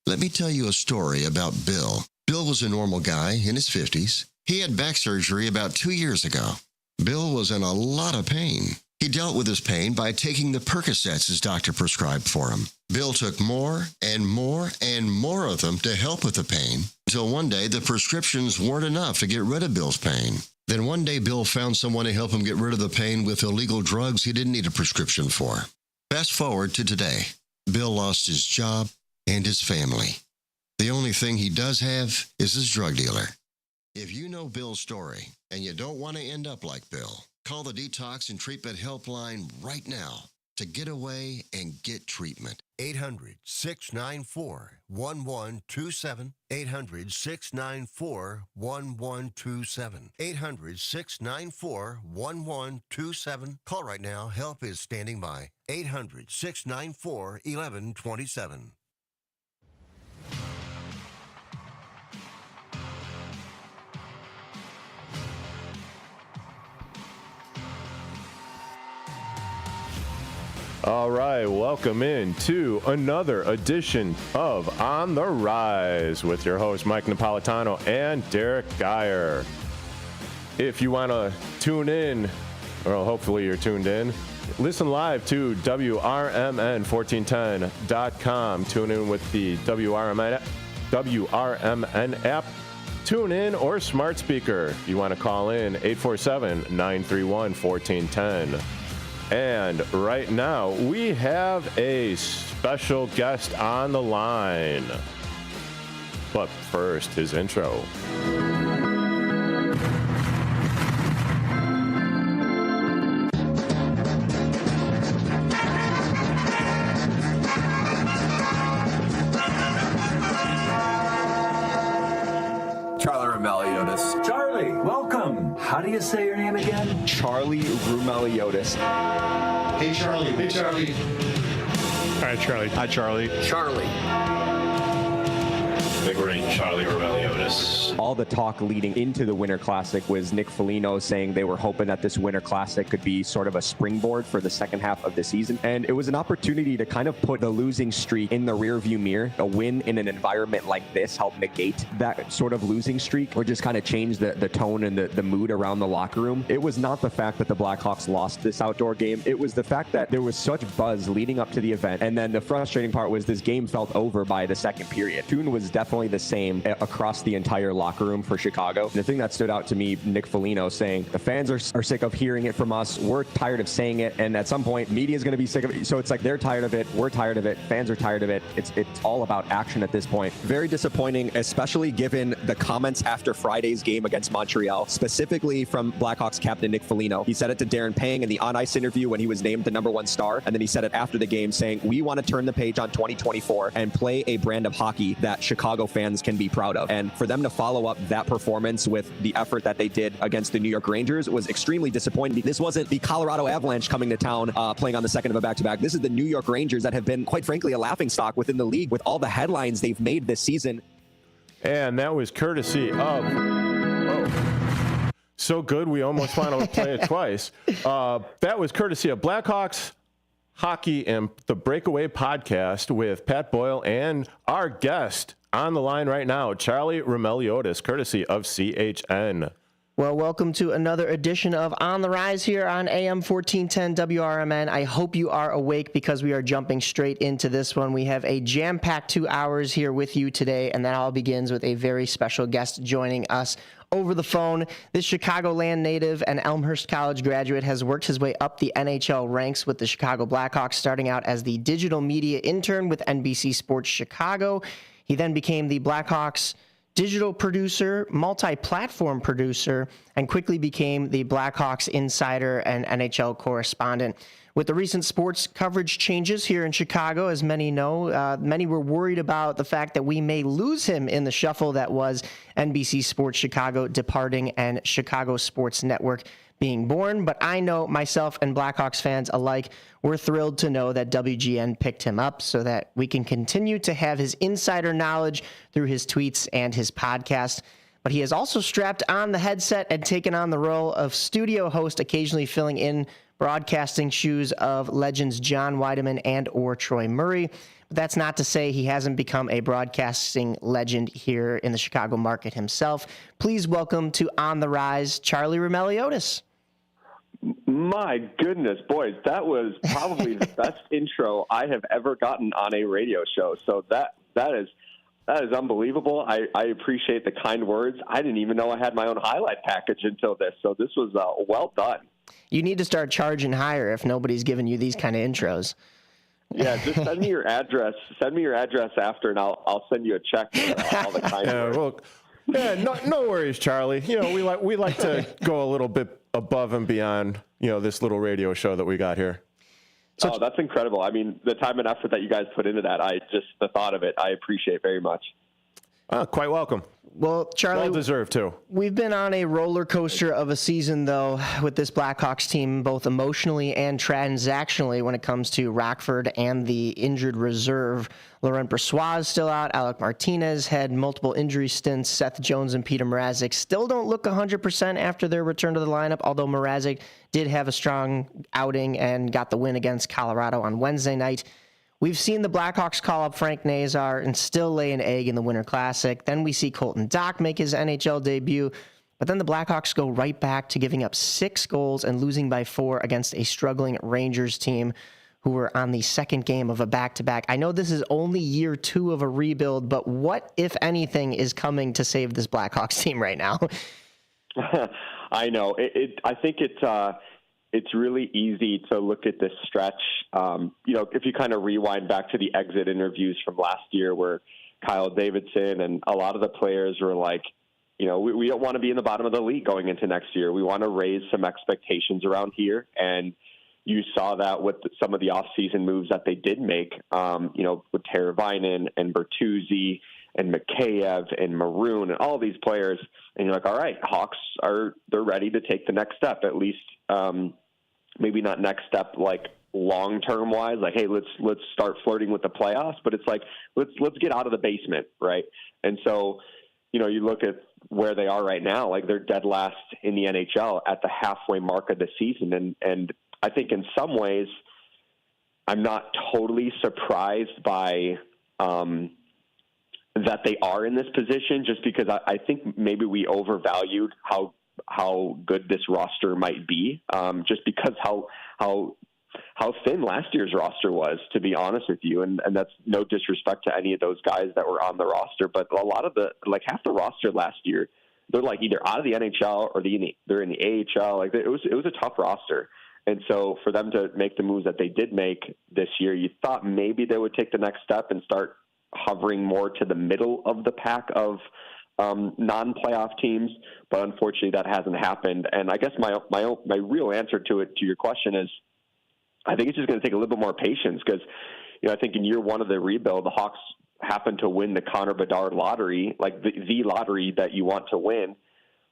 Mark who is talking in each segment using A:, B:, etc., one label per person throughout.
A: Let me tell you a story about Bill. Bill was a normal guy in his 50s. He had back surgery about 2 years ago. Bill was in a lot of pain. He dealt with his pain by taking the Percocets his doctor prescribed for him. Bill took more and more and more of them to help with the pain, until one day the prescriptions weren't enough to get rid of Bill's pain. Then one day Bill found someone to help him get rid of the pain with illegal drugs he didn't need a prescription for. Fast forward to today. Bill lost his job and his family. The only thing he does have is his drug dealer. If you know Bill's story and you don't want to end up like Bill, call the Detox and Treatment Helpline right now to get away and get treatment.
B: 800-694-1127. 800-694-1127. 800-694-1127. Call right now. Help is standing by. 800-694-1127.
C: All right, welcome in to another edition of On the Rise with your host, Mike Napolitano and Derrick Geyer. If you want to tune in, well, hopefully you're tuned in, listen live to WRMN1410.com. Tune in with the WRMN app. Tune in or smart speaker. You want to call in 847-931-1410. And right now, we have a special guest on the line. But first, his intro.
D: Charlie Rumeliotis.
E: Charlie, welcome. How do you say your name again?
D: Charlie Rumeliotis.
F: Hey, Charlie. Hey, Charlie.
G: Hi, Charlie.
F: Hi, Charlie.
D: Charlie.
F: Big ring, Charlie Rumeliotis.
H: All the talk leading into the Winter Classic was Nick Foligno saying they were hoping that this Winter Classic could be sort of a springboard for the second half of the season. And it was an opportunity to kind of put the losing streak in the rearview mirror. A win in an environment like this helped negate that sort of losing streak or just kind of change the tone and the mood around the locker room. It was not the fact that the Blackhawks lost this outdoor game. It was the fact that there was such buzz leading up to the event. And then the frustrating part was this game felt over by the second period. Tune was definitely the same across the entire locker room for Chicago. And the thing that stood out to me, Nick Foligno saying, the fans are sick of hearing it from us. We're tired of saying it. And at some point, media is going to be sick of it. So it's like they're tired of it. We're tired of it. Fans are tired of it. It's all about action at this point. Very disappointing, especially given the comments after Friday's game against Montreal, specifically from Blackhawks captain Nick Foligno. He said it to Darren Pang in the on-ice interview when he was named the #1 star. And then he said it after the game saying, we want to turn the page on 2024 and play a brand of hockey that Chicago fans can be proud of. And for them to follow up that performance with the effort that they did against the New York Rangers was extremely disappointing. This wasn't the Colorado Avalanche coming to town playing on the second of a back-to-back. This is the New York Rangers that have been, quite frankly, a laughingstock within the league with all the headlines they've made this season.
C: And that was courtesy of... Whoa. So good, we almost want to play it twice. That was courtesy of Blackhawks Hockey and the Breakaway Podcast with Pat Boyle and our guest on the line right now, Charlie Rumeliotis, courtesy of CHN.
I: Well, welcome to another edition of On the Rise here on AM 1410 WRMN. I hope you are awake because we are jumping straight into this one. We have a jam-packed 2 hours here with you today, and that all begins with a very special guest joining us over the phone. This Chicagoland native and Elmhurst College graduate has worked his way up the NHL ranks with the Chicago Blackhawks, starting out as the digital media intern with NBC Sports Chicago. He then became the Blackhawks digital producer, multi-platform producer, and quickly became the Blackhawks insider and NHL correspondent. With the recent sports coverage changes here in Chicago, as many know, many were worried about the fact that we may lose him in the shuffle that was NBC Sports Chicago departing and Chicago Sports Network being born. But I know myself and Blackhawks fans alike, we're thrilled to know that WGN picked him up so that we can continue to have his insider knowledge through his tweets and his podcast. But he has also strapped on the headset and taken on the role of studio host, occasionally filling in broadcasting shoes of legends John Weideman and or Troy Murray. But that's not to say he hasn't become a broadcasting legend here in the Chicago market himself. Please welcome to On the Rise, Charlie Roumeliotis.
D: My goodness, boys, that was probably the best intro I have ever gotten on a radio show. So that is unbelievable. I appreciate the kind words. I didn't even know I had my own highlight package until this. So this was well done.
I: You need to start charging higher if nobody's giving you these kind of intros.
D: Yeah, just send me your address. Send me your address after, and I'll send you a check for all the kind words.
C: Well, no worries, Charlie. We like to go a little bit above and beyond, this little radio show that we got here.
D: So, that's incredible. I mean, the time and effort that you guys put into that, the thought of it, I appreciate very much.
C: Quite welcome.
I: Well, Charlie,
C: well deserved too.
I: We've been on a roller coaster of a season, though, with this Blackhawks team, both emotionally and transactionally when it comes to Rockford and the injured reserve. Laurent Brossoit is still out. Alec Martinez had multiple injury stints. Seth Jones and Peter Mrazek still don't look 100% after their return to the lineup, although Mrazek did have a strong outing and got the win against Colorado on Wednesday night. We've seen the Blackhawks call up Frank Nazar and still lay an egg in the Winter Classic. Then we see Colton Dach make his NHL debut. But then the Blackhawks go right back to giving up 6 goals and losing by 4 against a struggling Rangers team who were on the second game of a back-to-back. I know this is only year 2 of a rebuild, but what, if anything, is coming to save this Blackhawks team right now?
D: I know. I think it's really easy to look at this stretch. If you kind of rewind back to the exit interviews from last year where Kyle Davidson and a lot of the players were like, we don't want to be in the bottom of the league going into next year. We want to raise some expectations around here. And you saw that with some of the offseason moves that they did make, with Teravainen and Bertuzzi and Mikheyev and Maroon and all these players. And you're like, all right, Hawks they're ready to take the next step, at least maybe not next step like long-term wise, like, hey, let's start flirting with the playoffs, but it's like, let's get out of the basement. Right. And so, you look at where they are right now, like they're dead last in the NHL at the halfway mark of the season. And I think in some ways I'm not totally surprised by, that they are in this position, just because I think maybe we overvalued how good this roster might be, just because how thin last year's roster was, to be honest with you. And that's no disrespect to any of those guys that were on the roster, but a lot of half the roster last year, they're like either out of the NHL or they're in the AHL. Like it was a tough roster. And so for them to make the moves that they did make this year, you thought maybe they would take the next step and start hovering more to the middle of the pack of non-playoff teams, but unfortunately that hasn't happened. And I guess my real answer to your question is, I think it's just going to take a little bit more patience, because I think in year 1 of the rebuild, the Hawks happened to win the Connor Bedard lottery, like the lottery that you want to win.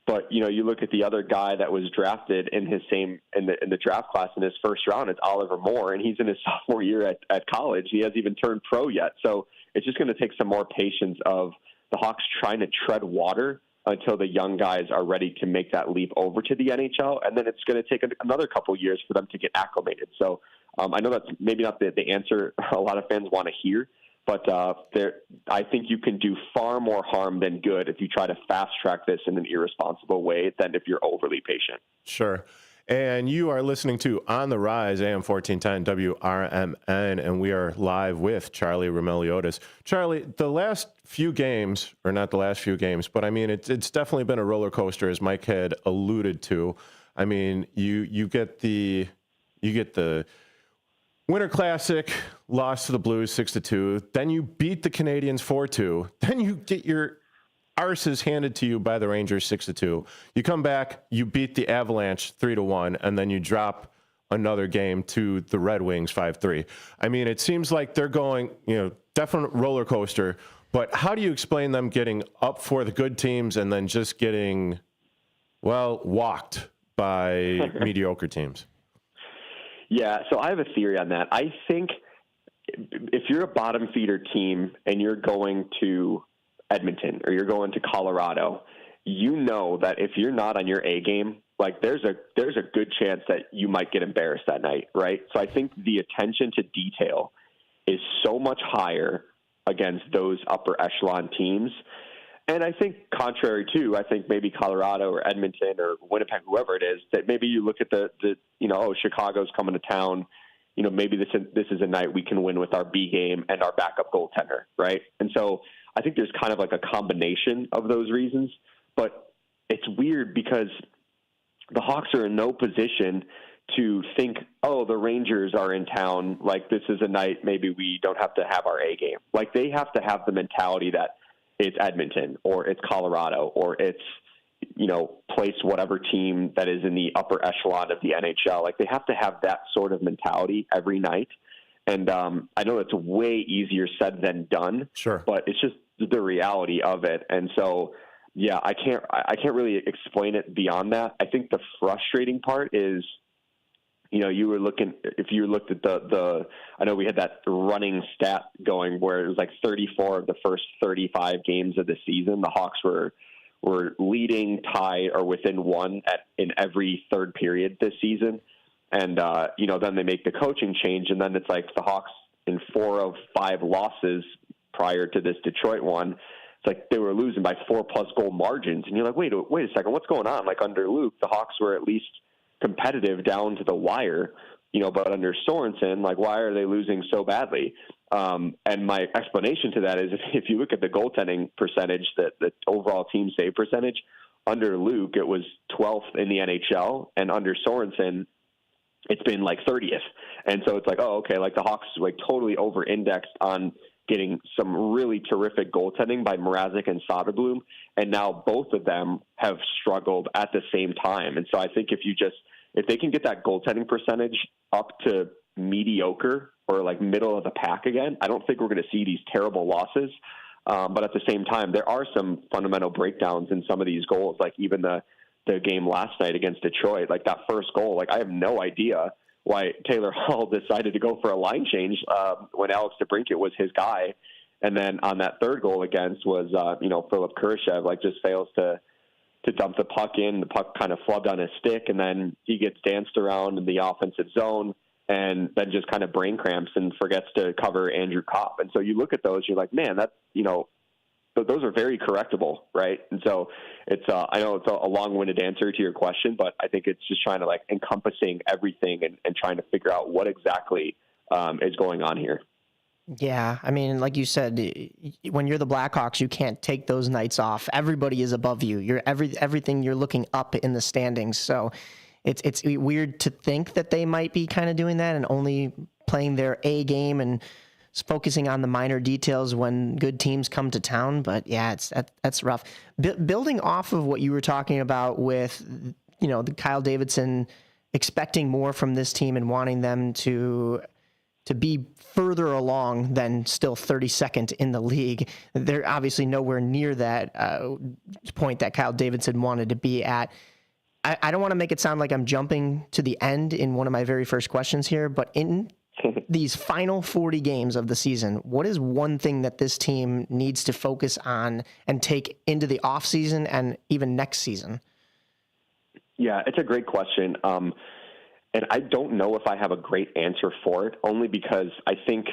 D: But you look at the other guy that was drafted in the draft class in his first round, it's Oliver Moore, and he's in his sophomore year at college. He hasn't even turned pro yet, so it's just going to take some more patience of the Hawks trying to tread water until the young guys are ready to make that leap over to the NHL, and then it's going to take another couple years for them to get acclimated. So I know that's maybe not the answer a lot of fans want to hear, but I think you can do far more harm than good if you try to fast-track this in an irresponsible way than if you're overly patient.
C: Sure. And you are listening to On the Rise, AM 1410 WRMN, and we are live with Charlie Roumeliotis. Charlie, the last few games, or not the last few games, but I mean, it's definitely been a roller coaster, as Mike had alluded to. I mean, you get the Winter Classic, lost to the Blues 6-2. Then you beat the Canadiens 4-2. Then you get your arses handed to you by the Rangers 6-2. You come back, you beat the Avalanche 3-1, and then you drop another game to the Red Wings 5-3. I mean, it seems like they're going, definite roller coaster. But how do you explain them getting up for the good teams and then just getting, walked by mediocre teams?
D: Yeah, so I have a theory on that. I think if you're a bottom feeder team and you're going to Edmonton or you're going to Colorado, that if you're not on your A game, like there's a good chance that you might get embarrassed that night, right? So I think the attention to detail is so much higher against those upper echelon teams. And I think contrary to, I think maybe Colorado or Edmonton or Winnipeg, whoever it is, that maybe you look at the Chicago's coming to town, maybe this is a night we can win with our B game and our backup goaltender, right? And so I think there's kind of like a combination of those reasons, but it's weird because the Hawks are in no position to think, oh, the Rangers are in town, like this is a night maybe we don't have to have our A game. Like they have to have the mentality that it's Edmonton or it's Colorado or it's, place whatever team that is in the upper echelon of the NHL. Like they have to have that sort of mentality every night. And I know it's way easier said than done,
C: sure,
D: but it's just the reality of it. And so, yeah, I can't really explain it beyond that. I think the frustrating part is, if you looked at I know we had that running stat going where it was like 34 of the first 35 games of the season, the Hawks were leading, tied, or within one in every third period this season. And, then they make the coaching change, and then it's like the Hawks in 4 of 5 losses prior to this Detroit one, it's like they were losing by 4+ goal margins. And you're like, wait a second, what's going on? Like under Luke, the Hawks were at least competitive down to the wire, but under Sorensen, like, why are they losing so badly? And my explanation to that is if you look at the goaltending percentage, the overall team save percentage, under Luke, it was 12th in the NHL, and under Sorensen, it's been like 30th. And so it's like, oh, okay, like the Hawks like totally over-indexed on getting some really terrific goaltending by Mrazek and Soderblom, and now both of them have struggled at the same time. And so I think if they can get that goaltending percentage up to mediocre or like middle of the pack again, I don't think we're going to see these terrible losses. But at the same time, there are some fundamental breakdowns in some of these goals, like even the game last night against Detroit, like that first goal, like I have no idea why Taylor Hall decided to go for a line change when Alex DeBrincat was his guy. And then on that third goal against was, Philip Kurashev, like just fails to dump the puck in. The puck kind of flubbed on his stick, and then he gets danced around in the offensive zone and then just kind of brain cramps and forgets to cover Andrew Kopp. And so you look at those, you're like, man, those are very correctable, right? And so it's I know it's a long-winded answer to your question, but I think it's just trying to like encompassing everything and trying to figure out what exactly is going on here.
I: Yeah, I mean, like you said, when you're the Blackhawks, you can't take those nights off. Everybody is above you. You're everything. You're looking up in the standings. So it's weird to think that they might be kind of doing that and only playing their A game and focusing on the minor details when good teams come to town. But yeah, that's rough. Building off of what you were talking about with, the Kyle Davidson expecting more from this team and wanting them to be further along than still 32nd in the league. They're obviously nowhere near that point that Kyle Davidson wanted to be at. I don't want to make it sound like I'm jumping to the end in one of my very first questions here, but in these final 40 games of the season, what is one thing that this team needs to focus on and take into the offseason and even next season?
D: Yeah, it's a great question. And I don't know if I have a great answer for it, only because I think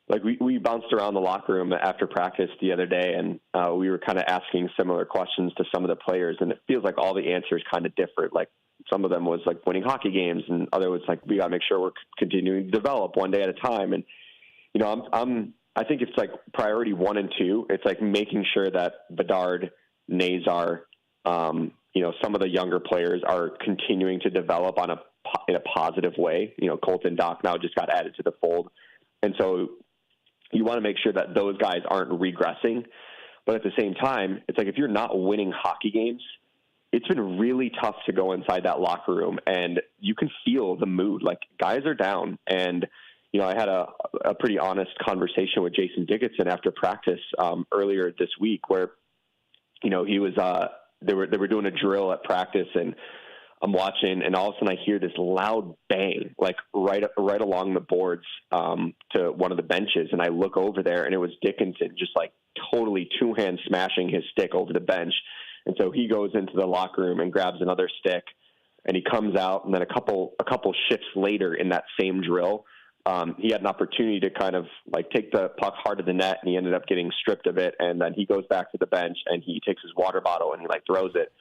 D: like we bounced around the locker room after practice the other day, and we were kind of asking similar questions to some of the players, and it feels like all the answers kind of different. Like some of them was like winning hockey games, and other was like, we got to make sure we're continuing to develop one day at a time. And, I think it's like priority 1 and 2. It's like making sure that Bedard, Nazar, some of the younger players are continuing to develop in a positive way. Colton Dock now just got added to the fold. And so you want to make sure that those guys aren't regressing. But at the same time, it's like if you're not winning hockey games, it's been really tough to go inside that locker room, and you can feel the mood. Like guys are down. And, I had a pretty honest conversation with Jason Dickinson after practice earlier this week where, he was they were doing a drill at practice, and I'm watching, and all of a sudden I hear this loud bang, like right along the boards to one of the benches. And I look over there, and it was Dickinson just like totally two-hand smashing his stick over the bench. And so he goes into the locker room and grabs another stick, and he comes out. And then a couple shifts later in that same drill, he had an opportunity to kind of like take the puck hard to the net, and he ended up getting stripped of it. And then he goes back to the bench and he takes his water bottle and he like throws it.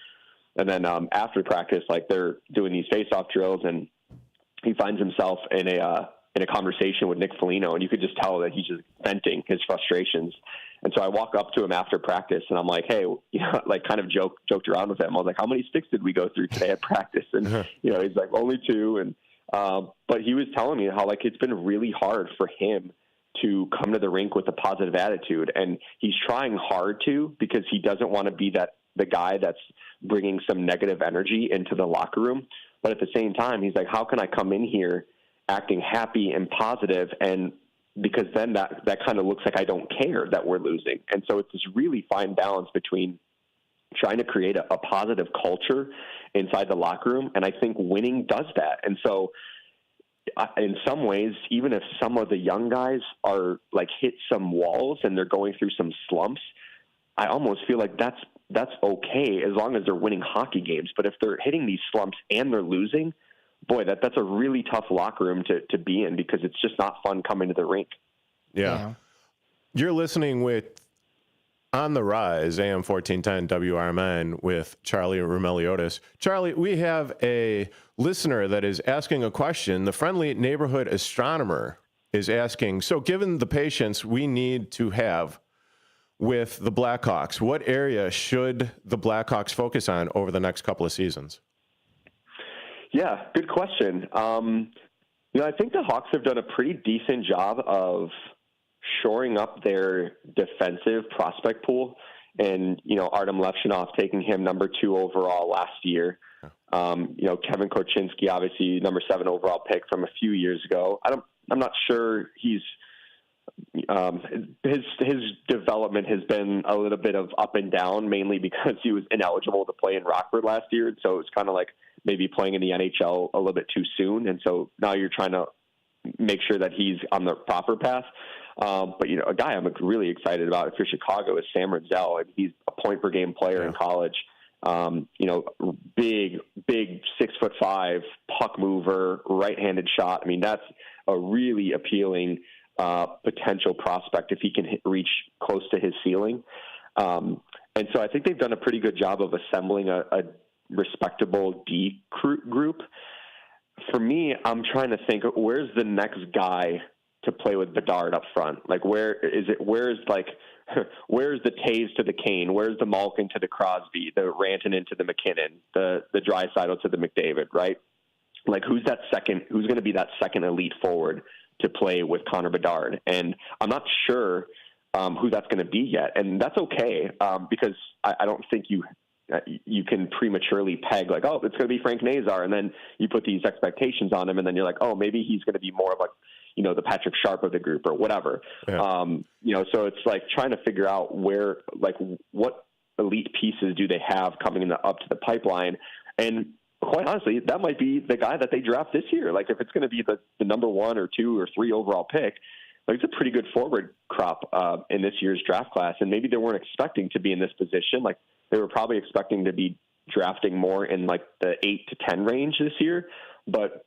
D: And then after practice, like they're doing these face-off drills, and he finds himself in a conversation with Nick Foligno, and you could just tell that he's just venting his frustrations. And so I walk up to him after practice, and I'm like, hey, you know, like kind of joked around with him. I was like, how many sticks did we go through today at practice? And you know, he's like, only 2. And but he was telling me how like it's been really hard for him to come to the rink with a positive attitude, and he's trying hard to, because he doesn't want to be the guy that's bringing some negative energy into the locker room. But at the same time, he's like, how can I come in here acting happy and positive? And because then that kind of looks like I don't care that we're losing. And so it's this really fine balance between trying to create a positive culture inside the locker room. And I think winning does that. And so in some ways, even if some of the young guys are like hit some walls and they're going through some slumps, I almost feel like that's okay as long as they're winning hockey games. But if they're hitting these slumps and they're losing, boy, that's a really tough locker room to be in, because it's just not fun coming to the rink.
C: Yeah. You're listening with On the Rise, AM 1410 WRMN with Charlie Roumeliotis. Charlie, we have a listener that is asking a question. The friendly neighborhood astronomer is asking, so given the patience we need to have with the Blackhawks, what area should the Blackhawks focus on over the next couple of seasons?
D: Yeah, good question. You know, I think the Hawks have done a pretty decent job of shoring up their defensive prospect pool. And, you know, Artem Levshunov taking him number 2 overall last year. You know, Kevin Korchinski, obviously number 7 overall pick from a few years ago. I'm not sure he's his development has been a little bit of up and down, mainly because he was ineligible to play in Rockford last year. And so it's kind of like maybe playing in the NHL a little bit too soon. And so now you're trying to make sure that he's on the proper path. But, you know, a guy I'm really excited about for Chicago is Sam Rinzel. And he's a point per game player in college. You know, big 6'5" puck mover, right-handed shot. I mean, that's a really appealing potential prospect if he can reach close to his ceiling. And so I think they've done a pretty good job of assembling a respectable D group. For me, I'm trying to think, where's the next guy to play with Bedard up front? Like, where's the Taves to the Kane? Where's the Malkin to the Crosby, the Rantanen to the McKinnon, the Draisaitl to the McDavid, right? Like, who's going to be that second elite forward to play with Connor Bedard? And I'm not sure who that's going to be yet. And that's okay, because I don't think you can prematurely peg like, oh, it's going to be Frank Nazar. And then you put these expectations on him, and then you're like, oh, maybe he's going to be more of like, you know, the Patrick Sharp of the group or whatever. Yeah. You know, so it's like trying to figure out where, like, what elite pieces do they have coming up to the pipeline? And quite honestly, that might be the guy that they draft this year. Like, if it's going to be the number 1 or 2 or 3 overall pick, like, it's a pretty good forward crop in this year's draft class. And maybe they weren't expecting to be in this position. Like, they were probably expecting to be drafting more in like the 8 to 10 range this year. But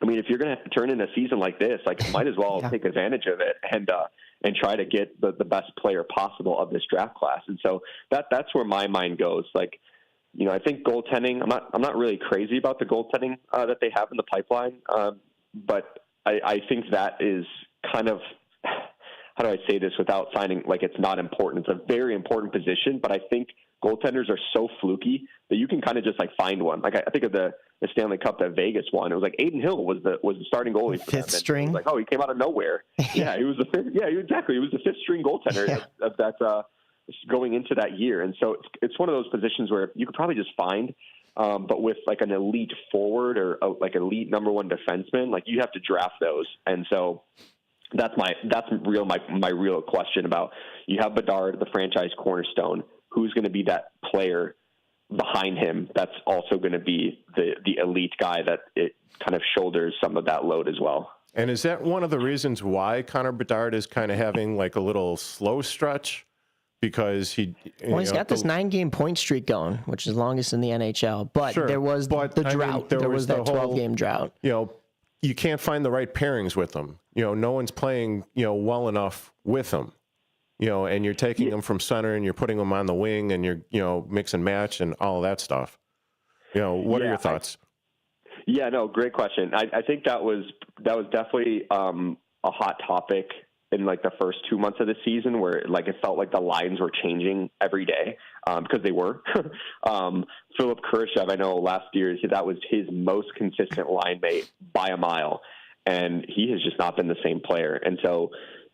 D: I mean, if you're going to turn in a season like this, like, you might as well take advantage of it and try to get the best player possible of this draft class. And so that's where my mind goes. Like, you know, I think goaltending, I'm not really crazy about the goaltending that they have in the pipeline. But I think that is kind of, how do I say this without sounding like it's not important? It's a very important position, but I think goaltenders are so fluky that you can kind of just like find one. Like, I think of the Stanley Cup that Vegas won. It was like Aiden Hill was the starting goalie for them.
I: Fifth string.
D: It was like, oh, he came out of nowhere. Yeah, he was the fifth. Yeah, exactly. He was the 5th string goaltender of that going into that year. And so it's one of those positions where you could probably just find, but with like an elite forward or like elite number 1 defenseman, like, you have to draft those. And so that's my real question about, you have Bedard, the franchise cornerstone. Who's going to be that player behind him that's also going to be the elite guy that it kind of shoulders some of that load as well?
C: And is that one of the reasons why Connor Bedard is kind of having like a little slow stretch? Because he's
I: got this 9-game point streak going, which is longest in the NHL. But there was the drought. There was that 12-game drought.
C: You know, you can't find the right pairings with them. No one's playing, well enough with them. And you're taking them from center and you're putting them on the wing and you're, mix and match and all of that stuff. What are your thoughts?
D: Great question. I think that was definitely a hot topic in like the first 2 months of the season, where like it felt like the lines were changing every day because they were. Philip Kurashev, I know last year that was his most consistent line mate by a mile, and he has just not been the same player. And so,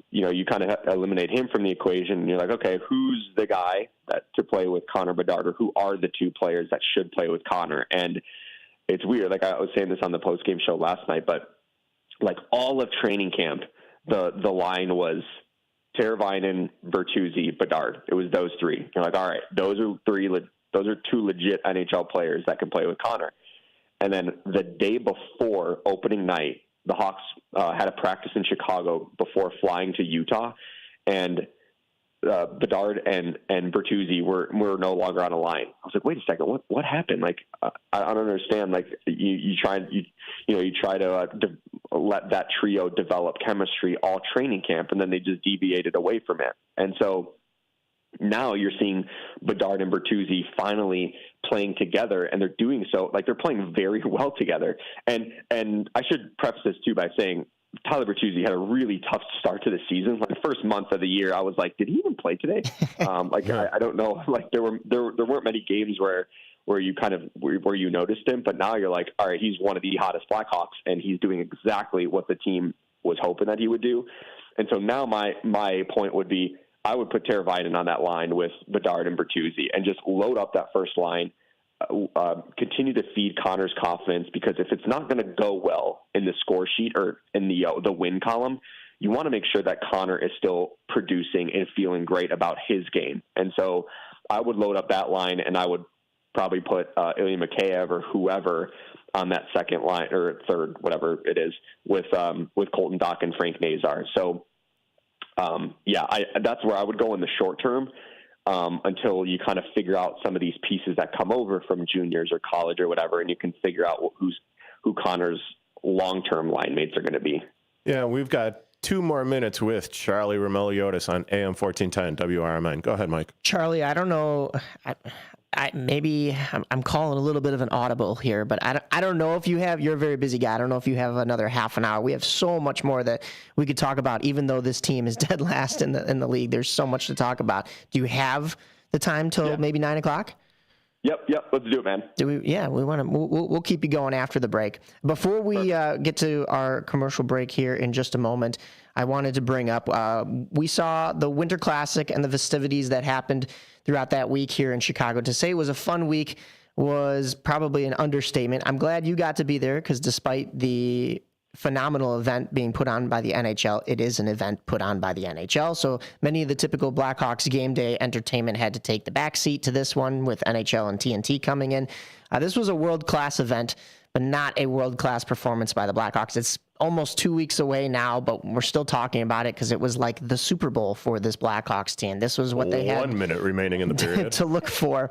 D: you kind of eliminate him from the equation, and you're like, okay, who's the guy to play with Connor Bedard, or who are the two players that should play with Connor? And it's weird. Like I was saying this on the post-game show last night, but like all of training camp, the line was Teravainen, Bertuzzi, Bedard. It was those three. You're like, all right, those are two legit NHL players that can play with Connor. And then the day before opening night, the Hawks had a practice in Chicago before flying to Utah, and Bedard and Bertuzzi were no longer on a line. I was like, wait a second, what happened? Like, I don't understand. Like, you try to let that trio develop chemistry all training camp, and then they just deviated away from it. And so now you're seeing Bedard and Bertuzzi finally playing together, and they're doing so, like, they're playing very well together. And I should preface this too by saying Tyler Bertuzzi had a really tough start to the season. Like the first month of the year, I was like, did he even play today? I don't know. Like there weren't many games where you noticed him, but now you're like, all right, he's one of the hottest Blackhawks, and he's doing exactly what the team was hoping that he would do. And so now my point would be, I would put Teravainen on that line with Bedard and Bertuzzi and just load up that first line, continue to feed Connor's confidence, because if it's not going to go well in the score sheet or in the win column, you want to make sure that Connor is still producing and feeling great about his game. And so I would load up that line, and I would probably put Ilya Mikheyev or whoever on that second line, or third, whatever it is, with Colton Dach and Frank Nazar. So that's where I would go in the short term, until you kind of figure out some of these pieces that come over from juniors or college or whatever, and you can figure out who Connor's long-term line mates are going to be. Yeah,
C: we've got 2 more minutes with Charlie Roumeliotis on AM 1410 WRMN. Go ahead, Mike.
I: Charlie, I don't know. Maybe I'm calling a little bit of an audible here, but I don't know if you're a very busy guy. I don't know if you have another half an hour. We have so much more that we could talk about, even though this team is dead last in the league. There's so much to talk about. Do you have the time till maybe 9 o'clock?
D: Yep. Let's do it, man.
I: We'll keep you going after the break. Before we get to our commercial break here in just a moment, I wanted to bring up, we saw the Winter Classic and the festivities that happened throughout that week here in Chicago. To say it was a fun week was probably an understatement. I'm glad you got to be there, because despite the phenomenal event being put on by the NHL, it is an event put on by the NHL. So many of the typical Blackhawks game day entertainment had to take the back seat to this one, with NHL and TNT coming in. This was a world-class event, but not a world-class performance by the Blackhawks. It's almost 2 weeks away now, but we're still talking about it because it was like the Super Bowl for this Blackhawks team. This was what they had
C: 1 minute remaining in the period
I: to look for.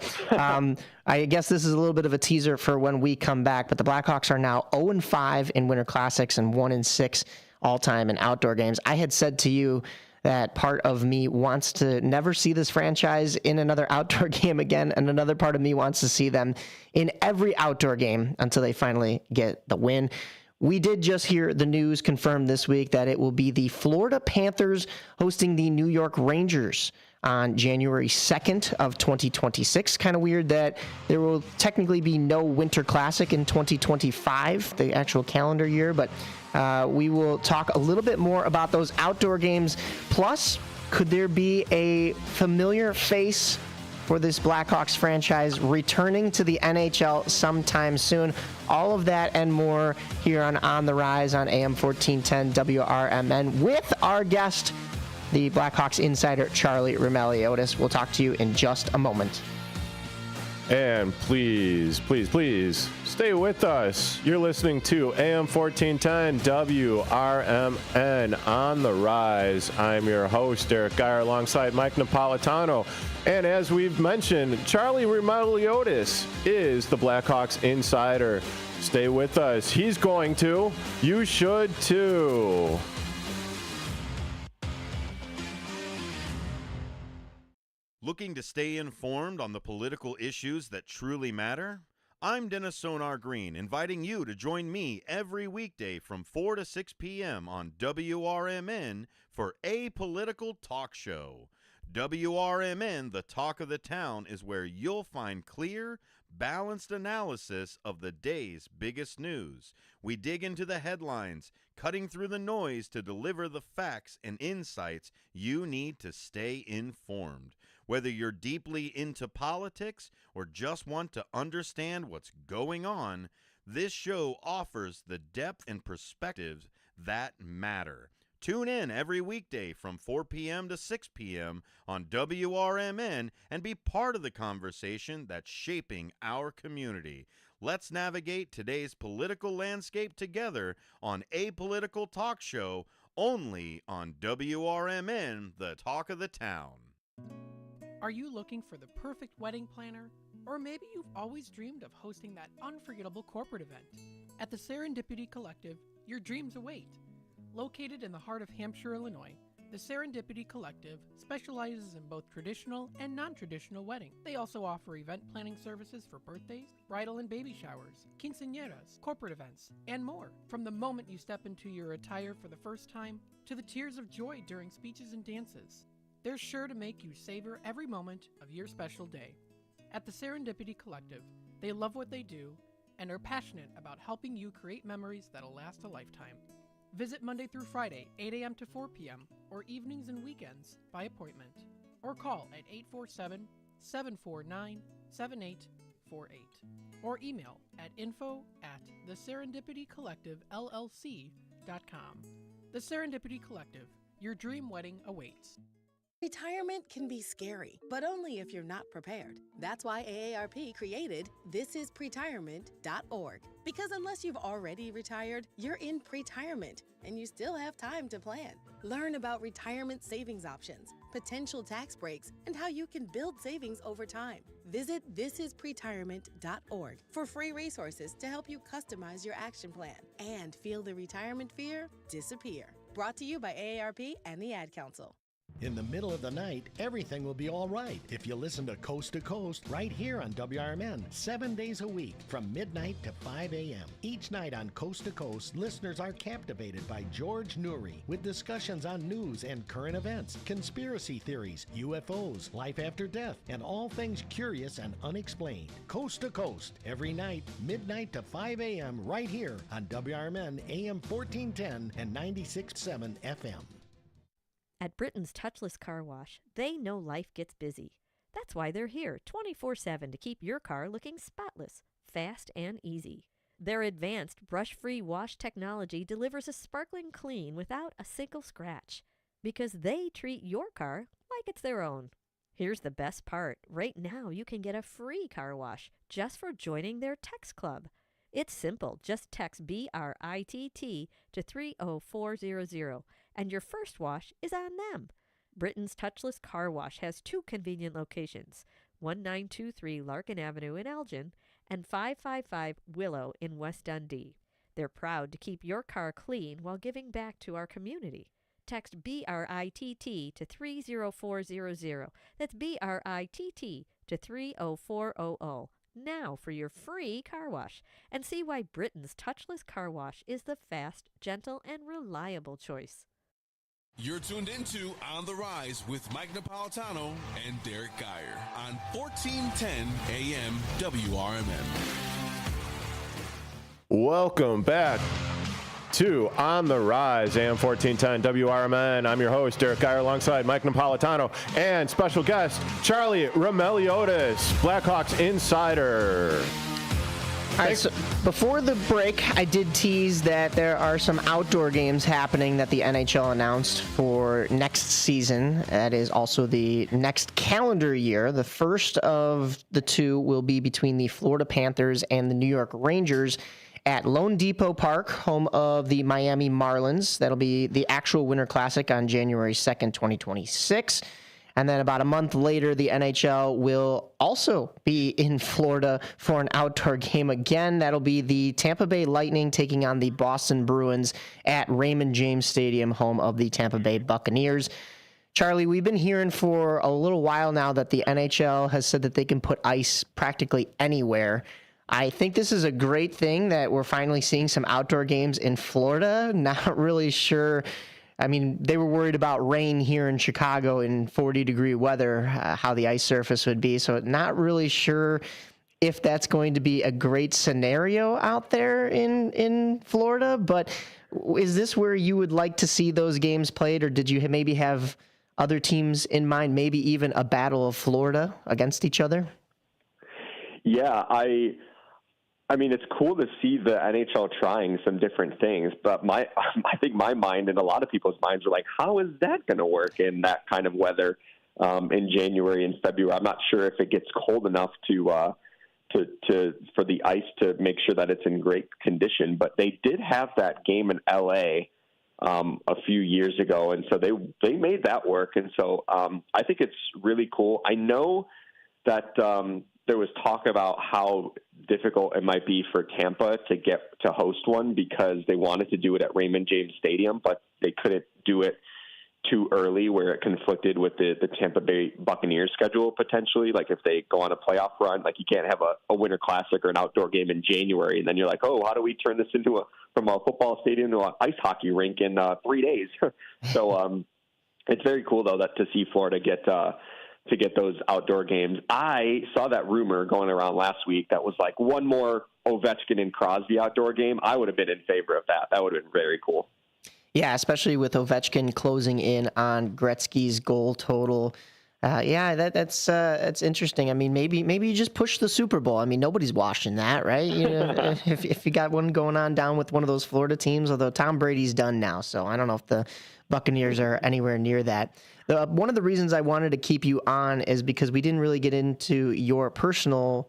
I: I guess this is a little bit of a teaser for when we come back, but the Blackhawks are now 0-5 in Winter Classics and 1-6 all-time in outdoor games. I had said to you that part of me wants to never see this franchise in another outdoor game again, and another part of me wants to see them in every outdoor game until they finally get the win. We did just hear the news confirmed this week that it will be the Florida Panthers hosting the New York Rangers on January 2nd of 2026. Kind of weird that there will technically be no Winter Classic in 2025, the actual calendar year, but we will talk a little bit more about those outdoor games. Plus, could there be a familiar face for this Blackhawks franchise returning to the NHL sometime soon? All of that and more here on the Rise on AM 1410 WRMN with our guest, the Blackhawks insider, Charlie Roumeliotis. We'll talk to you in just a moment.
C: And please stay with us. You're listening to AM 1410 WRMN on the Rise. I'm your host, Derrick Geyer, alongside Mike Napolitano. And as we've mentioned, Charlie Roumeliotis is the Blackhawks insider. Stay with us. He's going to. You should too.
J: Looking to stay informed on the political issues that truly matter? I'm Dennis Sonar Green, inviting you to join me every weekday from 4 to 6 p.m. on WRMN for A Political Talk Show. WRMN, the talk of the town, is where you'll find clear, balanced analysis of the day's biggest news. We dig into the headlines, cutting through the noise to deliver the facts and insights you need to stay informed. Whether you're deeply into politics or just want to understand what's going on, this show offers the depth and perspectives that matter. Tune in every weekday from 4 p.m. to 6 p.m. on WRMN and be part of the conversation that's shaping our community. Let's navigate today's political landscape together on A Political Talk Show, only on WRMN, the talk of the town.
K: Are you looking for the perfect wedding planner? Or maybe you've always dreamed of hosting that unforgettable corporate event. At the Serendipity Collective, your dreams await. Located in the heart of Hampshire, Illinois, the Serendipity Collective specializes in both traditional and non-traditional weddings. They also offer event planning services for birthdays, bridal and baby showers, quinceañeras, corporate events, and more. From the moment you step into your attire for the first time, to the tears of joy during speeches and dances, they're sure to make you savor every moment of your special day. At the Serendipity Collective, they love what they do and are passionate about helping you create memories that'll last a lifetime. Visit Monday through Friday, 8 a.m. to 4 p.m., or evenings and weekends by appointment, or call at 847-749-7848, or email at info@theserendipitycollectivellc.com. The Serendipity Collective, your dream wedding awaits.
L: Retirement can be scary, but only if you're not prepared. That's why AARP created thisispretirement.org. Because unless you've already retired, you're in pretirement, and you still have time to plan. Learn about retirement savings options, potential tax breaks, and how you can build savings over time. Visit thisispretirement.org for free resources to help you customize your action plan and feel the retirement fear disappear. Brought to you by AARP and the Ad Council.
M: In the middle of the night, everything will be all right if you listen to Coast right here on WRMN, 7 days a week from midnight to 5 a.m. Each night on Coast to Coast, listeners are captivated by George Noory with discussions on news and current events, conspiracy theories, UFOs, life after death, and all things curious and unexplained. Coast to Coast, every night, midnight to 5 a.m. right here on WRMN AM 1410 and 96.7 FM.
N: At Britain's Touchless Car Wash, they know life gets busy. That's why they're here 24/7 to keep your car looking spotless, fast, and easy. Their advanced brush-free wash technology delivers a sparkling clean without a single scratch, because they treat your car like it's their own. Here's the best part. Right now, you can get a free car wash just for joining their text club. It's simple. Just text BRITT to 30400, and your first wash is on them. Britain's Touchless Car Wash has two convenient locations, 1923 Larkin Avenue in Elgin and 555 Willow in West Dundee. They're proud to keep your car clean while giving back to our community. Text BRITT to 30400. That's BRITT to 30400. Now for your free car wash, and see why Britain's Touchless Car Wash is the fast, gentle, and reliable choice.
O: You're tuned into On the Rise with Mike Napolitano and Derrick Geyer on 1410 AM WRMN.
C: Welcome back to On the Rise, AM 1410 WRMN. I'm your host, Derrick Geyer, alongside Mike Napolitano and special guest, Charlie Roumeliotis, Blackhawks insider.
I: All right, so before the break, I did tease that there are some outdoor games happening that the NHL announced for next season. That is also the next calendar year. The first of the two will be between the Florida Panthers and the New York Rangers at Lone Depot Park, home of the Miami Marlins. That'll be the actual Winter Classic on January 2nd, 2026. And then about a month later, the NHL will also be in Florida for an outdoor game again. That'll be the Tampa Bay Lightning taking on the Boston Bruins at Raymond James Stadium, home of the Tampa Bay Buccaneers. Charlie, we've been hearing for a little while now that the NHL has said that they can put ice practically anywhere. I think this is a great thing that we're finally seeing some outdoor games in Florida. Not really sure. I mean, they were worried about rain here in Chicago in 40-degree weather, how the ice surface would be. So not really sure if that's going to be a great scenario out there in Florida. But is this where you would like to see those games played, or did you maybe have other teams in mind, maybe even a Battle of Florida against each other?
D: Yeah, I mean, it's cool to see the NHL trying some different things, but I think my mind and a lot of people's minds are like, how is that going to work in that kind of weather in January and February? I'm not sure if it gets cold enough for the ice to make sure that it's in great condition, but they did have that game in LA a few years ago, and so they made that work, and so I think it's really cool. I know that there was talk about how difficult it might be for Tampa to get to host one because they wanted to do it at Raymond James Stadium, but they couldn't do it too early where it conflicted with the Tampa Bay Buccaneers schedule potentially. Like if they go on a playoff run, like you can't have a Winter Classic or an outdoor game in January, and then you're like, oh, how do we turn this into from a football stadium to an ice hockey rink in 3 days? So it's very cool though that to see Florida get those outdoor games. I saw that rumor going around last week that was like one more Ovechkin and Crosby outdoor game. I would have been in favor of that. That would have been very cool.
I: Yeah, especially with Ovechkin closing in on Gretzky's goal total. That's interesting. I mean, maybe you just push the Super Bowl. I mean, nobody's watching that, right? You know, if you got one going on down with one of those Florida teams, although Tom Brady's done now, so I don't know if the Buccaneers are anywhere near that. One of the reasons I wanted to keep you on is because we didn't really get into your personal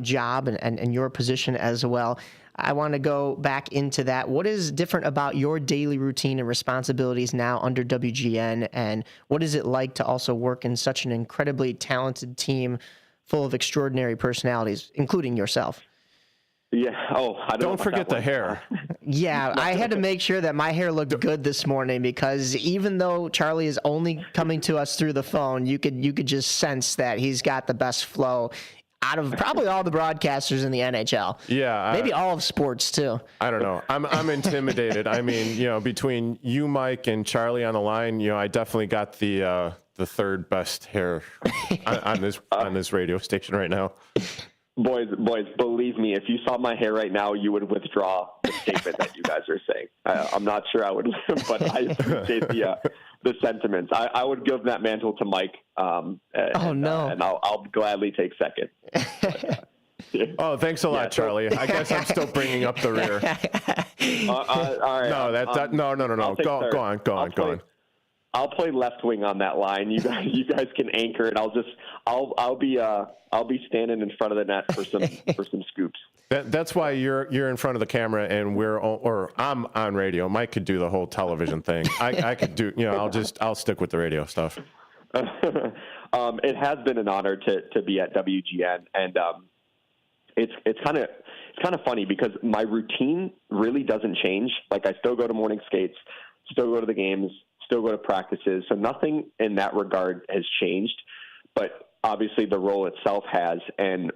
I: job and your position as well. I want to go back into that. What is different about your daily routine and responsibilities now under WGN, and what is it like to also work in such an incredibly talented team full of extraordinary personalities, including yourself?
D: Yeah. Oh,
C: don't forget the hair.
I: Yeah, I had to make sure that my hair looked good this morning because even though Charlie is only coming to us through the phone, you could just sense that he's got the best flow out of probably all the broadcasters in the NHL. Yeah. Maybe all of sports too.
C: I don't know. I'm intimidated. I mean, between you, Mike, and Charlie on the line, I definitely got the third best hair on this radio station right now.
D: Boys, believe me, if you saw my hair right now, you would withdraw the statement that you guys are saying. I'm not sure I would, but I appreciate the sentiments. I would give that mantle to Mike. And I'll gladly take second.
C: Oh, thanks a lot, Charlie. I guess I'm still bringing up the rear.
D: All right.
C: No. Go on.
D: I'll play left wing on that line. You guys can anchor it. I'll be standing in front of the net for some scoops.
C: That's why you're in front of the camera and I'm on radio. Mike could do the whole television thing. I could do. I'll stick with the radio stuff.
D: It has been an honor to be at WGN, and it's kind of funny because my routine really doesn't change. Like I still go to morning skates, still go to the games, still go to practices. So nothing in that regard has changed, but obviously the role itself has. And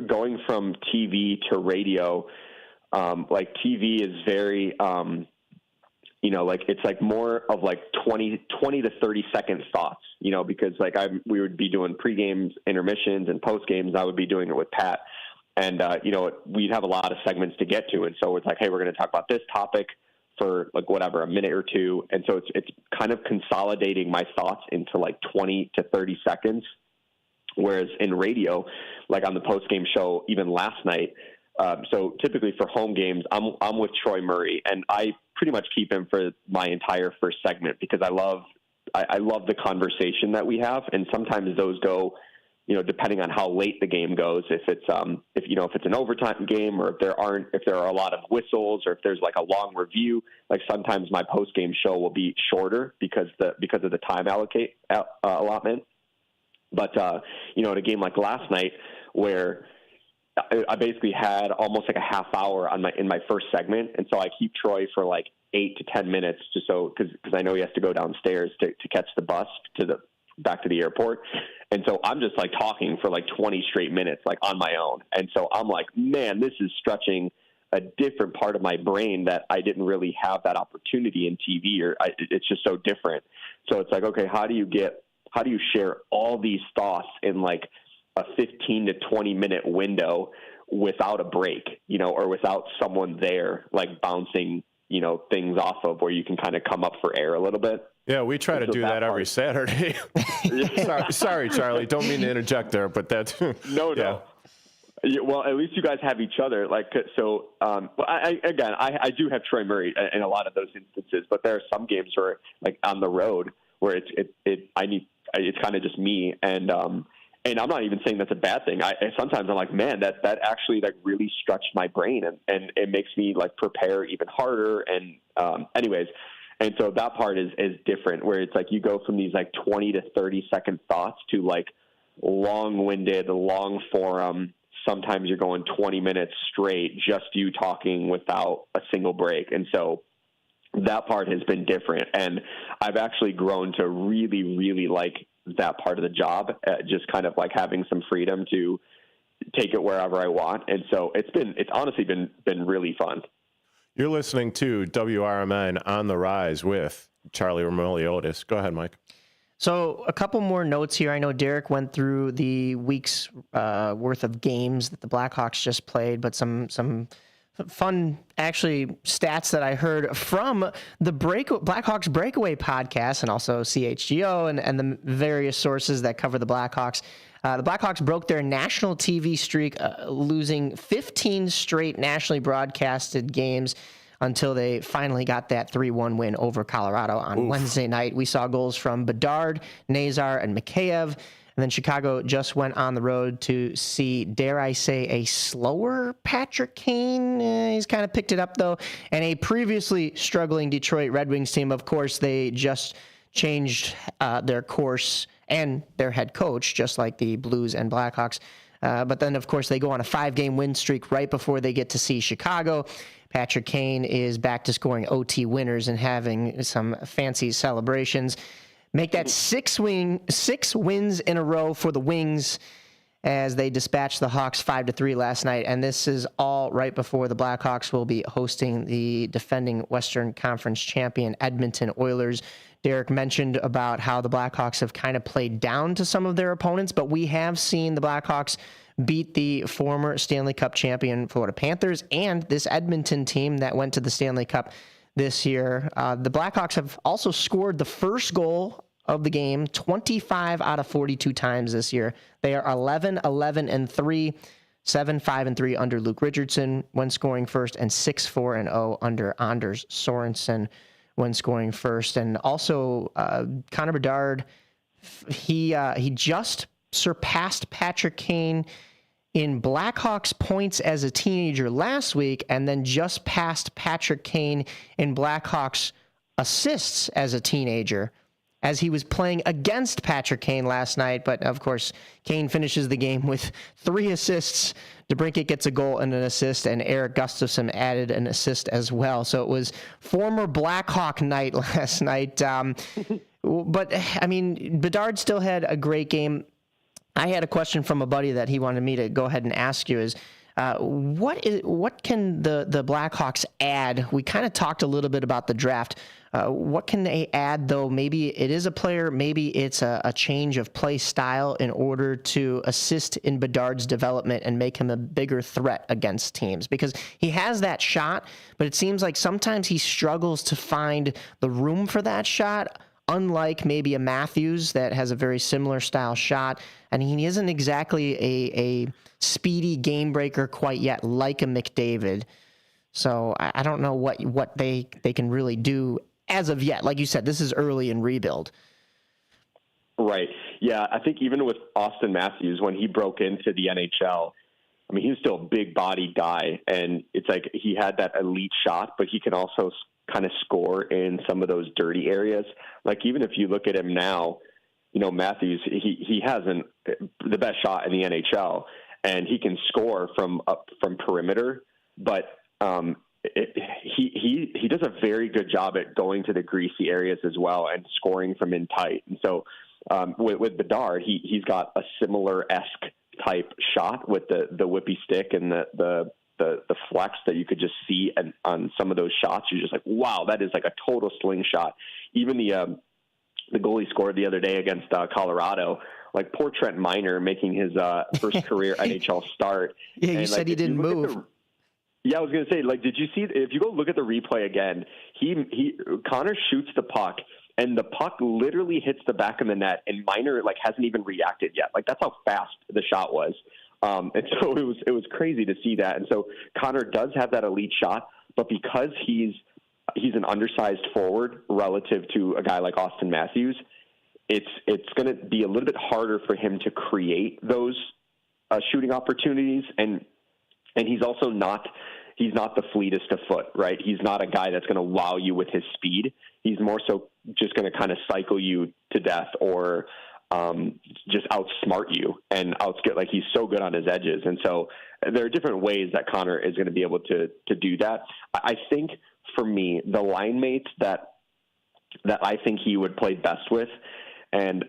D: going from TV to radio, like TV is very, it's like more of like 20 to 30 second thoughts, because we would be doing pre-games, intermissions, and post-games. I would be doing it with Pat. And, we'd have a lot of segments to get to. And so it's like, hey, we're going to talk about this topic for a minute or two. And so it's kind of consolidating my thoughts into like 20 to 30 seconds. Whereas in radio, like on the post-game show, even last night, so typically for home games, I'm with Troy Murray, and I pretty much keep him for my entire first segment because I love the conversation that we have. And sometimes those go, depending on how late the game goes, if it's an overtime game, or if there are a lot of whistles, or if there's like a long review, like sometimes my post game show will be shorter because of the time allotment. But, in a game like last night where I basically had almost like a half hour in my first segment. And so I keep Troy for like 8 to 10 minutes just because I know he has to go downstairs to catch the bus back to the airport. And so I'm just like talking for like 20 straight minutes, like on my own. And so I'm like, man, this is stretching a different part of my brain that I didn't really have that opportunity in TV, it's just so different. So it's like, okay, how do you share all these thoughts in like a 15 to 20 minute window without a break, or without someone there, like bouncing, things off of where you can kind of come up for air a little bit.
C: Yeah, we try to do that every Saturday. Sorry, Charlie. Don't mean to interject there, but that's
D: no. Well, at least you guys have each other. I do have Troy Murray in a lot of those instances, but there are some games where, like on the road, where it's kind of just me, and I'm not even saying that's a bad thing. Sometimes I'm like, man, that actually like really stretched my brain, and it makes me like prepare even harder. And anyways, and so that part is different, where it's like you go from these like 20 to 30 second thoughts to like long-winded, long forum. Sometimes you're going 20 minutes straight, just you talking without a single break. And so that part has been different. And I've actually grown to really, really like that part of the job, just kind of like having some freedom to take it wherever I want. And so it's honestly been really fun.
C: You're listening to WRMN On the Rise with Charlie Roumeliotis. Go ahead, Mike.
I: So a couple more notes here. I know Derrick went through the week's worth of games that the Blackhawks just played, but some fun, actually, stats that I heard from the Blackhawks Breakaway podcast and also CHGO and the various sources that cover the Blackhawks. The Blackhawks broke their national TV streak, losing 15 straight nationally broadcasted games until they finally got that 3-1 win over Colorado on Wednesday night. We saw goals from Bedard, Nazar, and Mikheyev. And then Chicago just went on the road to see, dare I say, a slower Patrick Kane. He's kind of picked it up, though. And a previously struggling Detroit Red Wings team, of course, they just changed their course and their head coach, just like the Blues and Blackhawks. But then, of course, they go on a 5-game win streak right before they get to see Chicago. Patrick Kane is back to scoring OT winners and having some fancy celebrations. Make that 6 wins in a row for the Wings as they dispatched the Hawks 5-3 last night. And this is all right before the Blackhawks will be hosting the defending Western Conference champion Edmonton Oilers. Derrick mentioned about how the Blackhawks have kind of played down to some of their opponents, but we have seen the Blackhawks beat the former Stanley Cup champion Florida Panthers and this Edmonton team that went to the Stanley Cup this year. The Blackhawks have also scored the first goal of the game 25 out of 42 times this year. They are 11-11-3, 7-5-3 under Luke Richardson when scoring first, and 6-4-0 under Anders Sorensen when scoring first. And also Connor Bedard, he just surpassed Patrick Kane in Blackhawks points as a teenager last week, and then just passed Patrick Kane in Blackhawks assists as a teenager as he was playing against Patrick Kane last night. But of course, Kane finishes the game with 3 assists. DeBrincat gets a goal and an assist, and Eric Gustafsson added an assist as well. So it was former Blackhawk night last night. But I mean, Bedard still had a great game. I had a question from a buddy that he wanted me to go ahead and ask you is, what can the Blackhawks add? We kind of talked a little bit about the draft. What can they add, though? Maybe it is a player, maybe it's a change of play style in order to assist in Bedard's development and make him a bigger threat against teams, because he has that shot, but it seems like sometimes he struggles to find the room for that shot, unlike maybe a Matthews that has a very similar style shot. And he isn't exactly a speedy game breaker quite yet, like a McDavid. So I don't know what they can really do as of yet. Like you said, this is early in rebuild.
D: Right. Yeah, I think even with Austin Matthews, when he broke into the NHL, I mean, he was still a big-bodied guy, and it's like he had that elite shot, but he can also kind of score in some of those dirty areas. Like, even if you look at him now, Matthews, he has the best shot in the NHL, and he can score from perimeter, but he does a very good job at going to the greasy areas as well and scoring from in tight. And so with Bedard, he's got a similar-esque type shot with the whippy stick and the flex that you could just see on some of those shots. You're just like, wow, that is like a total slingshot. Even the goal he scored the other day against Colorado, like poor Trent Miner making his first career NHL start.
I: Yeah, you said he didn't move.
D: Yeah, I was going to say, like, did you see, if you go look at the replay again, Connor shoots the puck, and the puck literally hits the back of the net, and Miner, like, hasn't even reacted yet. Like, that's how fast the shot was. And so it was crazy to see that. And so Connor does have that elite shot, but because he's an undersized forward relative to a guy like Austin Matthews, it's going to be a little bit harder for him to create those shooting opportunities. And he's also not the fleetest of foot, right? He's not a guy that's going to wow you with his speed. He's more so just going to kind of cycle you to death or just outsmart you and outskill. Like, he's so good on his edges. And so there are different ways that Connor is going to be able to do that. I think for me, the line mates that I think he would play best with, and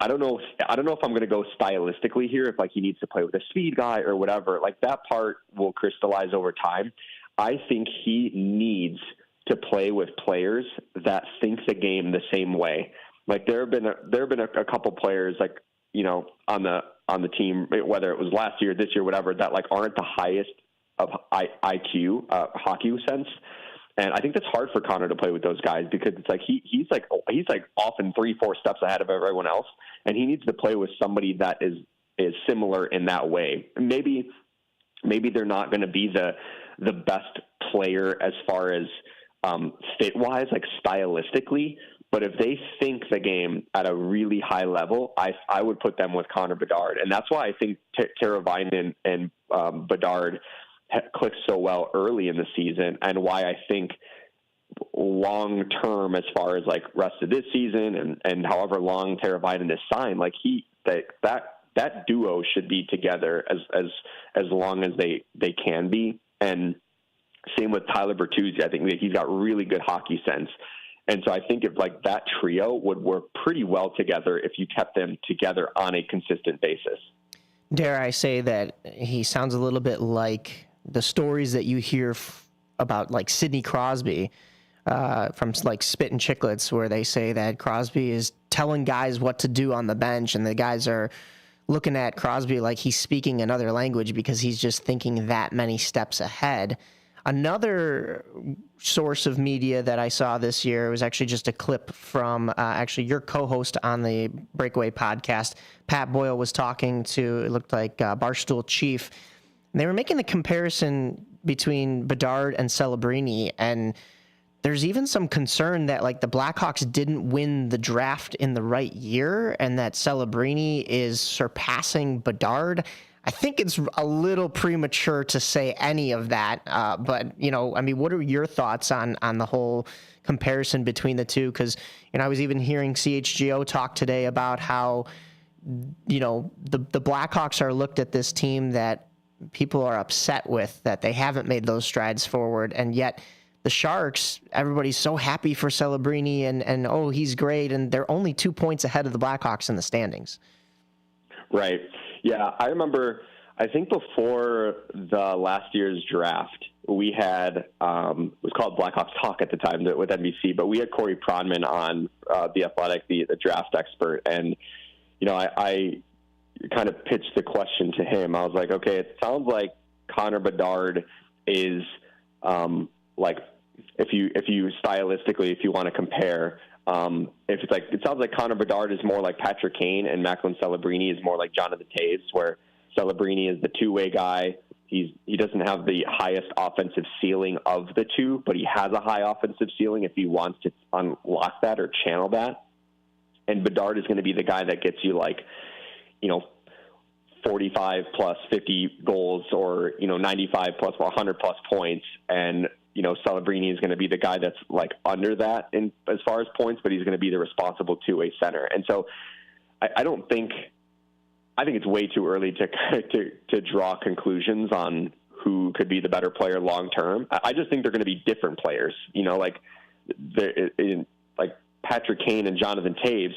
D: I don't know if I'm going to go stylistically here, if like he needs to play with a speed guy or whatever. Like, that part will crystallize over time. I think he needs to play with players that think the game the same way. Like, there have been a couple players, like, on the team, whether it was last year, this year, whatever, that like aren't the highest of IQ hockey sense. And I think that's hard for Connor to play with those guys, because it's like he's often 3-4 steps ahead of everyone else, and he needs to play with somebody that is similar in that way. Maybe they're not going to be the best player as far as fit-wise, like stylistically, but if they think the game at a really high level, I would put them with Connor Bedard, and that's why I think Teravainen and Bedard clicked so well early in the season, and why I think long term, as far as like rest of this season and however long Teravainen is signed, like that duo should be together as long as they can be. And same with Tyler Bertuzzi. I think that he's got really good hockey sense. And so I think if like that trio would work pretty well together if you kept them together on a consistent basis.
I: Dare I say that he sounds a little bit like the stories that you hear about like Sidney Crosby from like Spit and Chicklets, where they say that Crosby is telling guys what to do on the bench, and the guys are looking at Crosby like he's speaking another language because he's just thinking that many steps ahead. Another source of media that I saw this year was actually just a clip from actually your co-host on the Breakaway podcast, Pat Boyle, was talking to, it looked like Barstool Chief. And they were making the comparison between Bedard and Celebrini, and there's even some concern that like the Blackhawks didn't win the draft in the right year, and that Celebrini is surpassing Bedard. I think it's a little premature to say any of that, but I mean, what are your thoughts on the whole comparison between the two? Because I was even hearing CHGO talk today about how the Blackhawks are looked at this team that people are upset with, that they haven't made those strides forward, and yet the Sharks, everybody's so happy for Celebrini and oh, he's great, and they're only 2 points ahead of the Blackhawks in the standings.
D: Right. Yeah, I remember, I think before the last year's draft, we had, it was called Blackhawks Talk at the time with NBC, but we had Corey Pronman on The Athletic, the draft expert, and, I kind of pitched the question to him. I was like, okay, it sounds like Connor Bedard is like, if you stylistically, if you want to compare, if it's like, it sounds like Connor Bedard is more like Patrick Kane and Macklin Celebrini is more like Jonathan Toews, where Celebrini is the two-way guy. He doesn't have the highest offensive ceiling of the two, but he has a high offensive ceiling if he wants to unlock that or channel that. And Bedard is going to be the guy that gets you like, 45 plus 50 goals or, 95 plus 100 plus points. And, Celebrini is going to be the guy that's like under that in as far as points, but he's going to be the responsible two-way center. And so I think it's way too early to draw conclusions on who could be the better player long term. I just think they're going to be different players. Like Patrick Kane and Jonathan Taves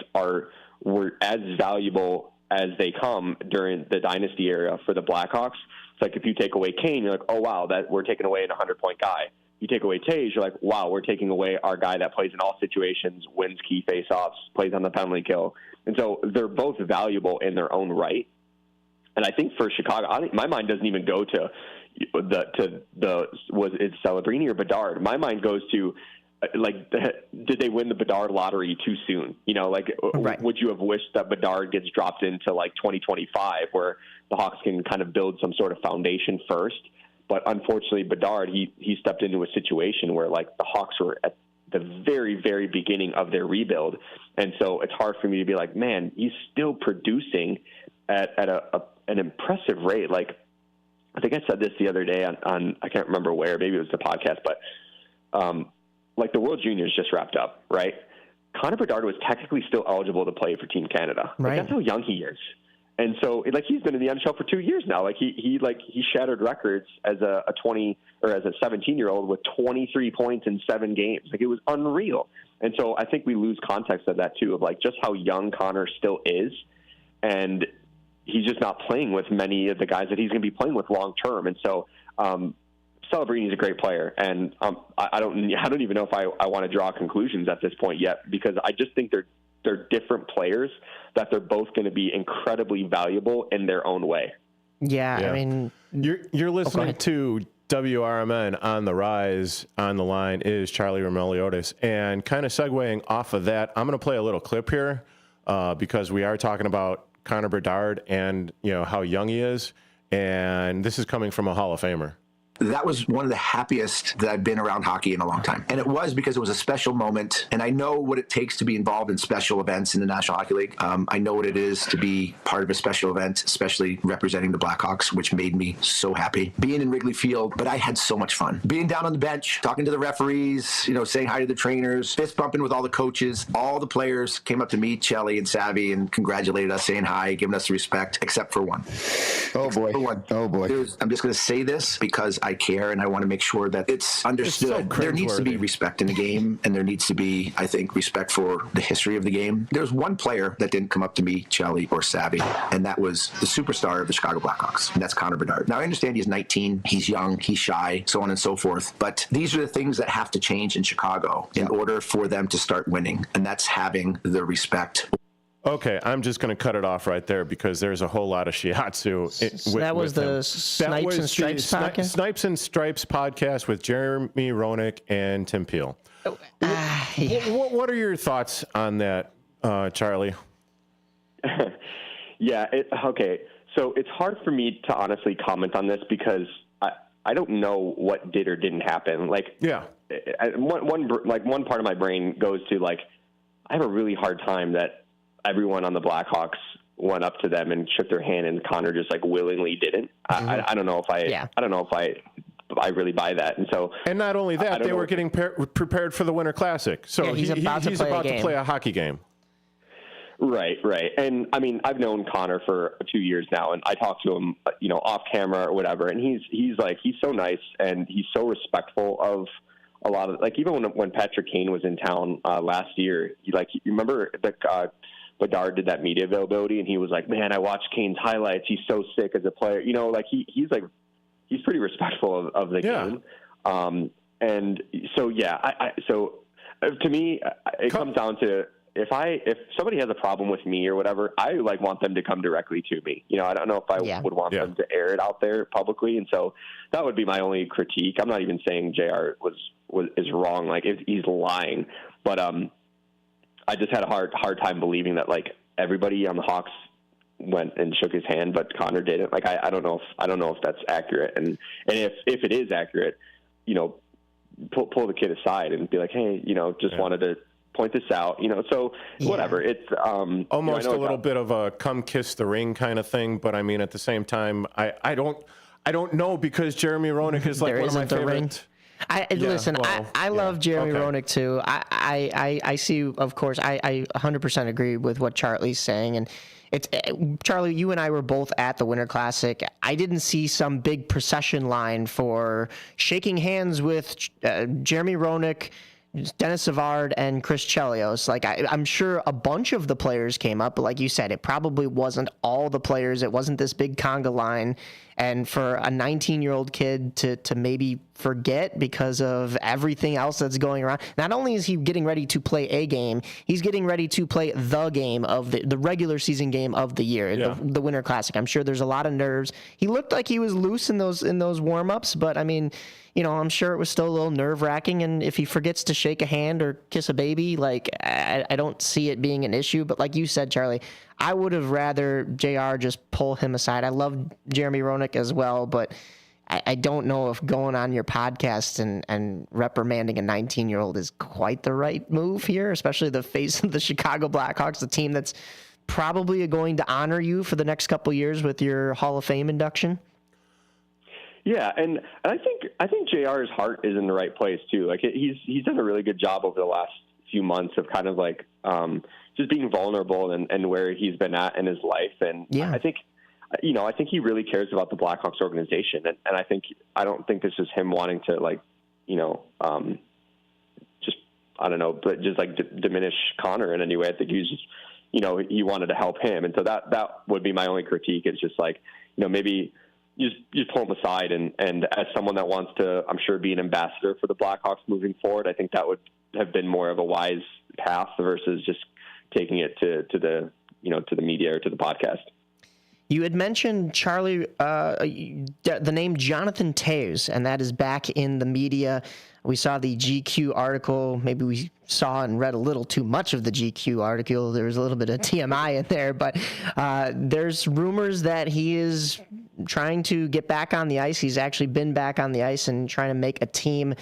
D: were as valuable as they come during the dynasty era for the Blackhawks. It's like if you take away Kane, you're like, oh wow, that we're taking away a 100-point guy. You take away Taves, you're like, wow, we're taking away our guy that plays in all situations, wins key faceoffs, plays on the penalty kill. And so they're both valuable in their own right. And I think for Chicago, my mind doesn't even go to was it Celebrini or Bedard? My mind goes to did they win the Bedard lottery too soon? Right. Would you have wished that Bedard gets dropped into like 2025 where the Hawks can kind of build some sort of foundation first? But unfortunately, Bedard, he stepped into a situation where like the Hawks were at the very, very beginning of their rebuild. And so it's hard for me to be like, man, he's still producing at an impressive rate. Like, I think I said this the other day on I can't remember where, maybe it was the podcast, but like the World Juniors just wrapped up, right? Connor Bedard was technically still eligible to play for Team Canada.
I: Right.
D: Like, that's how young he is. And so, like, he's been in the NHL for 2 years now. Like, he shattered records as a 20 or as a 17-year-old with 23 points in 7 games. Like, it was unreal. And so, I think we lose context of that too, of like just how young Connor still is, and he's just not playing with many of the guys that he's going to be playing with long term. And so, Celebrini is a great player, and I don't even know if I want to draw conclusions at this point yet, because I just think they're different players that they're both going to be incredibly valuable in their own way.
I: Yeah. I mean,
C: you're listening to WRMN on the Rise. On the line is Charlie Roumeliotis, and kind of segueing off of that, I'm going to play a little clip here because we are talking about Connor Bedard and how young he is, and this is coming from a Hall of Famer.
P: That was one of the happiest that I've been around hockey in a long time. And it was because it was a special moment. And I know what it takes to be involved in special events in the National Hockey League. I know what it is to be part of a special event, especially representing the Blackhawks, which made me so happy. Being in Wrigley Field, but I had so much fun. Being down on the bench, talking to the referees, saying hi to the trainers, fist bumping with all the coaches. All the players came up to me, Chelly and Savvy, and congratulated us, saying hi, giving us respect, except for one.
Q: Oh, boy. Oh, boy.
P: I'm just going to say this because I care and I want to make sure that it's understood.
C: It's so
P: there needs to be respect in the game, and there needs to be, I think, respect for the history of the game. There's one player that didn't come up to me, Chelly or Savvy, and that was the superstar of the Chicago Blackhawks, and that's Connor Bedard. Now, I understand he's 19, he's young, he's shy, so on and so forth, but these are the things that have to change in Chicago in order for them to start winning, and that's having the respect.
C: Okay, I'm just going to cut it off right there because there's a whole lot of shiatsu.
I: That was the Snipes and Stripes podcast?
C: Snipes and Stripes podcast with Jeremy Roenick and Tim Peel. What are your thoughts on that, Charlie?
D: Yeah, okay. So it's hard for me to honestly comment on this because I don't know what did or didn't happen. Like,
C: yeah,
D: one part of my brain goes to like, I have a really hard time that everyone on the Blackhawks went up to them and shook their hand, and Connor just like willingly didn't. I don't know if I don't know if I really buy that. And so,
C: and not only that, they were getting prepared for the Winter Classic. So he's about to play a hockey game.
D: Right. And I mean, I've known Connor for 2 years now, and I talk to him, off camera or whatever. And he's so nice, and he's so respectful of a lot of, like, even when Patrick Kane was in town last year, you remember the Bedard did that media availability, and he was like, man, I watched Kane's highlights. He's so sick as a player. He's pretty respectful of the game. And so, yeah, so to me, it comes down to, if somebody has a problem with me or whatever, I want them to come directly to me. I don't know if I would want them to air it out there publicly. And so that would be my only critique. I'm not even saying JR is wrong. Like, he's lying, but, I just had a hard time believing that everybody on the Hawks went and shook his hand, but Connor didn't. Like, I don't know if that's accurate. And if it is accurate, pull the kid aside and be like, hey, just wanted to point this out, so whatever. It's
C: almost a little bit of a come kiss the ring kind of thing. But I mean, at the same time, I don't know, because Jeremy Roenick is like one of my favorite.
I: Listen. I love Jeremy Roenick too. I see. Of course, I 100% agree with what Charlie's saying, and it's Charlie. You and I were both at the Winter Classic. I didn't see some big procession line for shaking hands with Jeremy Roenick, Dennis Savard, and Chris Chelios. Like I'm sure a bunch of the players came up, but like you said, it probably wasn't all the players. It wasn't this big conga line. And for a 19-year-old kid to maybe forget because of everything else that's going around, not only is he getting ready to play a game, he's getting ready to play the game of the regular season game of the year, the Winter Classic. I'm sure there's a lot of nerves. He looked like he was loose in those warm-ups, but I mean, I'm sure it was still a little nerve-wracking. And if he forgets to shake a hand or kiss a baby, like I don't see it being an issue. But like you said, Charlie, I would have rather JR just pull him aside. I love Jeremy Roenick as well, but I don't know if going on your podcast and reprimanding a 19-year-old is quite the right move here, especially the face of the Chicago Blackhawks, the team that's probably going to honor you for the next couple years with your Hall of Fame induction.
D: Yeah, and I think JR's heart is in the right place too. Like he's done a really good job over the last few months of kind of like just being vulnerable and where he's been at in his life. And I think he really cares about the Blackhawks organization. And I don't think this is him wanting to diminish Connor in any way. I think he's just, he wanted to help him. And so that would be my only critique. It's just like, maybe just pull him aside. And as someone that wants to, I'm sure, be an ambassador for the Blackhawks moving forward, I think that would have been more of a wise path versus just taking it to the media or to the podcast.
I: You had mentioned, Charlie, the name Jonathan Toews, and that is back in the media. We saw the GQ article. Maybe we saw and read a little too much of the GQ article. There was a little bit of TMI in there, but there's rumors that he is trying to get back on the ice. He's actually been back on the ice and trying to make a team.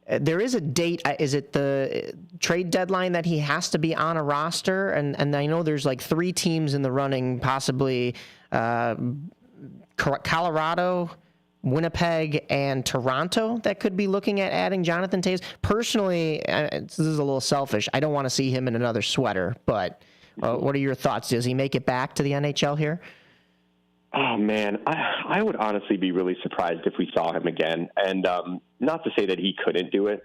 I: There is a date. Is it the trade deadline that he has to be on a roster? And I know there's like 3 teams in the running, possibly Colorado, Winnipeg, and Toronto that could be looking at adding Jonathan Toews. Personally, this is a little selfish. I don't want to see him in another sweater, but what are your thoughts? Does he make it back to the NHL here?
D: Oh, man, I would honestly be really surprised if we saw him again. And not to say that he couldn't do it.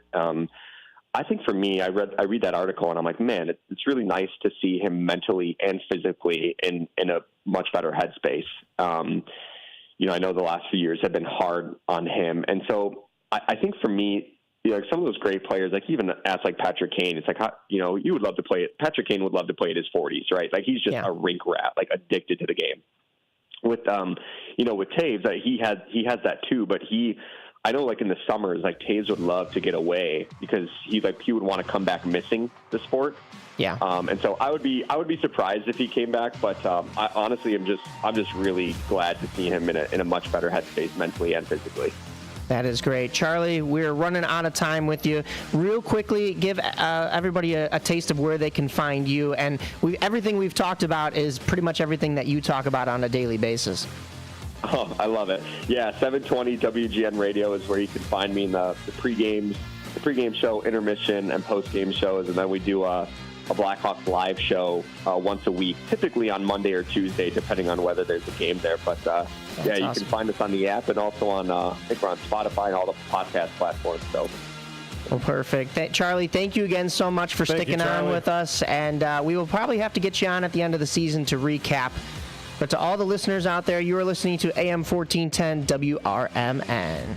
D: I think for me, I read that article and I'm like, man, it's really nice to see him mentally and physically in a much better headspace. I know the last few years have been hard on him. And so I think for me, like some of those great players, like even as like Patrick Kane, it's like, you would love to play it. Patrick Kane would love to play at his 40s, right? Like he's just a rink rat, like addicted to the game. With with Toews, he has that too, but I know like in the summers, like Toews would love to get away because he would want to come back missing the sport.
I: Yeah.
D: And so I would be surprised if he came back, but I honestly I'm just really glad to see him in a much better headspace mentally and physically.
I: That is great. Charlie, we're running out of time with you. Real quickly, give everybody a taste of where they can find you. And everything we've talked about is pretty much everything that you talk about on a daily basis.
D: Oh, I love it. Yeah, 720 WGN Radio is where you can find me in the pregame show, intermission, and postgame shows. And then we do a Blackhawks live show once a week, typically on Monday or Tuesday, depending on whether there's a game there. But you can find us on the app and also on, I think we're on Spotify and all the podcast platforms. So.
I: Well, perfect. Charlie, thank you again so much for sticking on with us. And we will probably have to get you on at the end of the season to recap. But to all the listeners out there, you are listening to AM 1410 WRMN.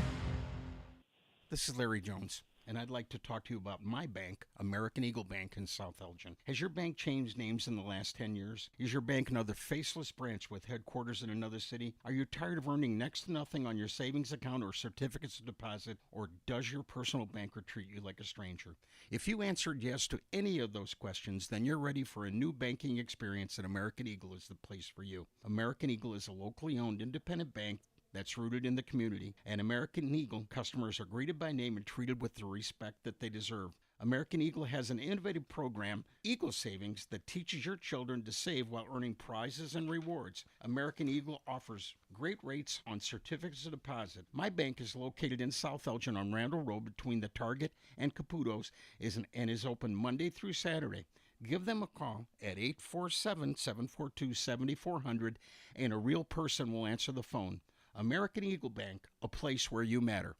R: This is Larry Jones, and I'd like to talk to you about my bank, American Eagle Bank in South Elgin. Has your bank changed names in the last 10 years? Is your bank another faceless branch with headquarters in another city? Are you tired of earning next to nothing on your savings account or certificates of deposit? Or does your personal banker treat you like a stranger? If you answered yes to any of those questions, then you're ready for a new banking experience, and American Eagle is the place for you. American Eagle is a locally owned independent bank that's rooted in the community, and American Eagle customers are greeted by name and treated with the respect that they deserve. American Eagle has an innovative program, Eagle Savings, that teaches your children to save while earning prizes and rewards. American Eagle offers great rates on certificates of deposit. My bank is located in South Elgin on Randall Road between the Target and Caputo's and is open Monday through Saturday. Give them a call at 847-742-7400 and a real person will answer the phone. American Eagle Bank, a place where you matter.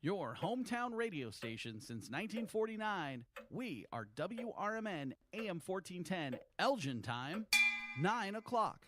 S: Your hometown radio station since 1949. We are WRMN AM 1410, Elgin time, 9 o'clock.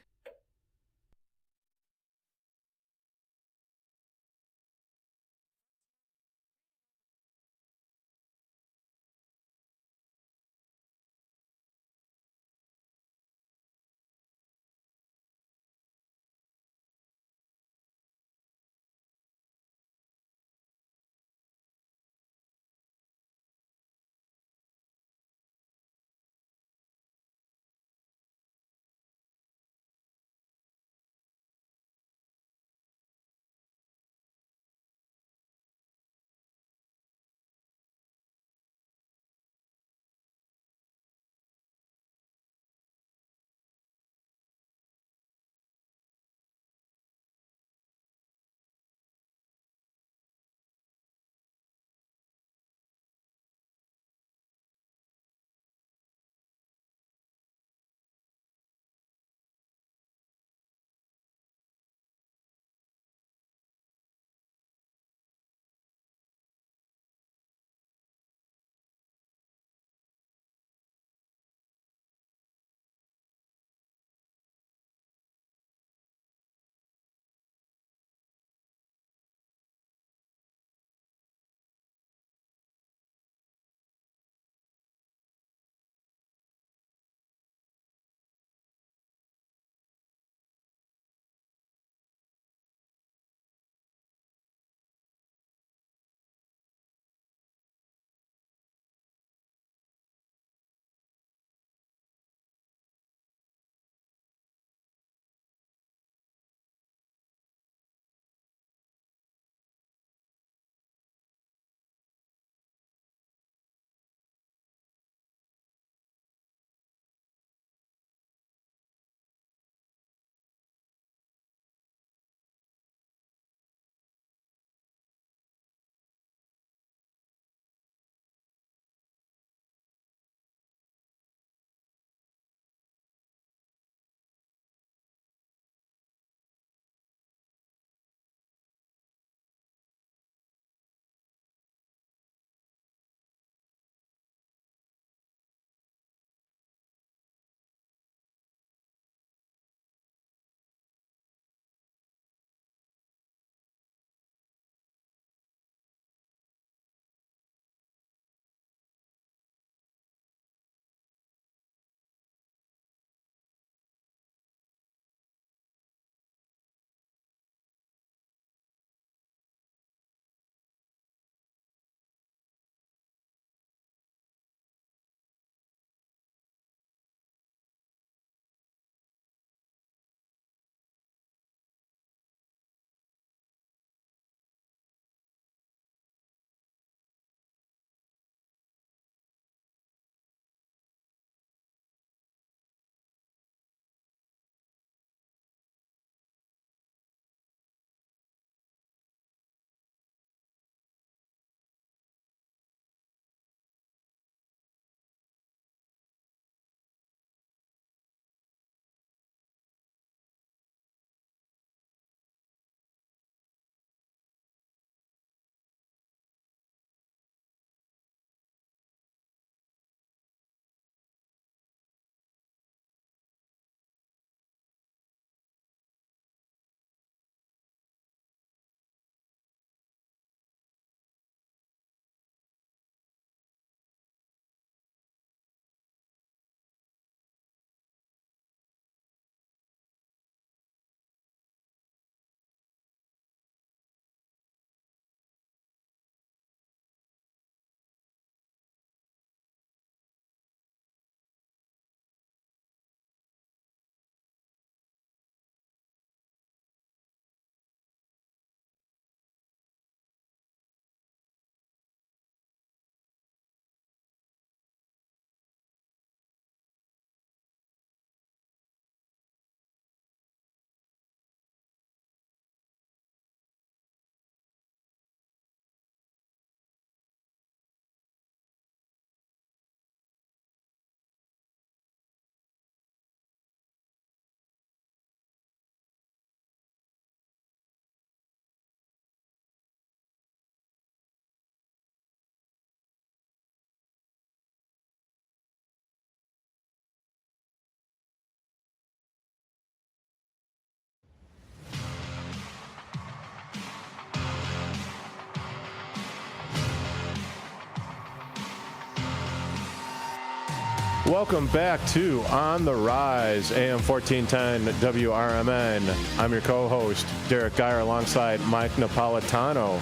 C: Welcome back to On the Rise, AM 1410 WRMN. I'm your co-host, Derrick Geyer, alongside Mike Napolitano.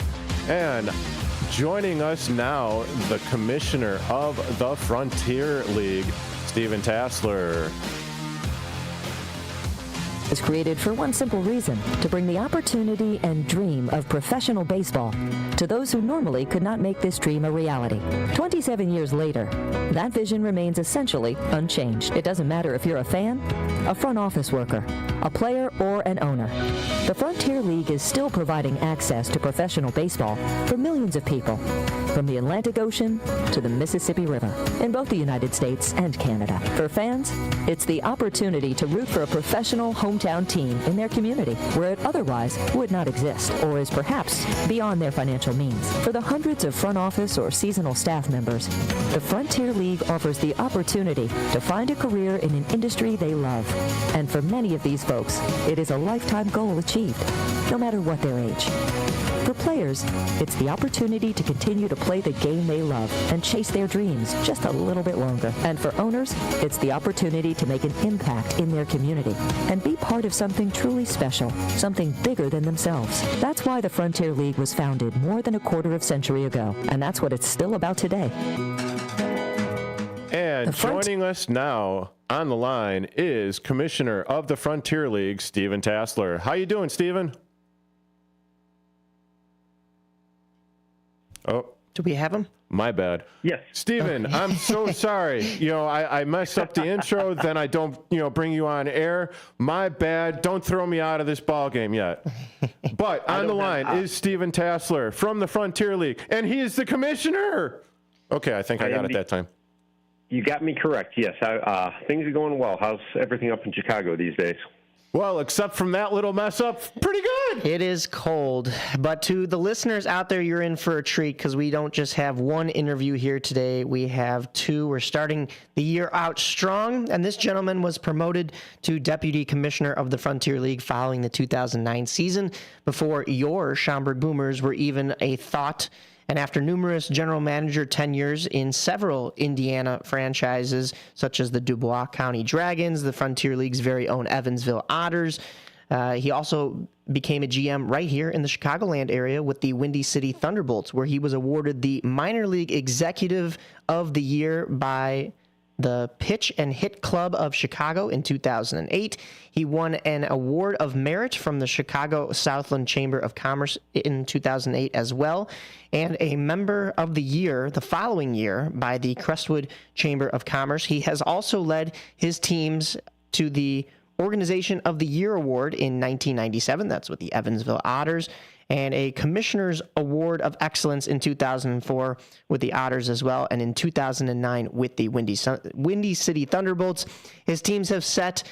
C: And joining us now, the commissioner of the Frontier League, Stephen Tassler.
T: Was created for one simple reason, to bring the opportunity and dream of professional baseball to those who normally could not make this dream a reality. 27 years later, that vision remains essentially unchanged. It doesn't matter if you're a fan, a front office worker, a player, or an owner. The Frontier League is still providing access to professional baseball for millions of people, from the Atlantic Ocean to the Mississippi River, in both the United States and Canada. For fans, it's the opportunity to root for a professional hometown team in their community where it otherwise would not exist, or is perhaps beyond their financial means. For the hundreds of front office or seasonal staff members, the Frontier League offers the opportunity to find a career in an industry they love. And for many of these folks, it is a lifetime goal achieved, no matter what their age. For players, it's the opportunity to continue to play the game they love and chase their dreams just a little bit longer. And for owners, it's the opportunity to make an impact in their community and be part of something truly special, something bigger than themselves. That's why the Frontier League was founded more than a quarter of a century ago, and that's what it's still about today.
C: And joining us now on the line is Commissioner of the Frontier League, Stephen Tassler. How you doing, Stephen? Oh,
I: do we have him?
C: My bad.
U: Yes.
C: Stephen,
U: Okay.
C: I'm so sorry. I messed up the intro, then I don't, bring you on air. My bad. Don't throw me out of this ball game yet. But on the line is Stephen Tassler from the Frontier League, and he is the commissioner. Okay, I think I got it that time.
U: You got me correct. Yes. Things are going well. How's everything up in Chicago these days?
C: Well, except from that little mess up, pretty good.
I: It is cold. But to the listeners out there, you're in for a treat because we don't just have one interview here today. We have two. We're starting the year out strong. And this gentleman was promoted to Deputy Commissioner of the Frontier League following the 2009 season, before your Schaumburg Boomers were even a thought. And after numerous general manager tenures in several Indiana franchises, such as the Dubois County Dragons, the Frontier League's very own Evansville Otters, he also became a GM right here in the Chicagoland area with the Windy City Thunderbolts, where he was awarded the Minor League Executive of the Year by the Pitch and Hit Club of Chicago in 2008. He won an Award of Merit from the Chicago Southland Chamber of Commerce in 2008 as well, and a Member of the Year the following year by the Crestwood Chamber of Commerce. He has also led his teams to the Organization of the Year Award in 1997. That's with the Evansville Otters, and a Commissioner's Award of Excellence in 2004 with the Otters as well, and in 2009 with the Windy City Thunderbolts. His teams have set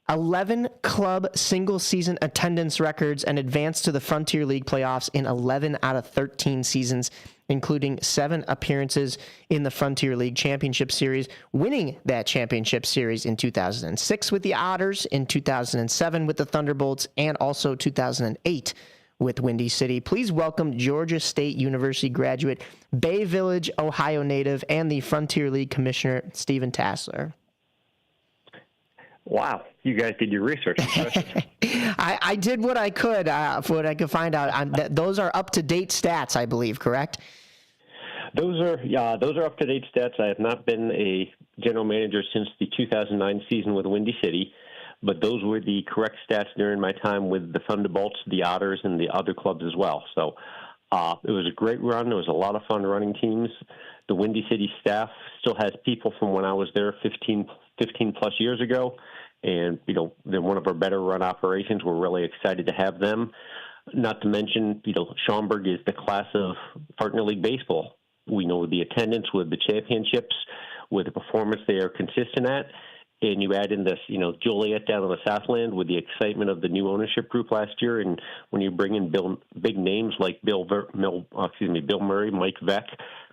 I: 11 club single-season attendance records and advanced to the Frontier League playoffs in 11 out of 13 seasons, including 7 appearances in the Frontier League Championship Series, winning that championship series in 2006 with the Otters, in 2007 with the Thunderbolts, and also 2008 with Windy City. Please welcome Georgia State University graduate, Bay Village, Ohio native, and the Frontier League Commissioner, Stephen Tassler.
U: Wow, you guys did your research.
I: I did what I could, for what I could find out. Those are up-to-date stats, I believe, correct?
U: Those are up-to-date stats. I have not been a general manager since the 2009 season with Windy City, but those were the correct stats during my time with the Thunderbolts, the Otters, and the other clubs as well. So it was a great run. It was a lot of fun running teams. The Windy City staff still has people from when I was there 15 plus years ago, and they're one of our better run operations. We're really excited to have them. Not to mention, Schaumburg is the class of Partner League baseball. We know the attendance, with the championships, with the performance they are consistent at. And you add in this, Joliet down on the Southland with the excitement of the new ownership group last year, and when you bring in big names like Bill Murray, Mike Veck,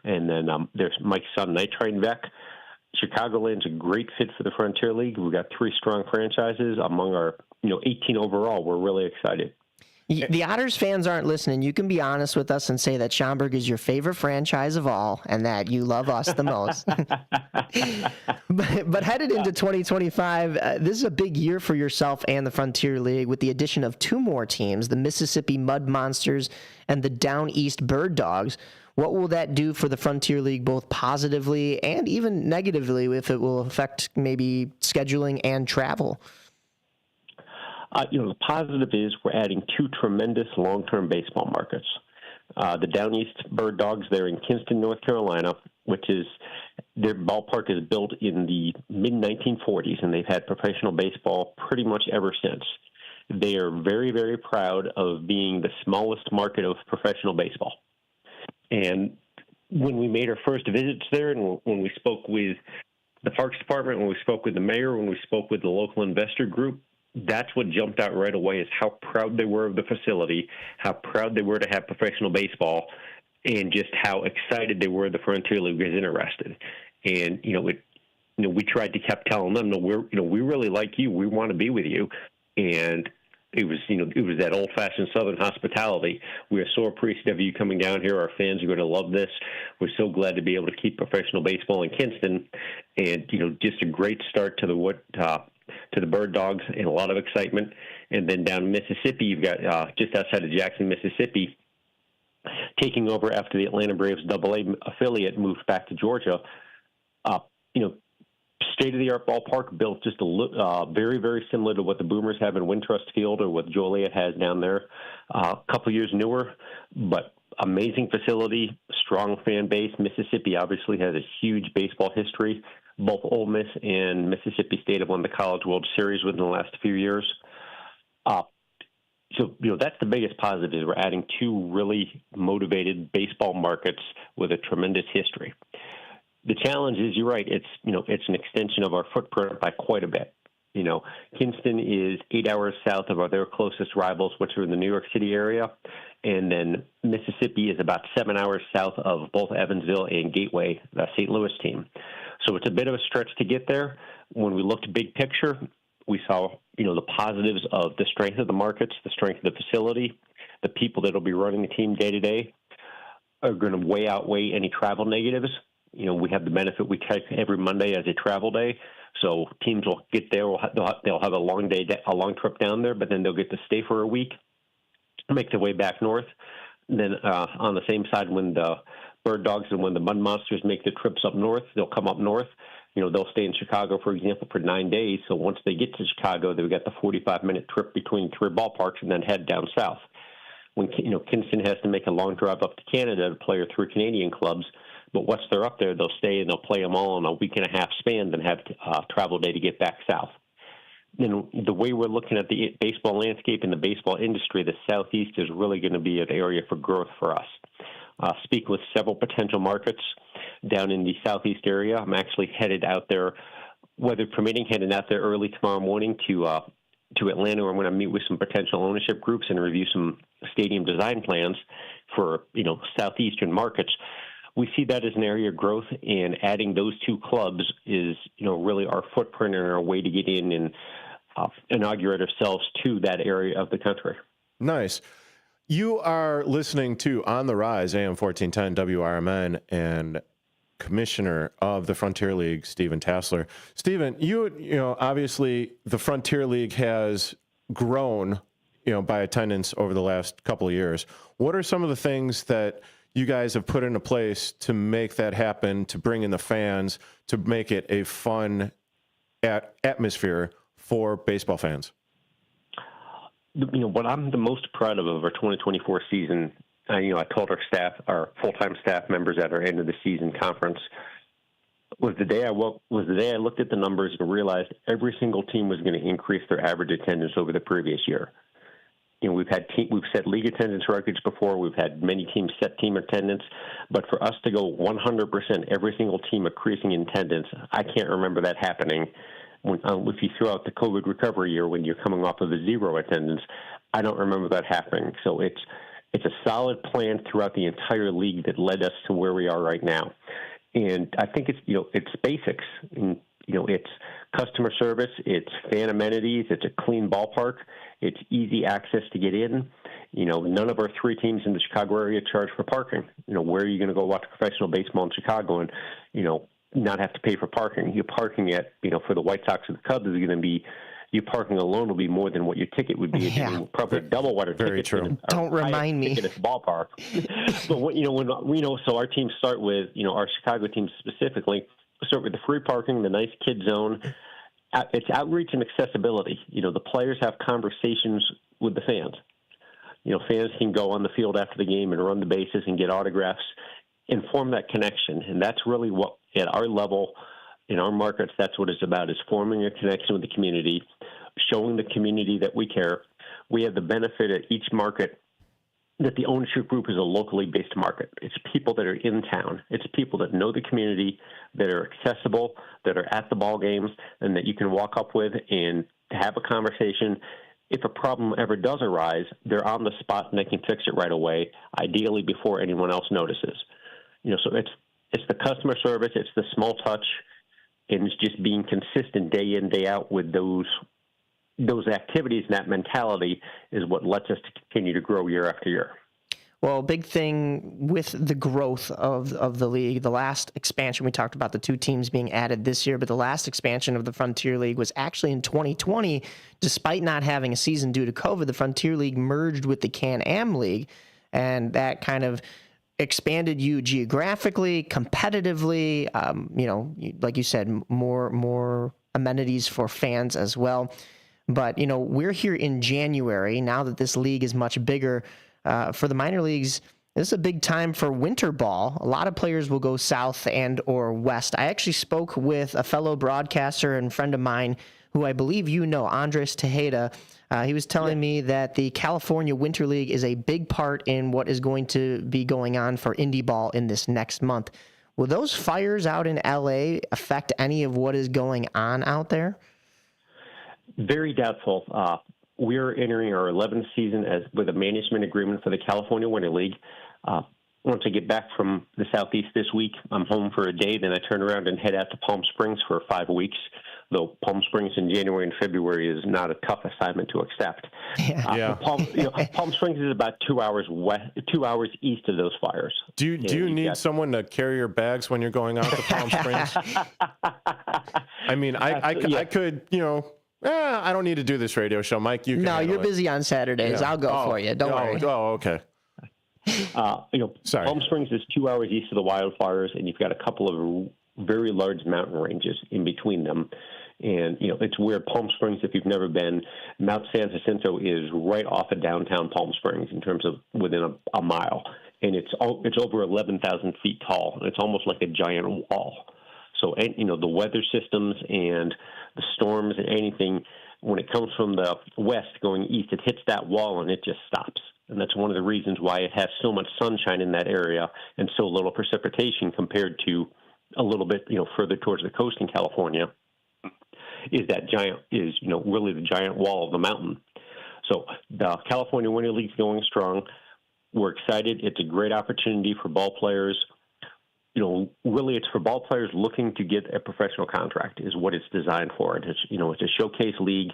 U: and then there's Mike's son, Nitrine Veck. Chicagoland's a great fit for the Frontier League. We've got 3 strong franchises among our, 18 overall. We're really excited.
I: The Otters fans aren't listening. You can be honest with us and say that Schaumburg is your favorite franchise of all and that you love us the most. But headed into 2025, this is a big year for yourself and the Frontier League with the addition of 2 more teams, the Mississippi Mud Monsters and the Down East Bird Dogs. What will that do for the Frontier League both positively and even negatively if it will affect maybe scheduling and travel?
U: The positive is we're adding 2 tremendous long-term baseball markets. The Down East Bird Dogs, they're in Kinston, North Carolina, which is their ballpark is built in the mid-1940s, and they've had professional baseball pretty much ever since. They are very, very proud of being the smallest market of professional baseball. And when we made our first visits there, and when we spoke with the Parks Department, when we spoke with the mayor, when we spoke with the local investor group, that's what jumped out right away is how proud they were of the facility, how proud they were to have professional baseball, and just how excited they were the Frontier League was interested. And, we tried to keep telling them, no, we really like you. We want to be with you. And it was that old-fashioned Southern hospitality. We are so appreciative of you coming down here. Our fans are going to love this. We're so glad to be able to keep professional baseball in Kinston. And, just a great start to the Bird Dogs and a lot of excitement. And then down in Mississippi, you've got just outside of Jackson, Mississippi, taking over after the Atlanta Braves AA affiliate moved back to Georgia. State-of-the-art ballpark built just very, very similar to what the Boomers have in Wintrust Field or what Joliet has down there. A couple years newer, but amazing facility, strong fan base. Mississippi obviously has a huge baseball history. Both Ole Miss and Mississippi State have won the College World Series within the last few years. So that's the biggest positive is we're adding 2 really motivated baseball markets with a tremendous history. The challenge is, you're right, it's an extension of our footprint by quite a bit. Kinston is 8 hours south of their closest rivals, which are in the New York City area. And then Mississippi is about 7 hours south of both Evansville and Gateway, the St. Louis team. So it's a bit of a stretch to get there. When we looked big picture, we saw, the positives of the strength of the markets, the strength of the facility, the people that will be running the team day to day are going to outweigh any travel negatives. We have the benefit we take every Monday as a travel day. So teams will get there. They'll have a long trip down there, but then they'll get to stay for a week, make their way back north. And then on the same side, when the Bird Dogs and when the Mud Monsters make the trips up north, they'll come up north. They'll stay in Chicago, for example, for 9 days. So once they get to Chicago, they've got the 45-minute trip between 3 ballparks and then head down south. When Kinston has to make a long drive up to Canada to play 3 Canadian clubs, but once they're up there, they'll stay and they'll play them all in a week and a half span, then have travel day to get back south. The way we're looking at the baseball landscape and the baseball industry, the Southeast is really going to be an area for growth for us. Speak with several potential markets down in the Southeast area. I'm actually headed out there, weather permitting, headed out there early tomorrow morning to Atlanta, where I'm going to meet with some potential ownership groups and review some stadium design plans for Southeastern markets. We see that as an area of growth, and adding those 2 clubs is, really our footprint and our way to get in and inaugurate ourselves to that area of the country.
C: Nice. You are listening to On the Rise, AM 1410 WRMN, and Commissioner of the Frontier League, Stephen Tassler. Stephen, obviously the Frontier League has grown, by attendance over the last couple of years. What are some of the things that you guys have put into place to make that happen, to bring in the fans, to make it a fun atmosphere for baseball fans?
U: What I'm the most proud of our 2024 season, I told our full-time staff members at our end of the season conference, was the day I looked at the numbers and realized every single team was going to increase their average attendance over the previous year. We've set league attendance records before. We've had many teams set team attendance, but for us to go 100%, every single team increasing in attendance, I can't remember that happening. If you throw out the COVID recovery year when you're coming off of a 0 attendance, I don't remember that happening. So it's a solid plan throughout the entire league that led us to where we are right now. And I think it's basics. It's customer service, it's fan amenities, it's a clean ballpark, it's easy access to get in, None of our 3 teams in the Chicago area charge for parking. Where are you going to go watch professional baseball in Chicago and, not have to pay for parking? Your parking at, for the White Sox and the Cubs is going to be, your parking alone will be more than what your ticket would be.
I: Yeah.
U: Probably double what our
C: Very
U: ticket
C: true.
I: Don't remind me.
U: Ticket at the ballpark. But so our teams start with, our Chicago teams specifically, start with the free parking, the nice kid zone. It's outreach and accessibility. The players have conversations with the fans. Fans can go on the field after the game and run the bases and get autographs and form that connection. And that's really what, at our level, in our markets, that's what it's about, is forming a connection with the community, showing the community that we care. We have the benefit at each market that the ownership group is a locally based market. It's people that are in town. It's people that know the community, that are accessible, that are at the ball games, and that you can walk up with and have a conversation. If a problem ever does arise, they're on the spot and they can fix it right away, ideally before anyone else notices. So it's the customer service, it's the small touch, and it's just being consistent day in, day out with those activities, and that mentality is what lets us to continue to grow year after year.
I: Well, big thing with the growth of the league, the last expansion, we talked about the 2 teams being added this year, but the last expansion of the Frontier League was actually in 2020. Despite not having a season due to COVID, the Frontier League merged with the Can-Am League, and that kind of expanded you geographically, competitively, like you said, more amenities for fans as well. But, we're here in January, now that this league is much bigger. For the minor leagues, this is a big time for winter ball. A lot of players will go south and or west. I actually spoke with a fellow broadcaster and friend of mine who I believe Andres Tejeda. He was telling me that the California Winter League is a big part in what is going to be going on for indie ball in this next month. Will those fires out in LA affect any of what is going on out there?
U: Very doubtful. We're entering our 11th season with a management agreement for the California Winter League. Once I get back from the Southeast this week, I'm home for a day. Then I turn around and head out to Palm Springs for 5 weeks, though Palm Springs in January and February is not a tough assignment to accept. Palm Springs is about 2 hours east of those fires.
C: Do you need someone to carry your bags when you're going out to Palm Springs? I mean, I could, I don't need to do this radio show, Mike. You can
I: you're busy on Saturdays. I'll go for you. Don't worry.
C: Oh, okay.
U: Sorry. Palm Springs is 2 hours east of the wildfires, and you've got a couple of very large mountain ranges in between them. And, it's weird. Palm Springs, if you've never been, Mount San Jacinto is right off of downtown Palm Springs in terms of within a mile. And it's over 11,000 feet tall, and it's almost like a giant wall. So, the weather systems and the storms and anything, when it comes from the west going east, it hits that wall and it just stops. And that's one of the reasons why it has so much sunshine in that area and so little precipitation compared to a little bit, further towards the coast in California, is really the giant wall of the mountain. So the California Winter League's going strong. We're excited. It's a great opportunity for ball players. Really it's for ball players looking to get a professional contract is what it's designed for. It's a showcase league.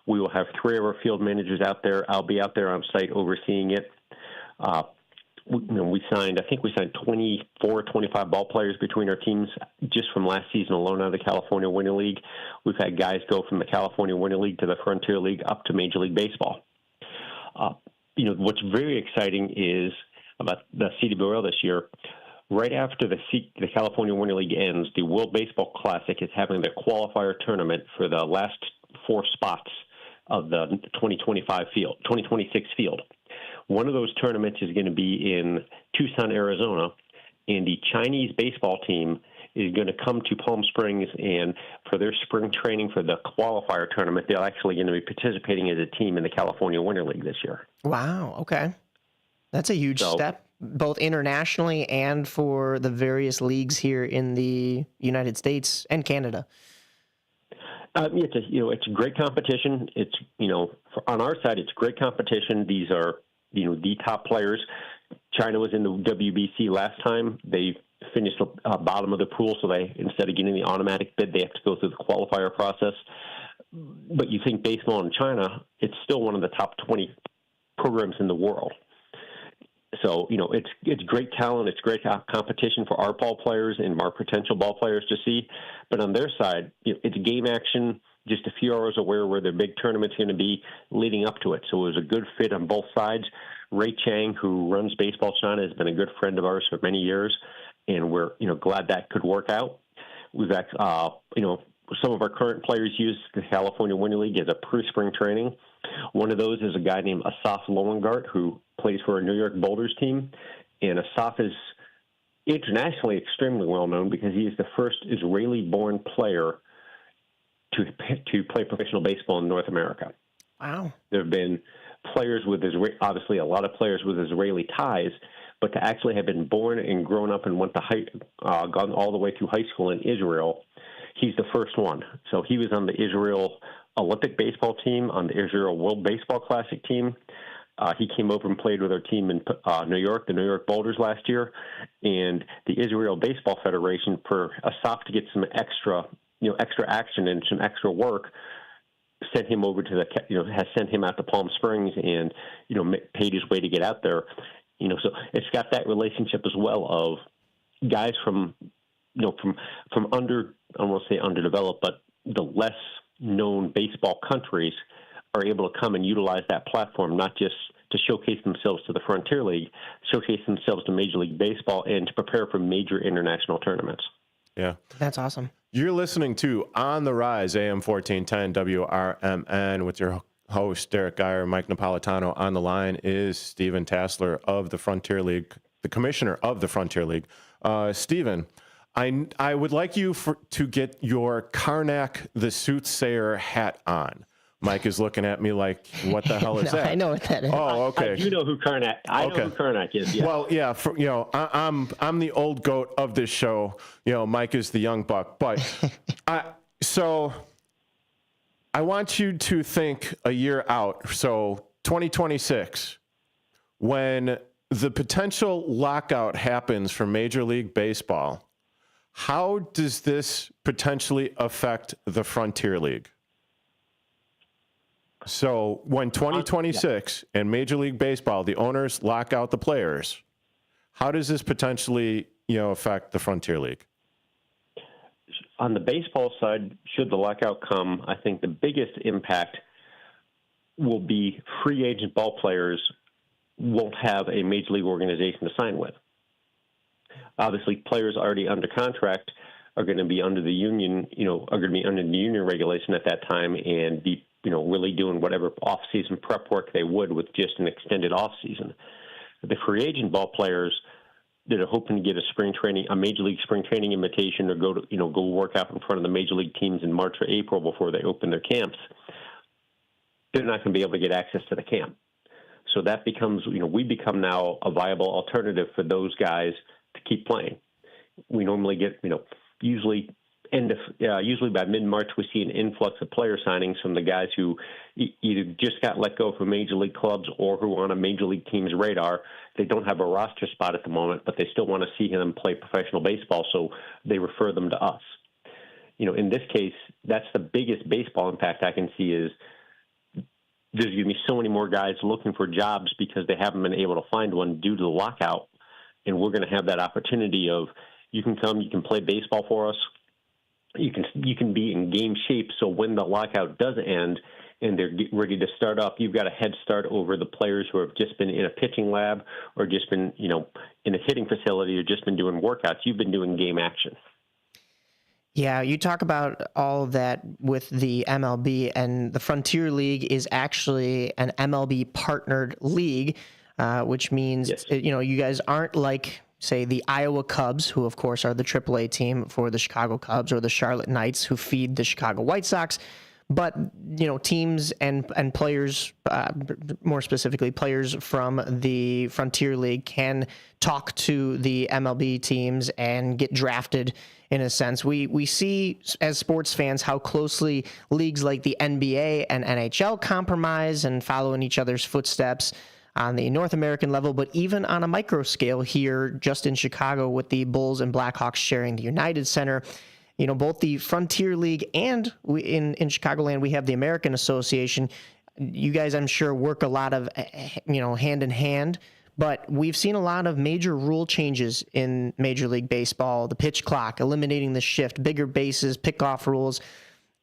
U: We will have 3 of our field managers out there. I'll be out there on site overseeing it. We signed 24, 25 ball players between our teams just from last season alone out of the California Winter League. We've had guys go from the California Winter League to the Frontier League up to Major League Baseball. What's very exciting is about the CWL this year. Right after the California Winter League ends, the World Baseball Classic is having their qualifier tournament for the last 4 spots of the 2026 field. One of those tournaments is going to be in Tucson, Arizona, and the Chinese baseball team is going to come to Palm Springs, and for their spring training for the qualifier tournament, they're actually going to be participating as a team in the California Winter League this year.
I: Wow, okay. That's a huge step, both internationally and for the various leagues here in the United States and Canada.
U: It's a great competition. It's on our side, it's great competition. These are the top players. China was in the WBC last time. They finished bottom of the pool, so they instead of getting the automatic bid, they have to go through the qualifier process. But you think baseball in China, it's still one of the top 20 pro programs in the world. So, it's great talent. It's great competition for our ball players and our potential ball players to see. But on their side, it's game action just a few hours away where their big tournament's going to be leading up to it. So it was a good fit on both sides. Ray Chang, who runs Baseball China, has been a good friend of ours for many years, and we're, glad that could work out. We've actually, some of our current players use the California Winter League as a pre-spring training. One of those is a guy named Asaf Loengart, who plays for a New York Boulders team. And Asaf is internationally extremely well-known because he is the first Israeli-born player to play professional baseball in North America.
I: Wow.
U: There have been players with obviously a lot of players with Israeli ties, but to actually have been born and grown up and gone all the way through high school in Israel, he's the first one. So he was on the Israel Olympic baseball team, on the Israel World Baseball Classic team. He came over and played with our team in New York, the New York Boulders last year, and the Israel Baseball Federation, for Asaf to get some extra action and some extra work, sent him over to has sent him out to Palm Springs and, paid his way to get out there. So it's got that relationship as well of guys from under, I won't say underdeveloped, but the less known baseball countries are able to come and utilize that platform, not just to showcase themselves to the Frontier League, showcase themselves to Major League Baseball, and to prepare for major international tournaments.
C: Yeah.
I: That's awesome.
C: You're listening to On the Rise, AM 1410 WRMN, with your host, Derrick Geyer. Mike Napolitano. On the line is Stephen Tassler of the Frontier League, the commissioner of the Frontier League. Stephen, I would like you to get your Karnak the Soothsayer hat on. Mike is looking at me like, what the hell is that?
I: I know what that is.
U: Oh, okay. I do know who Karnak. I know who Karnak is. Yeah.
C: Well, yeah. I'm the old goat of this show. Mike is the young buck. But so I want you to think a year out. So 2026, when the potential lockout happens for Major League Baseball, how does this potentially affect the Frontier League? So when 2026 and Major League Baseball, the owners lock out the players, how does this potentially, affect the Frontier League?
U: On the baseball side, should the lockout come, I think the biggest impact will be free agent ball players won't have a Major League organization to sign with. Obviously, players already under contract are going to be under the union, are going to be under the union regulation at that time and be really doing whatever off-season prep work they would with just an extended off-season. The free agent ball players that are hoping to get a Major League spring training invitation or go work out in front of the Major League teams in March or April before they open their camps, they're not going to be able to get access to the camp. So that becomes, we become now a viable alternative for those guys to keep playing. We normally get, usually by mid-March, we see an influx of player signings from the guys who either just got let go from Major League clubs or who are on a Major League team's radar. They don't have a roster spot at the moment, but they still want to see them play professional baseball, so they refer them to us. In this case, that's the biggest baseball impact I can see is there's going to be so many more guys looking for jobs because they haven't been able to find one due to the lockout, and we're going to have that opportunity of you can come, you can play baseball for us. You can be in game shape, so when the lockout does end and they're ready to start up, you've got a head start over the players who have just been in a pitching lab or just been, in a hitting facility or just been doing workouts. You've been doing game action.
I: Yeah, you talk about all of that with the MLB, and the Frontier League is actually an MLB partnered league, which means, you guys aren't like, say, the Iowa Cubs, who, of course, are the AAA team for the Chicago Cubs, or the Charlotte Knights, who feed the Chicago White Sox. But, teams and players, more specifically, players from the Frontier League can talk to the MLB teams and get drafted, in a sense. We see, as sports fans, how closely leagues like the NBA and NHL compromise and follow in each other's footsteps on the North American level, but even on a micro scale here, just in Chicago, with the Bulls and Blackhawks sharing the United Center. Both the Frontier League and in Chicagoland, we have the American Association. You guys, I'm sure, work a lot of, hand in hand. But we've seen a lot of major rule changes in Major League Baseball, the pitch clock, eliminating the shift, bigger bases, pickoff rules.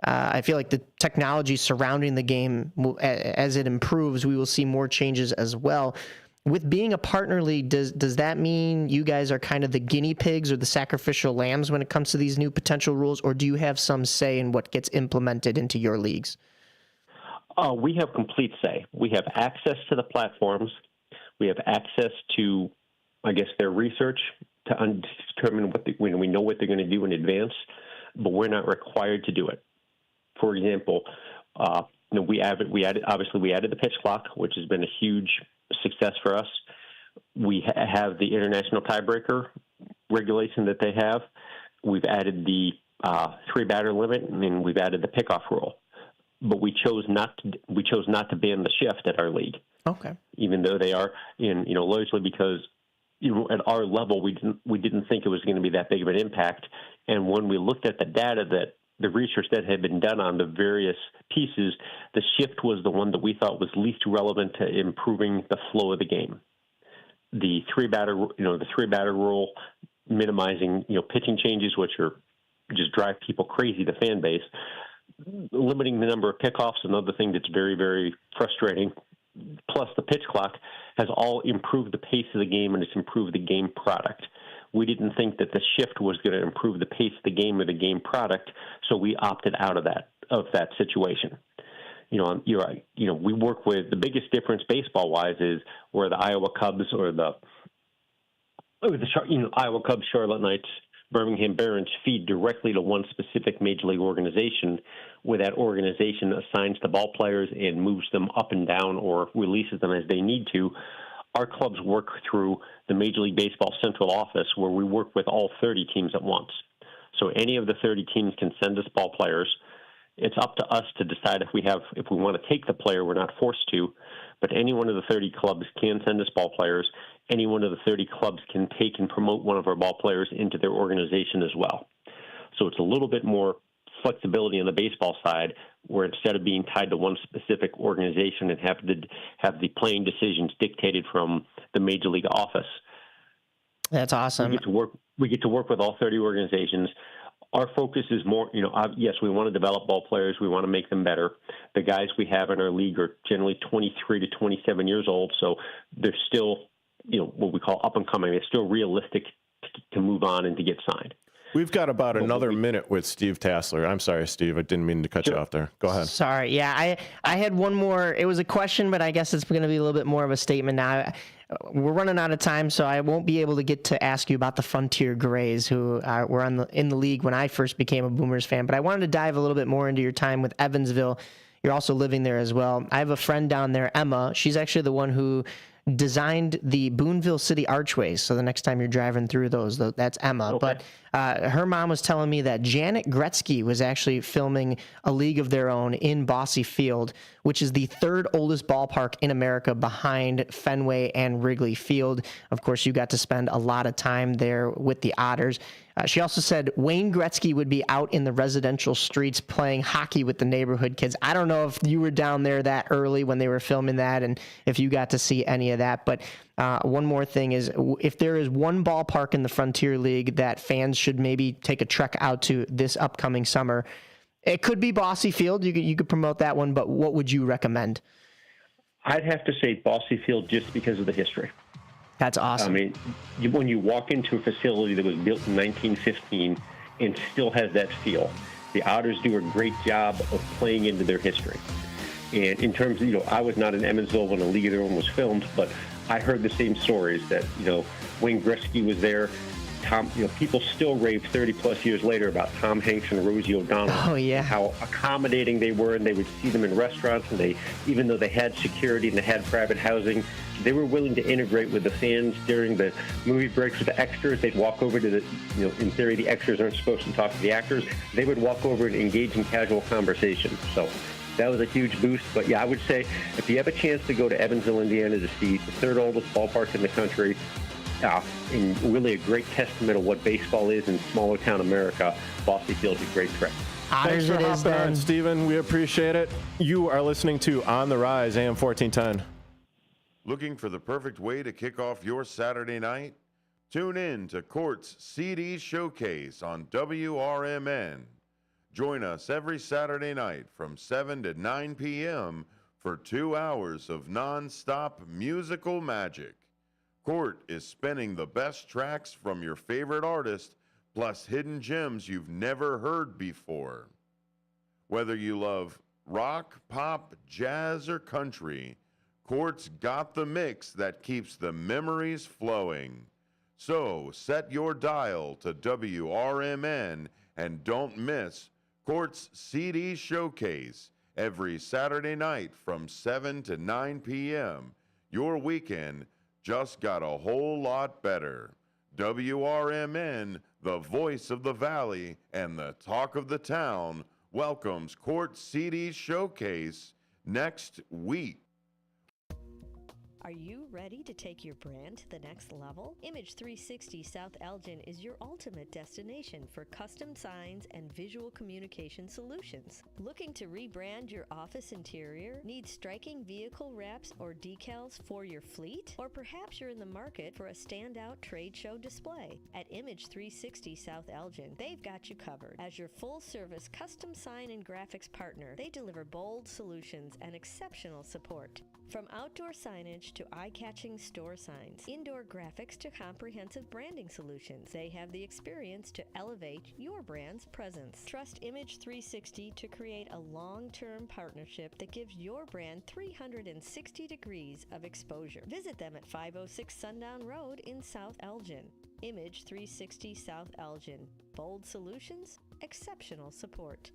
I: I feel like the technology surrounding the game, as it improves, we will see more changes as well. With being a partner league, does that mean you guys are kind of the guinea pigs or the sacrificial lambs when it comes to these new potential rules, or do you have some say in what gets implemented into your leagues?
U: We have complete say. We have access to the platforms. We have access to, I guess, their research to determine we know what they're going to do in advance, but we're not required to do it. For example, we added the pitch clock, which has been a huge success for us. We have the international tiebreaker regulation that they have. We've added the 3-batter limit, and we've added the pickoff rule. But we chose not to ban the shift at our league.
I: Okay.
U: Even though they are largely because at our level we didn't think it was going to be that big of an impact. And when we looked at the data, that the research that had been done on the various pieces, the shift was the one that we thought was least relevant to improving the flow of the game. The 3-batter rule, minimizing pitching changes, which are just drive people crazy, the fan base. Limiting the number of pickoffs, another thing that's very, very frustrating, plus the pitch clock, has all improved the pace of the game, and it's improved the game product. We didn't think that the shift was going to improve the pace of the game or the game product, so we opted out of that situation. You're right. We work with the biggest difference baseball-wise is where the Iowa Cubs or the Iowa Cubs, Charlotte Knights, Birmingham Barons feed directly to one specific major league organization, where that organization assigns the ball players and moves them up and down or releases them as they need to. Our clubs work through the Major League Baseball central office, where we work with all 30 teams at once. So any of the 30 teams can send us ball players. It's up to us to decide if we want to take the player. We're not forced to, but any one of the 30 clubs can send us ball players. Any one of the 30 clubs can take and promote one of our ball players into their organization as well. So it's a little bit more flexibility on the baseball side, where instead of being tied to one specific organization and have the playing decisions dictated from the Major League office.
I: That's awesome.
U: We get to work with all 30 organizations. Our focus is more, yes, we want to develop ball players. We want to make them better. The guys we have in our league are generally 23 to 27 years old, so they're still, what we call up and coming. They're still realistic to move on and to get signed.
C: We've got about another minute with Steve Tassler. I'm sorry, Steve. I didn't mean to cut you off there. Go ahead.
I: Sorry. Yeah, I had one more. It was a question, but I guess it's going to be a little bit more of a statement now. We're running out of time, so I won't be able to get to ask you about the Frontier Grays, who were in the league when I first became a Boomers fan. But I wanted to dive a little bit more into your time with Evansville. You're also living there as well. I have a friend down there, Emma. She's actually the one who designed the Boonville City archways. So the next time you're driving through those, that's Emma. Okay. But her mom was telling me that Janet Gretzky was actually filming a league of their own in Bosse Field, which is the third oldest ballpark in America behind Fenway and Wrigley Field. Of course, you got to spend a lot of time there with the Otters. She also said Wayne Gretzky would be out in the residential streets playing hockey with the neighborhood kids. I don't know if you were down there that early when they were filming that and if you got to see any of that. But one more thing is, if there is one ballpark in the Frontier League that fans should maybe take a trek out to this upcoming summer, it could be Bosse Field. You could promote that one, but what would you recommend?
U: I'd have to say Bosse Field just because of the history.
I: That's awesome.
U: I mean, when you walk into a facility that was built in 1915 and still has that feel, the Otters do a great job of playing into their history. And in terms of, I was not in Evansville when A League of Their Own was filmed, but I heard the same stories that, Wayne Gretzky was there. People still rave 30-plus years later about Tom Hanks and Rosie O'Donnell.
I: Oh, yeah.
U: How accommodating they were, and they would see them in restaurants, and even though they had security and they had private housing, they were willing to integrate with the fans during the movie breaks with the extras. They'd walk over to in theory, the extras aren't supposed to talk to the actors. They would walk over and engage in casual conversation. So that was a huge boost. But, yeah, I would say if you have a chance to go to Evansville, Indiana to see the third oldest ballpark in the country, and really a great testament of what baseball is in smaller town America, Bosse Field's a great trip.
I: Otters
C: Thanks for
I: it is
C: hopping on,
I: then.
C: Steven. We appreciate it. You are listening to On the Rise, AM 1410.
A: Looking for the perfect way to kick off your Saturday night? Tune in to Court's CD Showcase on WRMN. Join us every Saturday night from 7 to 9 p.m. for 2 hours of non-stop musical magic. Court is spinning the best tracks from your favorite artist, plus hidden gems you've never heard before. Whether you love rock, pop, jazz, or country, Court's got the mix that keeps the memories flowing. So set your dial to WRMN and don't miss Court's CD Showcase every Saturday night from 7 to 9 p.m. Your weekend just got a whole lot better. WRMN, the voice of the Valley and the talk of the town, welcomes Court's CD Showcase next week.
N: Are you ready to take your brand to the next level? Image 360 South Elgin is your ultimate destination for custom signs and visual communication solutions. Looking to rebrand your office interior? Need striking vehicle wraps or decals for your fleet? Or perhaps you're in the market for a standout trade show display. At Image 360 South Elgin, they've got you covered. As your full-service custom sign and graphics partner, they deliver bold solutions and exceptional support. From outdoor signage to eye-catching store signs, indoor graphics to comprehensive branding solutions, they have the experience to elevate your brand's presence. Trust Image 360 to create a long-term partnership that gives your brand 360 degrees of exposure. Visit them at 506 Sundown Road in South Elgin. Image 360 South Elgin. Bold solutions, exceptional support.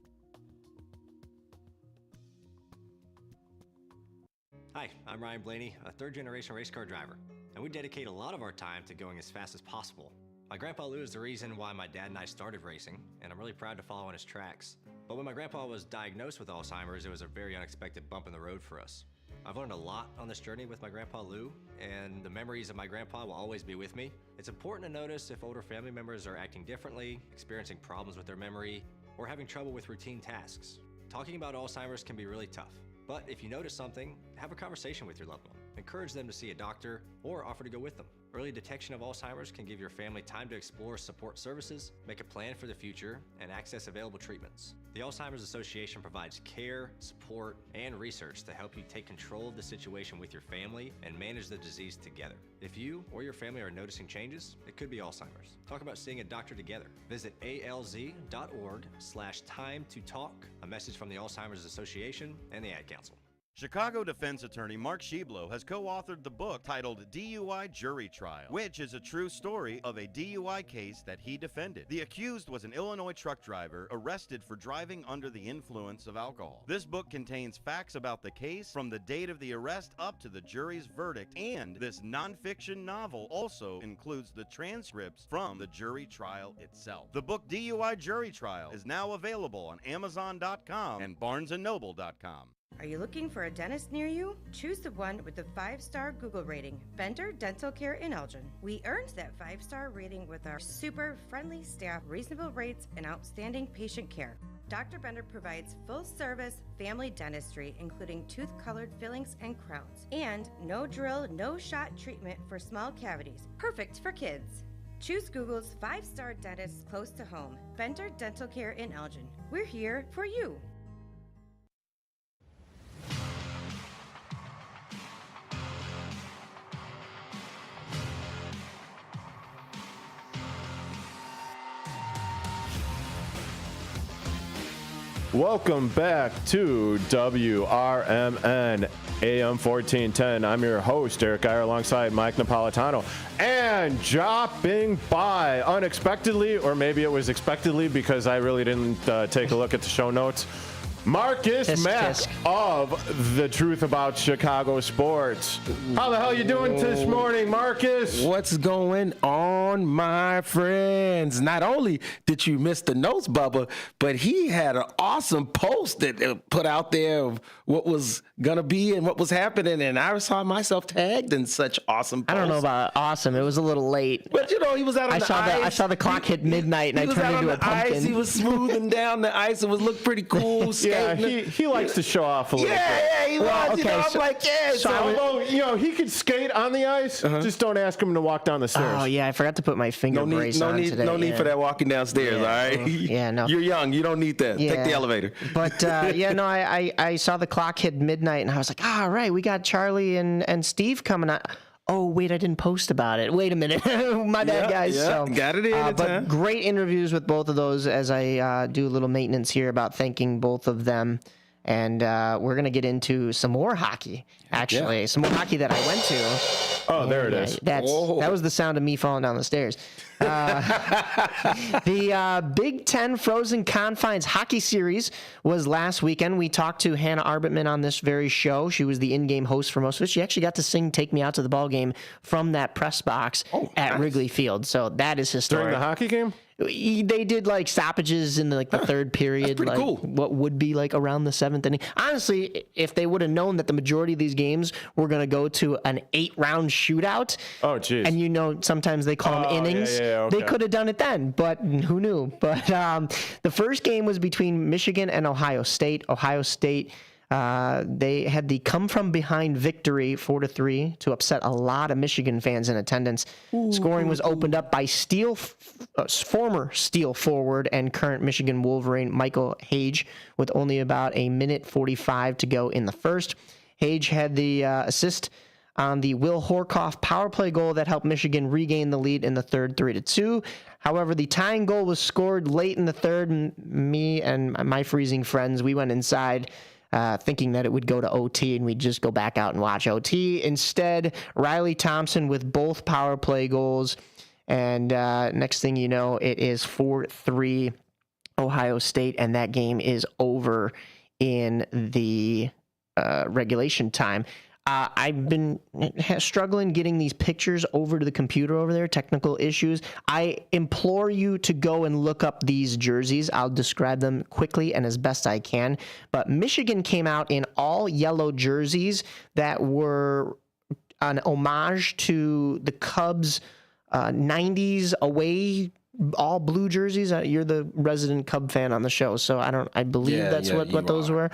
V: Hi, I'm Ryan Blaney, a third-generation race car driver, and we dedicate a lot of our time to going as fast as possible. My grandpa Lou is the reason why my dad and I started racing, and I'm really proud to follow in his tracks. But when my grandpa was diagnosed with Alzheimer's, it was a very unexpected bump in the road for us. I've learned a lot on this journey with my grandpa Lou, and the memories of my grandpa will always be with me. It's important to notice if older family members are acting differently, experiencing problems with their memory, or having trouble with routine tasks. Talking about Alzheimer's can be really tough. But if you notice something, have a conversation with your loved one. Encourage them to see a doctor or offer to go with them. Early detection of Alzheimer's can give your family time to explore support services, make a plan for the future, and access available treatments. The Alzheimer's Association provides care, support, and research to help you take control of the situation with your family and manage the disease together. If you or your family are noticing changes, it could be Alzheimer's. Talk about seeing a doctor together. Visit alz.org/time-to-talk. A message from the Alzheimer's Association and the Ad Council.
J: Chicago defense attorney Mark Schieblo has co-authored the book titled DUI Jury Trial, which is a true story of a DUI case that he defended. The accused was an Illinois truck driver arrested for driving under the influence of alcohol. This book contains facts about the case from the date of the arrest up to the jury's verdict, and this nonfiction novel also includes the transcripts from the jury trial itself. The book DUI Jury Trial is now available on Amazon.com and BarnesandNoble.com.
W: Are you looking for a dentist near you? Choose the one with the 5-star Google rating, Bender Dental Care in Elgin. We earned that 5-star rating with our super friendly staff, reasonable rates, and outstanding patient care. Dr. Bender provides full-service family dentistry, including tooth-colored fillings and crowns, and no drill, no shot treatment for small cavities, perfect for kids. Choose Google's 5-star dentist close to home, Bender Dental Care in Elgin. We're here for you.
C: Welcome back to WRMN AM 1410. I'm your host, Derrick Geyer, alongside Mike Napolitano. And dropping by unexpectedly, or maybe it was expectedly because I really didn't take a look at the show notes, Marcus
I: Tisk,
C: Mack
I: tisk.
C: of The Truth About Chicago Sports. How the hell you doing this morning, Marcus?
B: What's going on, my friends? Not only did you miss the notes, Bubba, but he had an awesome post that put out there of what was going to be and what was happening, and I saw myself tagged in such awesome posts.
I: I don't know about awesome. It was a little late.
B: But, you know, he was out on the ice.
I: I saw the clock hit midnight, and I turned into a pumpkin.
B: Ice. He was smoothing down the ice. It looked pretty cool.
C: Yeah, he likes to show off a little bit.
B: Yeah, he was.
I: Well,
B: you know, I'm like, yeah.
C: So although, you know, he could skate on the ice, just don't ask him to walk down the stairs.
I: Oh, yeah, I forgot to put my finger brace on today.
B: No need for that walking downstairs, all right?
I: Yeah, no.
B: You're young. You don't need that.
I: Yeah.
B: Take the elevator.
I: But, I saw the clock hit midnight, and I was like, all right, we got Charlie and Steve coming on. Oh, wait, I didn't post about it. Wait a minute. My bad, guys.
B: Yeah,
I: So,
B: got it in.
I: but great interviews with both of those as I do a little maintenance here about thanking both of them. And we're going to get into some more hockey, actually.
B: Yeah.
I: Some more hockey that I went to.
C: Oh, there it is.
I: That was the sound of me falling down the stairs. The Big Ten Frozen Confines Hockey Series was last weekend. We talked to Hannah Arbitman on this very show. She was the in-game host for most of it. She actually got to sing "Take Me Out to the Ball Game" from that press box at Wrigley Field. So that is historic.
C: During the hockey game?
I: They did like stoppages in the third period.
B: Pretty
I: like,
B: cool.
I: What would be like around the seventh inning. Honestly, if they would have known that the majority of these games were going to go to an 8-round shootout.
C: Oh, geez.
I: And you know, sometimes they call them innings.
C: Okay.
I: They could have done it then, but who knew? But the first game was between Michigan and Ohio State. Ohio State, they had the come-from-behind victory 4-3 to upset a lot of Michigan fans in attendance. Scoring was opened up by former Steel forward and current Michigan Wolverine Michael Hage with only about a minute 45 to go in the first. Hage had the assist on the Will Horkoff power play goal that helped Michigan regain the lead in the third 3-2. However, the tying goal was scored late in the third, and me and my freezing friends, we went inside thinking that it would go to OT and we'd just go back out and watch OT. Instead, Riley Thompson with both power play goals. And next thing you know, it is 4-3 Ohio State, and that game is over in the regulation time. I've been struggling getting these pictures over to the computer over there, technical issues. I implore you to go and look up these jerseys. I'll describe them quickly and as best I can. But Michigan came out in all yellow jerseys that were an homage to the Cubs' 90s away all blue jerseys. You're the resident Cub fan on the show, so I believe that's what those were.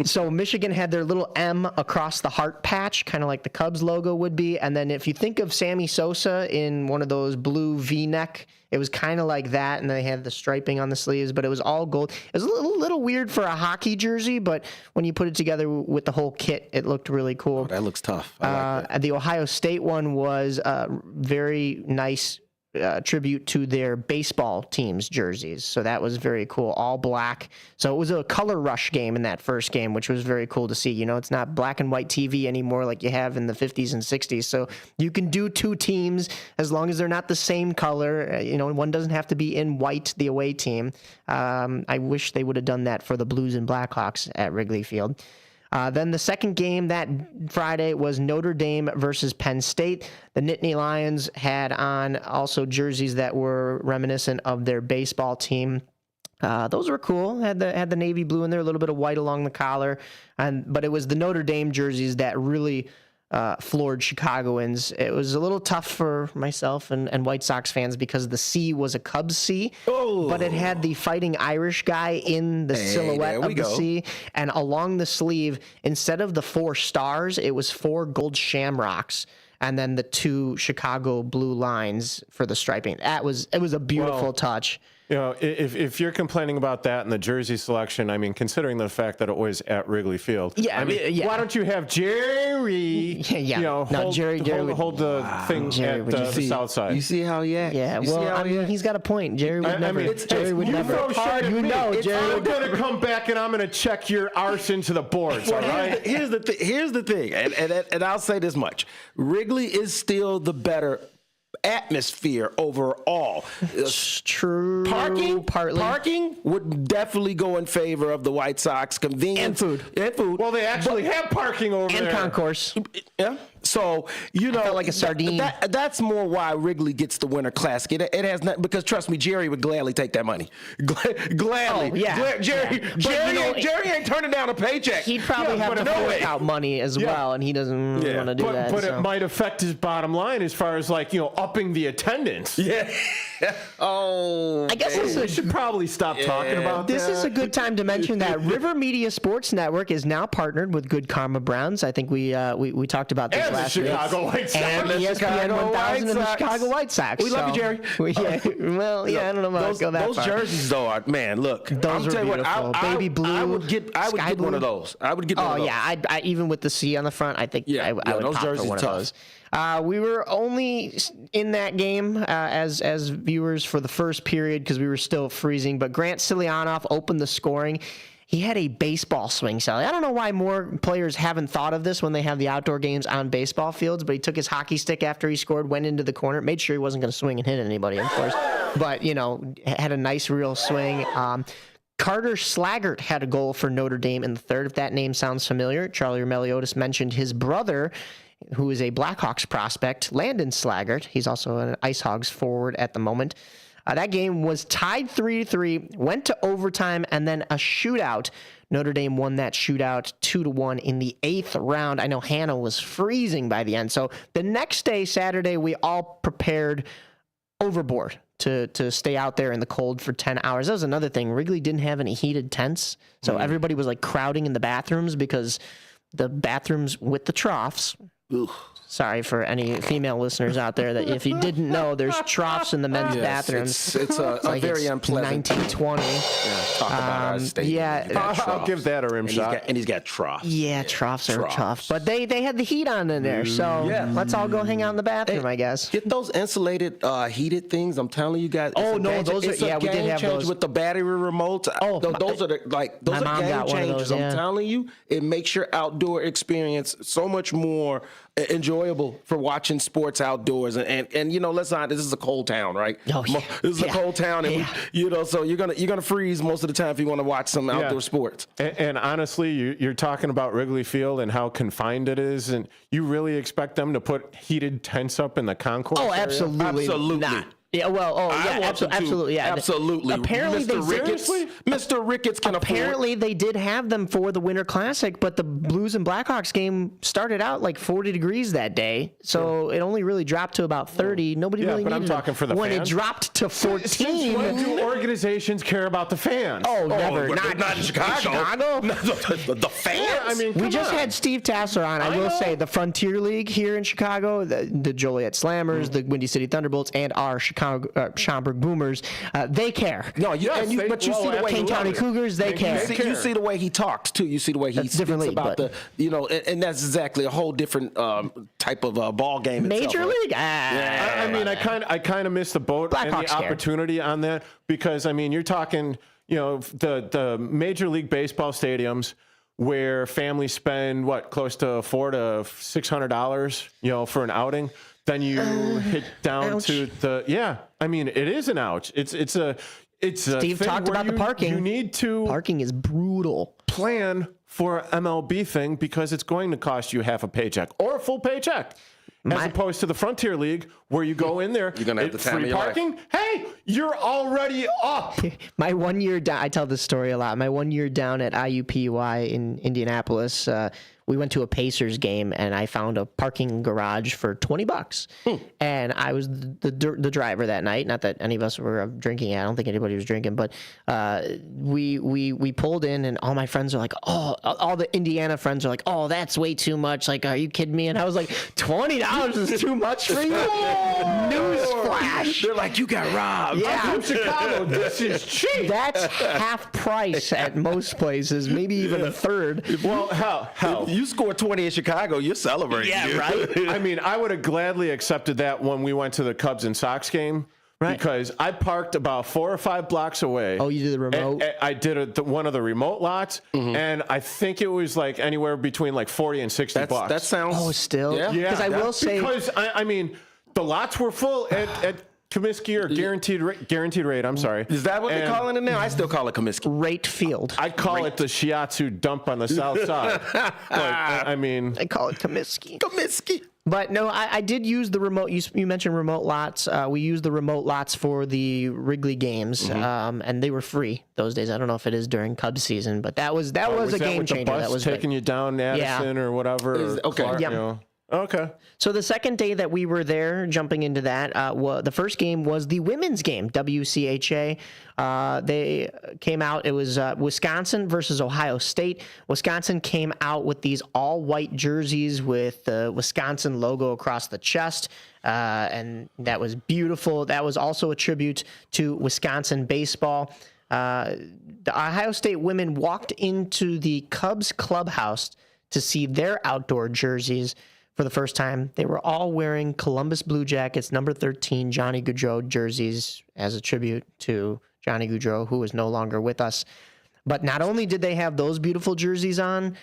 I: So Michigan had their little M across the heart patch, kind of like the Cubs logo would be. And then if you think of Sammy Sosa in one of those blue V-neck, it was kind of like that, and they had the striping on the sleeves, but it was all gold. It was a little weird for a hockey jersey, but when you put it together with the whole kit, it looked really cool.
B: Oh, that looks tough. I like that.
I: The Ohio State one was very nice tribute to their baseball team's jerseys. So that was very cool. All black. So it was a color rush game in that first game, which was very cool to see. You know, it's not black and white TV anymore like you have in the 50s and 60s. So you can do two teams as long as they're not the same color. You know, one doesn't have to be in white, the away team. I wish they would have done that for the Blues and Blackhawks at Wrigley Field. Then the second game that Friday was Notre Dame versus Penn State. The Nittany Lions had on also jerseys that were reminiscent of their baseball team. Those were cool. Had the navy blue in there, a little bit of white along the collar, but it was the Notre Dame jerseys that really floored Chicagoans. It was a little tough for myself and White Sox fans because the C was a Cubs C, but it had the Fighting Irish guy in the silhouette of the C, and along the sleeve, instead of the 4 stars, it was 4 gold shamrocks, and then the 2 Chicago blue lines for the striping. It was a beautiful touch.
C: You know, if you're complaining about that and the jersey selection, I mean, considering the fact that it was at Wrigley Field, why don't you have Jerry? You know, hold the thing at the south side.
B: You see how he acts?
I: Yeah, well, I mean, he's got a point. Jerry would never. Jerry would never.
C: I'm going to come back and I'm going to check your arse into the boards. All right.
B: Here's the thing, and I'll say this much: Wrigley is still the better atmosphere overall.
I: True.
B: Parking would definitely go in favor of the White Sox. Convenience.
I: And food.
C: Well, they actually have parking over there.
I: And concourse.
B: Yeah. So, you know,
I: like a sardine.
B: That's more why Wrigley gets the Winter Classic. It has not, because trust me, Jerry would gladly take that money. Gladly.
I: Oh, yeah.
B: Jerry ain't turning down a paycheck.
I: He'd probably have to fork out money as well, and he doesn't want to do that.
C: But
I: so.
C: it might affect his bottom line as far as upping the attendance.
B: Yeah.
I: I guess
C: we should probably stop talking about
I: this.
C: that.
I: This is a good time to mention that River Media Sports Network is now partnered with Good Karma Browns. I think we talked about this
C: and
I: last
C: the
I: week.
C: Chicago White Sox.
I: And ESPN 1000 and the Chicago White Sox.
B: We love you, Jerry.
I: I don't know about to go that
B: those
I: far.
B: jerseys, though, are, man, look.
I: Those are beautiful. Baby blue.
B: I would get one of those. I would get one of those.
I: Oh, yeah. I even with the C on the front, I think I would
B: those
I: pop
B: jerseys
I: for one
B: tough.
I: of those. We were only in that game as viewers for the first period because we were still freezing. But Grant Silianoff opened the scoring. He had a baseball swing, Sally. I don't know why more players haven't thought of this when they have the outdoor games on baseball fields, but he took his hockey stick after he scored, went into the corner, made sure he wasn't going to swing and hit anybody, of course. But, had a nice real swing. Carter Slaggert had a goal for Notre Dame in the third, if that name sounds familiar. Charlie Meliodas mentioned his brother, who is a Blackhawks prospect, Landon Slaggert. He's also an Ice Hogs forward at the moment. That game was tied 3-3, went to overtime, and then a shootout. Notre Dame won that shootout 2-1 in the 8th round. I know Hannah was freezing by the end. So the next day, Saturday, we all prepared overboard to stay out there in the cold for 10 hours. That was another thing. Wrigley didn't have any heated tents, so everybody was like crowding in the bathrooms because the bathrooms with the troughs. Sorry for any female listeners out there that if you didn't know, there's troughs in the men's bathrooms.
B: It's like very unpleasant.
I: 1920.
B: Talk about our state.
C: I'll give that a rim shot.
B: And he's got troughs.
I: Yeah, troughs are tough. But they had the heat on in there, so let's all go hang out in the bathroom, I guess.
B: Get those insulated heated things. I'm telling you guys.
I: Oh, no, those are,
B: we
I: did have those.
B: With the battery remotes.
I: Oh,
B: those are those are game changers. I'm telling you, it makes your outdoor experience so much more enjoyable for watching sports outdoors. And let's not, this is a cold town, right?
I: Oh, yeah.
B: This is a cold town, and so you're gonna freeze most of the time if you want to watch some outdoor sports.
C: And honestly, you're talking about Wrigley Field and how confined it is, and you really expect them to put heated tents up in the concourse?
I: Oh,
C: area?
I: absolutely not. Yeah, well, absolutely, yeah.
B: Absolutely.
I: Apparently,
B: Mr. Ricketts can
I: apparently they did have them for the Winter Classic, but the Blues and Blackhawks game started out like 40 degrees that day, so it only really dropped to about 30. Nobody really needed
C: I'm talking for the
I: when
C: fans.
I: it dropped to 14.
C: Since when do organizations care about the fans?
I: Oh, never.
B: Not in Chicago. The fans?
C: Yeah, I mean,
I: we just had Steve Tassler on. I will say the Frontier League here in Chicago, the Joliet Slammers, the Windy City Thunderbolts, and our Schaumburg Boomers, they care.
B: No, you see the way
I: Kane County Cougars, they care.
B: You see the way he talks too. You see the way he speaks about and that's exactly a whole different type of ball game.
I: Major League.
C: I kind of missed the boat and the opportunity on that because you're talking, the Major League Baseball stadiums where families spend close to $400 to $600, for an outing. Then you hit down to it is an ouch. It's a
I: Steve talked about the parking.
C: You need to
I: parking is brutal.
C: Plan for an MLB thing because it's going to cost you half a paycheck or a full paycheck. As opposed to the Frontier League, where you go in there,
B: you're gonna have the time
C: free
B: of your
C: parking.
B: life.
C: Hey, you're already up.
I: My 1 year down, I tell this story a lot. My 1 year down at IUPUI in Indianapolis, we went to a Pacers game, and I found a parking garage for $20. And I was the driver that night. Not that any of us were drinking. I don't think anybody was drinking, but we pulled in, and all my friends are like, "Oh," all the Indiana friends are like, "Oh, that's way too much. Like, are you kidding me?" And I was like, $20 is too much for you. Newsflash!
B: They're like, "You got robbed."
I: Yeah,
C: I'm from Chicago. This is cheap.
I: That's half price at most places, maybe even a third.
C: Well, hell.
B: You score 20 in Chicago, you're celebrating.
I: Yeah, right.
C: I would have gladly accepted that when we went to the Cubs and Sox game. Right. Because I parked about 4 or 5 blocks away.
I: Oh, you did the remote?
C: I did one of the remote lots, and I think it was anywhere between $40 and $60.
B: That sounds...
I: Oh, still?
B: Yeah.
I: Because I will say...
C: Because, The lots were full at Comiskey, or guaranteed rate. I'm sorry.
B: Is that what they're calling it now? I still call it Comiskey.
I: Rate Field.
C: I call it the shiatsu dump on the south side. But, I mean,
I: I call it Comiskey.
B: Comiskey.
I: But no, I did use the remote. You mentioned remote lots. We used the remote lots for the Wrigley games, and they were free those days. I don't know if it is during Cubs season, but that was a game changer.
C: The bus
I: that was
C: taking you down Addison or whatever.
B: Okay.
C: Clark,
I: Yep.
C: you know. Okay.
I: So the second day that we were there, jumping into that, the first game was the women's game, WCHA. They came out. It was Wisconsin versus Ohio State. Wisconsin came out with these all-white jerseys with the Wisconsin logo across the chest, and that was beautiful. That was also a tribute to Wisconsin baseball. The Ohio State women walked into the Cubs clubhouse to see their outdoor jerseys for the first time. They were all wearing Columbus Blue Jackets number 13 Johnny Gaudreau jerseys as a tribute to Johnny Gaudreau, who is no longer with us. But not only did they have those beautiful jerseys on,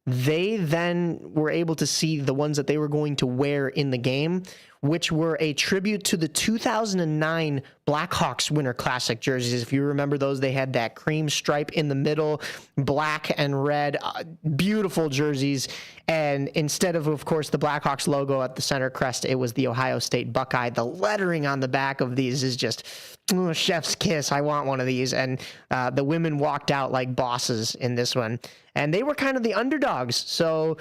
I: they then were able to see the ones that they were going to wear in the game, which were a tribute to the 2009 Blackhawks Winter Classic jerseys. If you remember those, they had that cream stripe in the middle, black and red, beautiful jerseys. And instead of course, the Blackhawks logo at the center crest, it was the Ohio State Buckeye. The lettering on the back of these is just chef's kiss. I want one of these. And the women walked out like bosses in this one. And they were kind of the underdogs. So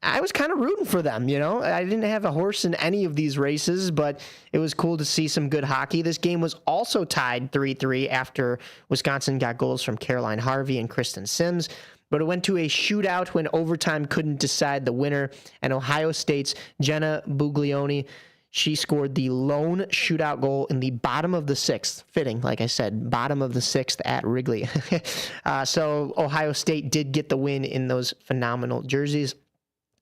I: I was kind of rooting for them, you know. I didn't have a horse in any of these races, but it was cool to see some good hockey. This game was also tied 3-3 after Wisconsin got goals from Caroline Harvey and Kristen Sims. But it went to a shootout when overtime couldn't decide the winner. And Ohio State's Jenna Buglioni, she scored the lone shootout goal in the bottom of the sixth. Fitting, like I said, bottom of the sixth at Wrigley. So Ohio State did get the win in those phenomenal jerseys.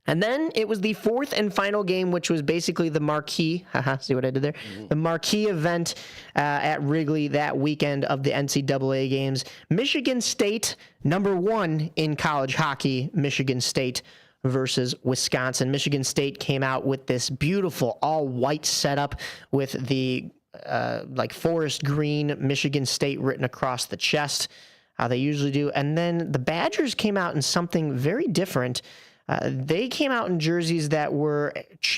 I: And then it was the fourth and final game, which was basically the marquee. See what I did there? The marquee event at Wrigley that weekend of the NCAA games. Michigan State, number one in college hockey, Michigan State versus Wisconsin. Michigan State came out with this beautiful all-white setup with the like forest green Michigan State written across the chest, how they usually do. And then the Badgers came out in something very different. They came out in jerseys that were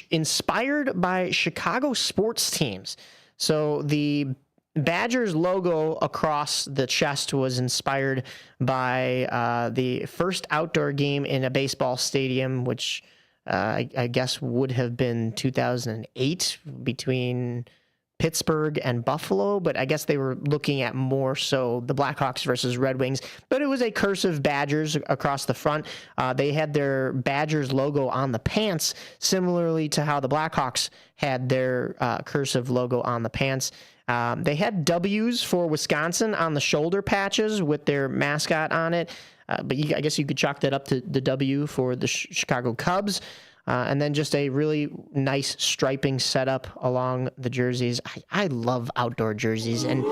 I: inspired by Chicago sports teams. So the Badgers logo across the chest was inspired by the first outdoor game in a baseball stadium, which I guess would have been 2008 between Pittsburgh and Buffalo, but I guess they were looking at more so the Blackhawks versus Red Wings. But it was a cursive Badgers across the front. They had their Badgers logo on the pants, similarly to how the Blackhawks had their cursive logo on the pants. They had W's for Wisconsin on the shoulder patches with their mascot on it. But I guess you could chalk that up to the W for the Chicago Cubs. And then just a really nice striping setup along the jerseys. I love outdoor jerseys. And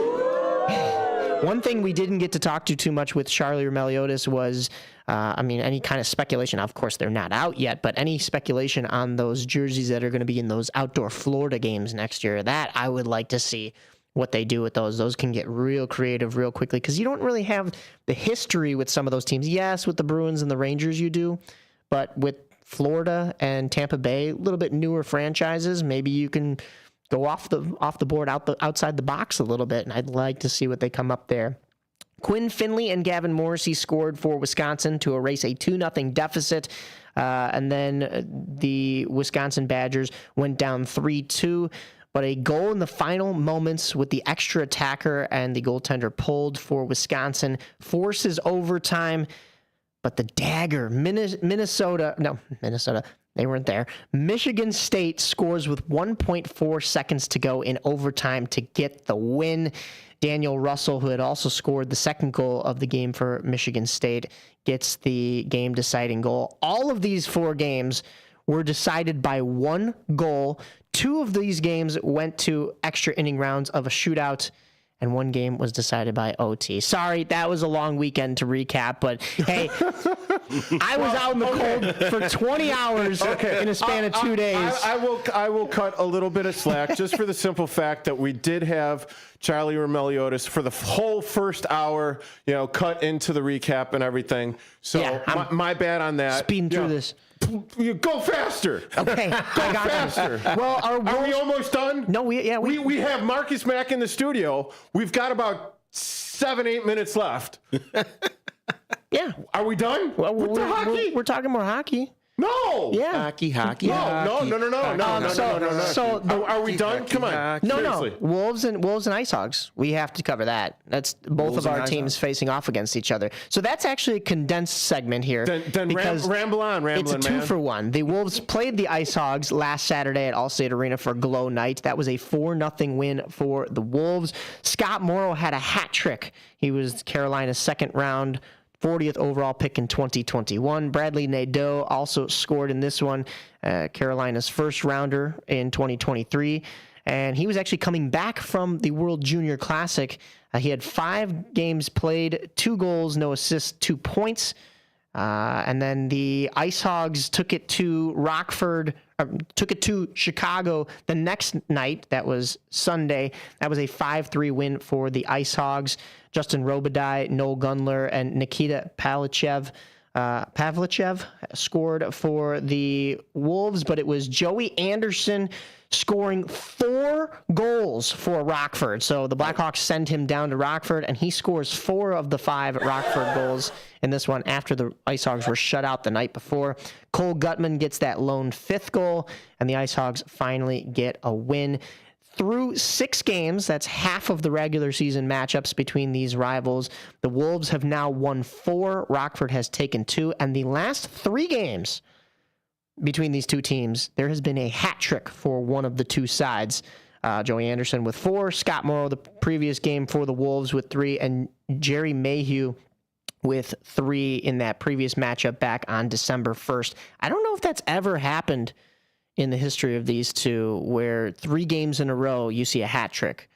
I: one thing we didn't get to talk to too much with Charlie Meliodas was, any kind of speculation. Of course, they're not out yet, but any speculation on those jerseys that are going to be in those outdoor Florida games next year, that I would like to see what they do with those. Those can get real creative real quickly because you don't really have the history with some of those teams. Yes, with the Bruins and the Rangers you do, but with Florida and Tampa Bay, a little bit newer franchises, maybe you can go off the board, outside the box a little bit, and I'd like to see what they come up there. Quinn Finley and Gavin Morrissey scored for Wisconsin to erase a 2-0 deficit, and then the Wisconsin Badgers went down 3-2, but a goal in the final moments with the extra attacker and the goaltender pulled for Wisconsin forces overtime. But the dagger, Minnesota, they weren't there. Michigan State scores with 1.4 seconds to go in overtime to get the win. Daniel Russell, who had also scored the second goal of the game for Michigan State, gets the game-deciding goal. All of these four games were decided by one goal. Two of these games went to extra inning rounds of a shootout. and one game was decided by OT. Sorry, that was a long weekend to recap, but hey, I was out in the cold for 20 hours in a span of 2 days.
C: I will cut a little bit of slack just for the simple fact that we did have Charlie Romeliotis for the whole first hour, cut into the recap and everything. So my bad on that.
I: Speeding through this.
C: You go faster.
I: Okay,
C: go faster.
I: Well, are
C: we almost done?
I: No, we
C: have Marcus Mack in the studio. We've got about 7-8 minutes left.
I: Yeah.
C: Are we done?
I: Well,
C: with the hockey?
I: We're talking more hockey.
C: No.
I: Yeah.
B: Hockey.
C: No.
I: So
C: are we done? Come on.
I: No. Wolves and Ice Hogs. We have to cover that. That's both of our teams facing off against each other. So that's actually a condensed segment here.
C: Then ramble on,
I: it's a 2-for-1. The Wolves played the Ice Hogs last Saturday at Allstate Arena for Glow Night. That was a 4-0 win for the Wolves. Scott Morrow had a hat trick. He was Carolina's second round 40th overall pick in 2021. Bradley Nadeau also scored in this one, Carolina's first rounder in 2023. And he was actually coming back from the World Junior Classic. He had 5 games played, 2 goals, no assists, 2 points. And then the Ice Hogs took it to Chicago the next night. That was Sunday. That was a 5-3 win for the Ice Hogs. Justin Robitaille, Noel Gunler, and Nikita Pavlichev scored for the Wolves, but it was Joey Anderson scoring 4 goals for Rockford. So the Blackhawks send him down to Rockford, and he scores 4 of the 5 Rockford goals in this one after the Ice Hogs were shut out the night before. Cole Gutman gets that lone 5th goal, and the Ice Hogs finally get a win. Through 6 games, that's half of the regular season matchups between these rivals. The Wolves have now won 4, Rockford has taken 2, and the last 3 games between these two teams, there has been a hat trick for one of the two sides. Joey Anderson with 4, Scott Morrow the previous game for the Wolves with 3, and Jerry Mayhew with 3 in that previous matchup back on December 1st. I don't know if that's ever happened in the history of these two, where 3 games in a row you see a hat trick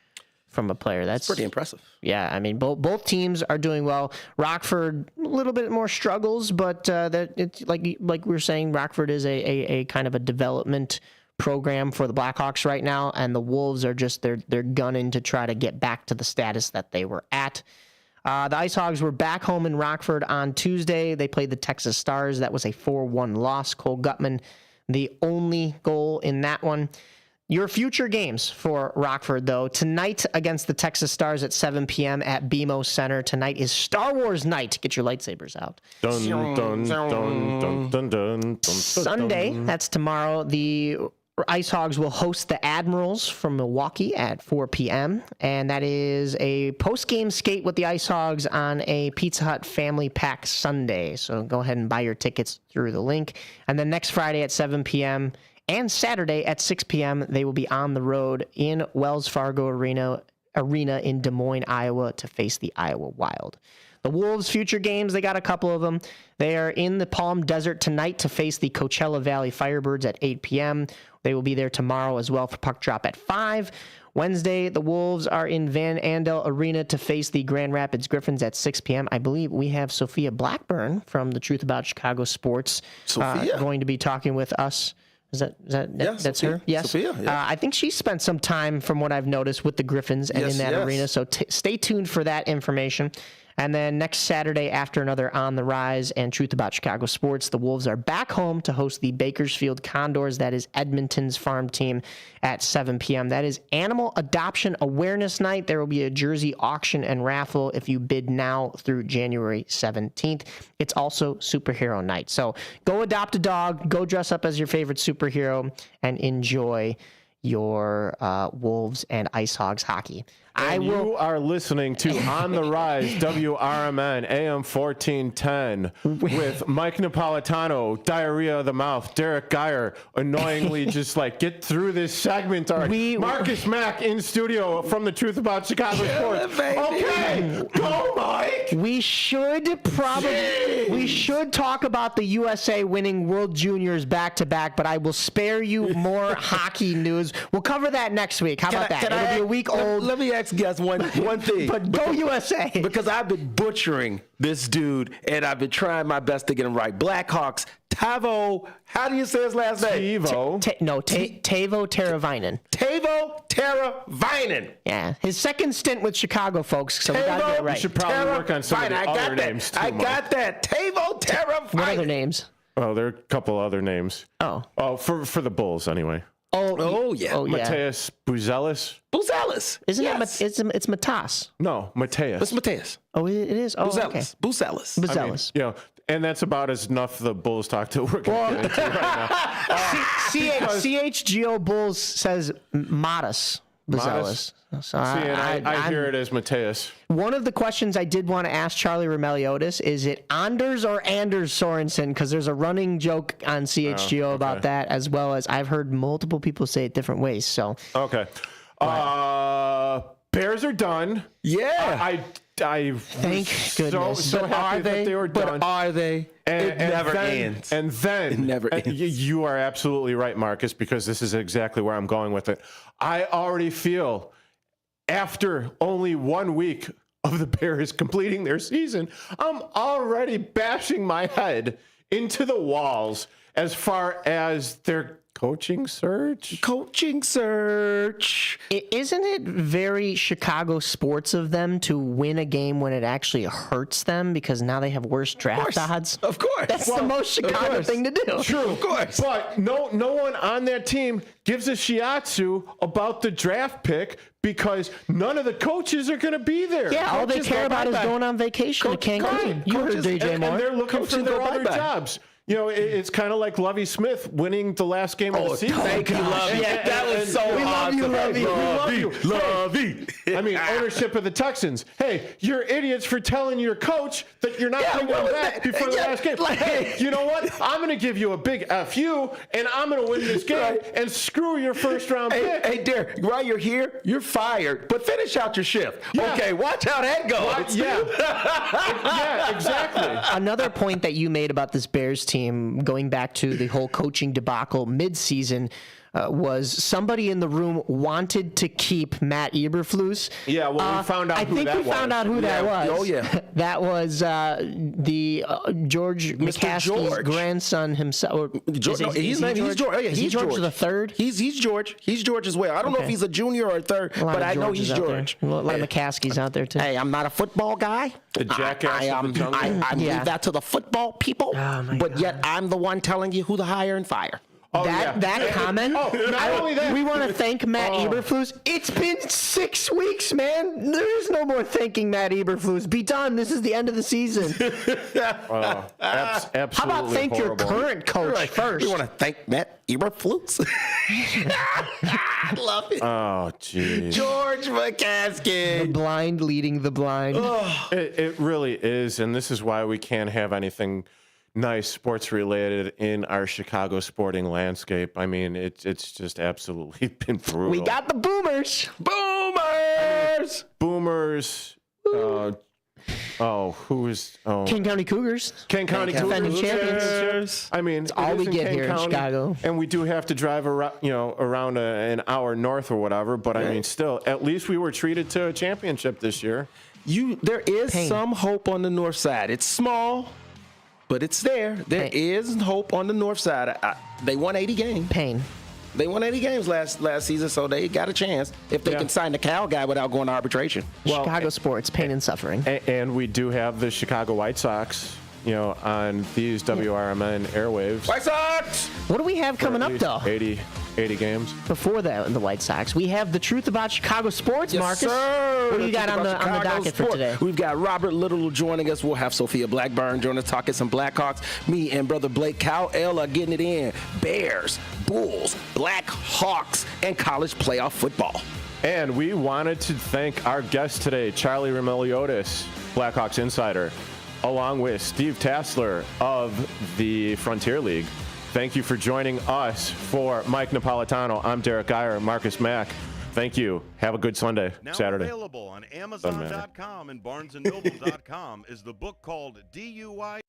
I: from a player. That's
B: pretty impressive.
I: Yeah, I mean, both teams are doing well. Rockford a little bit more struggles, but that it's like we were saying, Rockford is a kind of a development program for the Blackhawks right now, and the Wolves are just they're gunning to try to get back to the status that they were at. The Ice Hogs were back home in Rockford on Tuesday. They played the Texas Stars. That was a 4-1 loss. Cole Gutman, the only goal in that one. Your future games for Rockford, though. Tonight against the Texas Stars at 7 p.m. at BMO Center. Tonight is Star Wars night. Get your lightsabers out. Sunday, that's tomorrow, the Ice Hogs will host the Admirals from Milwaukee at 4 p.m. And that is a post-game skate with the Ice Hogs on a Pizza Hut Family Pack Sunday. So go ahead and buy your tickets through the link. And then next Friday at 7 p.m. and Saturday at 6 p.m., they will be on the road in Wells Fargo Arena in Des Moines, Iowa, to face the Iowa Wild. The Wolves' future games, they got a couple of them. They are in the Palm Desert tonight to face the Coachella Valley Firebirds at 8 p.m. They will be there tomorrow as well for puck drop at 5. Wednesday, the Wolves are in Van Andel Arena to face the Grand Rapids Griffins at 6 p.m. I believe we have Sophia Blackburn from the Truth About Chicago Sports going to be talking with us. That's
B: Sophia.
I: her? Yes.
B: Sophia, yeah.
I: I think she spent some time, from what I've noticed, with the Griffins and in that arena. So stay tuned for that information. And then next Saturday, after another On the Rise and Truth About Chicago Sports, the Wolves are back home to host the Bakersfield Condors. That is Edmonton's farm team at 7 p.m. That is Animal Adoption Awareness Night. There will be a jersey auction and raffle if you bid now through January 17th. It's also Superhero Night. So go adopt a dog, go dress up as your favorite superhero, and enjoy your Wolves and Ice Hogs hockey.
C: You are listening to On the Rise, WRMN, AM 1410, with Mike Napolitano, Diarrhea of the Mouth, Derrick Geyer, annoyingly just get through this segment already. Marcus Mack in studio from the Truth About Chicago Sports. Okay, go Mike!
I: We should talk about the USA winning World Juniors back-to-back, but I will spare you more hockey news. We'll cover that next week. How about that? It'll be a week old.
B: Let me ask ask you guys one thing.
I: But go USA.
B: Because I've been butchering this dude, and I've been trying my best to get him right. Blackhawks, Tavo, how do you say his last name?
C: Tavo.
I: Tavo Teravainen.
B: Tavo Teravainen.
I: Yeah, his second stint with Chicago, folks, so we got to get it right.
C: You should probably work on some of the other names, too,
B: I
C: Mike.
B: got that. Tavo Teravainen.
I: What other names?
C: Oh, there are a couple other names.
I: Oh,
C: for the Bulls, anyway.
I: Oh, yeah.
C: Mateus Buzelis.
B: Buzelis.
I: Isn't it? It's Matas.
C: No, Mateus.
B: It's Mateus.
I: Oh, it is? Oh,
B: Buzelis.
I: okay.
B: Buzelis.
C: I mean, you know, and that's about as enough the Bulls talk to we're going to get into right now.
I: CHGO Bulls says Modest Buzelis. So
C: I hear it as Mateus.
I: One of the questions I did want to ask Charlie Roumeliotis is it Anders or Anders Sorensen? Because there's a running joke on CHGO about that, as well as I've heard multiple people say it different ways. So
C: okay, Bears are done.
B: Yeah,
C: I
I: thank goodness.
C: So happy that they were done.
B: But are they? It never ends.
C: And then
B: it never ends.
C: You are absolutely right, Marcus, because this is exactly where I'm going with it. I already feel, after only 1 week of the Bears completing their season, I'm already bashing my head into the walls as far as their coaching search.
I: Isn't it very Chicago sports of them to win a game when it actually hurts them because now they have worse draft odds?
B: Of course.
I: That's the most Chicago thing to do.
C: True.
B: Of course.
C: But no one on that team gives a shiatsu about the draft pick because none of the coaches are going to be there.
I: Yeah, all they care about is going on vacation to Cancun. You heard DJ Moore.
C: And they're looking for their other jobs. You know, it's kind of like Lovie Smith winning the last game of the season.
B: Thank you, Lovie.
C: Yeah,
B: that was so awesome.
C: We love you.
B: Lovie.
C: I mean, ownership of the Texans. Hey, you're idiots for telling your coach that you're not bringing him back before the last game. Hey, you know what? I'm going to give you a big F you, and I'm going to win this game and screw your first-round pick.
B: Hey, Derrick, while you're here, you're fired, but finish out your shift.
C: Yeah.
B: Okay, watch how that goes.
C: Yeah, exactly.
I: Another point that you made about this Bears team, going back to the whole coaching debacle mid-season, was somebody in the room wanted to keep Matt Eberflus.
C: Yeah, well, we found out who that was.
I: I think we found out who that was.
B: Oh, yeah.
I: That was the George McCaskey's grandson himself.
B: He's George. Oh, yeah, he's
I: George the third?
B: He's George. He's George as well. I don't know if he's a junior or a third, but I know he's George.
I: A lot of McCaskies out there, too.
B: Hey, I'm not a football guy.
C: The jackass of the jungle.
B: I leave that to the football people, but yet I'm the one telling you who to hire and fire.
I: That comment.
C: Not only that.
I: We want to thank Matt Eberflus. It's been 6 weeks, man. There is no more thanking Matt Eberflus. Be done. This is the end of the season.
C: Absolutely.
I: How about thank your current coach first?
B: We want to thank Matt Eberflus. I love it.
C: Oh, geez.
B: George McCaskey.
I: The blind leading the blind.
C: It really is, and this is why we can't have anything nice sports related in our Chicago sporting landscape. I mean, it's just absolutely been brutal.
I: We got the boomers.
B: Boomers.
C: Who is
I: King County Cougars.
C: King County
I: defending
C: Cougars.
I: champions.
C: I mean,
I: it's all we get here in Chicago.
C: And we do have to drive around an hour north or whatever, but I mean, still, at least we were treated to a championship this year.
B: There is some hope on the north side. It's small, but it's there. There is hope on the north side. They won 80 games. They won 80 games last season, so they got a chance if they can sign the Cal guy without going to arbitration.
I: Chicago sports, pain and suffering.
C: And we do have the Chicago White Sox, on these WRMN airwaves.
B: White Sox!
I: What do we have coming up, though?
C: 80 games.
I: Before that, the White Sox. We have the truth about Chicago sports, Marcus.
B: Sir.
I: What do you got on the docket for today?
B: We've got Robert Little joining us. We'll have Sophia Blackburn joining us talking some Blackhawks. Me and brother Blake Cowell are getting it in. Bears, Bulls, Blackhawks, and college playoff football.
C: And we wanted to thank our guest today, Charlie Roumeliotis, Blackhawks insider, along with Steve Tassler of the Frontier League. Thank you for joining us. For Mike Napolitano, I'm Derrick Geyer, Marcus Mack. Thank you. Have a good Saturday.
J: Available on Amazon.com and BarnesandNoble.com is the book called DUI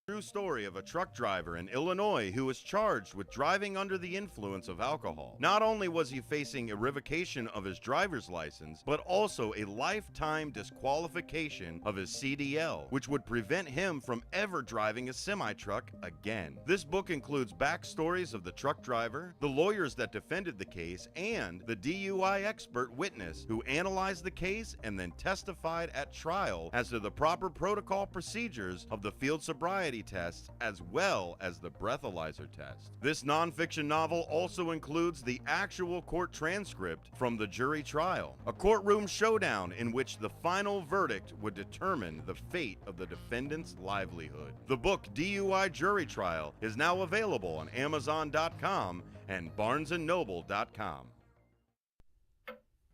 J: True story of a truck driver in Illinois who was charged with driving under the influence of alcohol. Not only was he facing a revocation of his driver's license, but also a lifetime disqualification of his CDL, which would prevent him from ever driving a semi-truck again. This book includes backstories of the truck driver, the lawyers that defended the case, and the DUI expert witness who analyzed the case and then testified at trial as to the proper protocol procedures of the field sobriety tests as well as the breathalyzer test. This nonfiction novel also includes the actual court transcript from the jury trial, a courtroom showdown in which the final verdict would determine the fate of the defendant's livelihood. The book DUI Jury Trial is now available on Amazon.com and BarnesandNoble.com.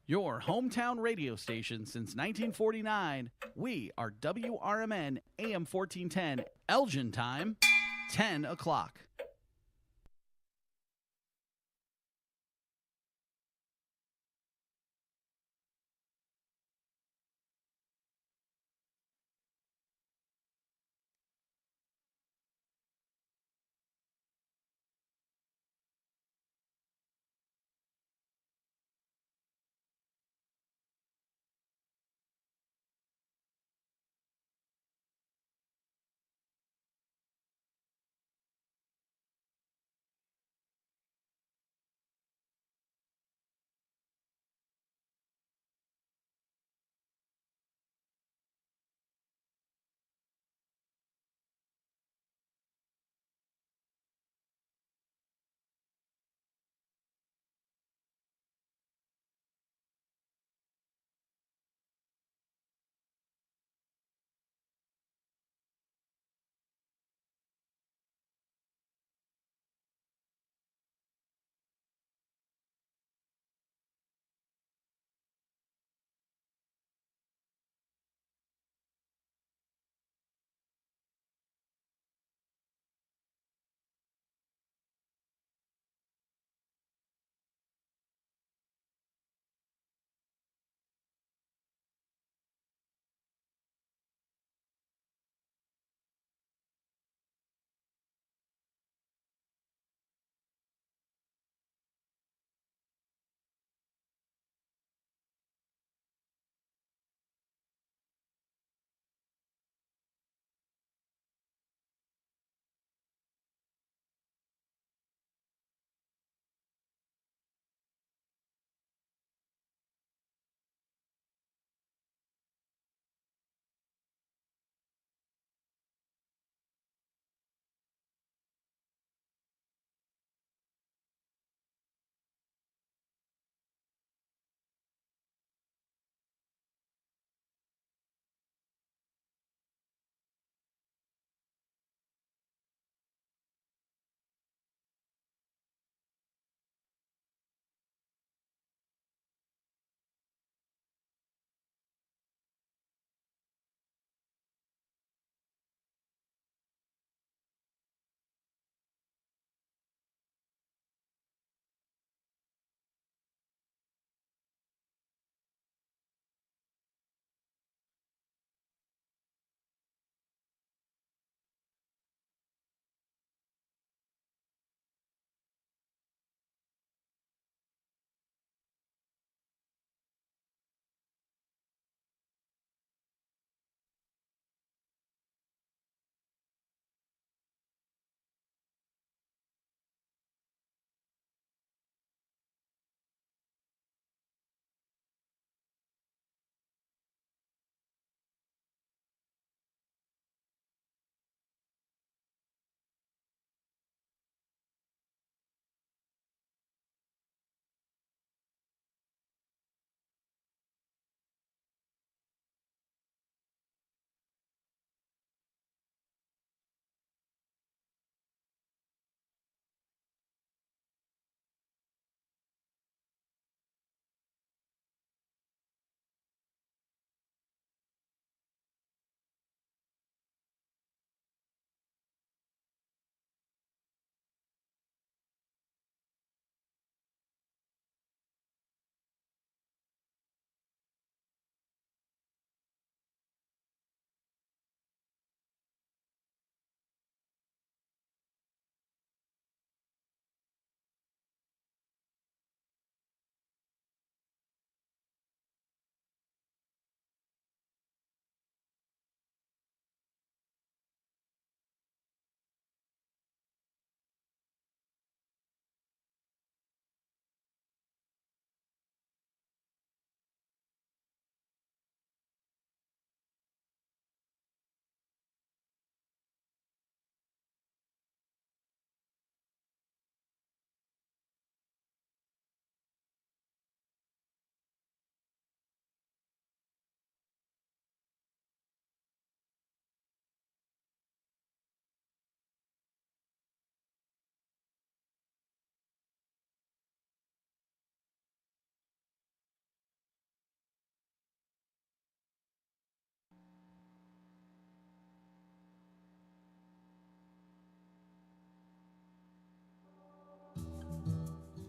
S: Your hometown radio station since 1949. We are WRMN AM 1410, Elgin time, 10 o'clock.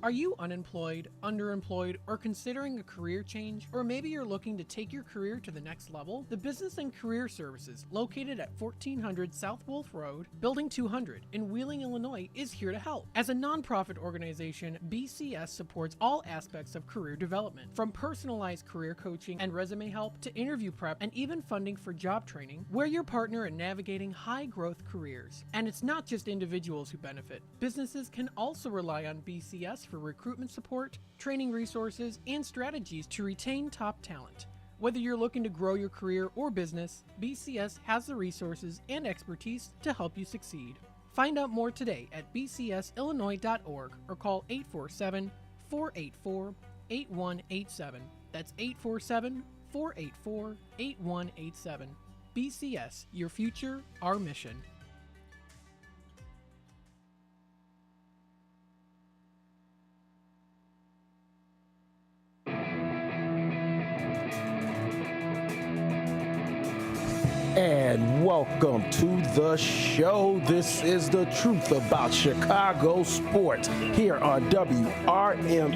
K: Are you unemployed, underemployed, or considering a career change? Or maybe you're looking to take your career to the next level? The Business and Career Services, located at 1400 South Wolf Road, Building 200 in Wheeling, Illinois, is here to help. As a nonprofit organization, BCS supports all aspects of career development, from personalized career coaching and resume help to interview prep and even funding for job training. We're your partner in navigating high-growth careers. And it's not just individuals who benefit. Businesses can also rely on BCS for recruitment support, training resources, and strategies to retain top talent. Whether you're looking to grow your career or business, BCS has the resources and expertise to help you succeed. Find out more today at bcsillinois.org or call 847-484-8187. That's 847-484-8187. BCS, your future, our mission.
B: And welcome to the show. This is the truth about Chicago sports here on WRMN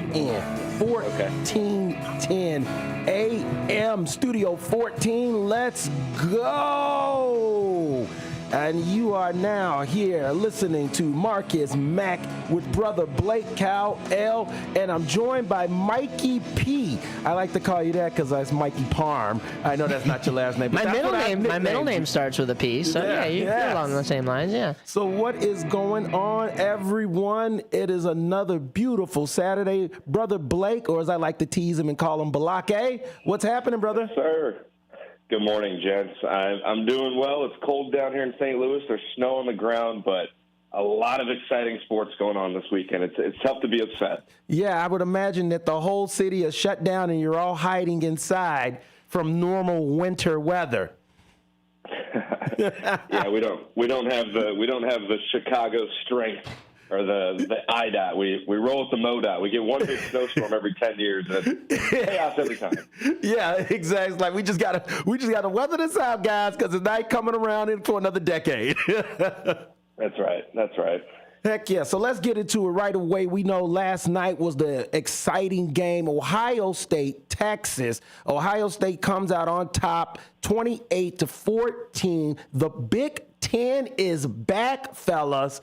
B: 1410 AM Studio 14. Let's go. And you are now here listening to Marcus Mack with brother Blake Cal-L, and I'm joined by Mikey P. I like to call you that because that's Mikey Parm. I know that's not your last name. But
I: my middle name starts with a P, so you're along the same lines, yeah.
B: So what is going on, everyone? It is another beautiful Saturday. Brother Blake, or as I like to tease him and call him Balake, what's happening, brother?
E: Yes, sir. Good morning, gents. I'm doing well. It's cold down here in St. Louis. There's snow on the ground, but a lot of exciting sports going on this weekend. It's tough to be upset.
B: Yeah, I would imagine that the whole city is shut down and you're all hiding inside from normal winter weather.
E: Yeah, we don't have the Chicago strength or the IDOT. We roll with the MoDOT. We get one big snowstorm every 10 years, and it's chaos every time.
B: Yeah, exactly. It's like we just gotta weather this out, guys, because it's not coming around in for another decade.
E: That's right.
B: Heck yeah. So let's get into it right away. We know last night was the exciting game. Ohio State, Texas. Ohio State comes out on top 28-14. The Big Ten is back, fellas,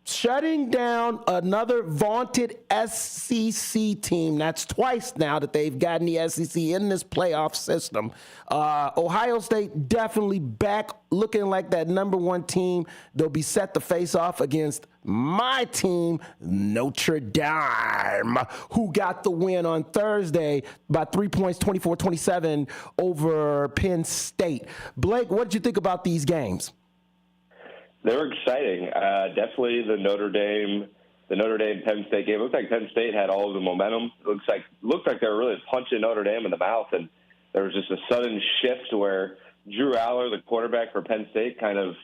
B: shutting down another vaunted SEC team. That's twice now that they've gotten the SEC in this playoff system. Ohio State definitely back looking like that number one team. They'll be set to face off against my team, Notre Dame, who got the win on Thursday by 3 points, 24-27 over Penn State. Blake, what did you think about these games?
E: They were exciting. Definitely the Notre Dame Penn State game. It looked like Penn State had all of the momentum. It looked like they were really punching Notre Dame in the mouth, and there was just a sudden shift where Drew Aller, the quarterback for Penn State, kind of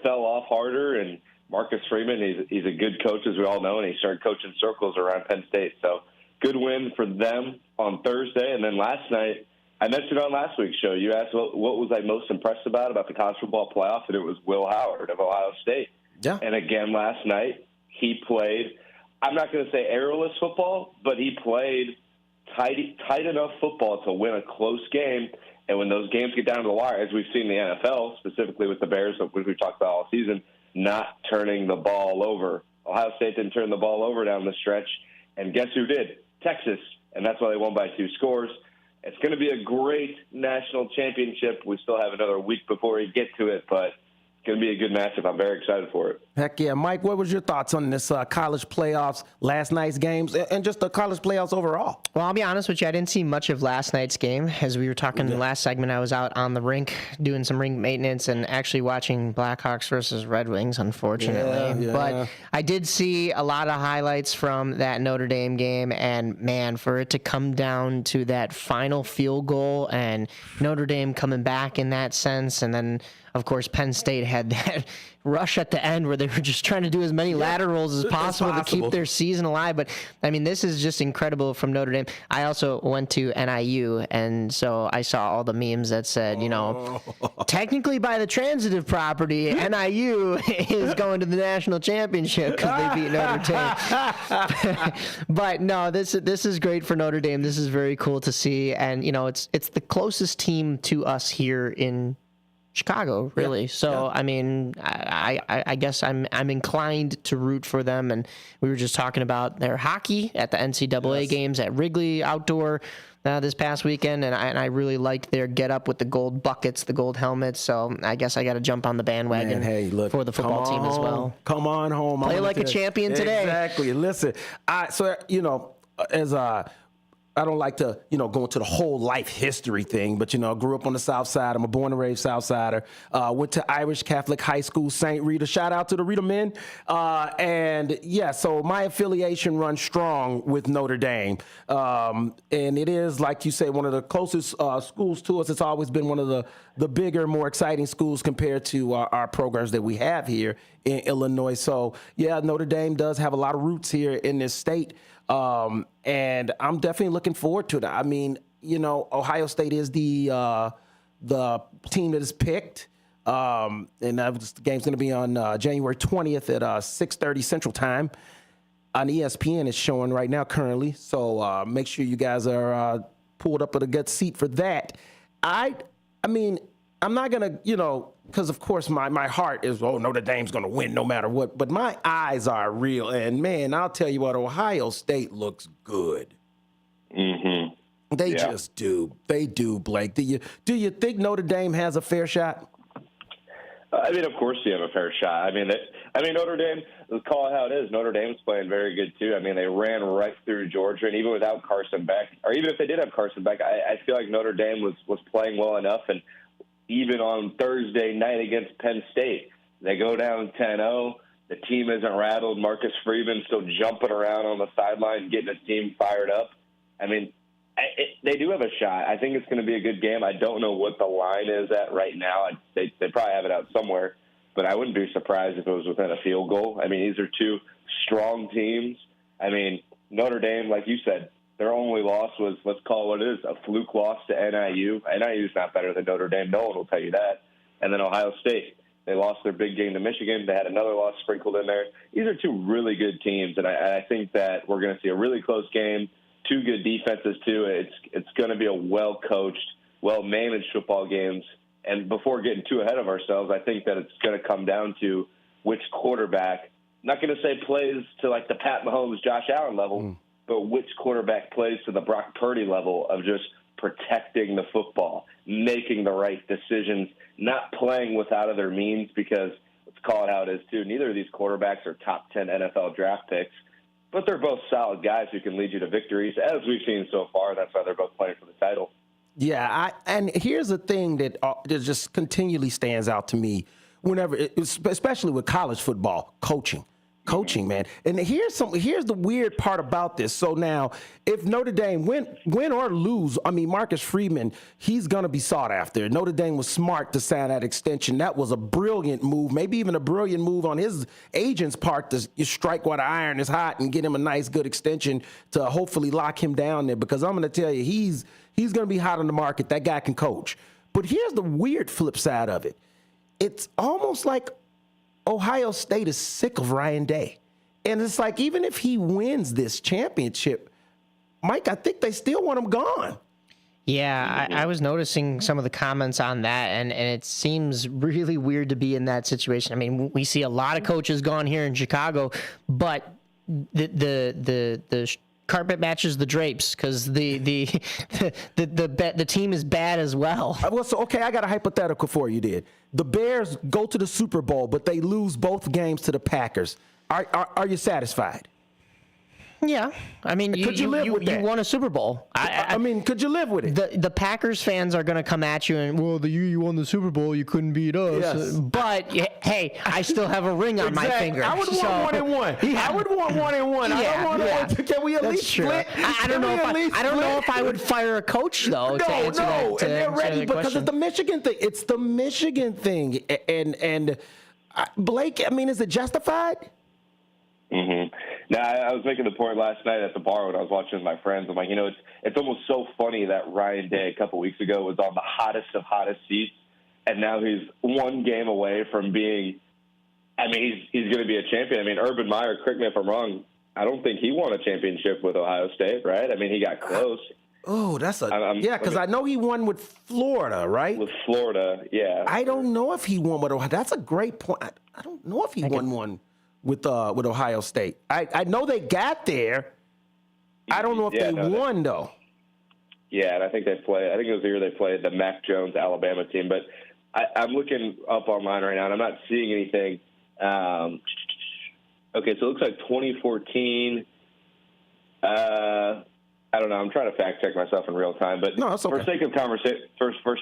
E: fell off harder, and Marcus Freeman, he's a good coach, as we all know, and he started coaching circles around Penn State. So good win for them on Thursday. And then last night, I mentioned on last week's show, you asked what was I most impressed about the college football playoff, and it was Will Howard of Ohio State.
B: Yeah.
E: And again, last night, he played, I'm not going to say errorless football, but he played tight enough football to win a close game. And when those games get down to the wire, as we've seen in the NFL, specifically with the Bears, which we've talked about all season, not turning the ball over. Ohio State didn't turn the ball over down the stretch. And guess who did? Texas. And that's why they won by 2 scores. It's going to be a great national championship. We still have another week before we get to it, but it's going to be a good matchup. I'm very excited for it.
B: Heck yeah. Mike, what was your thoughts on this college playoffs, last night's games, and just the college playoffs overall?
I: Well, I'll be honest with you. I didn't see much of last night's game. As we were talking in the last segment, I was out on the rink doing some rink maintenance and actually watching Blackhawks versus Red Wings, unfortunately.
B: Yeah.
I: But I did see a lot of highlights from that Notre Dame game, and, man, for it to come down to that final field goal and Notre Dame coming back in that sense, and then of course, Penn State had that rush at the end where they were just trying to do as many laterals as possible to keep their season alive. But, I mean, this is just incredible from Notre Dame. I also went to NIU, and so I saw all the memes that said, you know, technically by the transitive property, NIU is going to the national championship because they beat Notre Dame. But no, this is great for Notre Dame. This is very cool to see, and you know, it's the closest team to us here in Chicago, really. I mean, I guess I'm inclined to root for them. And we were just talking about their hockey at the NCAA games at Wrigley Outdoor this past weekend, and I really liked their get up with the gold buckets, the gold helmets. So I guess I got to jump on the bandwagon for the football team as well.
B: Come on home.
I: Play like a champion today.
B: Exactly. Listen, I don't like to, go into the whole life history thing, but, I grew up on the South Side. I'm a born and raised South Sider. Went to Irish Catholic High School, St. Rita. Shout out to the Rita men. So my affiliation runs strong with Notre Dame. And it is, like you say, one of the closest schools to us. It's always been one of the bigger, more exciting schools compared to our programs that we have here in Illinois. So, Notre Dame does have a lot of roots here in this state. And I'm definitely looking forward to that. I mean, Ohio State is the team that is picked. And the game's going to be on January 20th at 6:30 Central Time on ESPN. It's showing right now currently. So make sure you guys are pulled up at a good seat for that. I mean, I'm not going to, because, of course, my heart is, Notre Dame's going to win no matter what. But my eyes are real. And, man, I'll tell you what, Ohio State looks good.
E: Mm-hmm.
B: They just do. They do, Blake. Do you think Notre Dame has a fair shot?
E: I mean, of course you have a fair shot. I mean, Notre Dame, let's call it how it is. Notre Dame's playing very good, too. I mean, they ran right through Georgia, and even without Carson Beck, or even if they did have Carson Beck, I feel like Notre Dame was playing well enough. And even on Thursday night against Penn State, they go down 10-0. The team isn't rattled. Marcus Freeman's still jumping around on the sideline, getting his team fired up. I mean, they do have a shot. I think it's going to be a good game. I don't know what the line is at right now. They probably have it out somewhere, but I wouldn't be surprised if it was within a field goal. I mean, these are two strong teams. I mean, Notre Dame, like you said, their only loss was, let's call it what it is, a fluke loss to NIU. NIU's not better than Notre Dame. No one will tell you that. And then Ohio State. They lost their big game to Michigan. They had another loss sprinkled in there. These are two really good teams, and I think that we're going to see a really close game, two good defenses, too. It's going to be a well-coached, well-managed football games. And before getting too ahead of ourselves, I think that it's going to come down to which quarterback, not going to say plays to like the Pat Mahomes, Josh Allen level, but which quarterback plays to the Brock Purdy level of just protecting the football, making the right decisions, not playing without of their means, because let's call it how it is too. Neither of these quarterbacks are top 10 NFL draft picks, but they're both solid guys who can lead you to victories, as we've seen so far. That's why they're both playing for the title.
B: Yeah, and here's the thing that just continually stands out to me whenever, especially with college football, coaching, man. And here's the weird part about this. So now, if Notre Dame win or lose, I mean, Marcus Freeman, he's going to be sought after. Notre Dame was smart to sign that extension. That was a brilliant move, maybe even a brilliant move on his agent's part to strike while the iron is hot and get him a nice, good extension to hopefully lock him down there. Because I'm going to tell you, he's going to be hot on the market. That guy can coach. But here's the weird flip side of it. It's almost like Ohio State is sick of Ryan Day. And it's like, even if he wins this championship, Mike, I think they still want him gone.
I: Yeah, I was noticing some of the comments on that, and it seems really weird to be in that situation. I mean, we see a lot of coaches gone here in Chicago, but the carpet matches the drapes because the team is bad as well.
B: Well, so, okay, I got a hypothetical for you, dude. The Bears go to the Super Bowl, but they lose both games to the Packers. Are you satisfied?
I: Yeah, I mean, you won a Super Bowl.
B: I mean, could you live with it?
I: The Packers fans are going to come at you and, well, the year you won the Super Bowl, you couldn't beat us.
B: Yes.
I: But hey, I still have a ring on my finger.
B: I would want 1-1.
I: Yeah.
B: I would want 1-1. I don't want. Can we at least split?
I: I don't know if I would fire a coach though.
B: No, and they're ready because it's the Michigan thing. It's the Michigan thing, and Blake. I mean, is it justified?
E: Mm-hmm. Now, I was making the point last night at the bar when I was watching with my friends. I'm like, it's almost so funny that Ryan Day a couple weeks ago was on the hottest of hottest seats, and now he's one game away from being. I mean, he's going to be a champion. I mean, Urban Meyer, correct me if I'm wrong, I don't think he won a championship with Ohio State, right? I mean, he got close.
B: Oh, that's because I know he won with Florida, right?
E: With Florida, yeah.
B: I don't know if he won with Ohio. That's a great point. I don't know if he won one with Ohio State. I know they got there. I don't know if they won though.
E: Yeah, and I think it was the year they played the Mac Jones Alabama team. But I'm looking up online right now, and I'm not seeing anything. Okay, so it looks like 2014. I don't know. I'm trying to fact check myself in real time, but
B: no, it's okay.
E: For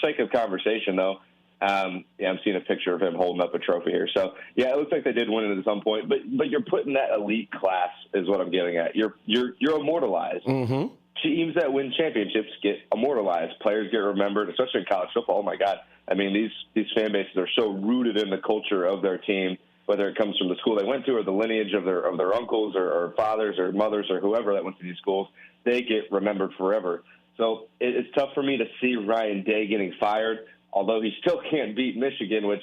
E: sake of conversation, though, I'm seeing a picture of him holding up a trophy here. So yeah, it looks like they did win it at some point. But you're putting that elite class is what I'm getting at. You're immortalized.
B: Mm-hmm.
E: Teams that win championships get immortalized. Players get remembered, especially in college football. Oh my God! I mean, these fan bases are so rooted in the culture of their team, whether it comes from the school they went to or the lineage of their uncles or fathers or mothers or whoever that went to these schools. They get remembered forever. So it's tough for me to see Ryan Day getting fired, although he still can't beat Michigan, which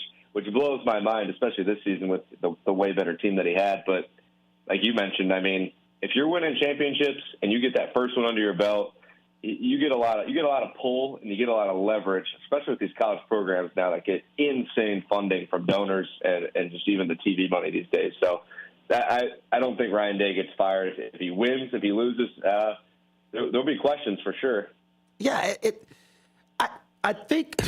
E: blows my mind, especially this season with the way better team that he had. But like you mentioned, I mean, if you're winning championships and you get that first one under your belt, you get a lot of pull and you get a lot of leverage, especially with these college programs now that get insane funding from donors and just even the TV money these days. So I don't think Ryan Day gets fired. If he wins, if he loses, there'll be questions for sure.
B: Yeah, I think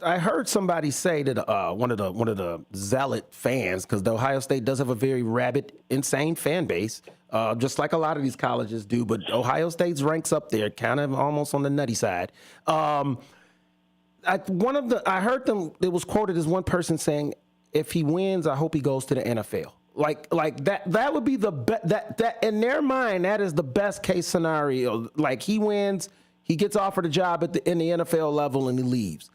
B: I heard somebody say that one of the zealot fans, because the Ohio State does have a very rabid, insane fan base, just like a lot of these colleges do. But Ohio State's ranks up there, kind of almost on the nutty side. I heard them. It was quoted as one person saying, "If he wins, I hope he goes to the NFL." Like that would be that in their mind, that is the best case scenario. Like he wins, he gets offered a job in the NFL level and he leaves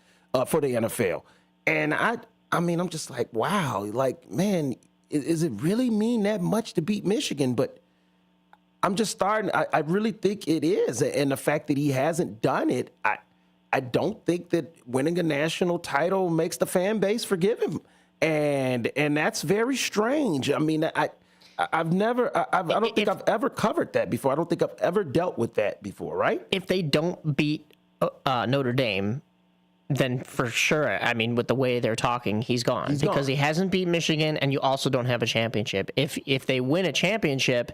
B: for the NFL. And I mean, I'm just like, wow, like, man, is it really mean that much to beat Michigan? But I'm just starting, I really think it is. And the fact that he hasn't done it, I don't think that winning a national title makes the fan base forgive him. And that's very strange. I mean, I don't think I've ever covered that before. I don't think I've ever dealt with that before, right?
I: If they don't beat Notre Dame, then for sure, I mean, with the way they're talking, he's gone. Because he hasn't beat Michigan, and you also don't have a championship. If they win a championship,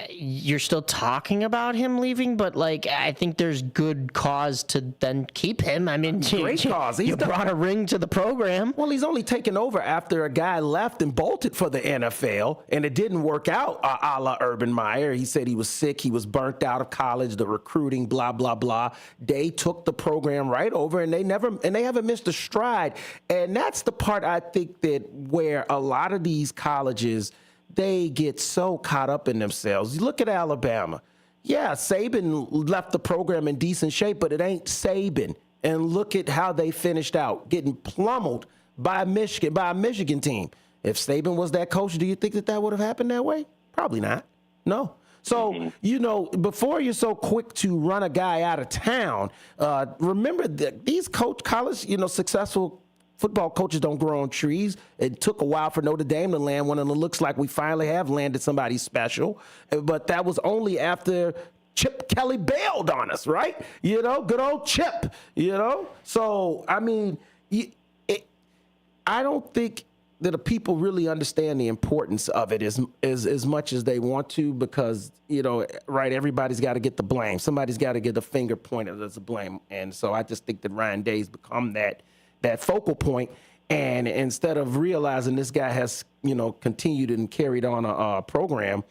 I: you're still talking about him leaving, but like I think there's good cause to then keep him. I mean,
B: great cause.
I: You brought a ring to the program.
B: Well, he's only taken over after a guy left and bolted for the NFL, and it didn't work out. A la Urban Meyer, he said he was sick, he was burnt out of college, the recruiting, blah blah blah. They took the program right over, and they haven't missed a stride. And that's the part I think that where a lot of these colleges, they get so caught up in themselves. You look at Alabama. Yeah, Saban left the program in decent shape, but it ain't Saban. And look at how they finished out, getting pummeled by a Michigan team. If Saban was that coach, do you think that would have happened that way? Probably not. No. So, before you're so quick to run a guy out of town, remember that these college, successful football coaches don't grow on trees. It took a while for Notre Dame to land one, and it looks like we finally have landed somebody special. But that was only after Chip Kelly bailed on us, right? Good old Chip, So, I mean, I don't think that the people really understand the importance of it as much as they want to because, right, everybody's got to get the blame. Somebody's got to get the finger pointed as a blame. And so I just think that Ryan Day's become that focal point, and instead of realizing this guy has, continued and carried on a program,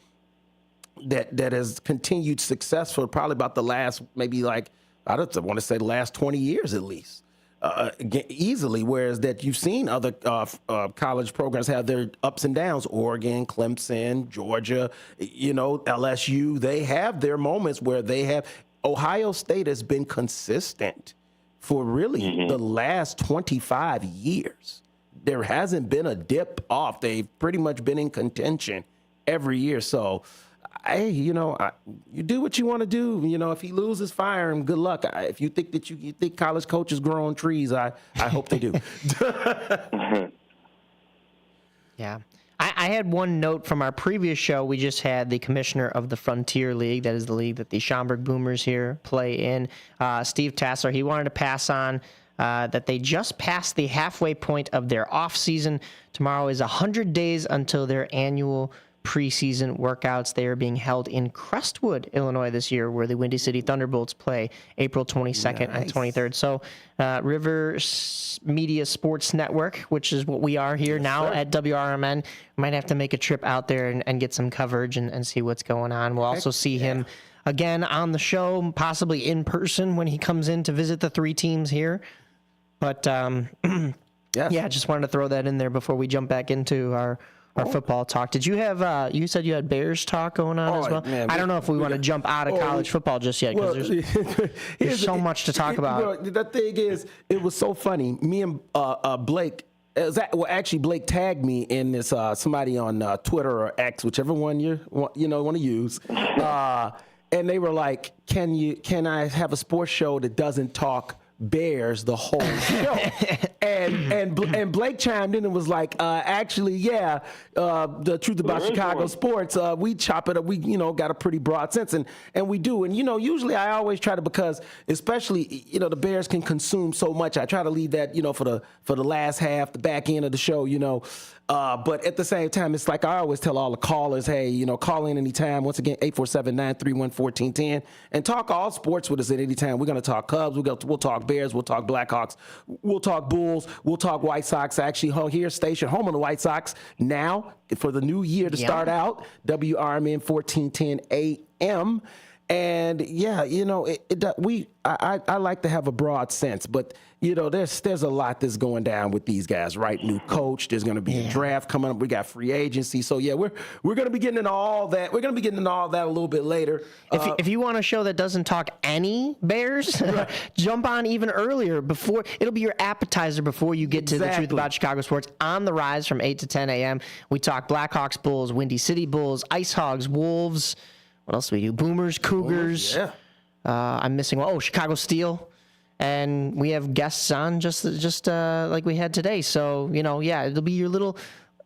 B: that has continued success for probably about the last maybe like I don't want to say the last 20 years at least. Easily, whereas that you've seen other college programs have their ups and downs. Oregon, Clemson, Georgia, LSU, they have their moments where they have. Ohio State has been consistent for really the last 25 years. There hasn't been a dip off. They've pretty much been in contention every year. So, hey, you do what you want to do. If he loses, fire him. Good luck. If you think that you think college coaches grow on trees, I hope they do.
I: Yeah. I had one note from our previous show. We just had the commissioner of the Frontier League. That is the league that the Schaumburg Boomers here play in. Steve Tassler, he wanted to pass on that they just passed the halfway point of their off season. Tomorrow is 100 days until their annual preseason workouts. They are being held in Crestwood, Illinois this year, where the Windy City Thunderbolts play April 22nd and 23rd. So River Media Sports Network, which is what we are here now at WRMN, might have to make a trip out there and get some coverage and see what's going on. We'll also see him again on the show, possibly in person when he comes in to visit the three teams here. But yeah, just wanted to throw that in there before we jump back into our football talk. Did you have, you said you had Bears talk going on as well? Man, I don't know if we want to jump out of college football just yet, because there's so much to talk about.
B: The thing is, it was so funny. Me and Blake, actually Blake tagged me in this, somebody on Twitter or X, whichever one you want to use. And they were like, can I have a sports show that doesn't talk Bears the whole show? and Blake chimed in and was like, actually, yeah, the truth about Chicago sports, we chop it up. We, got a pretty broad sense, and we do. And, usually I always try to, because especially, the Bears can consume so much. I try to leave that, for the last half, the back end of the show, but at the same time, it's like I always tell all the callers, hey, call in anytime. Once again, 847-931-1410, and talk all sports with us at any time. We're going to talk Cubs. We'll talk Bears. We'll talk Blackhawks. We'll talk Bulls. We'll talk White Sox. Actually, here, station home of the White Sox now for the new year to start out, WRMN 1410 AM. And yeah, I like to have a broad sense, but there's a lot that's going down with these guys, right? New coach, there's going to be a draft coming up. We got free agency, so yeah, we're going to be getting into all that. We're going to be getting into all that a little bit later.
I: If you want a show that doesn't talk any Bears, jump on even earlier. It'll be your appetizer before you get to the truth about Chicago sports. On the Rise from 8 to 10 a.m. We talk Blackhawks, Bulls, Windy City Bulls, Ice Hogs, Wolves. What else do we do? Boomers, Cougars. I'm missing one. Oh, Chicago Steel. And we have guests on just like we had today. So, it'll be your little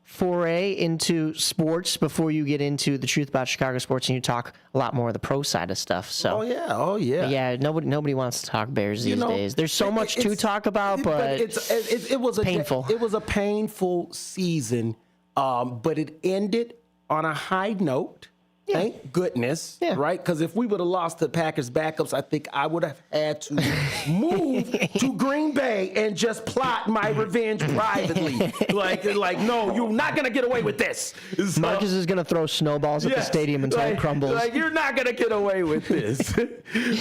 I: foray into sports before you get into the truth about Chicago sports, and you talk a lot more of the pro side of stuff. So,
B: oh yeah.
I: Yeah, nobody wants to talk Bears these days. There's so much to talk about, but it was painful.
B: It was a painful season, but it ended on a high note. Thank goodness, right? Because if we would have lost the Packers backups, I think I would have had to move to Green Bay and just plot my revenge privately. like, no, you're not going to get away with this. So,
I: Marcus is going to throw snowballs at the stadium until it crumbles.
B: You're not going to get away with this.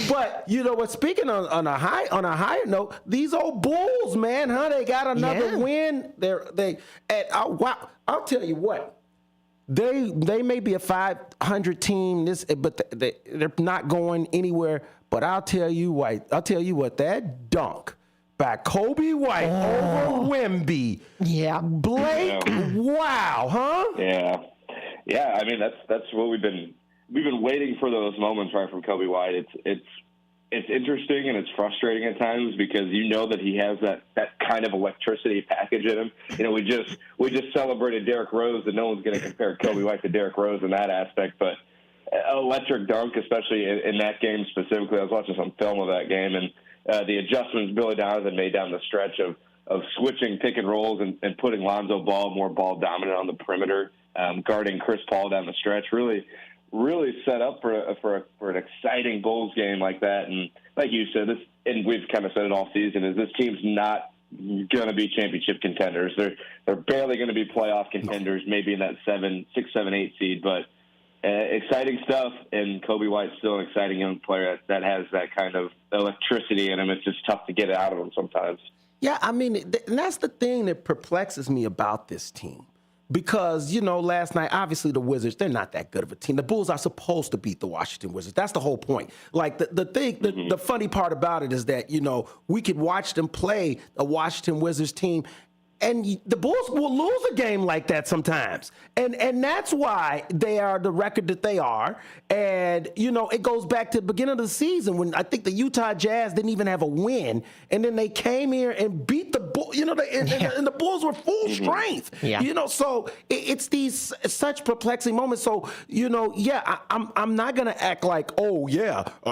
B: But you know what? Speaking on a higher note, these old Bulls, man, they got another win. I'll tell you what. They may be a 500 team, but they're not going anywhere. But I'll tell you what, that dunk by Kobe White over Wemby.
I: Yeah,
B: Blake. Wow, huh?
E: Yeah. I mean, that's what we've been waiting for, those moments right from Kobe White. It's interesting and it's frustrating at times, because that he has that kind of electricity package in him. We just celebrated Derrick Rose, and no one's going to compare Kobe White to Derrick Rose in that aspect. But electric dunk, especially in that game specifically. I was watching some film of that game, and the adjustments Billy Donovan made down the stretch of switching pick and rolls and putting Lonzo Ball more ball dominant on the perimeter, guarding Chris Paul down the stretch, really set up for an exciting Bulls game like that. And like you said, and we've kind of said it all season, is this team's not going to be championship contenders. They're barely going to be playoff contenders, maybe in that 6, 7, 8 seed. But exciting stuff, and Kobe White's still an exciting young player that has that kind of electricity in him. It's just tough to get it out of him sometimes.
B: Yeah, I mean, and that's the thing that perplexes me about this team. Because, last night, obviously the Wizards, they're not that good of a team. The Bulls are supposed to beat the Washington Wizards. That's the whole point. Like, the funny part about it is that, we could watch them play a Washington Wizards team, and the Bulls will lose a game like that sometimes. And that's why they are the record that they are. And, it goes back to the beginning of the season when I think the Utah Jazz didn't even have a win. And then they came here and beat the Bulls, and the Bulls were full strength.
I: Yeah.
B: So it's these such perplexing moments. So, I'm not going to act like,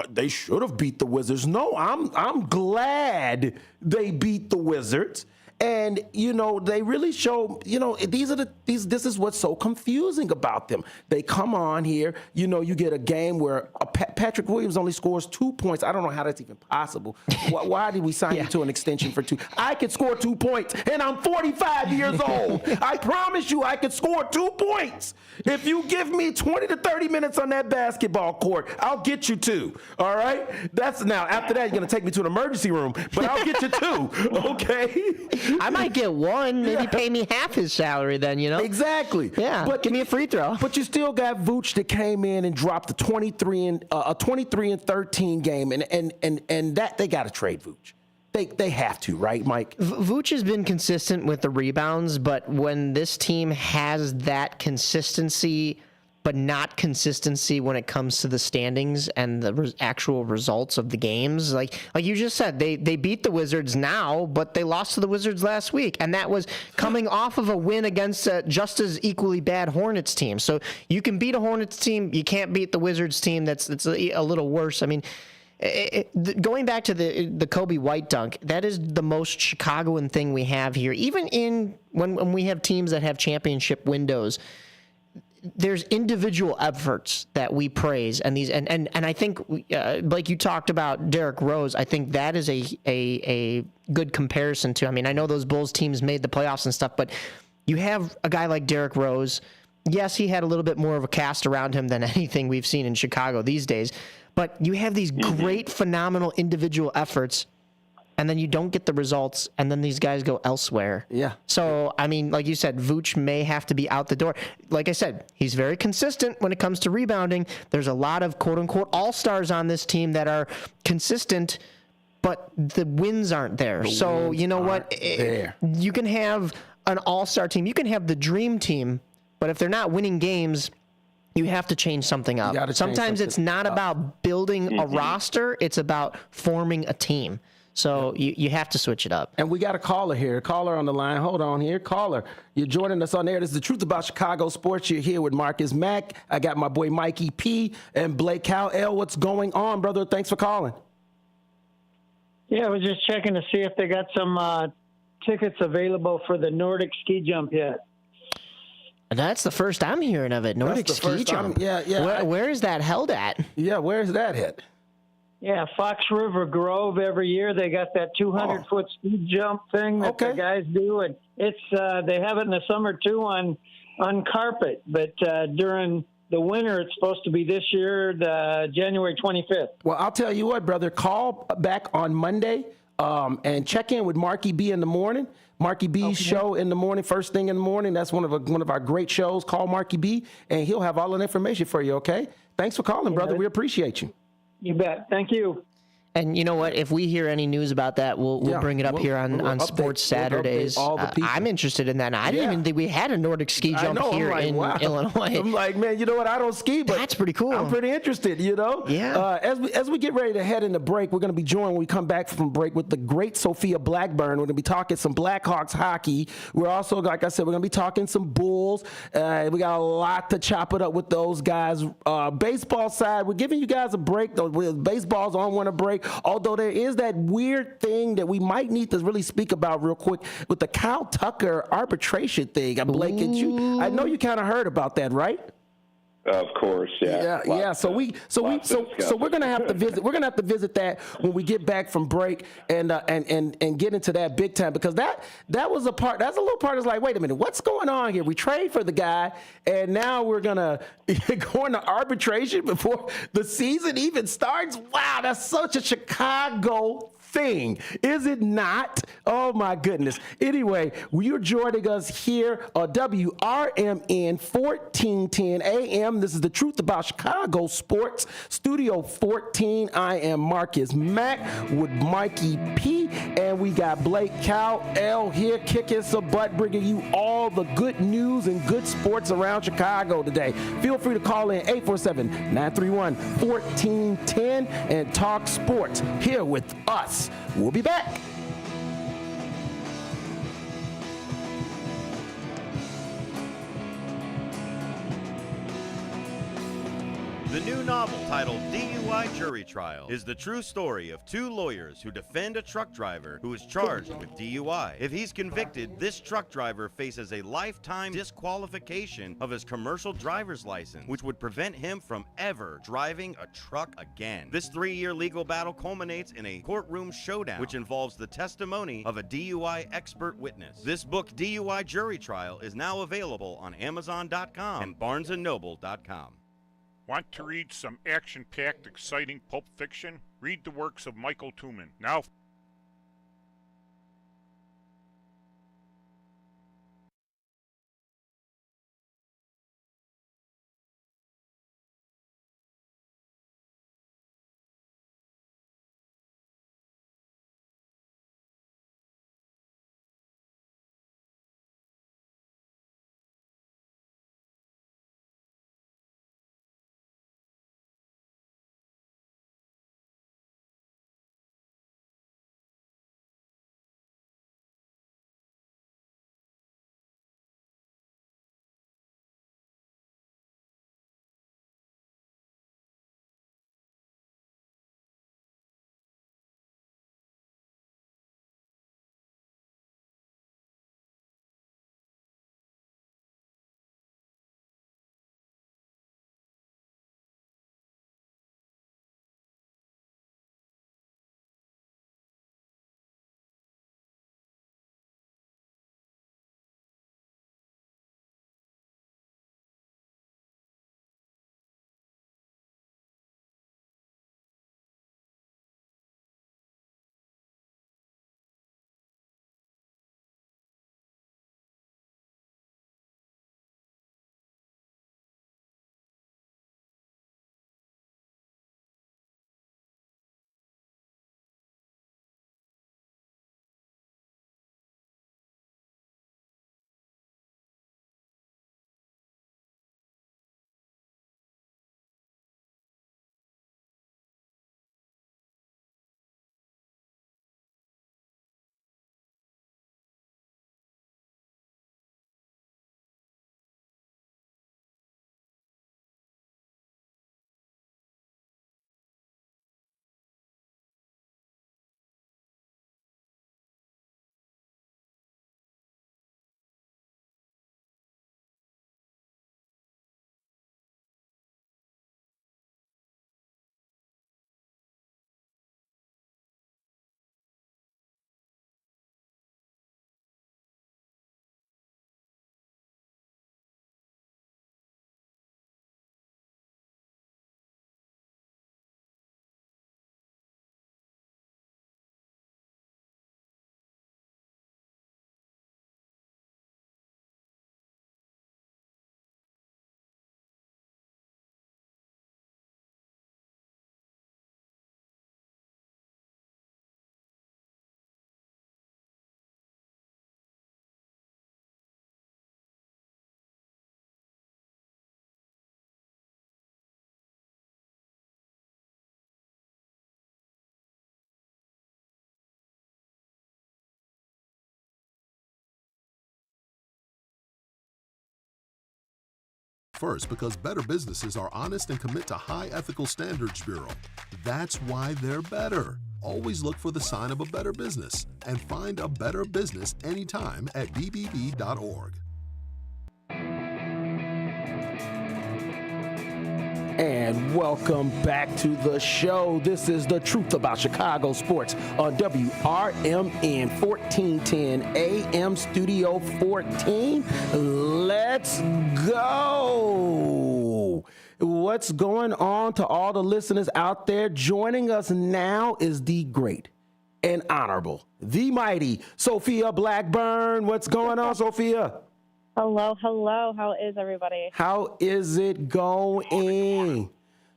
B: they should have beat the Wizards. No, I'm glad they beat the Wizards. And, they really show, this is what's so confusing about them. They come on here, you get a game where Patrick Williams only scores 2 points. I don't know how that's even possible. Why did we sign you to an extension for 2? I could score 2 points, and I'm 45 years old. I promise you I could score 2 points. If you give me 20 to 30 minutes on that basketball court, I'll get you 2, all right? Now, after that, you're going to take me to an emergency room, but I'll get you 2, okay?
I: I might get 1, maybe pay me half his salary then,
B: Exactly.
I: Yeah, but give me a free throw.
B: But you still got Vooch that came in and dropped a 23 and 13 game, and that they got to trade Vooch. They have to, right, Mike?
I: Vooch has been consistent with the rebounds, but when this team has that consistency but not consistency when it comes to the standings and the actual results of the games. Like you just said, they beat the Wizards now, but they lost to the Wizards last week, and that was coming off of a win against just as equally bad Hornets team. So you can beat a Hornets team, you can't beat the Wizards team that's a little worse. I mean, going back to the Kobe White dunk, that is the most Chicagoan thing we have here. Even when we have teams that have championship windows, there's individual efforts that we praise, and I think like you talked about Derrick Rose, I think that is a good comparison to. I mean, I know those Bulls teams made the playoffs and stuff, but you have a guy like Derrick Rose. Yes, he had a little bit more of a cast around him than anything we've seen in Chicago these days, but you have these great, phenomenal individual efforts, and then you don't get the results, and then these guys go elsewhere.
B: Yeah.
I: So, I mean, like you said, Vooch may have to be out the door. Like I said, he's very consistent when it comes to rebounding. There's a lot of quote-unquote all-stars on this team that are consistent, but the wins aren't there. So, you know what? You can have an all-star team. You can have the dream team, but if they're not winning games, you have to change something up. Sometimes it's not about building a roster. It's about forming a team. So you have to switch it up.
B: And we got a caller here. Caller on the line. Hold on here. Caller, you're joining us on air. This is The Truth About Chicago Sports. You're here with Marcus Mack. I got my boy Mikey P. and Blake Cowell. What's going on, brother? Thanks for calling.
F: Yeah, I was just checking to see if they got some tickets available for the Nordic ski jump yet.
I: That's the first I'm hearing of it. Nordic ski jump.
B: Yeah.
I: Where is that held at?
B: Yeah, where is that at?
F: Yeah, Fox River Grove. Every year they got that 200-foot ski jump thing that the guys do, and it's they have it in the summer too on carpet. But during the winter, it's supposed to be this year, January 25th.
B: Well, I'll tell you what, brother. Call back on Monday and check in with Marky B in the morning. Marky B's show in the morning, first thing in the morning. That's one of our great shows. Call Marky B, and he'll have all the information for you. Okay? Thanks for calling, brother. We appreciate you.
F: You bet. Thank you.
I: And you know what? If we hear any news about that, we'll bring it up here on Sports Saturdays. I'm interested in that. I didn't even think we had a Nordic ski jump here in Illinois.
B: I'm like, man, you know what? I don't ski, but
I: that's pretty cool.
B: I'm pretty interested, you know?
I: Yeah.
B: As we get ready to head into break, we're going to be joined when we come back from break with the great Sophia Blackburn. We're going to be talking some Blackhawks hockey. We're also, like I said, we're going to be talking some Bulls. We got a lot to chop it up with those guys. Baseball side, we're giving you guys a break. Baseball's on winter break. Although there is that weird thing that we might need to really speak about real quick with the Kyle Tucker arbitration thing. Blake, I know you kind of heard about that, right?
E: Of course, yeah.
B: Yeah. So we're gonna have to visit. We're gonna have to visit that when we get back from break and get into that big time, because that was a part. That's a little part. Is like, wait a minute, what's going on here? We trade for the guy, and now we're gonna go into arbitration before the season even starts. Wow, that's such a Chicago thing, is it not? Oh my goodness. Anyway, you're joining us here on WRMN 1410 AM. This is the Truth About Chicago Sports, Studio 14. I am Marcus Mack with Mikey P, and we got Blake Cowell here kicking some butt, bringing you all the good news and good sports around Chicago today. Feel free to call in 847-931-1410 and talk sports here with us. We'll be back.
J: The new novel, titled DUI Jury Trial, is the true story of two lawyers who defend a truck driver who is charged with DUI. If he's convicted, this truck driver faces a lifetime disqualification of his commercial driver's license, which would prevent him from ever driving a truck again. This 3-year legal battle culminates in a courtroom showdown, which involves the testimony of a DUI expert witness. This book, DUI Jury Trial, is now available on Amazon.com and BarnesandNoble.com.
G: Want to read some action-packed, exciting pulp fiction? Read the works of Michael Tooman. Now,
H: First, because better businesses are honest and commit to high ethical standards bureau. That's why they're better. Always look for the sign of a better business and find a better business anytime at bbb.org.
B: And welcome back to the show. This is The Truth About Chicago Sports on WRMN 1410 AM Studio 14. Let's go. What's going on to all the listeners out there? Joining us now is the great and honorable, the mighty Sophia Blackburn. What's going on, Sophia?
L: Hello. How is everybody?
B: How is it going?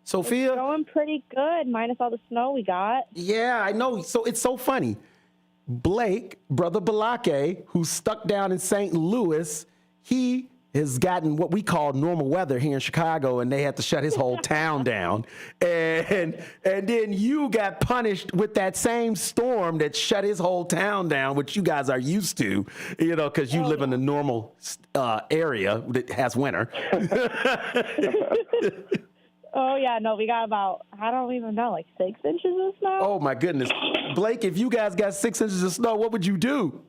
B: Sophia?
L: It's going pretty good, minus all the snow we got.
B: Yeah, I know. So it's so funny. Blake, brother Balake, who's stuck down in St. Louis, he has gotten what we call normal weather here in Chicago, and they had to shut his whole town down. And then you got punished with that same storm that shut his whole town down, which you guys are used to, because you live in a normal area that has winter.
L: Oh, yeah, no, we got about, I don't even know, like 6 inches of snow.
B: Oh, my goodness. Blake, if you guys got 6 inches of snow, what would you do?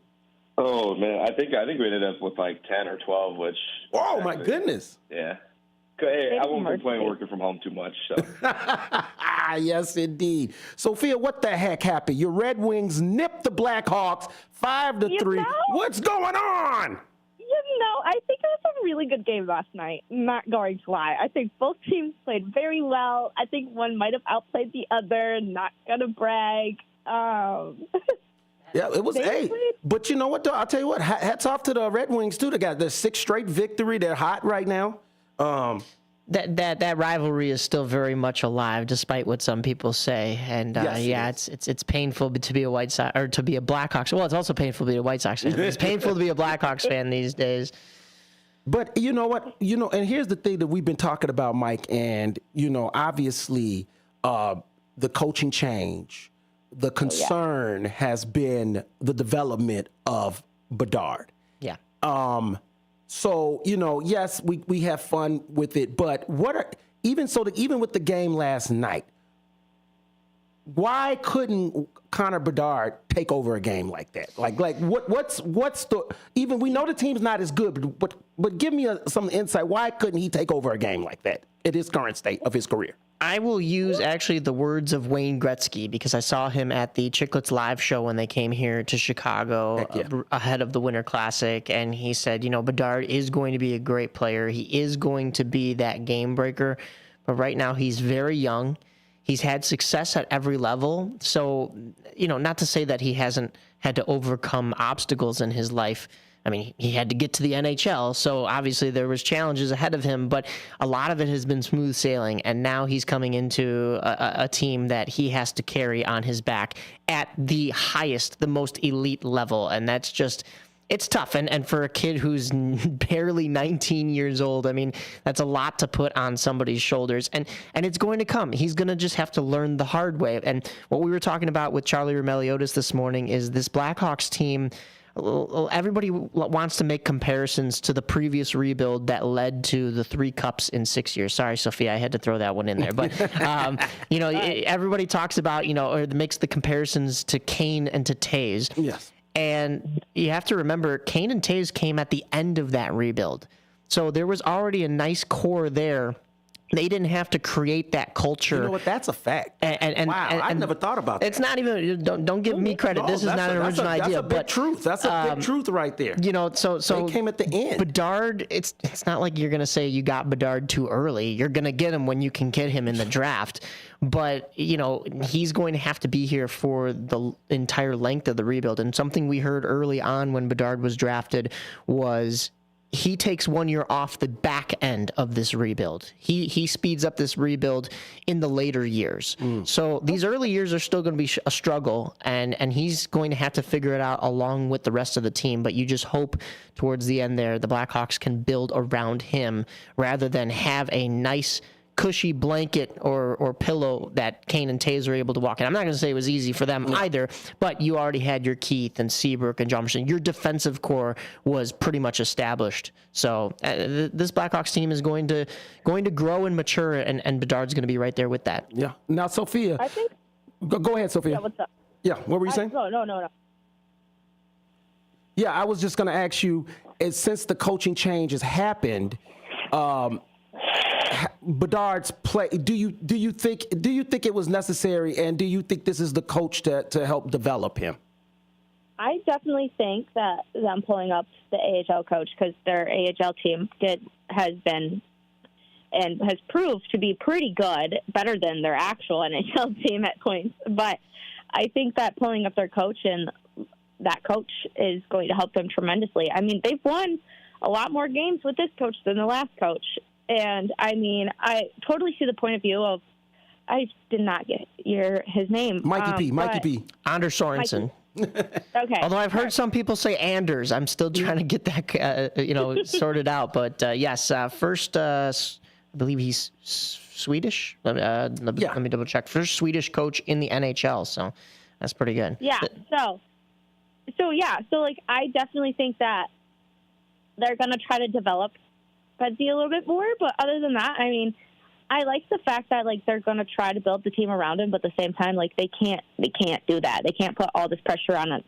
E: Oh man, I think we ended up with like 10 or 12, which.
B: Oh my goodness.
E: Yeah. Hey, I won't complain working from home too much. So.
B: Yes, indeed. Sophia, what the heck happened? Your Red Wings nipped the Blackhawks 5-3. What's going on?
L: I think it was a really good game last night. Not going to lie. I think both teams played very well. I think one might have outplayed the other. Not gonna brag.
B: Yeah, it was but you know what, though? I'll tell you what, hats off to the Red Wings, too. They got their 6th straight victory. They're hot right now.
I: That rivalry is still very much alive, despite what some people say. And it's painful to be a White Sox or to be a Blackhawks. Well, it's also painful to be a White Sox fan. It's painful to be a Blackhawks fan these days.
B: But you know what? And here's the thing that we've been talking about, Mike. And obviously, the coaching change. The concern has been the development of Bedard.
I: Yeah.
B: So, yes, we have fun with it, but even with the game last night, why couldn't Connor Bedard take over a game like that? What's the, even we know the team's not as good, but give me some insight. Why couldn't he take over a game like that at his current state of his career?
I: I will use actually the words of Wayne Gretzky, because I saw him at the Chicklets live show when they came here to Chicago ahead of the Winter Classic. And he said, Bedard is going to be a great player. He is going to be that game breaker. But right now he's very young. He's had success at every level. So, not to say that he hasn't had to overcome obstacles in his life. I mean, he had to get to the NHL, so obviously there was challenges ahead of him, but a lot of it has been smooth sailing, and now he's coming into a team that he has to carry on his back at the highest, the most elite level, and that's just, it's tough. And for a kid who's barely 19 years old, I mean, that's a lot to put on somebody's shoulders, and it's going to come. He's going to just have to learn the hard way. And what we were talking about with Charlie Roumeliotis this morning is this Blackhawks team. Everybody wants to make comparisons to the previous rebuild that led to the 3 cups in 6 years. Sorry, Sophia, I had to throw that one in there. But, everybody talks about, or makes the comparisons to Kane and to Taves.
B: Yes.
I: And you have to remember, Kane and Taves came at the end of that rebuild. So there was already a nice core there. They didn't have to create that culture.
B: You know what? That's a fact. I never thought about that.
I: It's not even. Don't give me credit. This is not an original idea.
B: That's a big truth. That's a big truth right there.
I: So
B: they came at the end.
I: Bedard. It's not like you're gonna say you got Bedard too early. You're gonna get him when you can get him in the draft. But he's going to have to be here for the entire length of the rebuild. And something we heard early on when Bedard was drafted was, he takes 1 year off the back end of this rebuild. He speeds up this rebuild in the later years. So these early years are still going to be a struggle, and he's going to have to figure it out along with the rest of the team. But you just hope towards the end there, the Blackhawks can build around him rather than have a nice cushy blanket or pillow that Kane and Taves were able to walk in. I'm not going to say it was easy for them either, but you already had your Keith and Seabrook and John Mercer. Your defensive core was pretty much established. So this Blackhawks team is going to grow and mature, and Bedard's going to be right there with that.
B: Yeah. Now, Sophia,
L: I think.
B: Go ahead, Sophia.
L: Yeah, what's up?
B: Yeah, what were you saying?
L: No.
B: Yeah, I was just going to ask you, since the coaching change has happened, Bedard's play, do you think it was necessary, and do you think this is the coach to help develop him?
L: I definitely think that them pulling up the AHL coach, because their AHL team has been and has proved to be pretty good, better than their actual NHL team at points. But I think that pulling up their coach and that coach is going to help them tremendously. I mean, they've won a lot more games with this coach than the last coach. And, I mean, I totally see the point of view of, I did not get his name.
B: Mikey P.
I: Anders Sorensen.
L: Okay.
I: Although I've heard some people say Anders. I'm still trying to get that, sorted out. But, yes, first, I believe he's Swedish. Let me double check. First Swedish coach in the NHL. So that's pretty good.
L: Yeah. So like, I definitely think that they're going to try to develop Bedsy a little bit more. But other than that, I mean, I like the fact that, like, they're going to try to build the team around him, but at the same time, like, they can't do that. They can't put all this pressure on a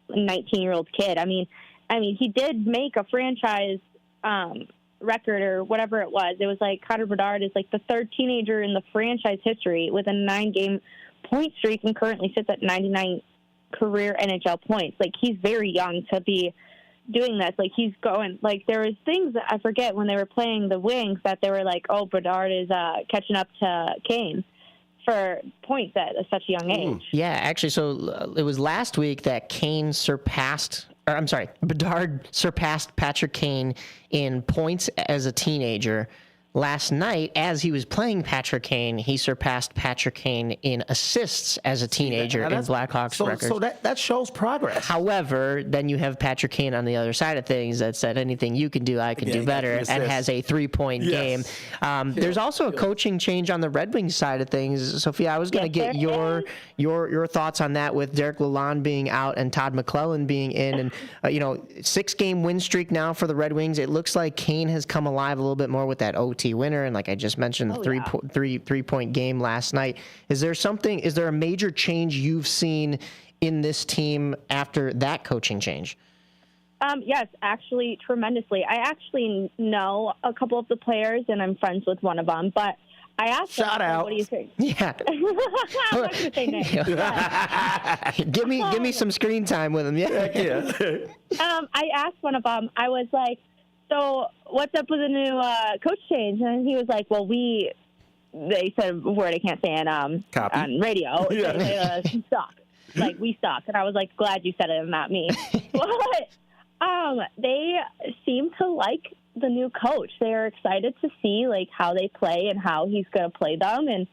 L: 19-year-old kid. I mean, he did make a franchise record or whatever it was. It was like Connor Bedard is like the third teenager in the franchise history with a 9-game point streak and currently sits at 99 career NHL points. Like, he's very young to be doing this. Like, he's going, like, there was things that I forget when they were playing the Wings that they were like, oh, Bedard is catching up to Kane for points at such a young age.
I: Yeah, actually, so it was last week that Bedard surpassed Patrick Kane in points as a teenager. Last night, as he was playing Patrick Kane, he surpassed Patrick Kane in assists as a teenager in Blackhawks records.
B: So that shows progress.
I: However, then you have Patrick Kane on the other side of things that said anything you can do, I can do better, and has a 3-point game. There's also a coaching change on the Red Wings side of things. Sophia, I was going to get your thoughts on that with Derrick Lalonde being out and Todd McClellan being in. And, 6-game win streak now for the Red Wings. It looks like Kane has come alive a little bit more with that OT winner, and like I just mentioned, the 3-point game last night. Is there a major change you've seen in this team after that coaching change?
L: Yes, actually, tremendously. I actually know a couple of the players, and I'm friends with one of them, but I asked them, what do you think?
I: Yeah.
L: I'm not going to say names.
I: Give me some screen time with him. Yeah.
L: I asked one of them, I was like, so what's up with the new coach change? And he was like, well, they said a word I can't say on radio. They suck. Like, we suck. And I was like, glad you said it and not me. But they seem to like the new coach. They are excited to see, like, how they play and how he's going to play them. And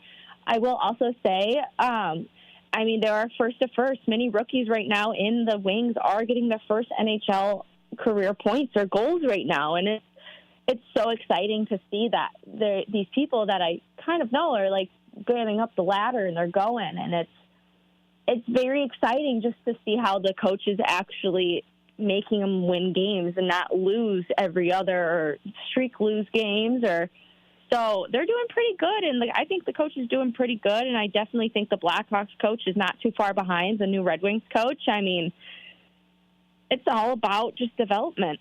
L: I will also say, there are first. Many rookies right now in the Wings are getting their first NHL career points or goals right now, and it's so exciting to see that these people that I kind of know are like getting up the ladder and they're going, and it's very exciting just to see how the coach is actually making them win games and not lose every other or lose games. Or so they're doing pretty good, and I think the coach is doing pretty good, and I definitely think the Blackhawks coach is not too far behind the new Red Wings coach. I mean, it's all about just development.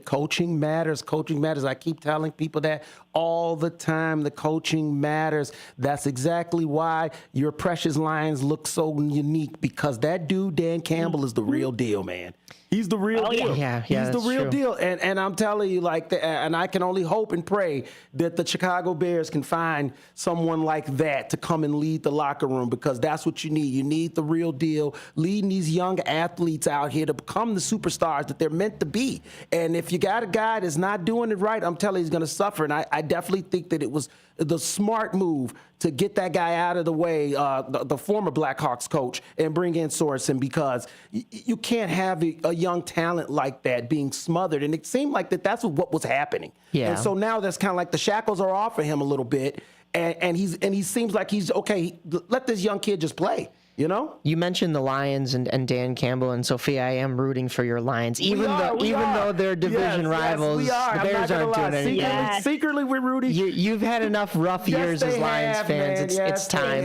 B: Coaching matters. I keep telling people that all the time. The coaching matters. That's exactly why your Precious Lions look so unique, because that dude, Dan Campbell, is the real deal, man. He's the real deal.
I: Yeah,
B: he's the real deal. And I'm telling you, and I can only hope and pray that the Chicago Bears can find someone like that to come and lead the locker room, because that's what you need. You need the real deal, leading these young athletes out here to become the superstars that they're meant to be. And if you got a guy that's not doing it right, I'm telling you, he's going to suffer. And I definitely think that it was the smart move to get that guy out of the way, the former Blackhawks coach, and bring in Sorensen, because you can't have a young talent like that being smothered. And it seemed like that's what was happening. Yeah. And so now that's kind of like the shackles are off of him a little bit, and he seems like he's okay. Let this young kid just play. You know?
I: You mentioned the Lions and Dan Campbell and Sophia. I am rooting for your Lions, even though they're division rivals.
B: Yes, we are.
I: The Bears aren't doing anything.
B: Secretly, we're rooting.
I: You've had enough rough years as Lions fans. It's time.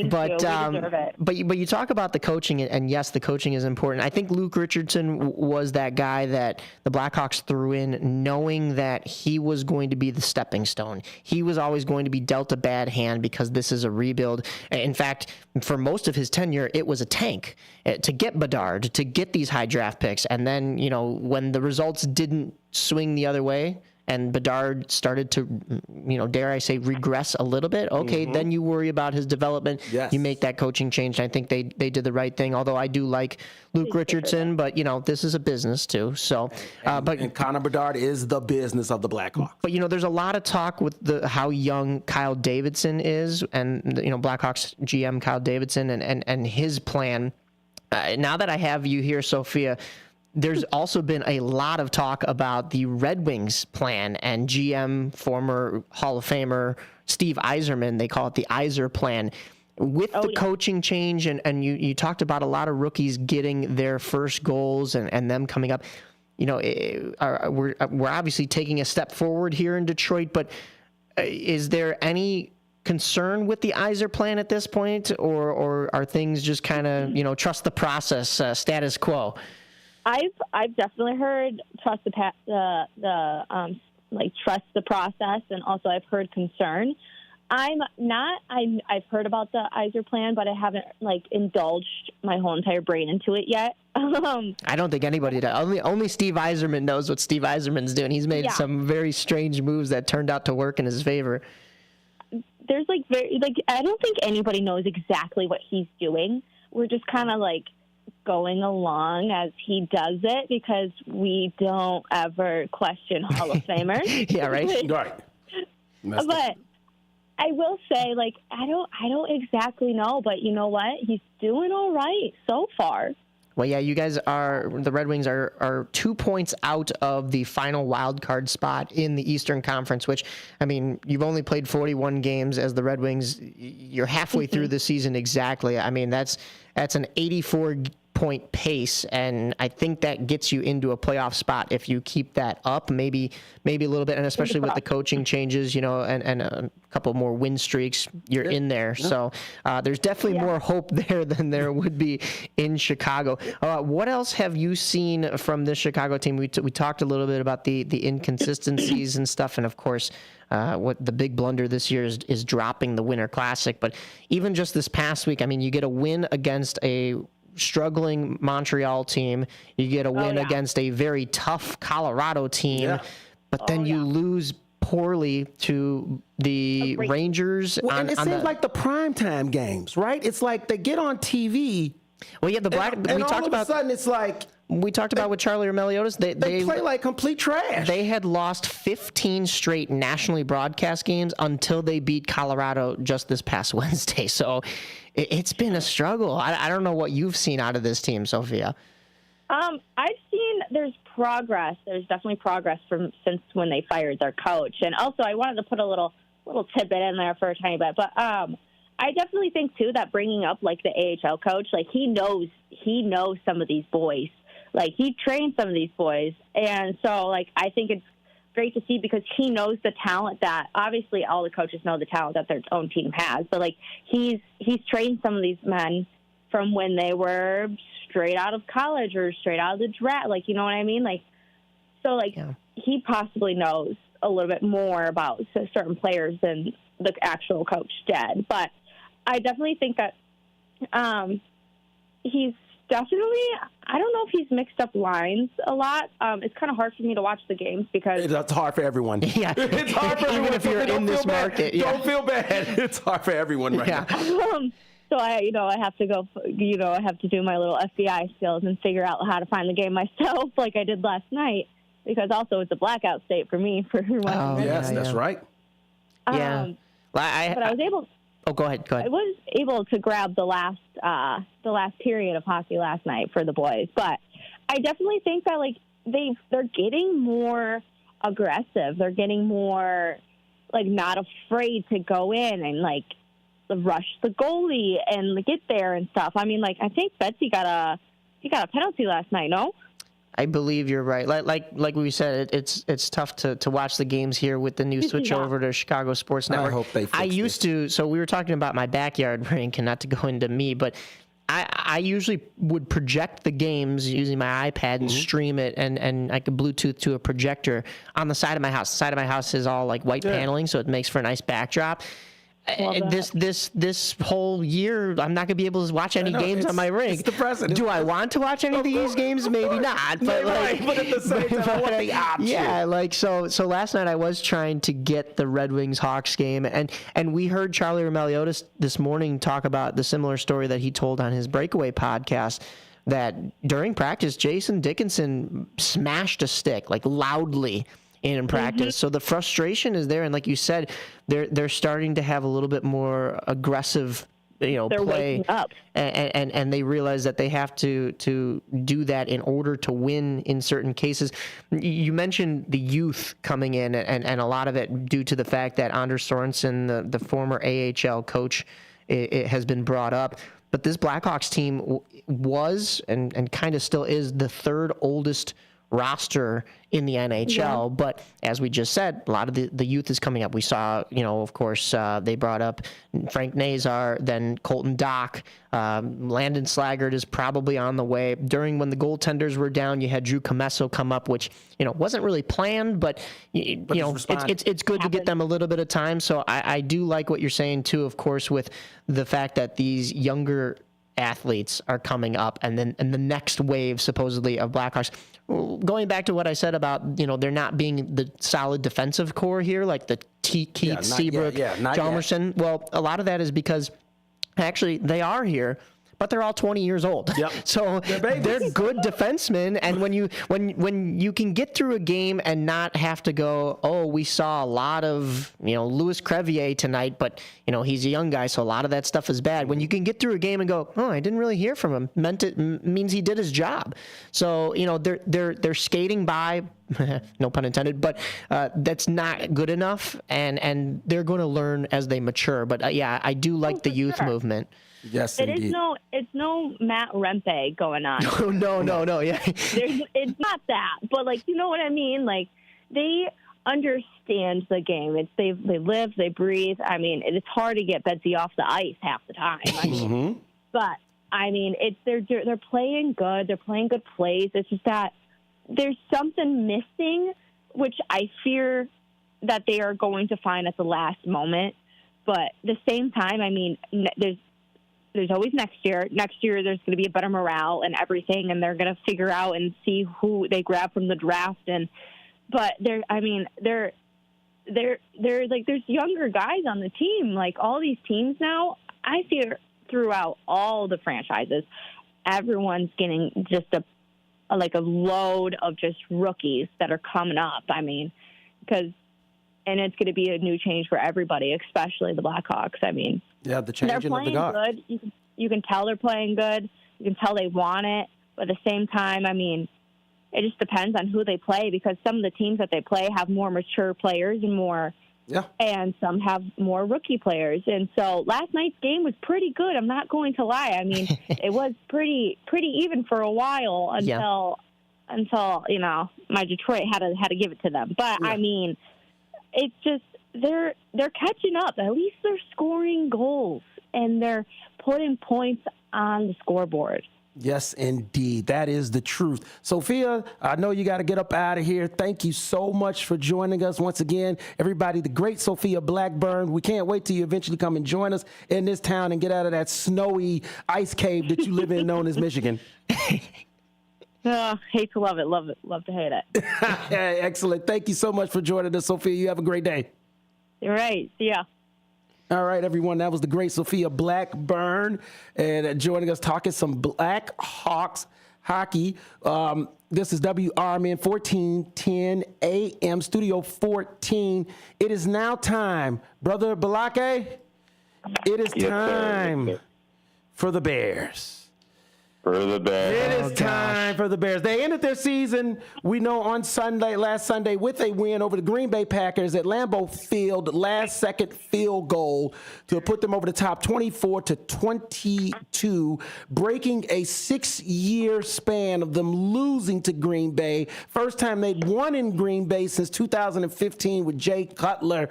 I: But you talk about the coaching, and yes, the coaching is important. I think Luke Richardson was that guy that the Blackhawks threw in, knowing that he was going to be the stepping stone. He was always going to be dealt a bad hand because this is a rebuild. In fact, for most of his tenure, it was a tank to get Bedard, to get these high draft picks. And then, when the results didn't swing the other way and Bedard started to, dare I say, regress a little bit, okay, then you worry about his development.
B: Yes.
I: You make that coaching change. And I think they did the right thing, although I do like Luke Richardson, but, this is a business too. So,
B: and Connor Bedard is the business of the Blackhawks.
I: But, there's a lot of talk with how young Kyle Davidson is and, Blackhawks GM Kyle Davidson and his plan. Now that I have you here, Sophia, there's also been a lot of talk about the Red Wings plan and GM, former Hall of Famer Steve Yzerman. They call it the Yzer plan. With the coaching change, and you talked about a lot of rookies getting their first goals and them coming up. We're obviously taking a step forward here in Detroit, but is there any concern with the Yzer plan at this point, or are things just kind of, trust the process, status quo?
L: I've definitely heard trust trust the process, and also I've heard concern. I've heard about the Yzer plan, but I haven't indulged my whole entire brain into it yet.
I: I don't think anybody does. Only Steve Yzerman knows what Steve Yzerman's doing. He's made some very strange moves that turned out to work in his favor.
L: There's I don't think anybody knows exactly what he's doing. We're just kind of going along as he does it because we don't ever question Hall of Famers.
I: Yeah, right.
B: Right.
L: But I will say, I don't exactly know, but you know what? He's doing all right so far.
I: Well, yeah, you guys the Red Wings are 2 points out of the final wild card spot in the Eastern Conference, which, I mean, you've only played 41 games as the Red Wings. You're halfway through the season exactly. I mean, that's an 84-point pace, and I think that gets you into a playoff spot if you keep that up, maybe a little bit, and especially with the coaching changes, and a couple more win streaks, you're in there. Yeah. So there's definitely more hope there than there would be in Chicago. What else have you seen from this Chicago team? We talked a little bit about the inconsistencies and stuff, and of course, what the big blunder this year is dropping the Winter Classic. But even just this past week, I mean, you get a win against a struggling Montreal team. You get a win against a very tough Colorado team, but then you lose poorly to the Rangers.
B: Well, and it seems like the primetime games, right? It's like they get on TV.
I: Well, yeah, we talked about.
B: All of a sudden, it's like
I: we talked about with Charlie or Meliodas. They
B: play like complete trash.
I: They had lost 15 straight nationally broadcast games until they beat Colorado just this past Wednesday. So it's been a struggle. I don't know what you've seen out of this team, Sophia.
L: I've seen there's progress. There's definitely progress since when they fired their coach. And also, I wanted to put a little tidbit in there for a tiny bit. But I definitely think too that bringing up the AHL coach, he knows some of these boys. He trained some of these boys, and so I think it's great to see because he knows the talent that obviously all the coaches know the talent that their own team has. But he's trained some of these men from when they were straight out of college or straight out of the draft. You know what I mean? He possibly knows a little bit more about certain players than the actual coach did. But I definitely think that he's definitely, I don't know if he's mixed up lines a lot. It's kind of hard for me to watch the games because
B: it's hard for everyone.
I: Yeah,
B: it's hard for everyone.
I: Even if you're in this market. Yeah.
B: Don't feel bad. It's hard for everyone right now.
L: So I have to go, I have to do my little FBI skills and figure out how to find the game myself like I did last night because also it's a blackout state for me for
B: Oh, yes, that's right.
I: Yeah.
L: But I was able.
I: Oh, go ahead.
L: I was able to grab the last period of hockey last night for the boys, but I definitely think that they're getting more aggressive. They're getting more not afraid to go in and to rush the goalie and get there and stuff. I mean, like, I think Betsy got a penalty last night, no?
I: I believe you're right. Like we said, it's tough to watch the games here with the new switch over to Chicago Sports Network.
B: I hope they fix this.
I: So we were talking about my backyard rink, and not to go into me, but I usually would project the games using my iPad and stream it, and I could Bluetooth to a projector on the side of my house. The side of my house is all like white paneling, so it makes for a nice backdrop. This whole year, I'm not gonna be able to watch any games on my rink.
B: It's depressing.
I: Do I want to watch any of these games? Maybe not. But
B: but at the same time, I want the option.
I: Yeah, like so last night I was trying to get the Red Wings Hawks game, and we heard Charlie Roumeliotis this morning talk about the similar story that he told on his Breakaway podcast, that during practice Jason Dickinson smashed a stick like loudly in practice. So the frustration is there, and like you said, they're starting to have a little bit more aggressive,
L: They're
I: play,
L: waking up.
I: and they realize that they have to do that in order to win in certain cases. You mentioned the youth coming in, and a lot of it due to the fact that Anders Sorensen, the former AHL coach, it has been brought up. But this Blackhawks team was and kind of still is the third oldest roster in the NHL.
L: Yeah.
I: But as we just said, a lot of the youth is coming up. We saw, of course, they brought up Frank Nazar, then Colton Dock. Landon Slaggert is probably on the way. When the goaltenders were down, you had Drew Comesso come up, which, wasn't really planned, but it's good to get them a little bit of time. So I do like what you're saying too, of course, with the fact that these younger athletes are coming up, and the next wave supposedly of Blackhawks. Going back to what I said about, they're not being the solid defensive core here, like the Keith, Seabrook, Hjalmarsson. Well, a lot of that is because actually they are here, but they're all 20 years old. Yep. So they're good defensemen, and when you can get through a game and not have to go, oh, we saw a lot of Louis Crevier tonight, but he's a young guy, so a lot of that stuff is bad. When you can get through a game and go, oh, I didn't really hear from him, means he did his job. So they're skating by, no pun intended, but that's not good enough, and they're going to learn as they mature. But I do like the youth movement.
B: Yes,
L: indeed. It's no Matt Rempe going on.
I: No, yeah.
L: It's not that, but you know what I mean? Like, they understand the game. They live, they breathe. I mean, it's hard to get Betsy off the ice half the time. I mean, but I mean, they're playing good. They're playing good plays. It's just that there's something missing, which I fear that they are going to find at the last moment. But at the same time, I mean, there's always next year. Next year, there's going to be a better morale and everything, and they're going to figure out and see who they grab from the draft. But there's younger guys on the team. Like, all these teams now, I fear throughout all the franchises, everyone's getting just a load of just rookies that are coming up. I mean, and it's going to be a new change for everybody, especially the Blackhawks. I mean,
B: the changing
L: they're playing
B: of the guard.
L: good. You can tell they're playing good. You can tell they want it. But at the same time, I mean, it just depends on who they play, because some of the teams that they play have more mature players and some have more rookie players. And so last night's game was pretty good. I'm not going to lie. I mean, it was pretty even for a while until my Detroit had to give it to them. But I mean, it's just they're catching up. At least they're scoring goals and they're putting points on the scoreboard.
B: Yes, indeed. That is the truth. Sophia, I know you got to get up out of here. Thank you so much for joining us once again. Everybody, the great Sophia Blackburn. We can't wait till you eventually come and join us in this town and get out of that snowy ice cave that you live in known as Michigan.
L: Hate to love it. Love to hate it.
B: Excellent. Thank you so much for joining us, Sophia. You have a great day.
L: You're right. See ya.
B: All right, everyone. That was the great Sophia Blackburn, and joining us talking some Blackhawks hockey. This is WRMN 1410 AM, Studio 14. It is now time, Brother Balake. It is time for the Bears.
E: For the Bears.
B: It is time for the Bears. They ended their season, we know, on last Sunday, with a win over the Green Bay Packers at Lambeau Field, last-second field goal to put them over the top 24-22, breaking a 6-year span of them losing to Green Bay. First time they'd won in Green Bay since 2015 with Jay Cutler.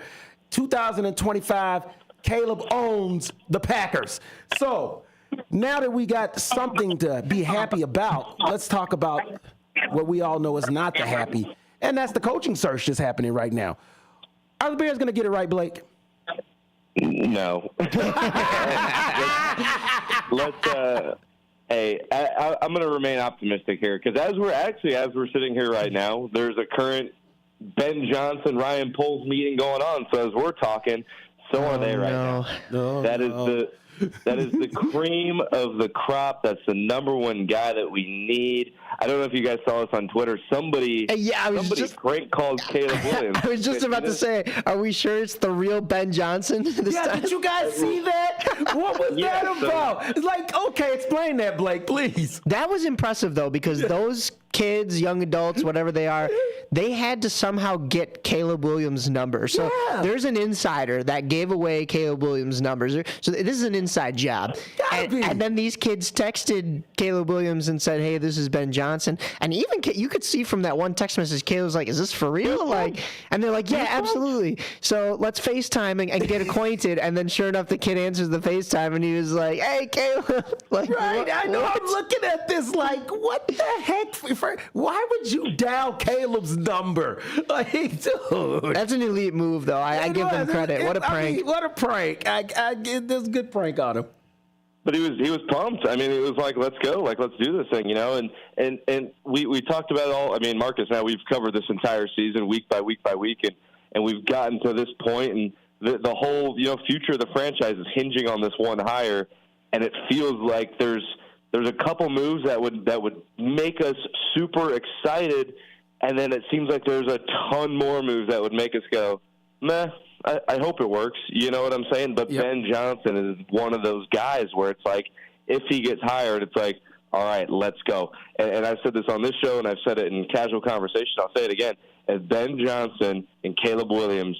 B: 2025, Caleb owns the Packers. So, now that we got something to be happy about, let's talk about what we all know is not the happy, and that's the coaching search that's happening right now. Are the Bears going to get it right, Blake?
E: No. Hey, I'm going to remain optimistic here because as we're sitting here right now, there's a current Ben Johnson, Ryan Poles meeting going on. So as we're talking, so are they right now. That is the cream of the crop. That's the number one guy that we need. I don't know if you guys saw this on Twitter. Somebody prank called Caleb Williams.
I: I was just about to say, are we sure it's the real Ben Johnson this time?
B: Did you guys see that? What was that about? It's like, okay, explain that, Blake, please.
I: That was impressive, though, because those kids, young adults, whatever they are, they had to somehow get Caleb Williams' number. So there's an insider that gave away Caleb Williams' numbers. So this is an inside job. And then these kids texted Caleb Williams and said, hey, this is Ben Johnson. And even you could see from that one text message, Caleb's like, is this for real? And they're like, yeah, absolutely. So let's FaceTime and get acquainted. And then sure enough, the kid answers the FaceTime and he was like, hey, Caleb.
B: I know. I'm looking at this like, what the heck? Why would you dial Caleb's number? Like, dude.
I: That's an elite move, though. I give them credit. What a prank.
B: What a prank. I give this good prank on him.
E: But he was pumped. I mean, it was like, let's go. Like, let's do this thing, you know? And we talked about it all. I mean, Marcus, now we've covered this entire season week by week by week, and we've gotten to this point, and the whole, future of the franchise is hinging on this one hire, and it feels like there's a couple moves that would make us super excited, and then it seems like there's a ton more moves that would make us go, meh. I hope it works. You know what I'm saying? But yep. Ben Johnson is one of those guys where it's like, if he gets hired, it's like, all right, let's go. And I've said this on this show, and I've said it in casual conversation. I'll say it again. If Ben Johnson and Caleb Williams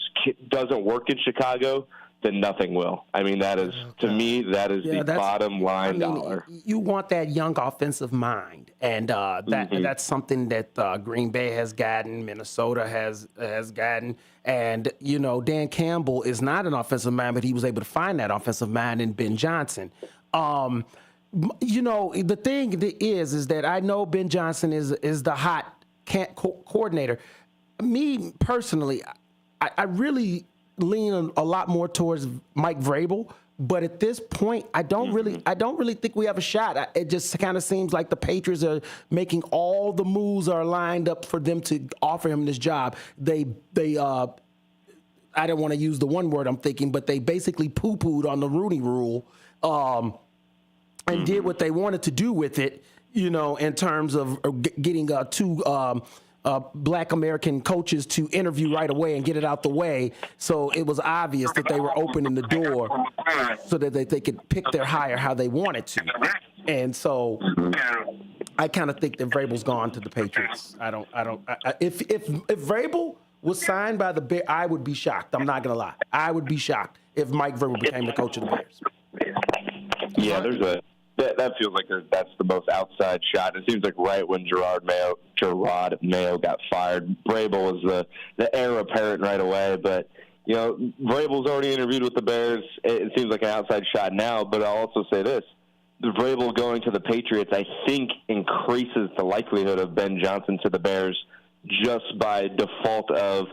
E: doesn't work in Chicago, then nothing will. I mean, that is, to me, that is the bottom line dollar.
B: You want that young offensive mind, and that's something that Green Bay has gotten, Minnesota has gotten, and, Dan Campbell is not an offensive mind, but he was able to find that offensive mind in Ben Johnson. The thing is that I know Ben Johnson is the hot coordinator. Me, personally, I really lean a lot more towards Mike Vrabel, but at this point, I don't really think we have a shot. It just kind of seems like the Patriots are making all the moves are lined up for them to offer him this job. They I don't want to use the one word I'm thinking, but they basically poo-pooed on the Rooney Rule and did what they wanted to do with it, in terms of getting two Black American coaches to interview right away and get it out the way. So it was obvious that they were opening the door so that they could pick their hire how they wanted to. And so I kind of think that Vrabel's gone to the Patriots. If Vrabel was signed by the Bears, I would be shocked. I'm not going to lie. I would be shocked if Mike Vrabel became the coach of the Bears.
E: Yeah, that feels like that's the most outside shot. It seems like right when Gerard Mayo got fired, Vrabel was the heir apparent right away. But Vrabel's already interviewed with the Bears. It seems like an outside shot now. But I'll also say this: the Vrabel going to the Patriots, I think, increases the likelihood of Ben Johnson to the Bears just by default of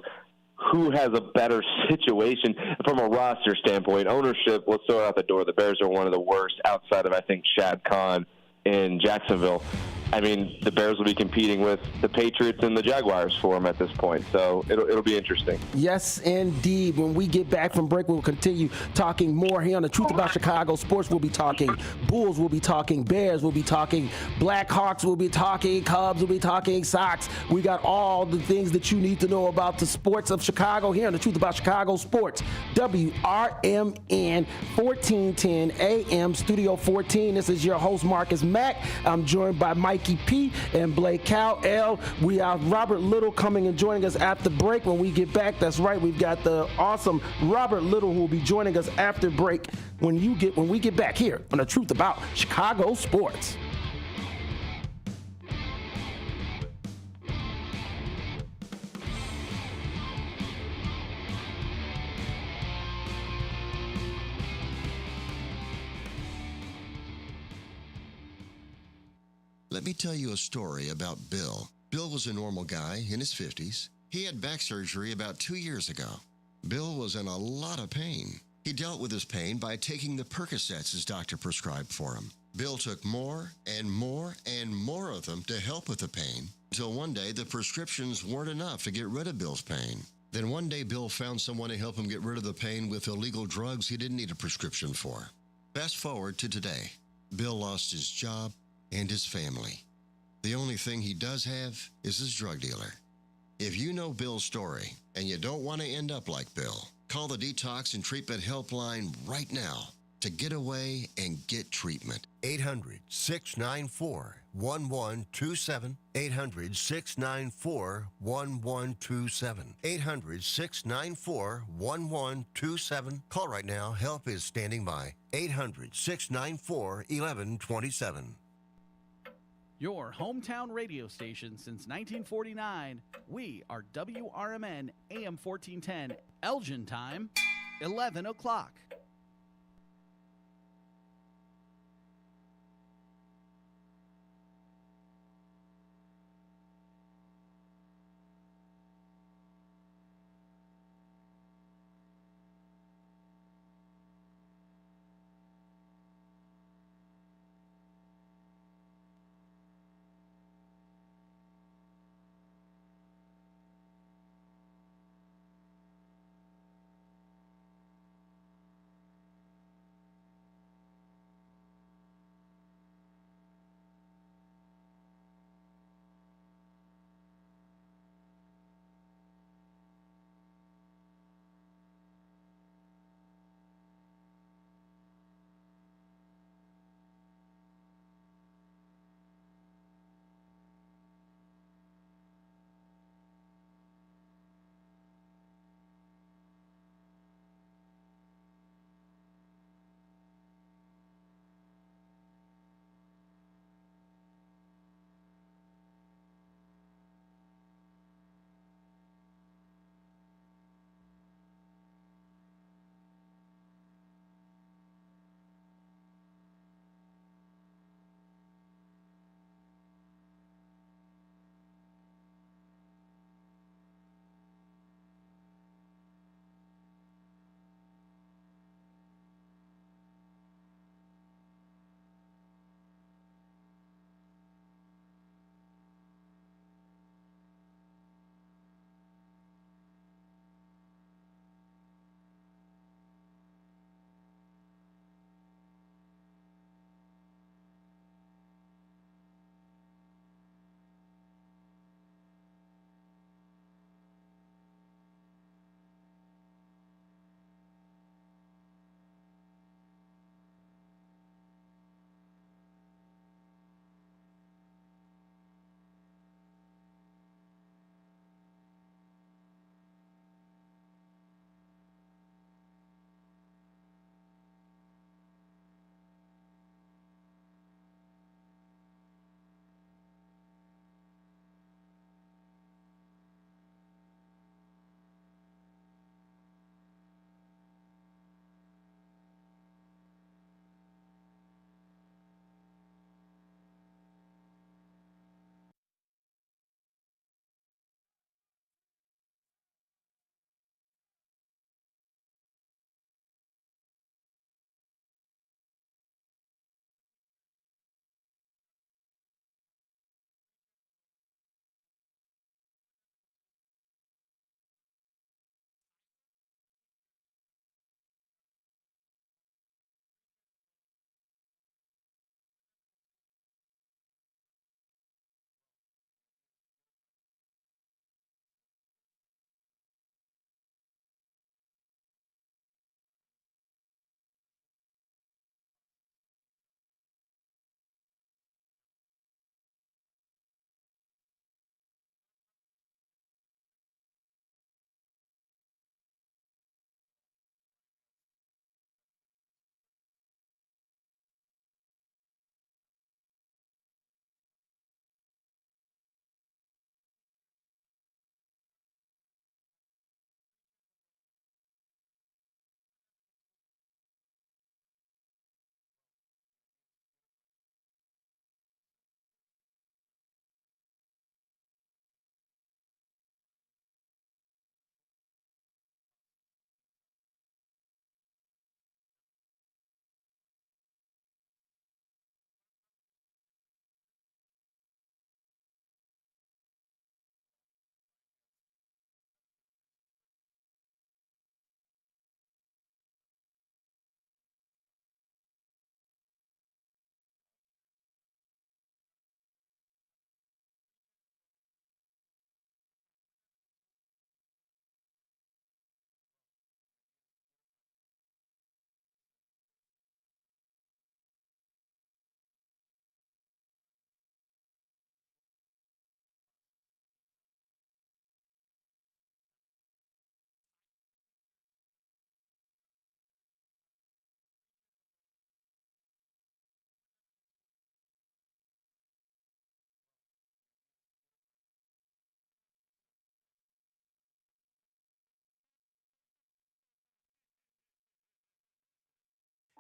E: who has a better situation from a roster standpoint. Ownership, let's throw it out the door. The Bears are one of the worst outside of, I think, Shad Khan in Jacksonville. I mean, the Bears will be competing with the Patriots and the Jaguars for him at this point. So it'll be interesting.
B: Yes, indeed. When we get back from break, we'll continue talking more here on The Truth About Chicago Sports. We'll be talking Bulls. We'll be talking Bears. We'll be talking Blackhawks. We'll be talking Cubs. We'll be talking Sox. We got all the things that you need to know about the sports of Chicago here on The Truth About Chicago Sports. WRMN 1410 AM Studio 14. This is your host, Marcus Mack. I'm joined by Mikey P. and Blake Cow. We have Robert Little coming and joining us after break. When we get back, that's right, we've got the awesome Robert Little who will be joining us after break when we get back here on The Truth About Chicago Sports.
M: Let me tell you a story about Bill. Bill was a normal guy in his 50s. He had back surgery about 2 years ago. Bill was in a lot of pain. He dealt with his pain by taking the Percocets his doctor prescribed for him. Bill took more and more and more of them to help with the pain, until one day the prescriptions weren't enough to get rid of Bill's pain. Then one day Bill found someone to help him get rid of the pain with illegal drugs he didn't need a prescription for. Fast forward to today. Bill lost his job and his family. The only thing he does have is his drug dealer. If you know Bill's story and you don't want to end up like Bill, call the Detox and Treatment Helpline right now to get away and get treatment.
O: 800-694-1127. 800-694-1127. 800-694-1127. Call right now. Help is standing by. 800-694-1127.
S: Your hometown radio station since 1949. We are WRMN AM 1410, Elgin time, 11 o'clock.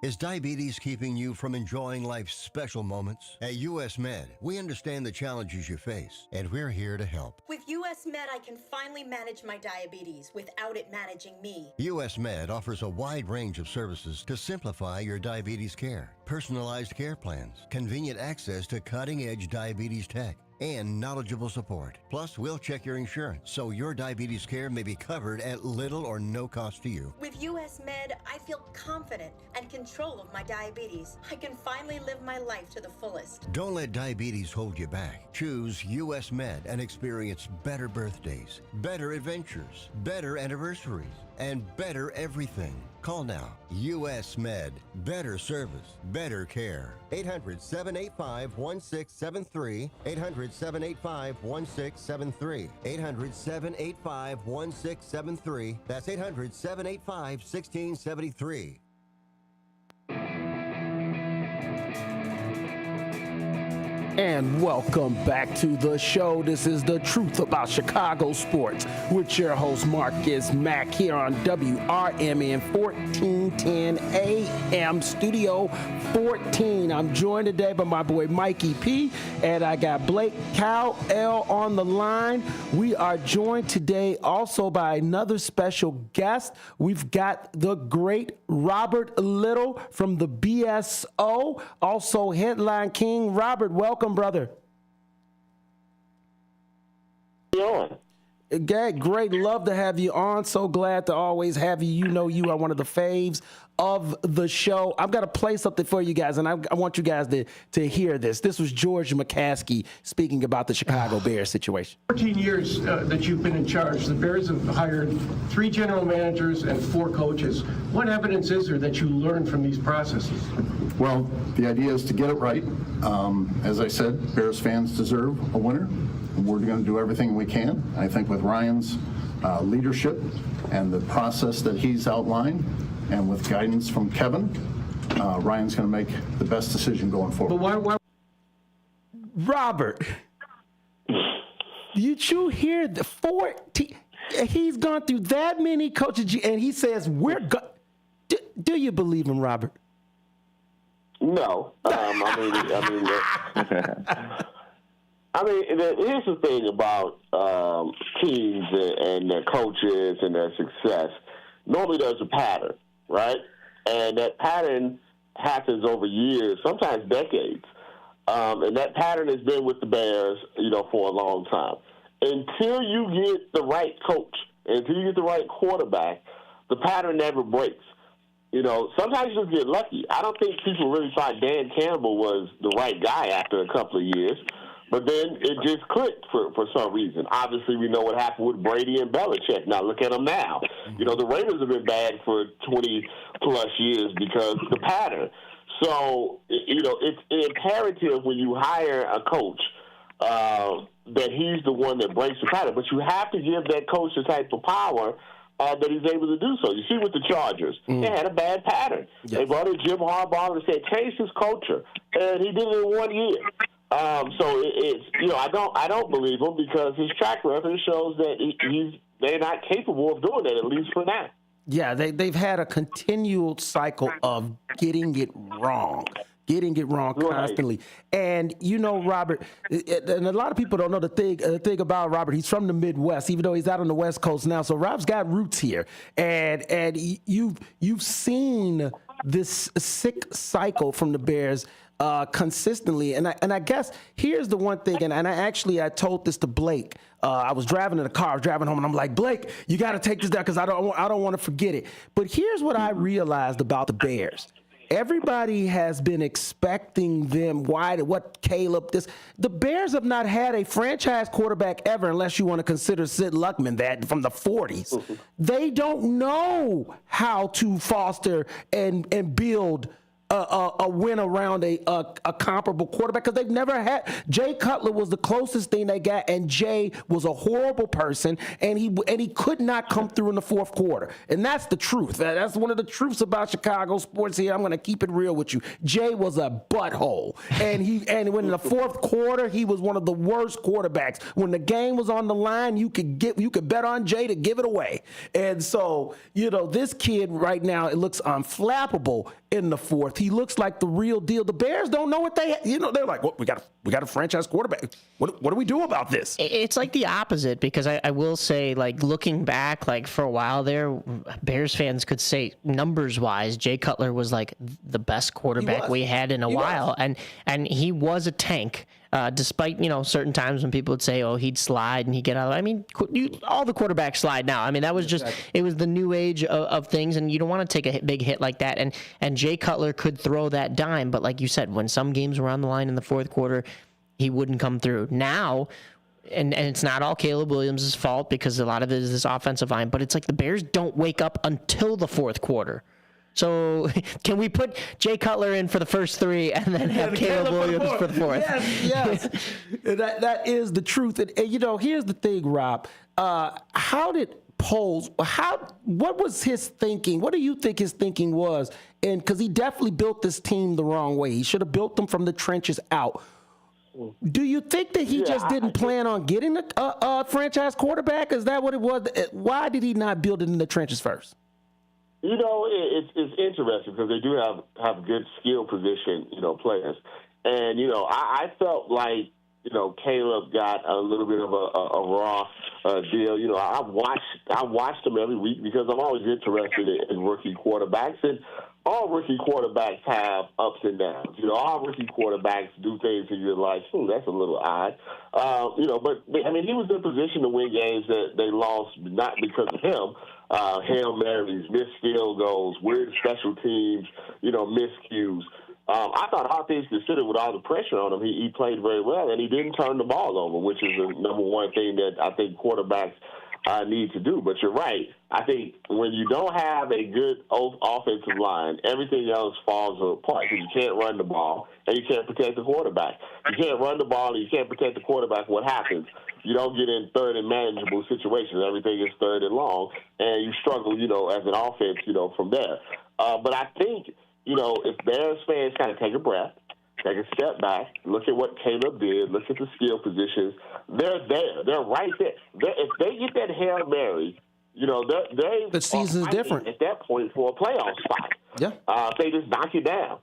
O: Is diabetes keeping you from enjoying life's special moments? At US Med, we understand the challenges you face, and we're here to help.
D: With US Med, I can finally manage my diabetes without it managing me.
O: US Med offers a wide range of services to simplify your diabetes care. Personalized care plans, convenient access to cutting-edge diabetes tech, and knowledgeable support. Plus, we'll check your insurance so your diabetes care may be covered at little or no cost to you.
D: With US Med, I feel confident and control of my diabetes. I can finally live my life to the fullest.
O: Don't let diabetes hold you back. Choose US Med and experience better birthdays, better adventures, better anniversaries, and better everything. Call now. US Med. Better service, better care. 800-785-1673. 800-785-1673. 800-785-1673. That's 800-785-1673.
B: And welcome back to the show. This is The Truth About Chicago Sports with your host, Marcus Mack, here on WRMN 1410 AM Studio 14. I'm joined today by my boy, Mikey P, and I got Blake Cal-L on the line. We are joined today also by another special guest. We've got the great Robert Little from the BSO, also Headline King. Robert, welcome, brother. Great. Love to have you on. So glad to always have you. You know you are one of the faves of the show. I've got to play something for you guys, and I want you guys to hear this. This was George McCaskey speaking about the Chicago Bears situation.
P: 14 years that you've been in charge, the Bears have hired 3 general managers and 4 coaches. What evidence is there that you learned from these processes?
Q: Well, the idea is to get it right. As I said, Bears fans deserve a winner, and we're going to do everything we can. I think with Ryan's leadership and the process that he's outlined, and with guidance from Kevin, Ryan's going to make the best decision going forward.
P: But why?
B: Robert, did you hear the 14? He's gone through that many coaches, and he says we're good. Do you believe him, Robert?
X: No. Here's the thing about teams and their coaches and their success. Normally there's a pattern, right? And that pattern happens over years, sometimes decades. And that pattern has been with the Bears, for a long time. Until you get the right coach, until you get the right quarterback, the pattern never breaks. Sometimes you just get lucky. I don't think people really thought Dan Campbell was the right guy after a couple of years. But then it just clicked for some reason. Obviously, we know what happened with Brady and Belichick. Now, look at them now. The Raiders have been bad for 20-plus years because of the pattern. So, it's imperative when you hire a coach that he's the one that breaks the pattern. But you have to give that coach the type of power that he's able to do so. You see with the Chargers, they had a bad pattern. Yes. They brought in Jim Harbaugh and said, change his culture. And he did it in 1 year. So it's I don't believe him because his track record shows that they're not capable of doing that, at least for now.
B: Yeah, they've had a continual cycle of getting it wrong constantly. And Robert, and a lot of people don't know the thing about Robert. He's from the Midwest, even though he's out on the West Coast now. So Rob's got roots here, and you've seen this sick cycle from the Bears consistently. And I guess here's the one thing, and I told this to Blake. I was driving in the car, driving home, and I'm like, Blake, you got to take this down because I don't want to forget it. But here's what I realized about the Bears. Everybody has been expecting them. What Caleb? The Bears have not had a franchise quarterback ever, unless you want to consider Sid Luckman that from the 40s. Mm-hmm. They don't know how to foster and build a win around a comparable quarterback because they've never had. Jay Cutler was the closest thing they got, and Jay was a horrible person, and he could not come through in the fourth quarter. And that's the truth. That's one of the truths about Chicago sports here. I'm going to keep it real with you. Jay was a butthole, and when in the fourth quarter, he was one of the worst quarterbacks. When the game was on the line, you could bet on Jay to give it away. And so, this kid right now, it looks unflappable. in the fourth. He looks like the real deal. The Bears don't know what they're like, well, we got a franchise quarterback. What do we do about this?
I: It's like the opposite, because I will say, like, looking back, like, for a while there, Bears fans could say numbers-wise, Jay Cutler was like the best quarterback we had in a while. And he was a tank. Despite, certain times when people would say, oh, he'd slide and he'd get out. I mean, all the quarterbacks slide now. I mean, that was just, it was the new age of things, and you don't want to take a big hit like that. And Jay Cutler could throw that dime, but like you said, when some games were on the line in the fourth quarter, he wouldn't come through. Now, and it's not all Caleb Williams' fault, because a lot of it is this offensive line, but it's like the Bears don't wake up until the fourth quarter. So can we put Jay Cutler in for the first three and then have Caleb Williams for the fourth?
B: Yes. That is the truth. And here's the thing, Rob. How did Poles, what was his thinking? What do you think his thinking was? And because he definitely built this team the wrong way. He should have built them from the trenches out. Do you think that he just didn't plan on getting a franchise quarterback? Is that what it was? Why did he not build it in the trenches first?
X: It's interesting because they do have good skill position, players. And, I felt like, Caleb got a little bit of a raw deal. I watched him every week because I'm always interested in rookie quarterbacks. And all rookie quarterbacks have ups and downs. All rookie quarterbacks do things and you're like, that's a little odd. But, he was in position to win games that they lost not because of him. Hail Marys, missed field goals, weird special teams, miscues. I thought all things considered, with all the pressure on him, he played very well, and he didn't turn the ball over, which is the number one thing that I think quarterbacks need to do. But you're right. I think when you don't have a good offensive line, everything else falls apart. You can't run the ball, and you can't protect the quarterback. You can't run the ball, and you can't protect the quarterback. What happens? You don't get in third and manageable situations. Everything is third and long, and you struggle, as an offense, from there. But I think, if Bears fans kind of take a breath, take a step back, look at what Caleb did, look at the skill positions, they're there. They're right there. If they get that Hail Mary,
B: the season's different
X: at that point for a playoff spot.
B: Yeah.
X: They just knock you down.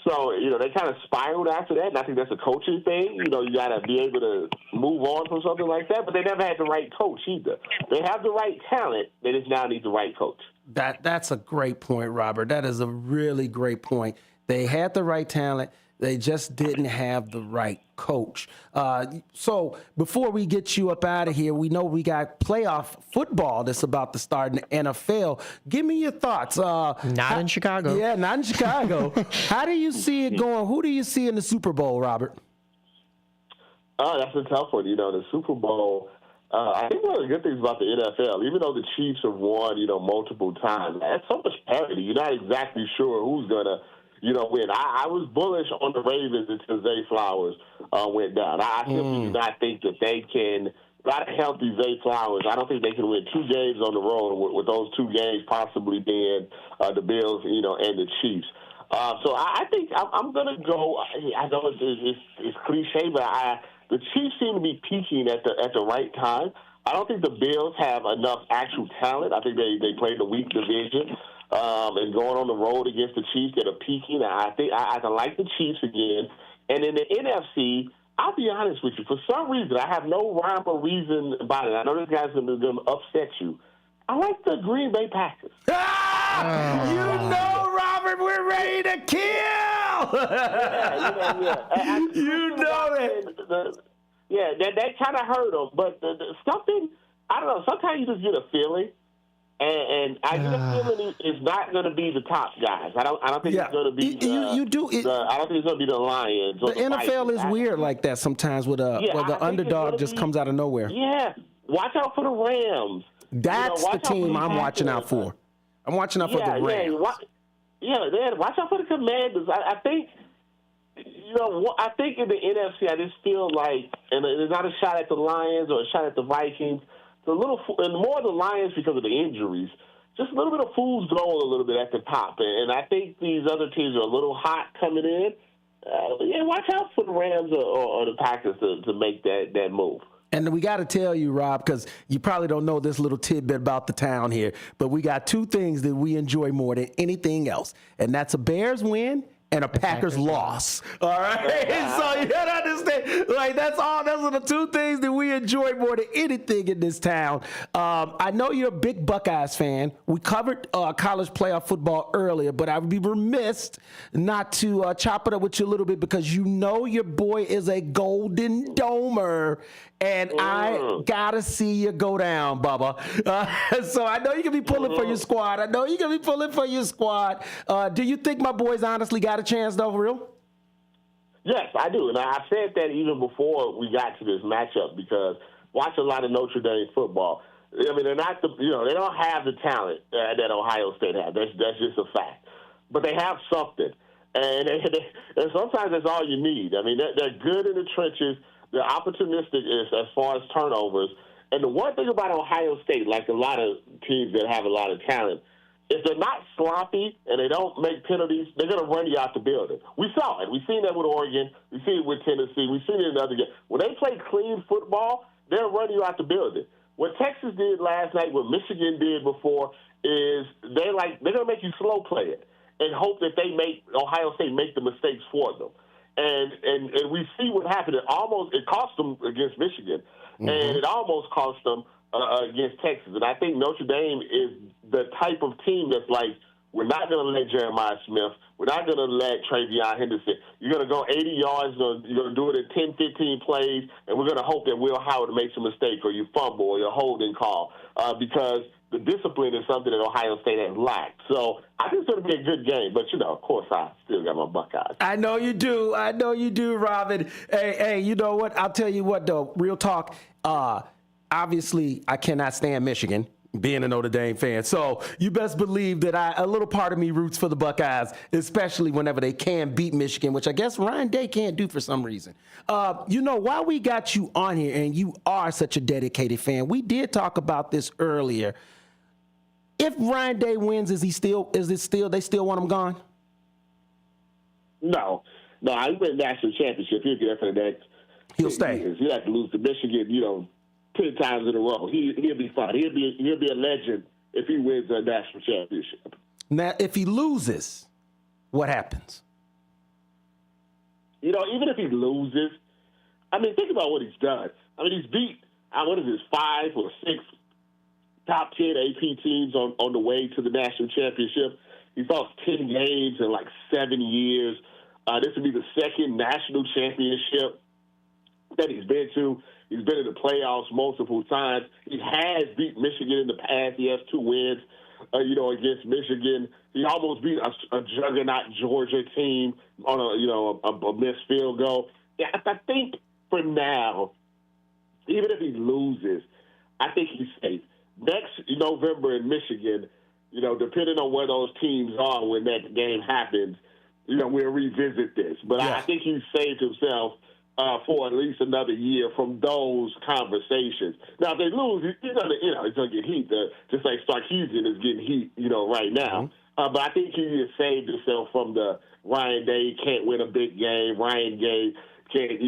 X: So, they kind of spiraled after that, and I think that's a coaching thing. You got to be able to move on from something like that, but they never had the right coach either. They have the right talent, they just now need the right coach.
B: That's a great point, Robert. That is a really great point. They had the right talent. They just didn't have the right coach. So before we get you up out of here, we know we got playoff football that's about to start in the NFL. Give me your thoughts.
I: Not in Chicago.
B: Yeah, not in Chicago. How do you see it going? Who do you see in the Super Bowl, Robert?
X: That's a tough one. The Super Bowl, I think one of the good things about the NFL, even though the Chiefs have won, multiple times, that's so much parity. You're not exactly sure who's going to win. I was bullish on the Ravens until Zay Flowers went down. I simply do not think that they can, without a healthy Zay Flowers, I don't think they can win 2 games on the road, with those 2 games possibly being the Bills, and the Chiefs. So I think I'm going to go, I know it's cliche, but the Chiefs seem to be peaking at the right time. I don't think the Bills have enough actual talent. I think they played a weak division. And going on the road against the Chiefs that are peaking, I think I can like the Chiefs again. And in the NFC, I'll be honest with you. For some reason, I have no rhyme or reason about it. I know this guy's going to upset you. I like the Green Bay Packers.
B: Robert, we're ready to kill.
X: That kind of hurt them. But something, I don't know, sometimes you just get a feeling. And I get a feeling it's not going to be the top guys. I don't think it's going to be. I don't think it's going to be the Lions.
B: The NFL is weird like that sometimes, where the underdog just comes out of nowhere.
X: Yeah, watch out for the Rams.
B: That's the team I'm watching out for. I'm watching out for the Rams.
X: Watch out for the Commanders. I think. I think in the NFC, I just feel like, and it's not a shot at the Lions or a shot at the Vikings. And more the Lions because of the injuries. Just a little bit of fool's gold a little bit at the top. And I think these other teams are a little hot coming in. Watch out for the Rams or the Packers to make that move.
B: And we got to tell you, Rob, because you probably don't know this little tidbit about the town here, but we got two things that we enjoy more than anything else, and that's a Bears win and a Packers loss. All right? So you gotta understand, like, that's all. Those are the two things that we enjoy more than anything in this town. I know you're a big Buckeyes fan. We covered college playoff football earlier, but I would be remiss not to chop it up with you a little bit because you know your boy is a Golden Domer. And I gotta see you go down, Bubba. So I know you can be pulling for your squad. Do you think my boys honestly got a chance, though, for real?
X: Yes, I do. And I said that even before we got to this matchup because watch a lot of Notre Dame football. I mean, they're not they don't have the talent that Ohio State has. That's just a fact. But they have something. And sometimes that's all you need. I mean, they're good in the trenches. They're opportunistic as far as turnovers. And the one thing about Ohio State, like a lot of teams that have a lot of talent, if they're not sloppy and they don't make penalties, they're going to run you out the building. We saw it. We've seen that with Oregon. We've seen it with Tennessee. We've seen it in other games. When they play clean football, they'll run you out the building. What Texas did last night, what Michigan did before, is they're going to make you slow play it and hope that they make Ohio State make the mistakes for them. And we see what happened. It cost them against Michigan, and it almost cost them against Texas. And I think Notre Dame is the type of team that's like, we're not going to let Jeremiah Smith. We're not going to let Travion Henderson. You're going to go 80 yards. You're going to do it in 10, 15 plays, and we're going to hope that Will Howard makes a mistake or you fumble or you holding call because the discipline is something that Ohio State has lacked. So I think it's going to be a good game. But, of course, I still got my Buckeyes.
B: I know you do, Robin. Hey, you know what? I'll tell you what, though. Real talk. Obviously, I cannot stand Michigan, being a Notre Dame fan. So you best believe that a little part of me roots for the Buckeyes, especially whenever they can beat Michigan, which I guess Ryan Day can't do for some reason. While we got you on here and you are such a dedicated fan, we did talk about this earlier. If Ryan Day wins, they still want him gone?
X: No, I win national championship. He'll get there for the next.
B: He'll stay.
X: He'll have to lose to Michigan, 10 times in a row. He'll be fine. He'll be a legend if he wins a national championship.
B: Now, if he loses, what happens?
X: Even if he loses, I mean, think about what he's done. I mean, he's beat, 5 or 6 top 10 AP teams on the way to the national championship. He's lost 10 games in 7 years. This would be the second national championship that he's been to. He's been in the playoffs multiple times. He has beat Michigan in the past. He has 2 wins, against Michigan. He almost beat a juggernaut Georgia team on a missed field goal. Yeah, I think for now, even if he loses, I think he's safe. Next November in Michigan, depending on where those teams are when that game happens, we'll revisit this. But I think he's saved himself for at least another year from those conversations. Now, if they lose, he's gonna get heat. Just like Sarkisian is getting heat, right now. But I think he has saved himself from the Ryan Day can't win a big game. Ryan Day can't,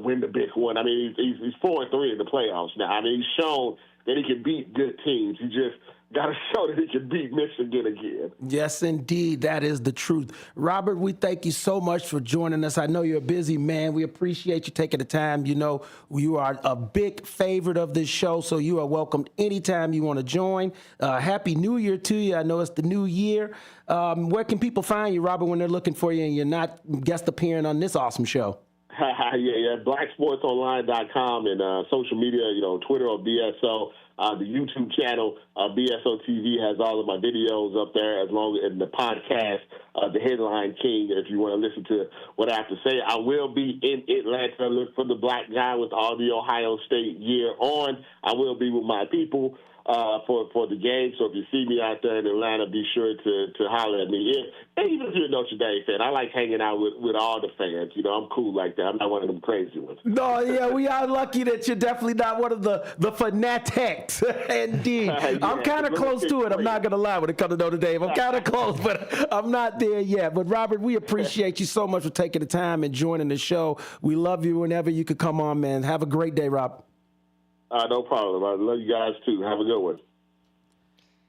X: win the big one. I mean, he's 4-3 in the playoffs now. I mean, he's shown that he can beat good teams. He just got to show that he can beat Michigan again.
B: Yes, indeed. That is the truth. Robert, we thank you so much for joining us. I know you're a busy man. We appreciate you taking the time. You are a big favorite of this show, so you are welcome anytime you want to join. Happy New Year to you. I know it's the new year. Where can people find you, Robert, when they're looking for you and you're not guest appearing on this awesome show?
X: Yeah, blacksportsonline.com and social media, Twitter or BSO. The YouTube channel, BSO TV, has all of my videos up there, as long as the podcast, The Headline King, if you want to listen to what I have to say. I will be in Atlanta. Look for the black guy with all the Ohio State gear on. I will be with my people for the game. So if you see me out there in Atlanta, be sure to holler at me. And even if you're a Notre Dame fan, I like hanging out with all the fans. You know, I'm cool like that. I'm not one of them crazy ones.
B: No, yeah, we are lucky that you're definitely not one of the fanatics. Indeed.
X: Yeah,
B: I'm kind of close to it. I'm not going to lie when it comes to Notre Dame. I'm kind of close, but I'm not there yet. But, Robert, we appreciate you so much for taking the time and joining the show. We love you whenever you could come on, man. Have a great day, Rob.
X: No problem. I love you guys, too. Have a good one.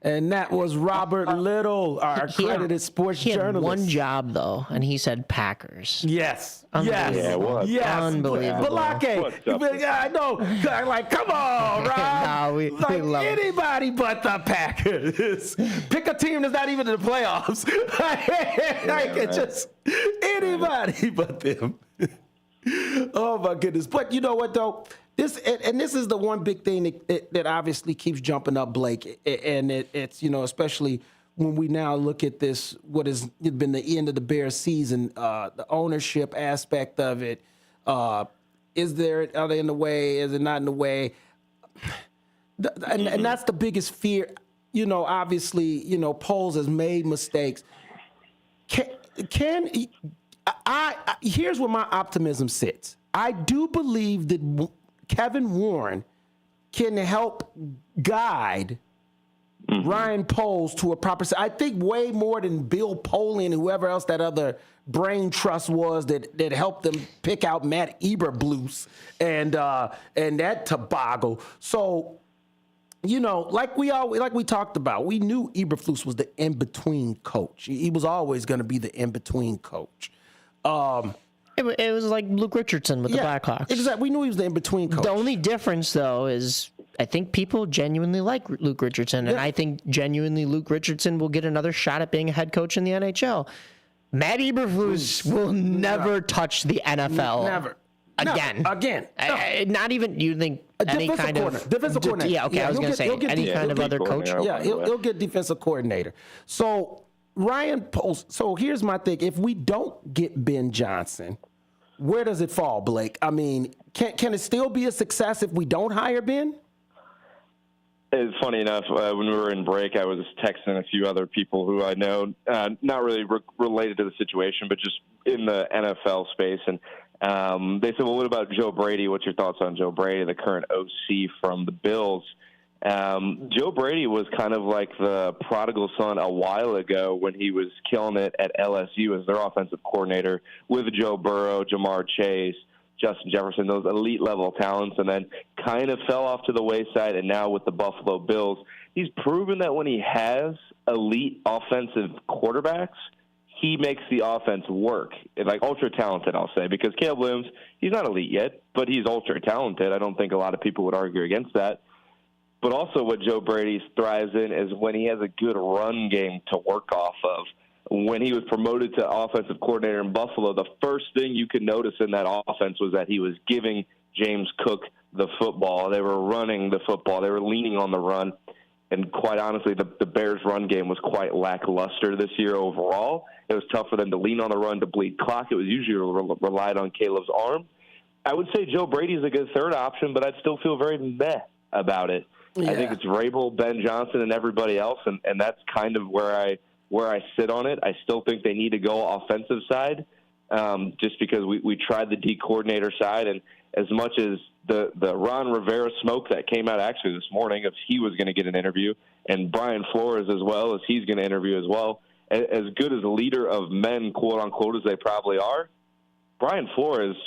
B: And that was Robert Little, our accredited sports
I: he had
B: journalist.
I: one job, though, and he said Packers.
B: Yes.
I: Unbelievable.
B: Yes.
X: Yeah, it was.
B: Yes.
I: Unbelievable.
B: I know. Like, come on, Rob.
I: We love it.
B: Anybody but the Packers. Pick a team that's not even in the playoffs. Just anybody but them. Oh, my goodness. But you know what, though? This is the one big thing that obviously keeps jumping up, Blake, and it's especially when we now look at this, what has been the end of the Bears season, the ownership aspect of it. Are they in the way? Is it not in the way? And that's the biggest fear. Obviously, Poles has made mistakes. Here's where my optimism sits. I do believe that Kevin Warren can help guide Ryan Poles to a proper. I think way more than Bill Polian and whoever else that other brain trust was that helped them pick out Matt Eberflus and that toboggle. So, like we talked about, we knew Eberflus was the in-between coach. He was always going to be the in-between coach.
I: It was like Luke Richardson with the Blackhawks.
B: Exactly. We knew he was the in-between coach.
I: The only difference, though, is I think people genuinely like Luke Richardson, and I think genuinely Luke Richardson will get another shot at being a head coach in the NHL. Matt Eberflus will never touch the NFL.
B: Never.
I: Again.
B: No.
I: Not even, you think, any kind of...
B: Defensive coordinator.
I: Yeah, okay, I was going to say, any kind of other coach.
B: Yeah, he'll get defensive coordinator. So... Ryan Poles. So here's my thing. If we don't get Ben Johnson, where does it fall, Blake? I mean, can it still be a success if we don't hire Ben?
E: It's funny enough, when we were in break, I was texting a few other people who I know, not really related to the situation, but just in the NFL space. And they said, well, what about Joe Brady? What's your thoughts on Joe Brady, the current OC from the Bills? Joe Brady was kind of like the prodigal son a while ago when he was killing it at LSU as their offensive coordinator with Joe Burrow, Jamar Chase, Justin Jefferson, those elite level talents, and then kind of fell off to the wayside. And now with the Buffalo Bills, he's proven that when he has elite offensive quarterbacks, he makes the offense work. Like ultra talented, I'll say, because Caleb Williams, he's not elite yet, but he's ultra talented. I don't think a lot of people would argue against that. But also what Joe Brady thrives in is when he has a good run game to work off of. When he was promoted to offensive coordinator in Buffalo, the first thing you could notice in that offense was that he was giving James Cook the football. They were running the football. They were leaning on the run. And quite honestly, the Bears' run game was quite lackluster this year overall. It was tough for them to lean on the run to bleed clock. It was usually relied on Caleb's arm. I would say Joe Brady's a good third option, but I'd still feel very meh about it. Yeah. I think it's Vrabel, Ben Johnson, and everybody else, and that's kind of where I sit on it. I still think they need to go offensive side, just because we tried the D coordinator side, and as much as the Ron Rivera smoke that came out actually this morning, if he was going to get an interview, and Brian Flores as well, as he's going to interview as well, as good as a leader of men, quote unquote, as they probably are, Brian Flores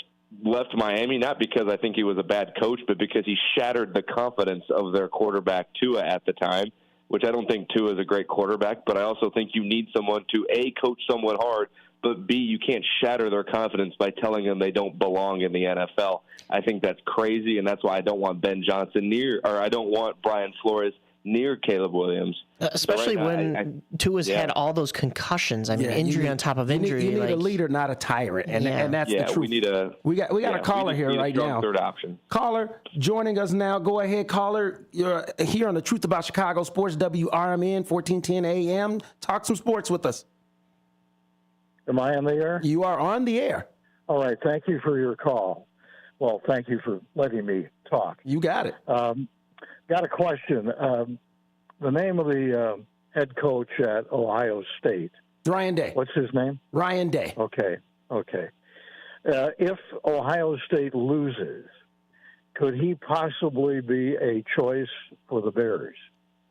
E: left Miami not because I think he was a bad coach, but because he shattered the confidence of their quarterback Tua at the time, which I don't think Tua is a great quarterback, but I also think you need someone to, A, coach somewhat hard, but B, you can't shatter their confidence by telling them they don't belong in the NFL. I think that's crazy, and that's why I don't want Ben Johnson I don't want Brian Flores near Caleb Williams.
I: Especially so right when Tua's had all those concussions. I mean, injury on top of injury.
B: You need a leader, not a tyrant, and that's the truth. We got a caller here right now.
E: Third option.
B: Caller joining us now. Go ahead, caller. You're here on the Truth About Chicago Sports, WRMN 1410 AM. Talk some sports with us.
A: Am I on the air?
B: You are on the air.
A: All right. Thank you for your call. Well, thank you for letting me talk.
B: You got it.
A: Got a question. The name of the head coach at Ohio State.
B: Ryan Day.
A: What's his name?
B: Ryan Day.
A: Okay. If Ohio State loses, could he possibly be a choice for the Bears?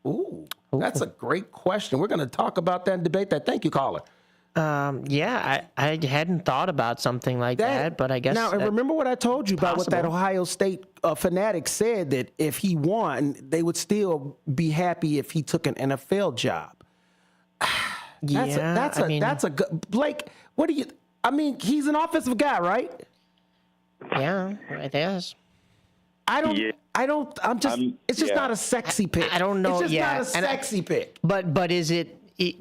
B: Ooh, that's a great question. We're going to talk about that and debate that. Thank you, caller.
I: Yeah, I hadn't thought about something like that, but I guess...
B: Now, and remember what I told you about what that Ohio State fanatic said, that if he won, they would still be happy if he took an NFL job. That's a good... Blake, what do you... I mean, he's an offensive guy, right?
I: Yeah, I guess.
B: It's just not a sexy pick.
I: I don't know.
B: It's just not a sexy pick.
I: But is it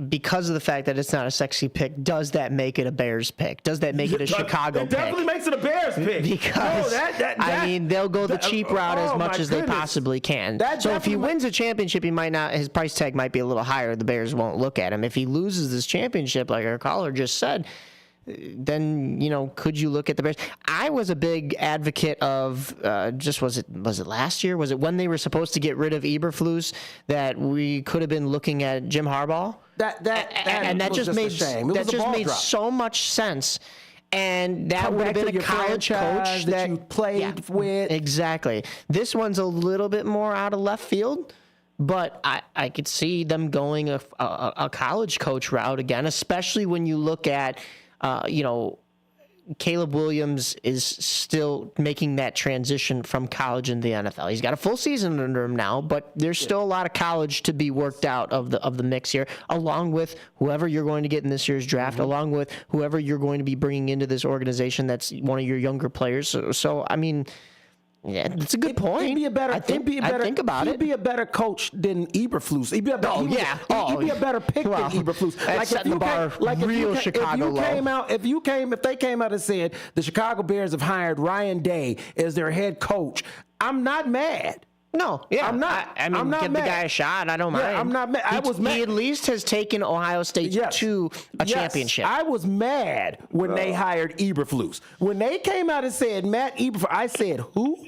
I: because of the fact that it's not a sexy pick, does that make it a Bears pick? Does that make it a Chicago pick?
B: It definitely makes it a Bears pick.
I: Because, I mean, they'll go the cheap route as much as they possibly can. So if he wins a championship, his price tag might be a little higher. The Bears won't look at him. If he loses this championship, like our caller just said, then, could you look at the Bears? I was a big advocate of was it last year? Was it when they were supposed to get rid of Eberflus that we could have been looking at Jim Harbaugh? That just made so much sense. And that would have been a college coach
B: that you played with.
I: Exactly. This one's a little bit more out of left field. But I could see them going a college coach route again, especially when you look at Caleb Williams is still making that transition from college into the NFL. He's got a full season under him now, but there's still a lot of college to be worked out of the mix here, along with whoever you're going to get in this year's draft, along with whoever you're going to be bringing into this organization that's one of your younger players. So I mean, yeah, that's a good point. He'd be a better. I think about it.
B: He'd be a better coach than Eberflus. He'd be a better. He'd be a better pick than Eberflus.
I: That's setting the bar real Chicago low.
B: If they came out and said the Chicago Bears have hired Ryan Day as their head coach, I'm not mad.
I: No, yeah,
B: I'm not.
I: I'm not. Give the guy a shot. I don't mind.
B: I'm not mad. I was mad.
I: He at least has taken Ohio State to a championship.
B: I was mad when they hired Eberflus. When they came out and said Matt Eberflus, I said, who?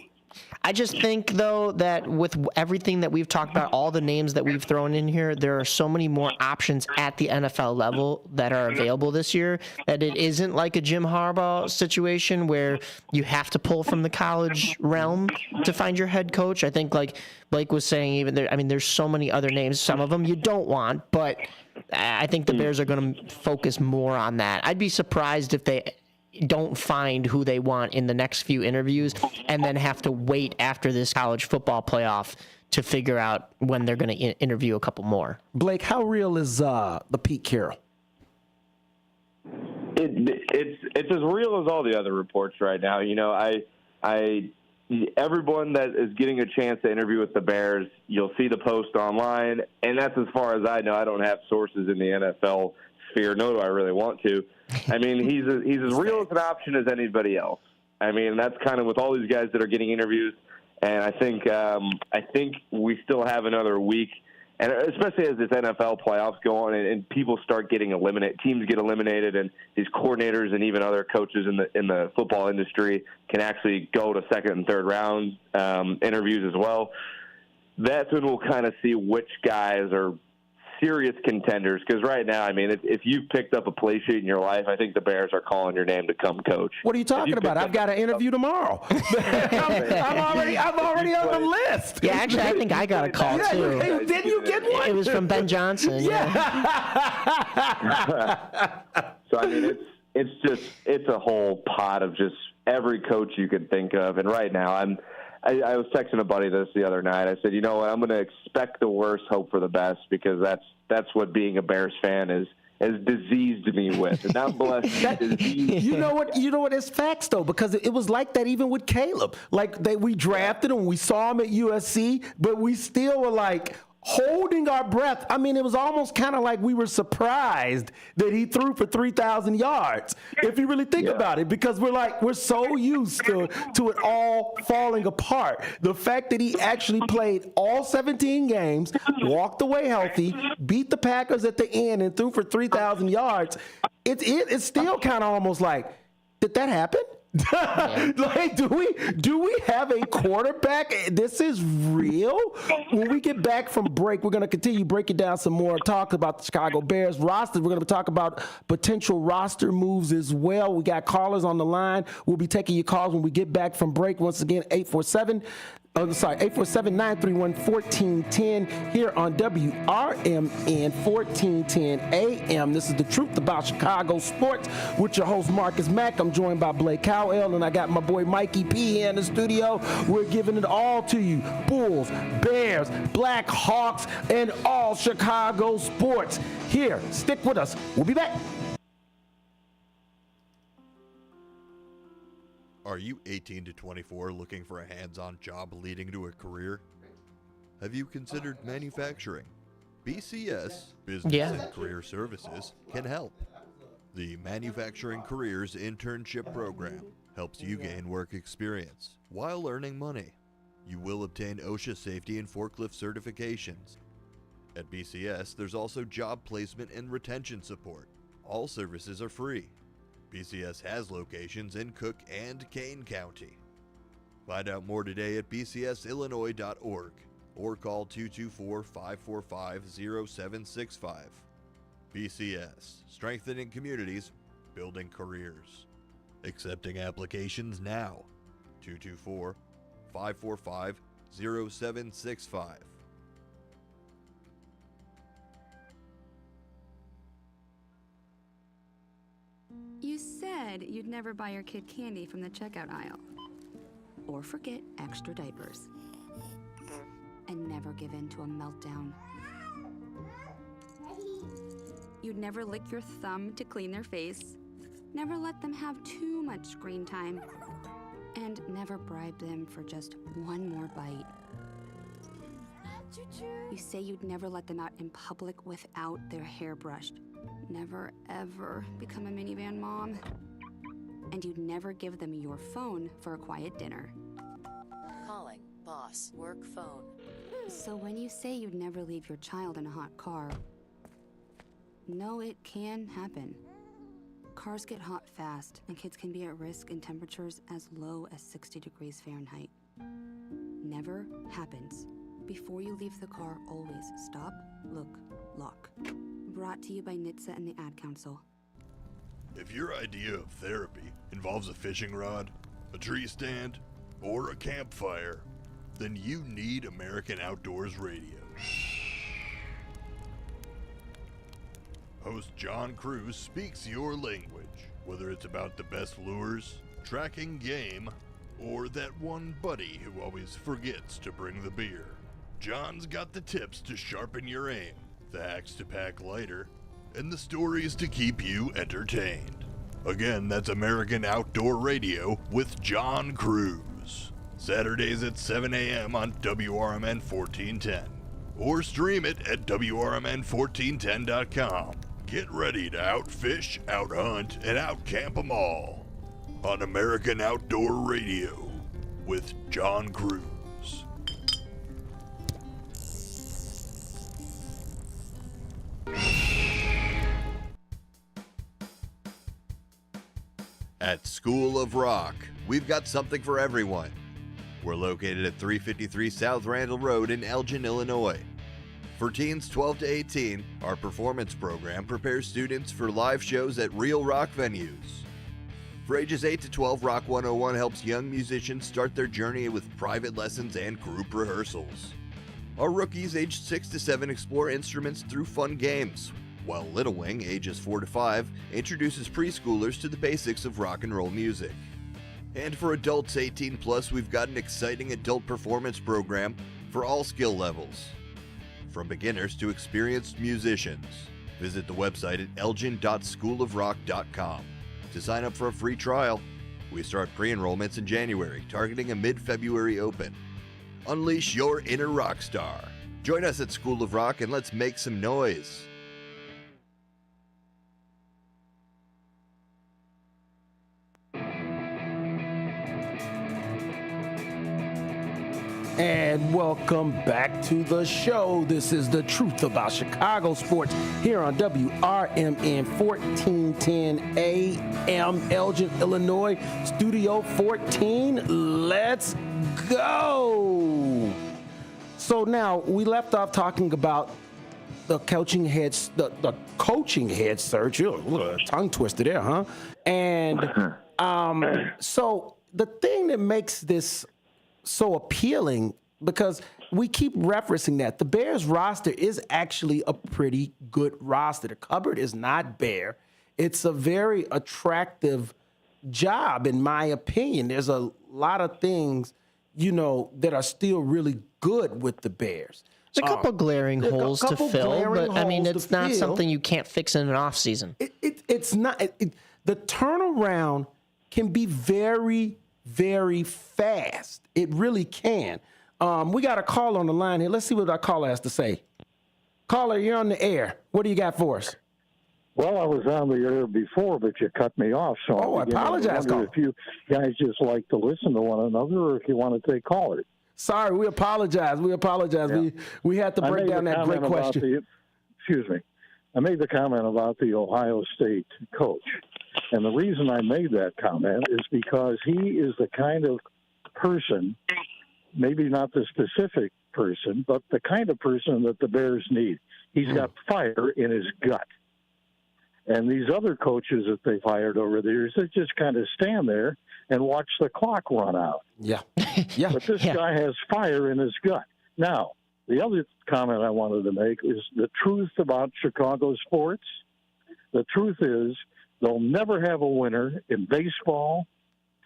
I: I just think, though, that with everything that we've talked about, all the names that we've thrown in here, there are so many more options at the NFL level that are available this year that it isn't like a Jim Harbaugh situation where you have to pull from the college realm to find your head coach. I think, like Blake was saying, there's so many other names. Some of them you don't want, but I think the Bears are going to focus more on that. I'd be surprised if they don't find who they want in the next few interviews and then have to wait after this college football playoff to figure out when they're going to interview a couple more.
B: Blake, how real is the Pete Carroll?
E: It's as real as all the other reports right now. Everyone that is getting a chance to interview with the Bears, you'll see the post online, and that's as far as I know. I don't have sources in the NFL sphere, nor do I really want to. I mean, he's as real as an option as anybody else. I mean, that's kind of with all these guys that are getting interviews, and I think we still have another week, and especially as this NFL playoffs go on and people start getting eliminated, teams get eliminated, and these coordinators and even other coaches in the football industry can actually go to second and third round interviews as well. That's when we'll kind of see which guys are serious contenders, because right now, I mean, if you've picked up a play sheet in your life, I think the Bears are calling your name to come coach.
B: What are you talking about? I've got an interview tomorrow. I'm already on the list.
I: Yeah, actually, I think I got a call too.
B: Didn't you get one?
I: It was from Ben Johnson.
B: Yeah.
E: So I mean, it's a whole pot of just every coach you can think of, and right now I was texting a buddy this the other night. I said, you know what, I'm going to expect the worst, hope for the best, because that's what being a Bears fan has diseased me with. And I'm blessed.
B: You know what? It's facts, though, because it was like that even with Caleb. Like, we drafted him, we saw him at USC, but we still were like holding our breath. I mean, it was almost kind of like we were surprised that he threw for 3,000 yards, if you really think about it, because we're so used to it all falling apart. The fact that he actually played all 17 games, walked away healthy, beat the Packers at the end, and threw for 3,000 yards, it's still kind of almost like, did that happen? Like, do we have a quarterback? This is real. When we get back from break, we're going to continue breaking down some more, talk about the Chicago Bears roster. We're going to talk about potential roster moves as well. We got callers on the line. We'll be taking your calls when we get back from break. Once again, 847-931-1410 here on WRMN 1410 AM. This is The Truth About Chicago Sports with your host, Marcus Mack. I'm joined by Blake Cowell, and I got my boy Mikey P here in the studio. We're giving it all to you. Bulls, Bears, Blackhawks, and all Chicago sports. Here, stick with us. We'll be back.
N: Are you 18 to 24 looking for a hands-on job leading to a career? Have you considered manufacturing? BCS, Business and Career Services, can help. The Manufacturing Careers Internship Program helps you gain work experience while earning money. You will obtain OSHA safety and forklift certifications. At BCS, there's also job placement and retention support. All services are free. BCS has locations in Cook and Kane County. Find out more today at bcsillinois.org or call 224-545-0765. BCS, strengthening communities, building careers. Accepting applications now. 224-545-0765.
R: You said you'd never buy your kid candy from the checkout aisle. Or forget extra diapers. And never give in to a meltdown. You'd never lick your thumb to clean their face. Never let them have too much screen time. And never bribe them for just one more bite. You say you'd never let them out in public without their hair brushed. Never, ever become a minivan mom. And you'd never give them your phone for a quiet dinner.
T: Calling, boss, work phone.
R: So when you say you'd never leave your child in a hot car, no, it can happen. Cars get hot fast, and kids can be at risk in temperatures as low as 60 degrees Fahrenheit. Never happens. Before you leave the car, always stop, look, lock. Brought to you by NHTSA and the Ad Council.
N: If your idea of therapy involves a fishing rod, a tree stand, or a campfire, then you need American Outdoors Radio. Host John Cruz speaks your language, whether it's about the best lures, tracking game, or that one buddy who always forgets to bring the beer. John's got the tips to sharpen your aim, the hacks to pack lighter, and the stories to keep you entertained. Again, that's American Outdoor Radio with John Cruz. Saturdays at 7 a.m. on WRMN 1410. Or stream it at WRMN1410.com. Get ready to outfish, outhunt, and outcamp them all on American Outdoor Radio with John Cruz. At School of Rock, we've got something for everyone. We're located at 353 South Randall Road in Elgin, Illinois. For teens 12 to 18, our performance program prepares students for live shows at real rock venues. For ages 8 to 12, Rock 101 helps young musicians start their journey with private lessons and group rehearsals. Our rookies aged 6 to 7 explore instruments through fun games, while Little Wing, ages 4 to 5, introduces preschoolers to the basics of rock and roll music. And for adults 18 plus, we've got an exciting adult performance program for all skill levels, from beginners to experienced musicians. Visit the website at elgin.schoolofrock.com to sign up for a free trial. We start pre-enrollments in January, targeting a mid-February open. Unleash your inner rock star. Join us at School of Rock and let's make some noise.
B: And welcome back to the show. This is the truth about Chicago sports here on WRMN 1410 AM, Elgin, Illinois, Studio 14. Let's go. So now we left off talking about the coaching head search. Tongue twister there, huh? And so the thing that makes this so appealing, because we keep referencing that the Bears roster is actually a pretty good roster. The cupboard is not bare. It's a very attractive job, in my opinion. There's a lot of things, that are still really good with the Bears.
I: There's a couple glaring holes to fill, but I mean, it's not something you can't fix in an off season.
B: It's not. The turnaround can be very, very fast. It really can. We got a call on the line here. Let's see what our caller has to say. Caller, you're on the air. What do you got for us?
A: Well, I was on the air before, but you cut me off. So
B: I apologize.
A: If you guys just like to listen to one another, or if you want to take callers.
B: Sorry, we apologize. Yeah. We had to break down that great question.
A: Excuse me. I made the comment about the Ohio State coach. And the reason I made that comment is because he is the kind of person, maybe not the specific person, but the kind of person that the Bears need. He's got fire in his gut. And these other coaches that they've hired over the years, they just kind of stand there and watch the clock run out.
B: Yeah.
A: But this guy has fire in his gut. Now, the other comment I wanted to make is the truth about Chicago sports. The truth is they'll never have a winner in baseball,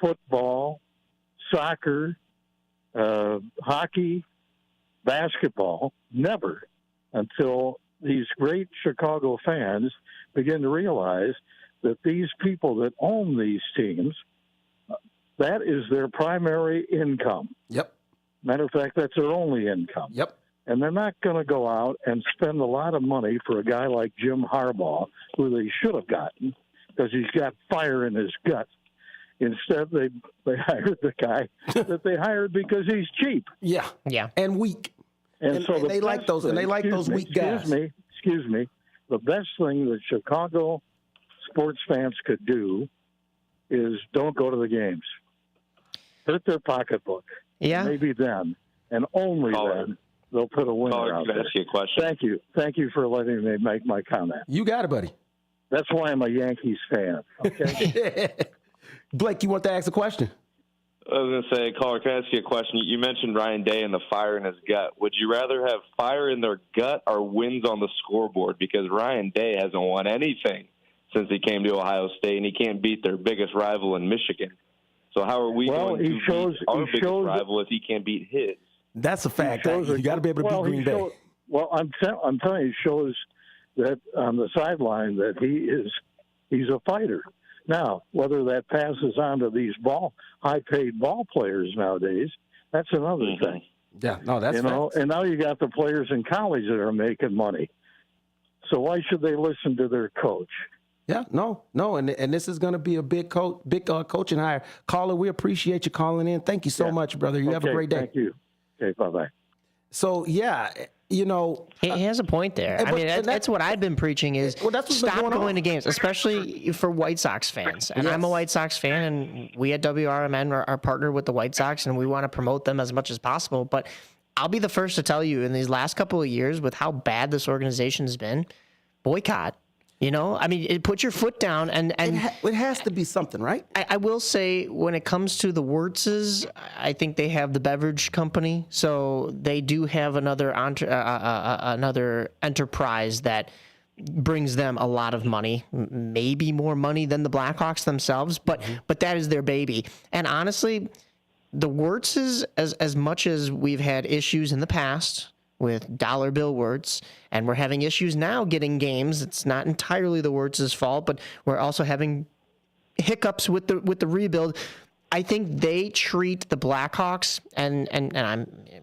A: football, soccer, hockey, basketball, never, until these great Chicago fans begin to realize that these people that own these teams, that is their primary income.
B: Yep.
A: Matter of fact, that's their only income.
B: Yep.
A: And they're not going to go out and spend a lot of money for a guy like Jim Harbaugh, who they should have gotten, because he's got fire in his gut. Instead, they hired the guy that they hired because he's cheap.
B: Yeah. And weak. And so they like those. And they like those weak guys.
A: Excuse me. The best thing that Chicago sports fans could do is don't go to the games. Hurt their pocketbook.
I: Yeah.
A: Maybe then, and only then, they'll put a winner out there.
E: Ask you a question.
A: Thank you. Thank you for letting me make my comment.
B: You got it, buddy.
A: That's why I'm a Yankees fan. Okay.
B: Blake, you want to ask a question?
E: I was going to say, caller, can I ask you a question? You mentioned Ryan Day and the fire in his gut. Would you rather have fire in their gut or wins on the scoreboard? Because Ryan Day hasn't won anything since he came to Ohio State, and he can't beat their biggest rival in Michigan. So how are we going to beat our biggest rival if he can't beat his?
B: That's a fact. You got to be able to beat Green Bay.
A: I'm telling you, it shows that on the sideline that he's a fighter. Now, whether that passes on to these high-paid ball players nowadays, that's another thing.
B: Yeah, no, that's
A: and now you got the players in college that are making money. So why should they listen to their coach?
B: Yeah, no, and this is going to be a big coaching hire. Caller, we appreciate you calling in. Thank you so much, brother. You have a great day.
A: Thank you. Okay, bye-bye.
B: So, yeah,
I: he has a point there. I mean, that's what I've been preaching is stop going to games, especially for White Sox fans. And I'm a White Sox fan, and we at WRMN are partnered with the White Sox, and we want to promote them as much as possible. But I'll be the first to tell you, in these last couple of years, with how bad this organization has been, boycott. I mean, put your foot down, and
B: it has to be something, right?
I: I will say, when it comes to the Wirtzes, I think they have the beverage company, so they do have another enterprise that brings them a lot of money, maybe more money than the Blackhawks themselves, but that is their baby. And honestly, the Wirtzes, as much as we've had issues in the past with dollar bill Wirtz, and we're having issues now getting games. It's not entirely the Wirtz's fault, but we're also having hiccups with the rebuild. I think they treat the Blackhawks, and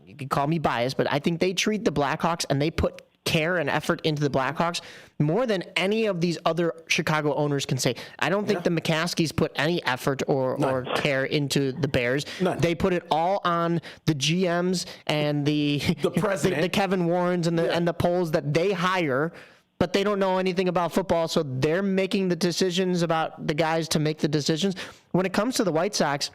I: you can call me biased, but I think they treat the Blackhawks and they put care and effort into the Blackhawks more than any of these other Chicago owners can say. I don't think the McCaskies put any effort or care into the Bears. They put it all on the GMs and the president, the Kevin Warrens and the Poles that they hire, but they don't know anything about football, so they're making the decisions about the guys to make the decisions. When it comes to the White Sox,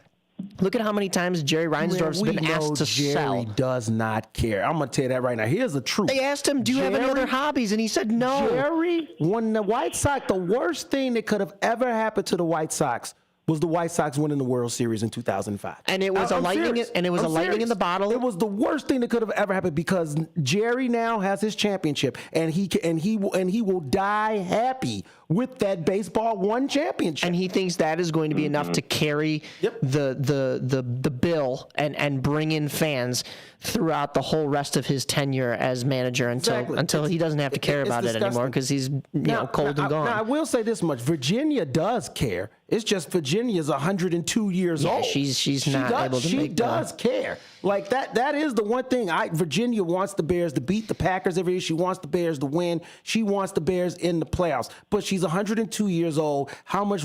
I: look at how many times Jerry Reinsdorf's been asked to sell.
B: Jerry does not care. I'm going to tell you that right now. Here's the truth.
I: They asked him, do you have any other hobbies? And he said no.
B: Jerry, when the White Sox, the worst thing that could have ever happened to the White Sox was the White Sox winning the World Series in 2005.
I: And it was lightning in the bottle.
B: It was the worst thing that could have ever happened because Jerry now has his championship and he will die happy with that baseball one championship.
I: And he thinks that is going to be enough to carry the bill and bring in fans throughout the whole rest of his tenure as manager until he doesn't have to care about it anymore because he's cold and gone.
B: Now I will say this much: Virginia does care. It's just Virginia's 102 years old.
I: She's not able to make
B: She does care. Like that is the one thing. Virginia wants the Bears to beat the Packers every year. She wants the Bears to win. She wants the Bears in the playoffs. But she's 102 years old. How much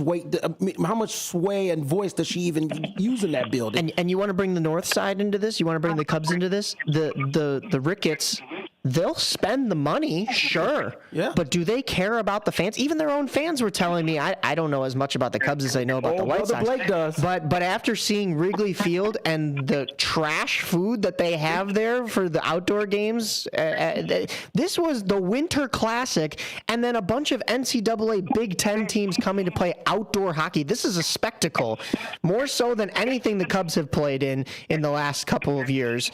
B: sway and voice does she even use in that building?
I: And you want to bring the North Side into this? You want to bring the Cubs into this? The Ricketts, they'll spend the money, sure.
B: Yeah.
I: But do they care about the fans? Even their own fans were telling me, I don't know as much about the Cubs as I know about the White Sox.
B: Blake does.
I: But after seeing Wrigley Field and the trash food that they have there for the outdoor games, this was the Winter Classic, and then a bunch of NCAA Big Ten teams coming to play outdoor hockey. This is a spectacle, more so than anything the Cubs have played in the last couple of years.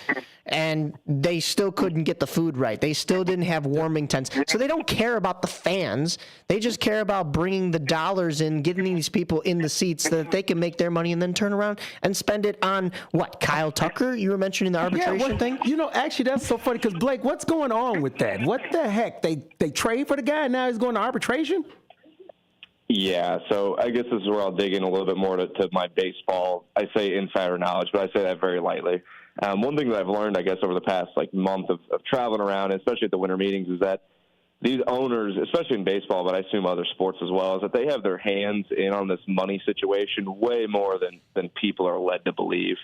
I: And they still couldn't get the food right. They still didn't have warming tents. So they don't care about the fans. They just care about bringing the dollars in, getting these people in the seats so that they can make their money and then turn around and spend it on, what, Kyle Tucker? You were mentioning the arbitration thing?
B: You know, actually, that's so funny because, Blake, what's going on with that? What the heck? They trade for the guy and now he's going to arbitration?
E: Yeah, so I guess this is where I'll dig in a little bit more to my baseball. I say insider knowledge, but I say that very lightly. One thing that I've learned, I guess, over the past month of traveling around, especially at the winter meetings, is that these owners, especially in baseball, but I assume other sports as well, is that they have their hands in on this money situation way more than people are led to believe.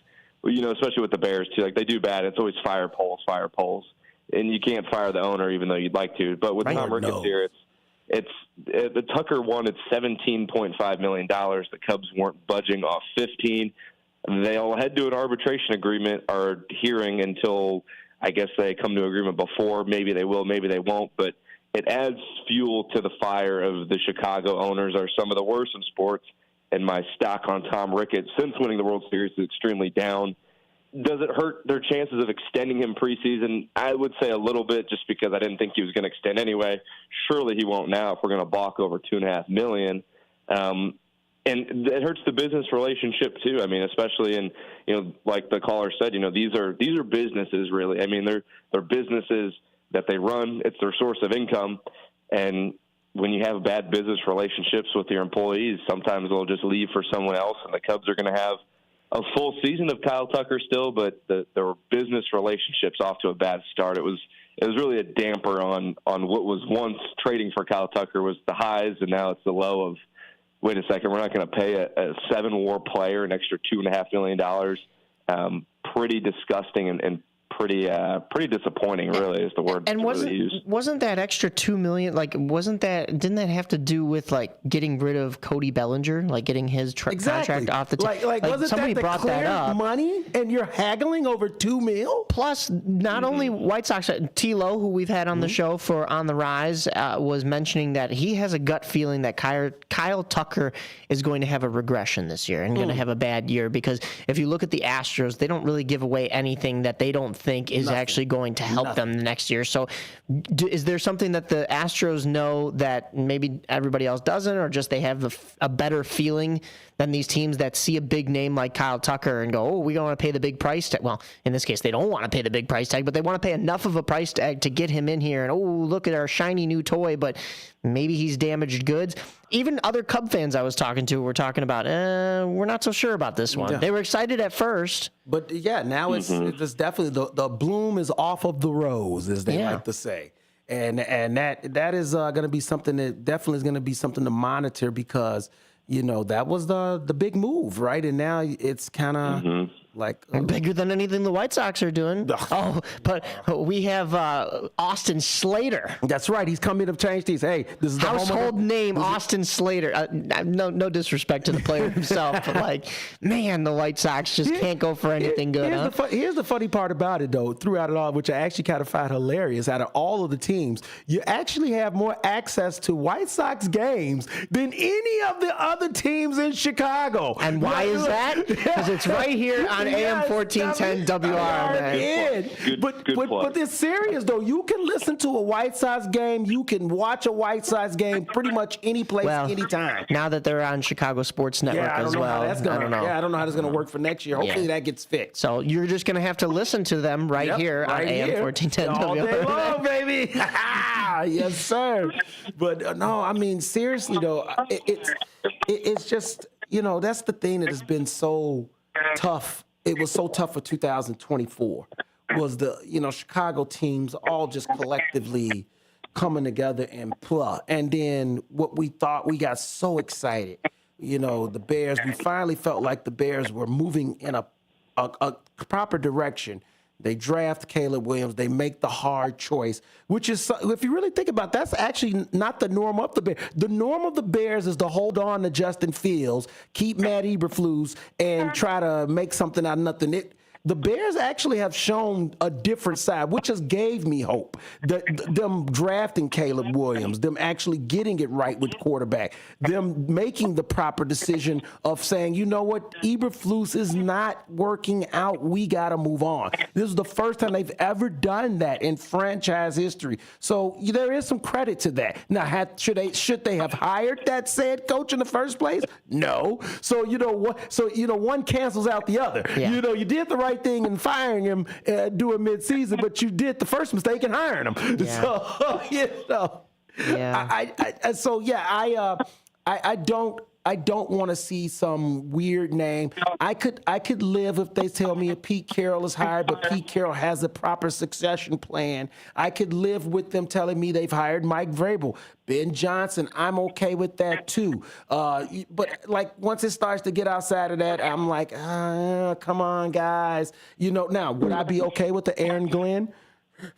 E: You know, especially with the Bears too. Like, they do bad, it's always fire polls, and you can't fire the owner even though you'd like to. But with Tom Ricketts here, the Tucker wanted $17.5 million. The Cubs weren't budging off 15. They'll head to an arbitration agreement or hearing until I guess they come to agreement before. Maybe they will, maybe they won't. But it adds fuel to the fire of the Chicago owners are some of the worst in sports. And my stock on Tom Ricketts since winning the World Series is extremely down. Does it hurt their chances of extending him preseason? I would say a little bit, just because I didn't think he was going to extend anyway. Surely he won't now if we're going to balk over $2.5 million. And it hurts the business relationship too. I mean, especially in, you know, like the caller said, you know, these are businesses really. I mean, they're businesses that they run. It's their source of income. And when you have bad business relationships with your employees, sometimes they'll just leave for someone else. And the Cubs are going to have a full season of Kyle Tucker still, but their business relationships off to a bad start. It was really a damper on what was once trading for Kyle Tucker was the highs, and now it's the low of, wait a second, we're not going to pay a 7-WAR player an extra $2.5 million. Pretty disgusting and pretty disappointing, really, is the word.
I: And wasn't that extra $2 million? Like, didn't that have to do with like getting rid of Cody Bellinger, like getting his contract off the table?
B: Like wasn't somebody that brought that up? Money, and you're haggling over $2 million.
I: Plus, not only White Sox, T-Lo, who we've had on the show for On the Rise, was mentioning that he has a gut feeling that Kyle Tucker is going to have a regression this year and going to have a bad year, because if you look at the Astros, they don't really give away anything that they don't think is actually going to help them the next year. So is there something that the Astros know that maybe everybody else doesn't, or just they have a better feeling than these teams that see a big name like Kyle Tucker and go, oh, we don't want to pay the big price tag? Well, in this case, they don't want to pay the big price tag, but they want to pay enough of a price tag to get him in here and, oh, look at our shiny new toy, but maybe he's damaged goods. Even other Cub fans I was talking to were talking about, we're not so sure about this one. Yeah. They were excited at first.
B: But, yeah, now it's definitely the bloom is off of the rose, as they like to say. And that is going to be something that definitely is going to be something to monitor because, that was the big move, right? And now it's kind of like
I: bigger than anything the White Sox are doing. Oh, but we have Austin Slater.
B: That's right. He's coming to change these. Hey, this is the
I: household name, Austin Slater. No disrespect to the player himself, but man, the White Sox just can't go for anything good.
B: Here's the funny part about it, though. Throughout it all, which I actually kind of find hilarious, out of all of the teams, you actually have more access to White Sox games than any of the other teams in Chicago.
I: And why is that? Because it's right here on AM 1410 WRMN.
B: But it's serious, though. You can listen to a White Sox game. You can watch a White Sox game pretty much any place, anytime.
I: Now that they're on Chicago Sports Network as well. I don't know.
B: Yeah, I don't know how that's going to work for next year. Hopefully that gets fixed.
I: So you're just going to have to listen to them here on AM 1410
B: all
I: WRMN.
B: Day long, baby. Yes, sir. But no, I mean, seriously, though, it's just, that's the thing that has been so tough. It was so tough for 2024 was the, Chicago teams all just collectively coming together and play. And then what we thought, we got so excited. The Bears, we finally felt like the Bears were moving in a proper direction. They draft Caleb Williams. They make the hard choice, which is, if you really think about it, that's actually not the norm of the Bears. The norm of the Bears is to hold on to Justin Fields, keep Matt Eberflus, and try to make something out of nothing. The Bears actually have shown a different side, which just gave me hope. Them drafting Caleb Williams, them actually getting it right with quarterback, them making the proper decision of saying, you know what, Eberflus is not working out. We got to move on. This is the first time they've ever done that in franchise history. So there is some credit to that. Now, should they have hired that said coach in the first place? No. So, what? So, one cancels out the other. Yeah. You did the right thing in firing him doing mid-season, but you did the first mistake in hiring him. Yeah. I don't want to see some weird name. I could live if they tell me Pete Carroll is hired, but Pete Carroll has a proper succession plan. I could live with them telling me they've hired Mike Vrabel. Ben Johnson, I'm okay with that too. But once it starts to get outside of that, I'm like, come on, guys. Now, would I be okay with the Aaron Glenn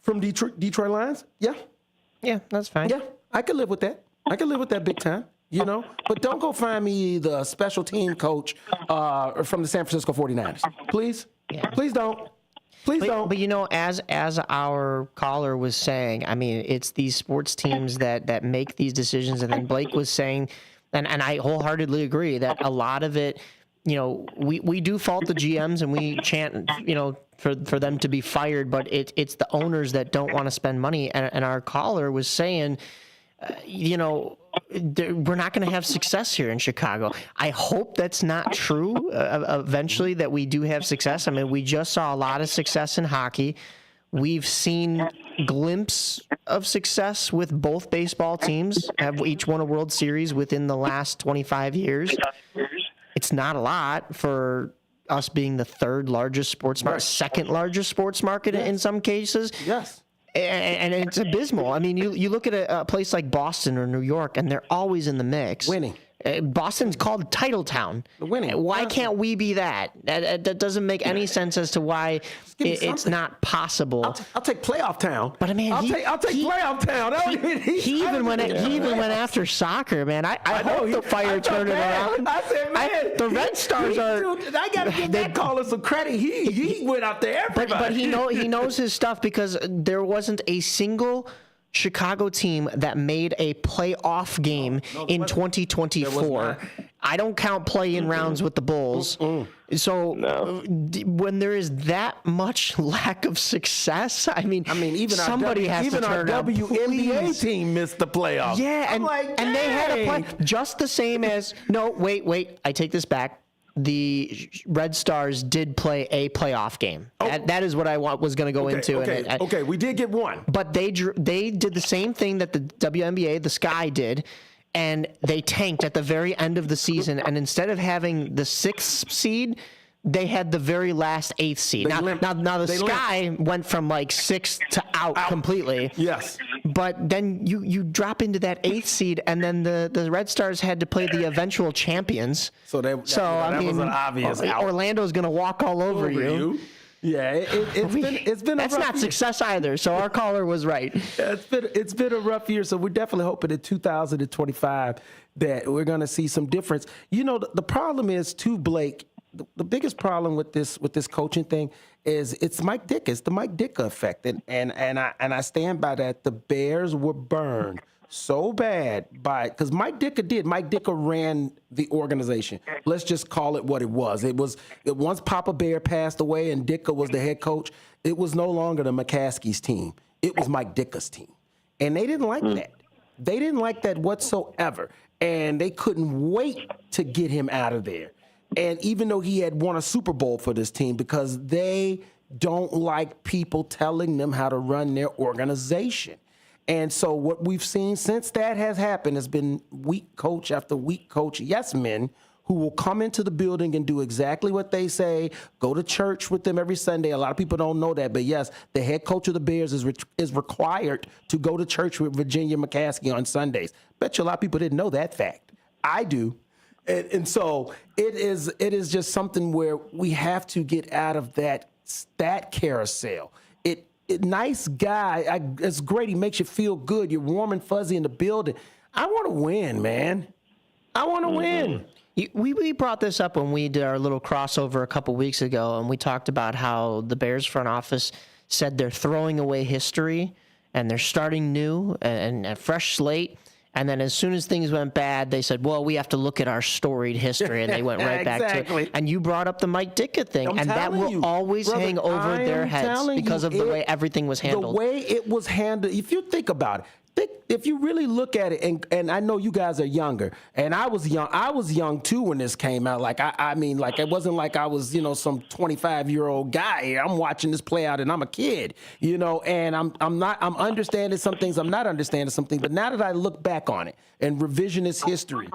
B: from Detroit Lions? Yeah.
I: Yeah, that's fine.
B: Yeah, I could live with that. I could live with that big time. But don't go find me the special team coach from the San Francisco 49ers. Please? Yeah. Please don't. Don't.
I: But as our caller was saying, I mean, it's these sports teams that make these decisions. And then Blake was saying, and I wholeheartedly agree that a lot of it, we do fault the GMs and we chant, for them to be fired, but it's the owners that don't want to spend money. And our caller was saying, we're not going to have success here in Chicago. I hope that's not true eventually, that we do have success. I mean, we just saw a lot of success in hockey. We've seen glimpse of success with both baseball teams, have each won a World Series within the last 25 years. It's not a lot for us being the third largest sports market, second largest sports market in some cases.
B: Yes.
I: And it's abysmal. I mean, you look at a place like Boston or New York, and they're always in the mix.
B: Winning.
I: Boston's called Title Town.
B: Winning.
I: Why can't we be that? That doesn't make any sense as to why it's not possible.
B: I'll take Playoff Town.
I: But I mean,
B: I'll take Playoff Town.
I: He even went after soccer, man. I hope the Fire turned it around.
B: I said, man,
I: the Red Stars are.
B: I got to give that caller some credit. He went out there.
I: But he knows his stuff, because there wasn't a single Chicago team that made a playoff game in 2024. I don't count play-in rounds with the Bulls. So when there is that much lack of success, I mean even somebody has to turn
B: our WNBA team missed the playoffs.
I: Yeah, and they had a play just the same as wait, I take this back. The Red Stars did play a playoff game. That is what I was going to go into.
B: Okay, we did get one.
I: But they did the same thing that the WNBA, the Sky, did, and they tanked at the very end of the season. And instead of having the 6th seed, they had the very last 8th seed. Now the Sky went from 6th to out completely.
B: Yes.
I: But then you drop into that 8th seed, and then the Red Stars had to play the eventual champions.
B: So that was an obvious out.
I: Orlando's going to walk all over you.
B: Yeah, it's been.
I: That's not success either. So our caller was right.
B: It's been a rough year. So we're definitely hoping in 2025 that we're going to see some difference. You know, the problem is too, Blake. The biggest problem with this coaching thing is it's Mike Ditka. It's the Mike Ditka effect, and I stand by that. The Bears were burned so bad because Mike Ditka ran the organization. Let's just call it what it was. Once Papa Bear passed away and Ditka was the head coach, it was no longer the McCaskey's team. It was Mike Ditka's team, and they didn't like that. They didn't like that whatsoever, and they couldn't wait to get him out of there. And even though he had won a Super Bowl for this team, because they don't like people telling them how to run their organization. And so what we've seen since that has happened has been weak coach after weak coach, yes men, who will come into the building and do exactly what they say, go to church with them every Sunday. A lot of people don't know that, but yes, the head coach of the Bears is required to go to church with Virginia McCaskey on Sundays. Bet you a lot of people didn't know that fact. I do. And so it is just something where we have to get out of that stat carousel. Nice guy. It's great. He makes you feel good. You're warm and fuzzy in the building. I want to win, man. I want to win.
I: We brought this up when we did our little crossover a couple weeks ago, and we talked about how the Bears front office said they're throwing away history and they're starting new and a fresh slate. And then as soon as things went bad, they said, well, we have to look at our storied history. And they went right back to it. And you brought up the Mike Ditka thing. And that will always hang over their heads because of the way everything was handled.
B: The way it was handled, if you think about it, if you really look at it, and I know you guys are younger, and I was young too when this came out. Like I mean, like it wasn't like I was, some 25-year-old guy. I'm watching this play out, and I'm a kid, and I'm understanding some things, I'm not understanding something. But now that I look back on it and revisionist history,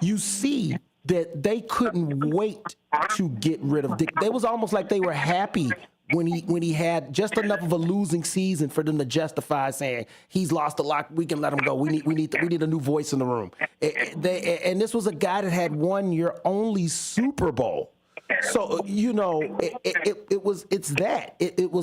B: you see that they couldn't wait to get rid of Dick. It was almost like they were happy when he had just enough of a losing season for them to justify saying he's lost a lot, we can let him go. We need a new voice in the room. And this was a guy that had won your only Super Bowl. So it was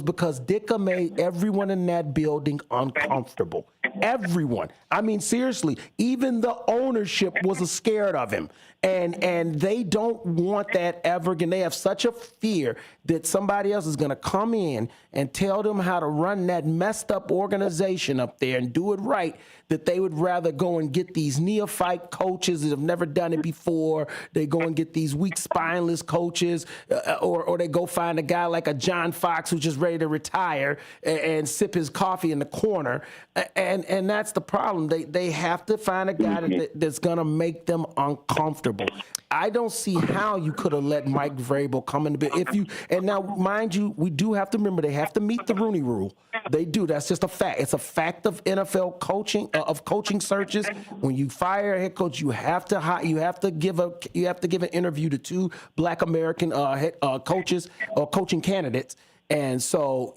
B: because Ditka made everyone in that building uncomfortable. Everyone. I mean, seriously, even the ownership was scared of him. And they don't want that ever again. They have such a fear that somebody else is going to come in and tell them how to run that messed up organization up there and do it right, that they would rather go and get these neophyte coaches that have never done it before. They go and get these weak, spineless coaches, or they go find a guy like a John Fox who's just ready to retire and sip his coffee in the corner. And that's the problem. They have to find a guy that's going to make them uncomfortable. I don't see how you could have let Mike Vrabel come in the building. And now, mind you, we do have to remember they have to meet the Rooney Rule. They do. That's just a fact. It's a fact of NFL coaching, of coaching searches. When you fire a head coach, you have to give an interview to 2 Black American coaches or coaching candidates. And so,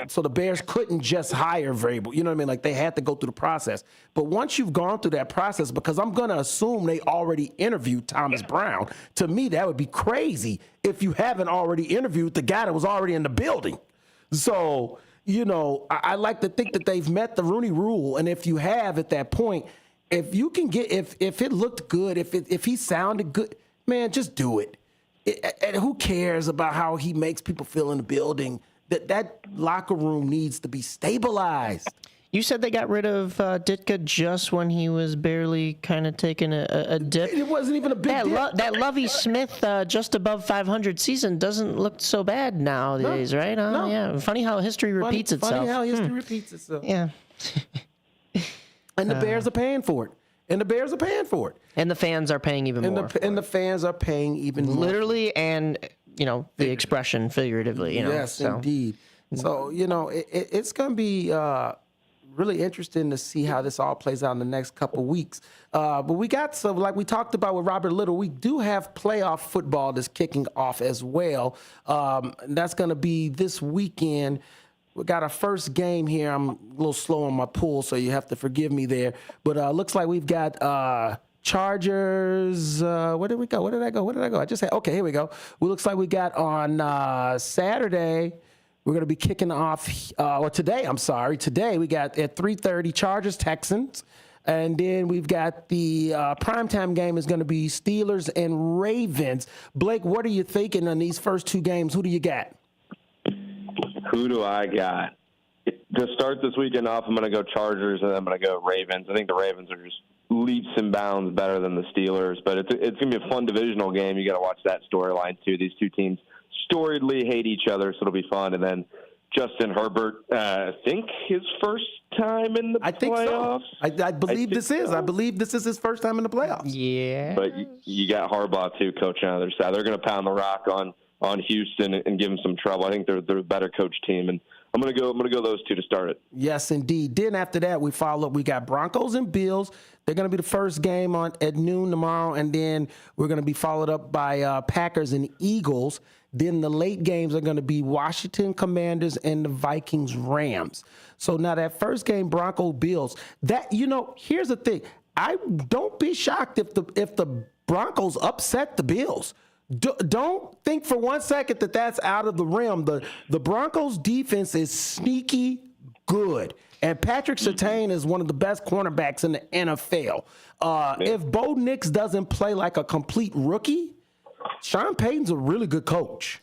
B: so the Bears couldn't just hire Vrabel. You know what I mean? Like, they had to go through the process. But once you've gone through that process, because I'm going to assume they already interviewed Thomas Brown, to me, that would be crazy if you haven't already interviewed the guy that was already in the building. So, I like to think that they've met the Rooney Rule. And if you have at that point, if you can get, if it looked good, if he sounded good, man, just do it. And who cares about how he makes people feel in the building? That locker room needs to be stabilized.
I: You said they got rid of Ditka just when he was barely kind of taking a dip.
B: It wasn't even a big dip.
I: That Lovie Smith just above 500 season doesn't look so bad nowadays, right?
B: No.
I: Yeah. Funny how history repeats itself.
B: Funny how history repeats itself.
I: Yeah.
B: And the Bears are paying for it. And the Bears are paying for it.
I: And the fans are paying even more.
B: And the fans are paying even more.
I: Literally and, the expression figuratively.
B: Yes, indeed. So, it's going to be really interesting to see how this all plays out in the next couple weeks. But we got some, like we talked about with Robert Little, we do have playoff football that's kicking off as well. And that's going to be this weekend. We got our first game here. I'm a little slow on my pull, so you have to forgive me there. But looks like we've got Chargers. Where did we go? Where did I go? I just had, okay, here we go. It looks like we got on Saturday. We're going to be kicking off, today we got at 3:30 Chargers, Texans. And then we've got the primetime game is going to be Steelers and Ravens. Blake, what are you thinking on these first two games? Who do you got?
E: Who do I got? To start this weekend off, I'm going to go Chargers, and I'm going to go Ravens. I think the Ravens are just leaps and bounds better than the Steelers, but it's going to be a fun divisional game. You got to watch that storyline, too. These two teams storiedly hate each other, so it'll be fun. And then Justin Herbert, I think his first time in the playoffs.
B: So. I believe this is. I believe this is his first time in the playoffs.
I: Yeah.
E: But you got Harbaugh, too, coaching on the other side. They're going to pound the rock on Houston and give them some trouble. I think they're a better coach team, and I'm gonna go those two to start it.
B: Yes, indeed. Then after that, we got Broncos and Bills. They're gonna be the first game at noon tomorrow, and then we're gonna be followed up by Packers and Eagles. Then the late games are gonna be Washington Commanders and the Vikings Rams. So now that first game, Broncos Bills. That here's the thing. I don't be shocked if the Broncos upset the Bills. Don't think for 1 second that that's out of the realm. The Broncos defense is sneaky good. And Patrick Surtain is one of the best cornerbacks in the NFL. If Bo Nix doesn't play like a complete rookie, Sean Payton's a really good coach.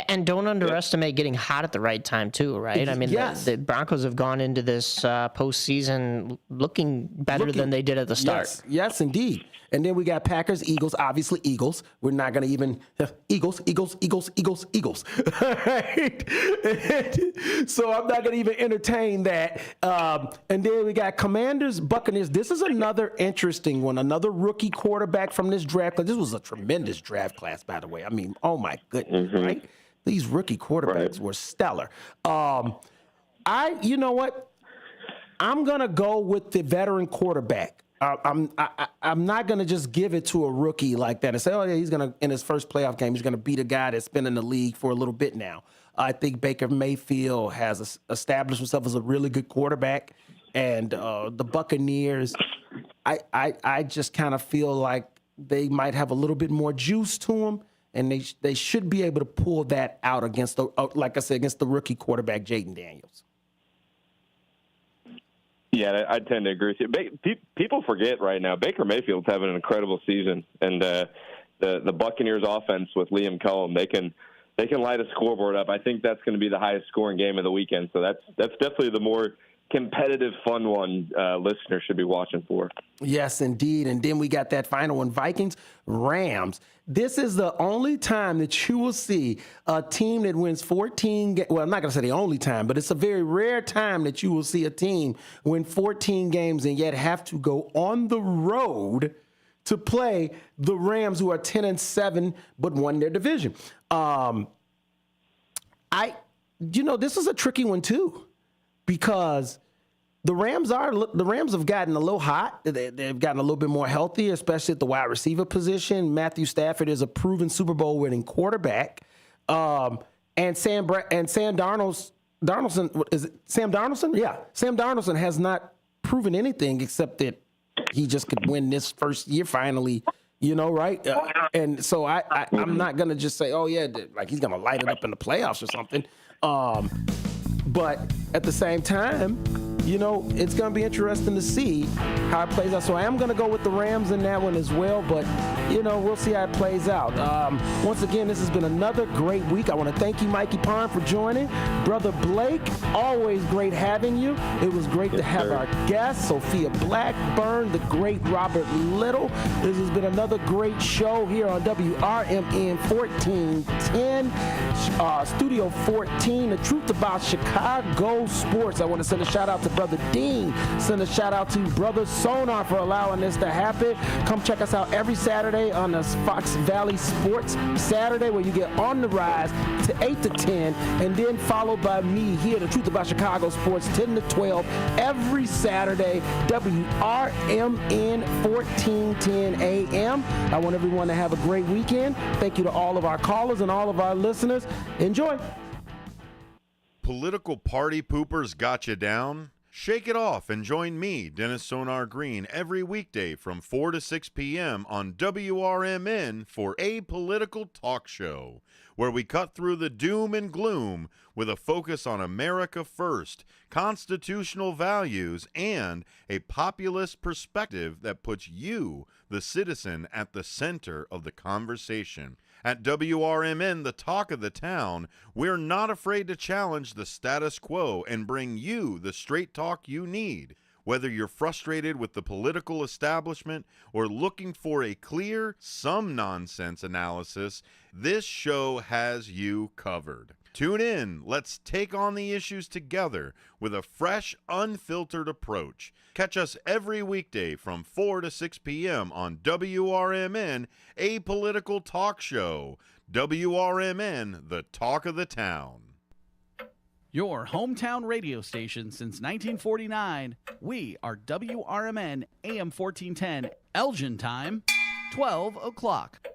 I: And don't underestimate getting hot at the right time, too, right? I mean,
B: yes.
I: the Broncos have gone into this postseason looking better than they did at the start.
B: Yes, indeed. And then we got Packers, Eagles, obviously Eagles. We're not going to even Eagles. Right? So I'm not going to even entertain that. And then we got Commanders, Buccaneers. This is another interesting one. Another rookie quarterback from this draft class. This was a tremendous draft class, by the way. I mean, oh my goodness, right? These rookie quarterbacks were stellar. You know what? I'm going to go with the veteran quarterback. I'm not going to just give it to a rookie like that and say, oh, yeah, he's going to, in his first playoff game, he's going to beat a guy that's been in the league for a little bit now. I think Baker Mayfield has established himself as a really good quarterback. And the Buccaneers, I just kind of feel like they might have a little bit more juice to them. And they should be able to pull that out against, like I said, against the rookie quarterback, Jaden Daniels.
E: Yeah, I tend to agree with you. People forget right now, Baker Mayfield's having an incredible season, and the Buccaneers offense with Liam Cohen, they can light a scoreboard up. I think that's going to be the highest scoring game of the weekend. So that's definitely the more competitive, fun one listeners should be watching for.
B: Yes, indeed. And then we got that final one, Vikings, Rams. This is the only time that you will see a team that wins 14 well, I'm not going to say the only time, but it's a very rare time that you will see a team win 14 games and yet have to go on the road to play the Rams, who are 10-7 but won their division. This is a tricky one too, because the Rams have gotten a little hot. They've gotten a little bit more healthy, especially at the wide receiver position. Matthew Stafford is a proven Super Bowl winning quarterback. And Sam Darnoldson, is it Sam Darnoldson? Yeah. Sam Darnoldson has not proven anything except that he just could win this first year finally, right? And so I'm not going to just say, oh, yeah, like he's going to light it up in the playoffs or something. But at the same time, it's going to be interesting to see how it plays out. So I am going to go with the Rams in that one as well, but, we'll see how it plays out. Once again, this has been another great week. I want to thank you, Mikey Pond, for joining. Brother Blake, always great having you. It was great to have our guest, Sophia Blackburn, the great Robert Little. This has been another great show here on WRMN 1410, Studio 14, the truth about Chicago sports. I want to send a shout out to Brother Dean, send a shout out to Brother Sonar for allowing this to happen. Come check us out every Saturday on the Fox Valley Sports Saturday, where you get On the Rise to 8 to 10, and then followed by me here, the truth about Chicago sports, 10 to 12 every Saturday, WRMN 1410 AM. I want everyone to have a great weekend. Thank you to all of our callers and all of our listeners. Enjoy.
J: political party poopers got you down? Shake it off and join me, Dennis Sonar Green, every weekday from 4 to 6 p.m. on WRMN for A Political Talk Show, where we cut through the doom and gloom with a focus on America first, constitutional values, and a populist perspective that puts you, the citizen, at the center of the conversation. At WRMN, the talk of the town, we're not afraid to challenge the status quo and bring you the straight talk you need. Whether you're frustrated with the political establishment or looking for a clear, some nonsense analysis, this show has you covered. Tune in. Let's take on the issues together with a fresh, unfiltered approach. Catch us every weekday from 4 to 6 p.m. on WRMN, A Political Talk Show. WRMN, the talk of the town.
S: Your hometown radio station since 1949. We are WRMN AM 1410, Elgin time, 12 o'clock.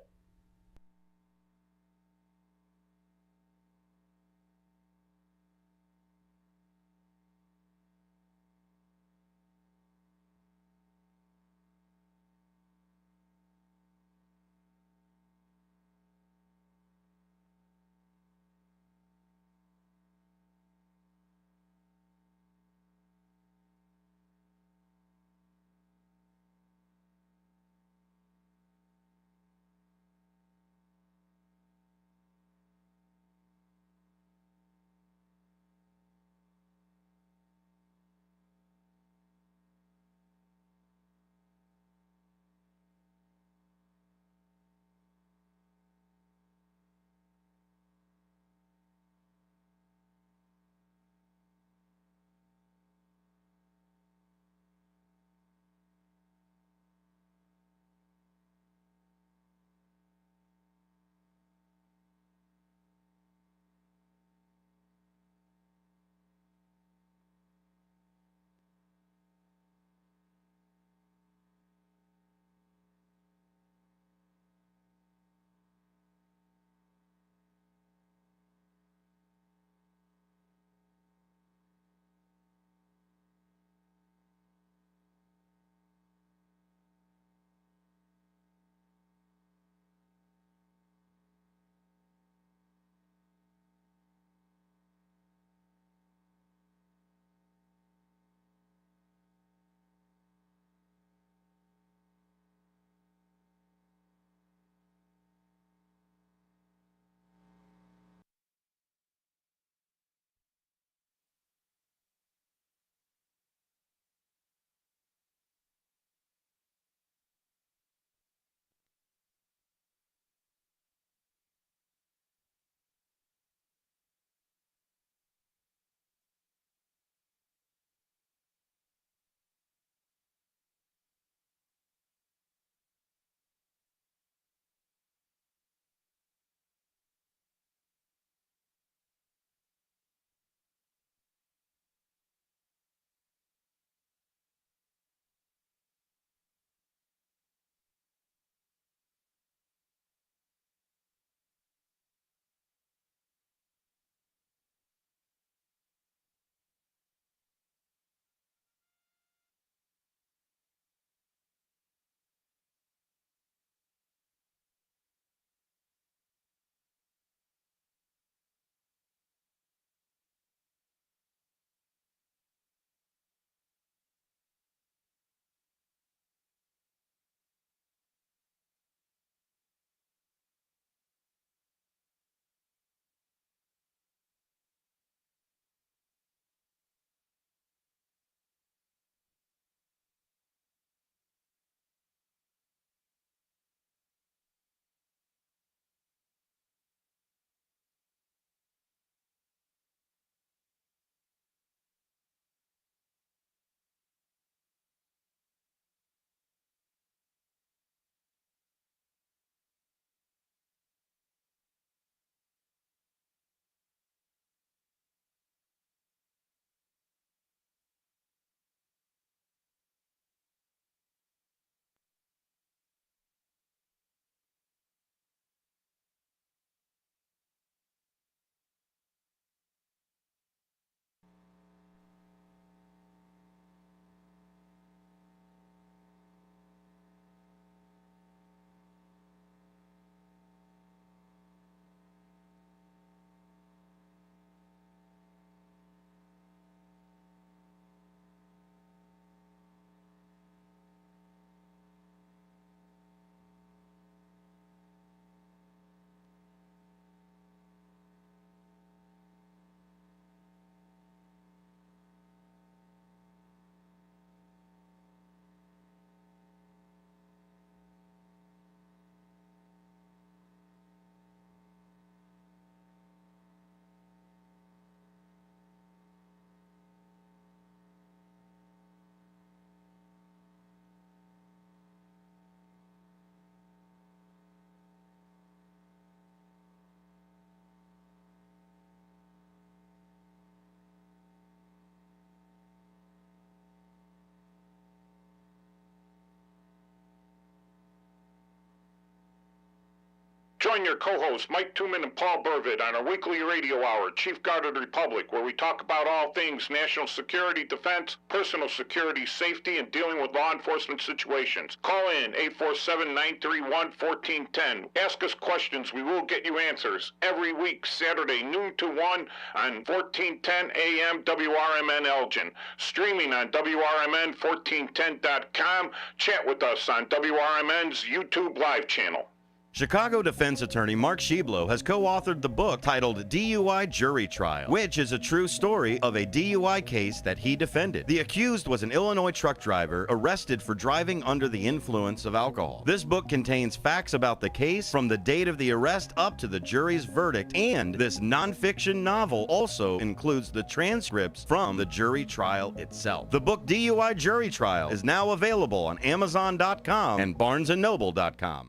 G: Join your co-hosts Mike Tooman and Paul Burvitt on our weekly radio hour, Chief Guard of the Republic, where we talk about all things national security, defense, personal security, safety, and dealing with law enforcement situations. Call in 847-931-1410. Ask us questions. We will get you answers. Every week, Saturday, noon to 1 on 1410 AM WRMN Elgin. Streaming on WRMN1410.com. Chat with us on WRMN's YouTube live channel.
J: Chicago defense attorney Mark Schieblo has co-authored the book titled DUI Jury Trial, which is a true story of a DUI case that he defended. The accused was an Illinois truck driver arrested for driving under the influence of alcohol. This book contains facts about the case from the date of the arrest up to the jury's verdict, and this nonfiction novel also includes the transcripts from the jury trial itself. The book DUI Jury Trial is now available on Amazon.com and BarnesandNoble.com.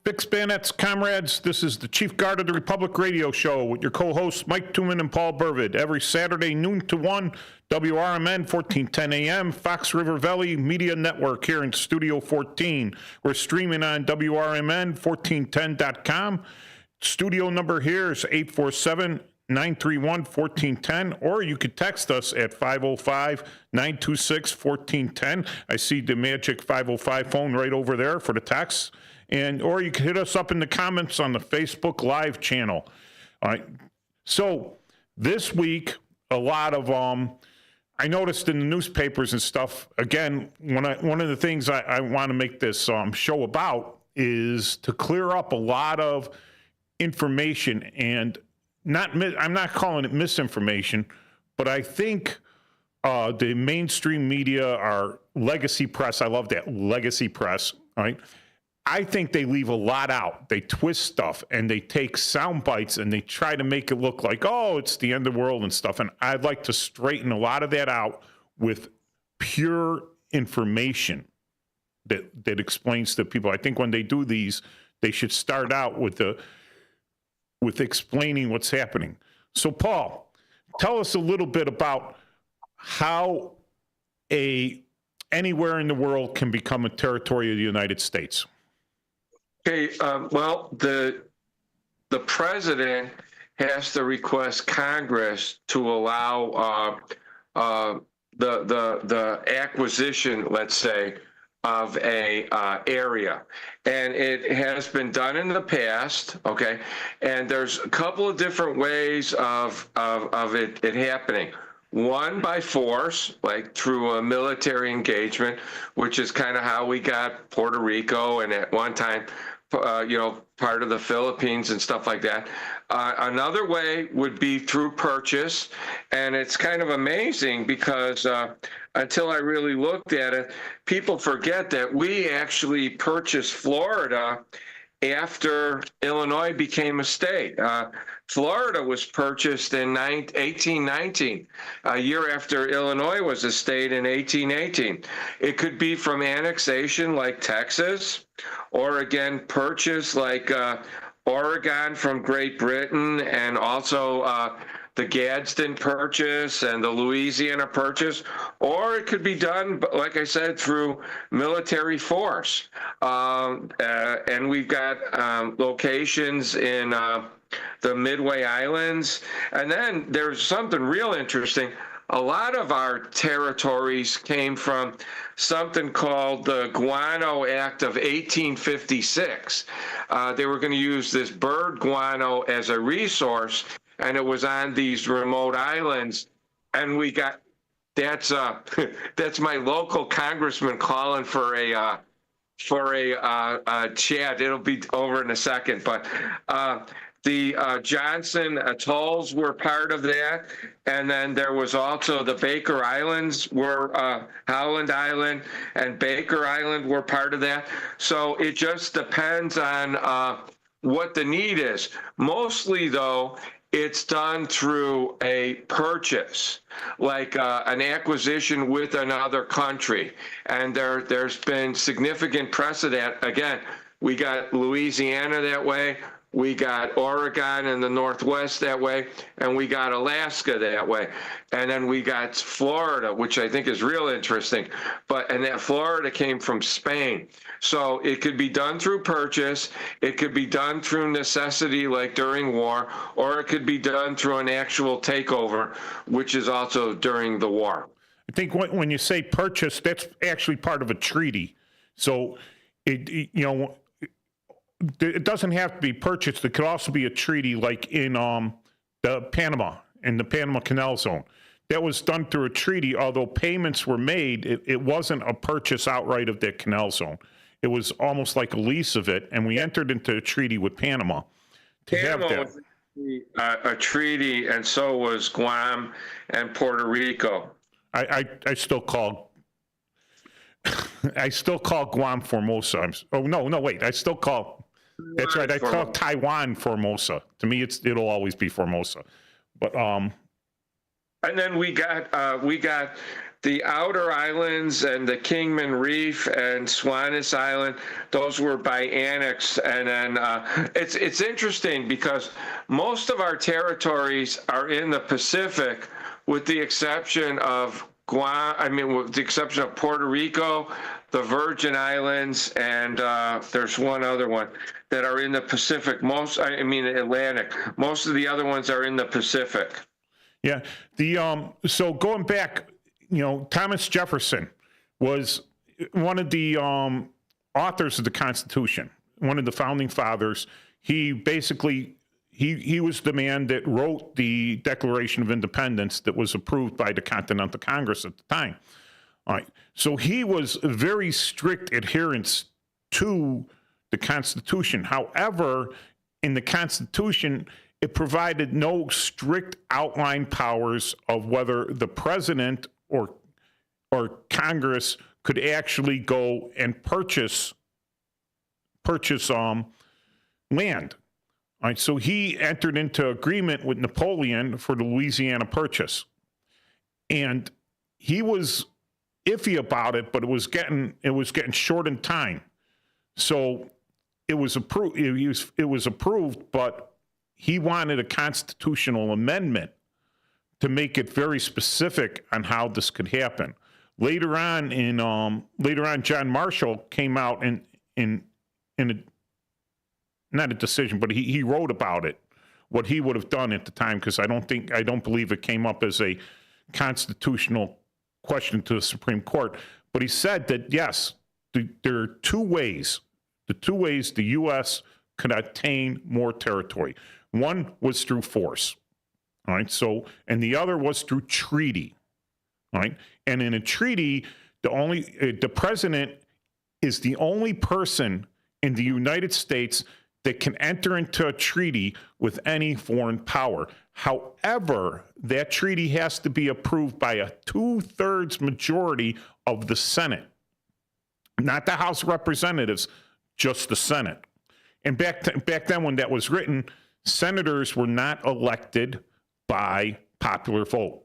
G: Fix bayonets, comrades. This is the Chief Guard of the Republic radio show with your co-hosts Mike Tooman and Paul Burvitt. Every Saturday, noon to 1, WRMN, 1410 AM, Fox River Valley Media Network here in Studio 14. We're streaming on WRMN1410.com. Studio number here is 847-931-1410, or you could text us at 505-926-1410. I see the magic 505 phone right over there for the text. Or you can hit us up in the comments on the Facebook Live channel. All right. So this week, a lot of I noticed in the newspapers and stuff. Again, one of the things I want to make this show about is to clear up a lot of information, and I'm not calling it misinformation, but I think the mainstream media, our legacy press. I love that legacy press. All right. I think they leave a lot out. They twist stuff and they take sound bites and they try to make it look like, oh, it's the end of the world and stuff. And I'd like to straighten a lot of that out with pure information that explains to people. I think when they do these, they should start out with explaining what's happening. So, Paul, tell us a little bit about how anywhere in the world can become a territory of the United States.
C: Okay, well, the president has to request Congress to allow the acquisition, let's say, of a area, and it has been done in the past. Okay, and there's a couple of different ways of it happening. One by force, like through a military engagement, which is kind of how we got Puerto Rico and at one time, part of the Philippines and stuff like that. Another way would be through purchase, and it's kind of amazing because until I really looked at it, people forget that we actually purchased Florida after Illinois became a state. Florida was purchased in 1819, a year after Illinois was a state in 1818. It could be from annexation like Texas, or again, purchase like Oregon from Great Britain, and also the Gadsden Purchase and the Louisiana Purchase, or it could be done, like I said, through military force. And we've got locations in the Midway Islands. And then there's something real interesting. A lot of our territories came from something called the Guano Act of 1856. They were going to use this bird guano as a resource, and it was on these remote islands. And we got, that's my local congressman calling for a chat. It'll be over in a second, but the Johnson Atolls were part of that, and then there was also the Baker Islands were Howland Island and Baker Island were part of that. So it just depends on what the need is. Mostly, though, it's done through a purchase, like an acquisition with another country, and there's been significant precedent. Again, we got Louisiana that way. we got Oregon in the Northwest that way, and we got Alaska that way. And then we got Florida, which I think is real interesting. And that Florida came from Spain. So it could be done through purchase, it could be done through necessity like during war, or it could be done through an actual takeover, which is also during the war.
G: I think when you say purchase, that's actually part of a treaty. So it doesn't have to be purchased. It could also be a treaty like in the Panama Canal Zone. That was done through a treaty. Although payments were made, it wasn't a purchase outright of that canal zone. It was almost like a lease of it, and we entered into a treaty with Panama to have that.
C: Was a treaty, and so was Guam and Puerto Rico.
G: I still call Guam Formosa. Wait. I still call. That's right. I call Taiwan Formosa. To me, it'll always be Formosa. But
C: and then we got the outer islands and the Kingman Reef and Swanis Island. Those were by annex. And then it's interesting because most of our territories are in the Pacific, with the exception of with the exception of Puerto Rico, the Virgin Islands, and there's one other one that are in the Pacific. Atlantic. Most of the other ones are in the Pacific.
G: Yeah. So going back, Thomas Jefferson was one of the authors of the Constitution, one of the founding fathers. He basically he was the man that wrote the Declaration of Independence that was approved by the Continental Congress at the time. All right. So he was a very strict adherence to the Constitution. However, in the Constitution, it provided no strict outline powers of whether the president or Congress could actually go and purchase land. All right, so he entered into agreement with Napoleon for the Louisiana Purchase, and he was iffy about it, but it was getting short in time, so it was approved. It was approved, but he wanted a constitutional amendment to make it very specific on how this could happen. Later on, John Marshall came out in not a decision, but he wrote about it, what he would have done at the time, because I don't believe it came up as a constitutional question to the Supreme Court. But he said that, yes, there are two ways. The two ways the U.S. could attain more territory. One was through force, all right? So, and the other was through treaty, all right? And in a treaty, the president is the only person in the United States that can enter into a treaty with any foreign power. However, that treaty has to be approved by a 2/3 majority of the Senate, not the House of Representatives, just the Senate. And back then when that was written, senators were not elected by popular vote.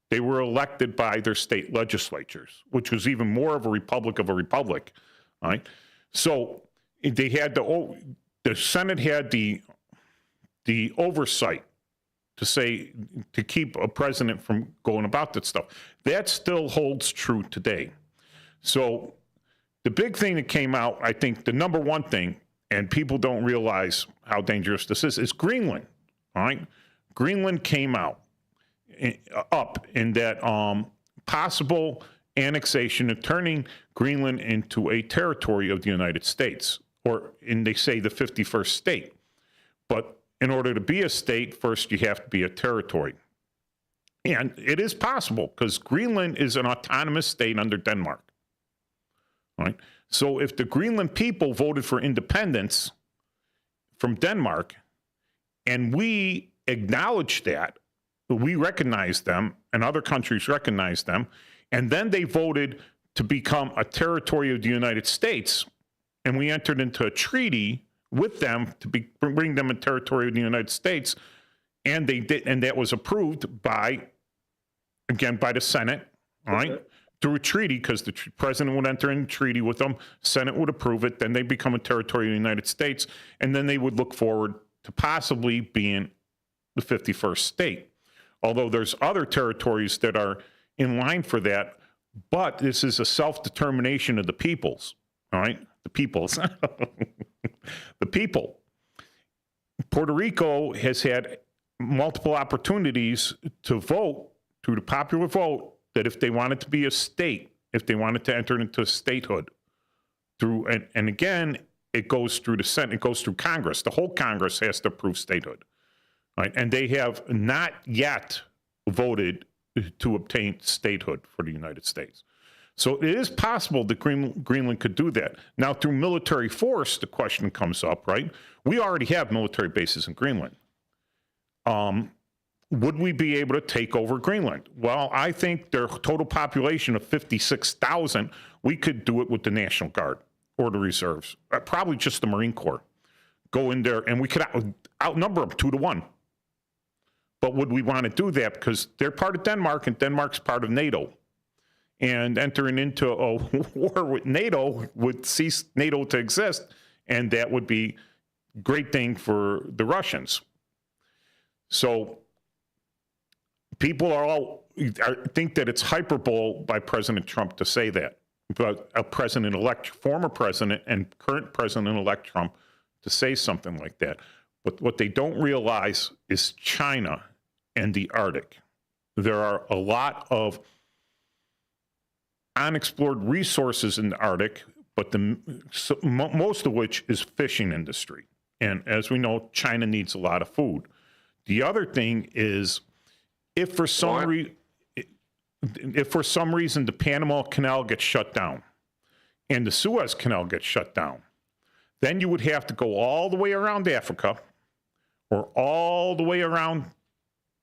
G: They were elected by their state legislatures, which was even more of a republic of a republic. All right. So they had the Senate had the oversight to keep a president from going about that stuff. That still holds true today. So the big thing that came out, I think the number one thing, and people don't realize how dangerous this is Greenland. All right, Greenland came up in that possible annexation of turning Greenland into a territory of the United States. And they say the 51st state. But in order to be a state, first you have to be a territory. And it is possible because Greenland is an autonomous state under Denmark. All right? So if the Greenland people voted for independence from Denmark, and we acknowledge that, we recognize them, and other countries recognize them, and then they voted to become a territory of the United States, and we entered into a treaty with them to bring them a territory of the United States, and they did, and that was approved by the Senate, all right, through a treaty, because the president would enter into a treaty with them, Senate would approve it, then they become a territory of the United States, and then they would look forward to possibly being the 51st state. Although there's other territories that are in line for that, but this is a self-determination of the peoples, all right? The peoples. The people. Puerto Rico has had multiple opportunities to vote through the popular vote that if they wanted to be a state, if they wanted to enter into statehood, through and again, it goes through the Senate, it goes through Congress. The whole Congress has to approve statehood, right? And they have not yet voted to obtain statehood for the United States. So it is possible that Greenland could do that. Now, through military force, the question comes up, right? We already have military bases in Greenland. Would we be able to take over Greenland? Well, I think their total population of 56,000, we could do it with the National Guard or the reserves, probably just the Marine Corps. Go in there and we could outnumber them 2-1. But would we want to do that? Because they're part of Denmark and Denmark's part of NATO. And entering into a war with NATO would cease NATO to exist, and that would be a great thing for the Russians. So people think that it's hyperbole by President Trump to say that, but a president-elect, former president and current president-elect Trump to say something like that. But what they don't realize is China and the Arctic. There are a lot of unexplored resources in the Arctic, but most of which is fishing industry. And as we know, China needs a lot of food. The other thing is, if for some reason the Panama Canal gets shut down and the Suez Canal gets shut down, then you would have to go all the way around Africa or all the way around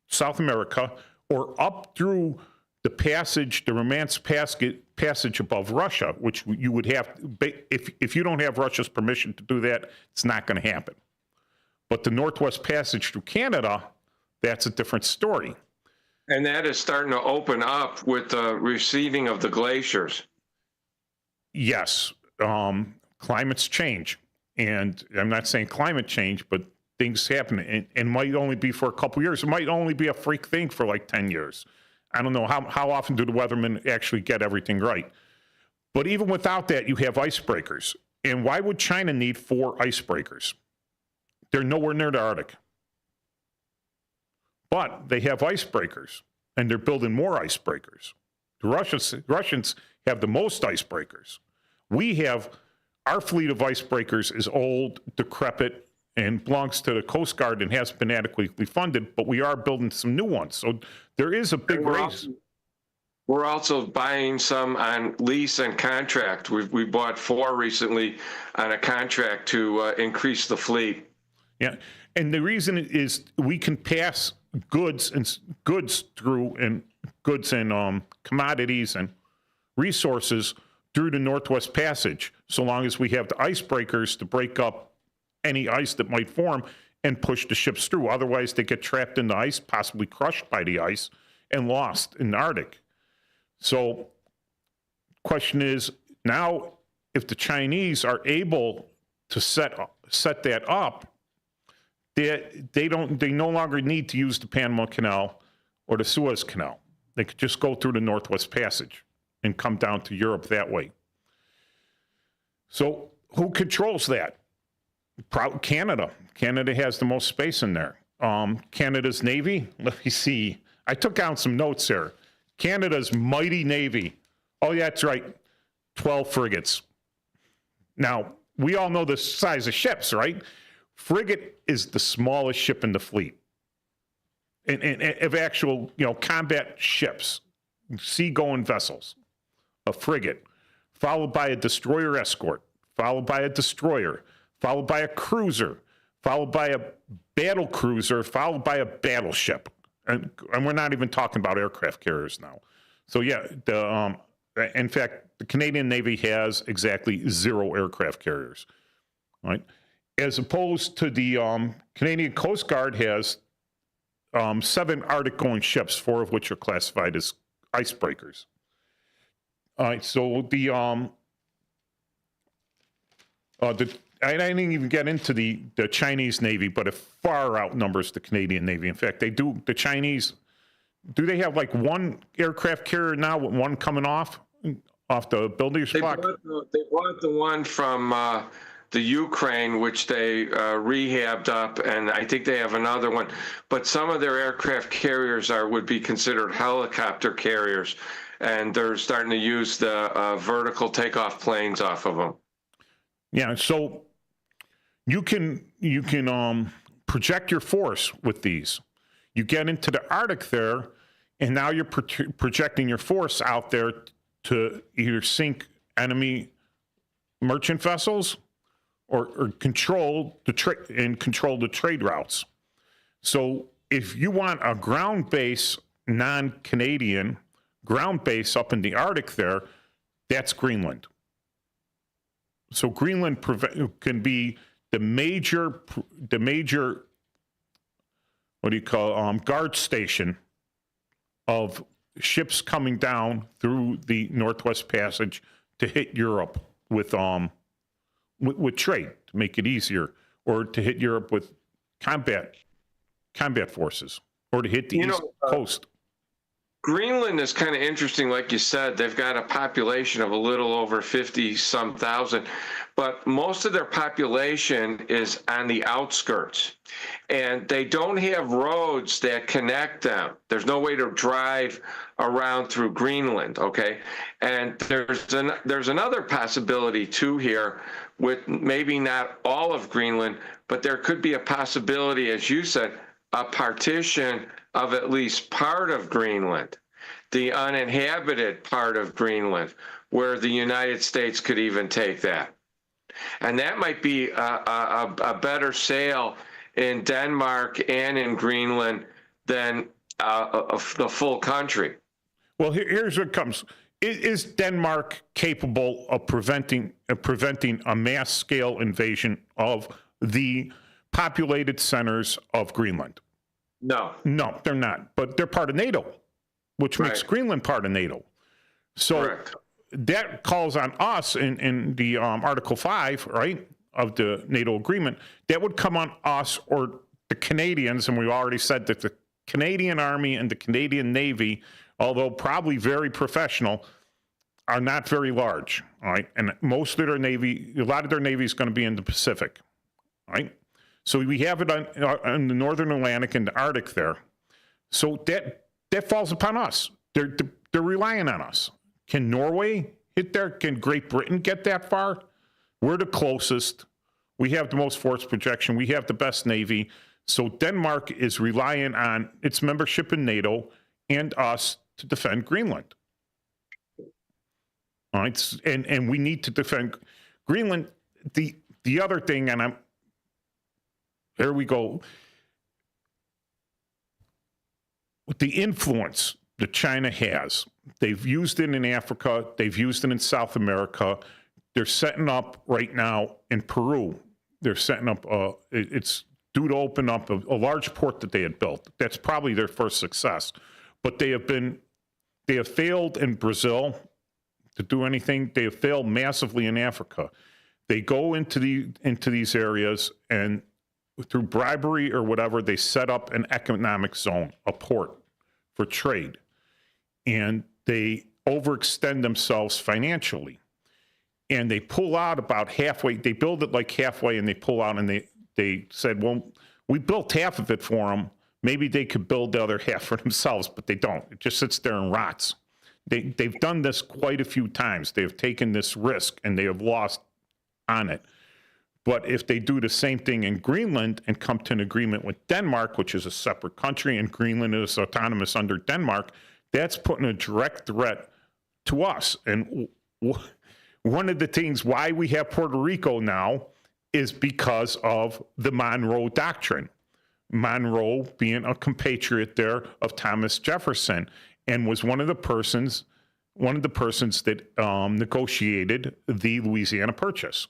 G: South America or up through the passage, the Romance passage above Russia, which you would have, if you don't have Russia's permission to do that, it's not going to happen. But the Northwest Passage through Canada, that's a different story.
C: And that is starting to open up with the receding of the glaciers.
G: Yes, climates change. And I'm not saying climate change, but things happen. And might only be for a couple years. It might only be a freak thing for like 10 years. I don't know how often do the weathermen actually get everything right. But even without that, you have icebreakers. And why would China need 4 icebreakers? They're nowhere near the Arctic. But they have icebreakers, and they're building more icebreakers. The Russians have the most icebreakers. Our fleet of icebreakers is old, decrepit, and belongs to the Coast Guard and hasn't been adequately funded, but we are building some new ones. So there is a big race.
C: We're also buying some on lease and contract. We bought 4 recently on a contract to increase the fleet.
G: Yeah, and the reason is we can pass goods through and commodities and resources through the Northwest Passage, so long as we have the icebreakers to break up any ice that might form and push the ships through. Otherwise, they get trapped in the ice, possibly crushed by the ice, and lost in the Arctic. So, question is, now, if the Chinese are able to set that up, they no longer need to use the Panama Canal or the Suez Canal. They could just go through the Northwest Passage and come down to Europe that way. So, who controls that? Canada. Canada has the most space in there. Canada's Navy, let me see. I took down some notes here. Canada's mighty Navy. Oh, yeah, that's right. 12 frigates. Now, we all know the size of ships, right? Frigate is the smallest ship in the fleet. And of actual, combat ships, sea-going vessels. A frigate, followed by a destroyer escort, followed by a destroyer, followed by a cruiser, followed by a battle cruiser, followed by a battleship. And we're not even talking about aircraft carriers now. So yeah, in fact, the Canadian Navy has exactly 0 aircraft carriers, right? As opposed to the Canadian Coast Guard has 7 Arctic-going ships, 4 of which are classified as icebreakers. All right, so I didn't even get into the Chinese Navy, but it far outnumbers the Canadian Navy. In fact, they do. The Chinese, do they have like one aircraft carrier now with one coming off the building spot?
C: They bought the one from the Ukraine, which they rehabbed up, and I think they have another one. But some of their aircraft carriers would be considered helicopter carriers, and they're starting to use the vertical takeoff planes off of them.
G: Yeah, so you can project your force with these. You get into the Arctic there, and now you're projecting your force out there to either sink enemy merchant vessels or control the trade routes. So if you want a ground base, non-Canadian ground base up in the Arctic there, that's Greenland. So Greenland can be the major guard station of ships coming down through the Northwest Passage to hit Europe with trade, to make it easier, or to hit Europe with combat forces, or to hit the East Coast.
C: Greenland is kind of interesting, like you said. They've got a population of a little over 50-some thousand, but most of their population is on the outskirts, and they don't have roads that connect them. There's no way to drive around through Greenland, okay? And there's another possibility, too, here, with maybe not all of Greenland, but there could be a possibility, as you said, a partition of at least part of Greenland, the uninhabited part of Greenland, where the United States could even take that. And that might be a better sale in Denmark and in Greenland than the full country.
G: Well, here's what comes. Is Denmark capable of preventing a mass-scale invasion of the populated centers of Greenland?
C: No.
G: No, they're not. But they're part of NATO, which makes Greenland part of NATO. So that calls on us in the Article 5, right, of the NATO agreement. That would come on us or the Canadians, and we already said that the Canadian Army and the Canadian Navy, although probably very professional, are not very large, all right? And most of their Navy, a lot of their Navy is going to be in the Pacific, right? So we have it on the Northern Atlantic and the Arctic there. So that falls upon us. They're relying on us. Can Norway hit there? Can Great Britain get that far? We're the closest. We have the most force projection. We have the best Navy. So Denmark is relying on its membership in NATO and us to defend Greenland. All right, and we need to defend Greenland. The other thing, and there we go. With the influence that China has, they've used it in Africa, they've used it in South America. They're setting up right now in Peru. They're setting up, it's due to open up a large port that they had built. That's probably their first success. But they have failed in Brazil to do anything. They have failed massively in Africa. They go into these areas, and through bribery or whatever, they set up an economic zone, a port for trade. And they overextend themselves financially. And they pull out about halfway. They build it like halfway, and they pull out, and they said, well, we built half of it for them. Maybe they could build the other half for themselves, but they don't. It just sits there and rots. They've done this quite a few times. They have taken this risk, and they have lost on it. But if they do the same thing in Greenland and come to an agreement with Denmark, which is a separate country, and Greenland is autonomous under Denmark, that's putting a direct threat to us. And one of the things why we have Puerto Rico now is because of the Monroe Doctrine. Monroe being a compatriot there of Thomas Jefferson, and was one of the persons that negotiated the Louisiana Purchase.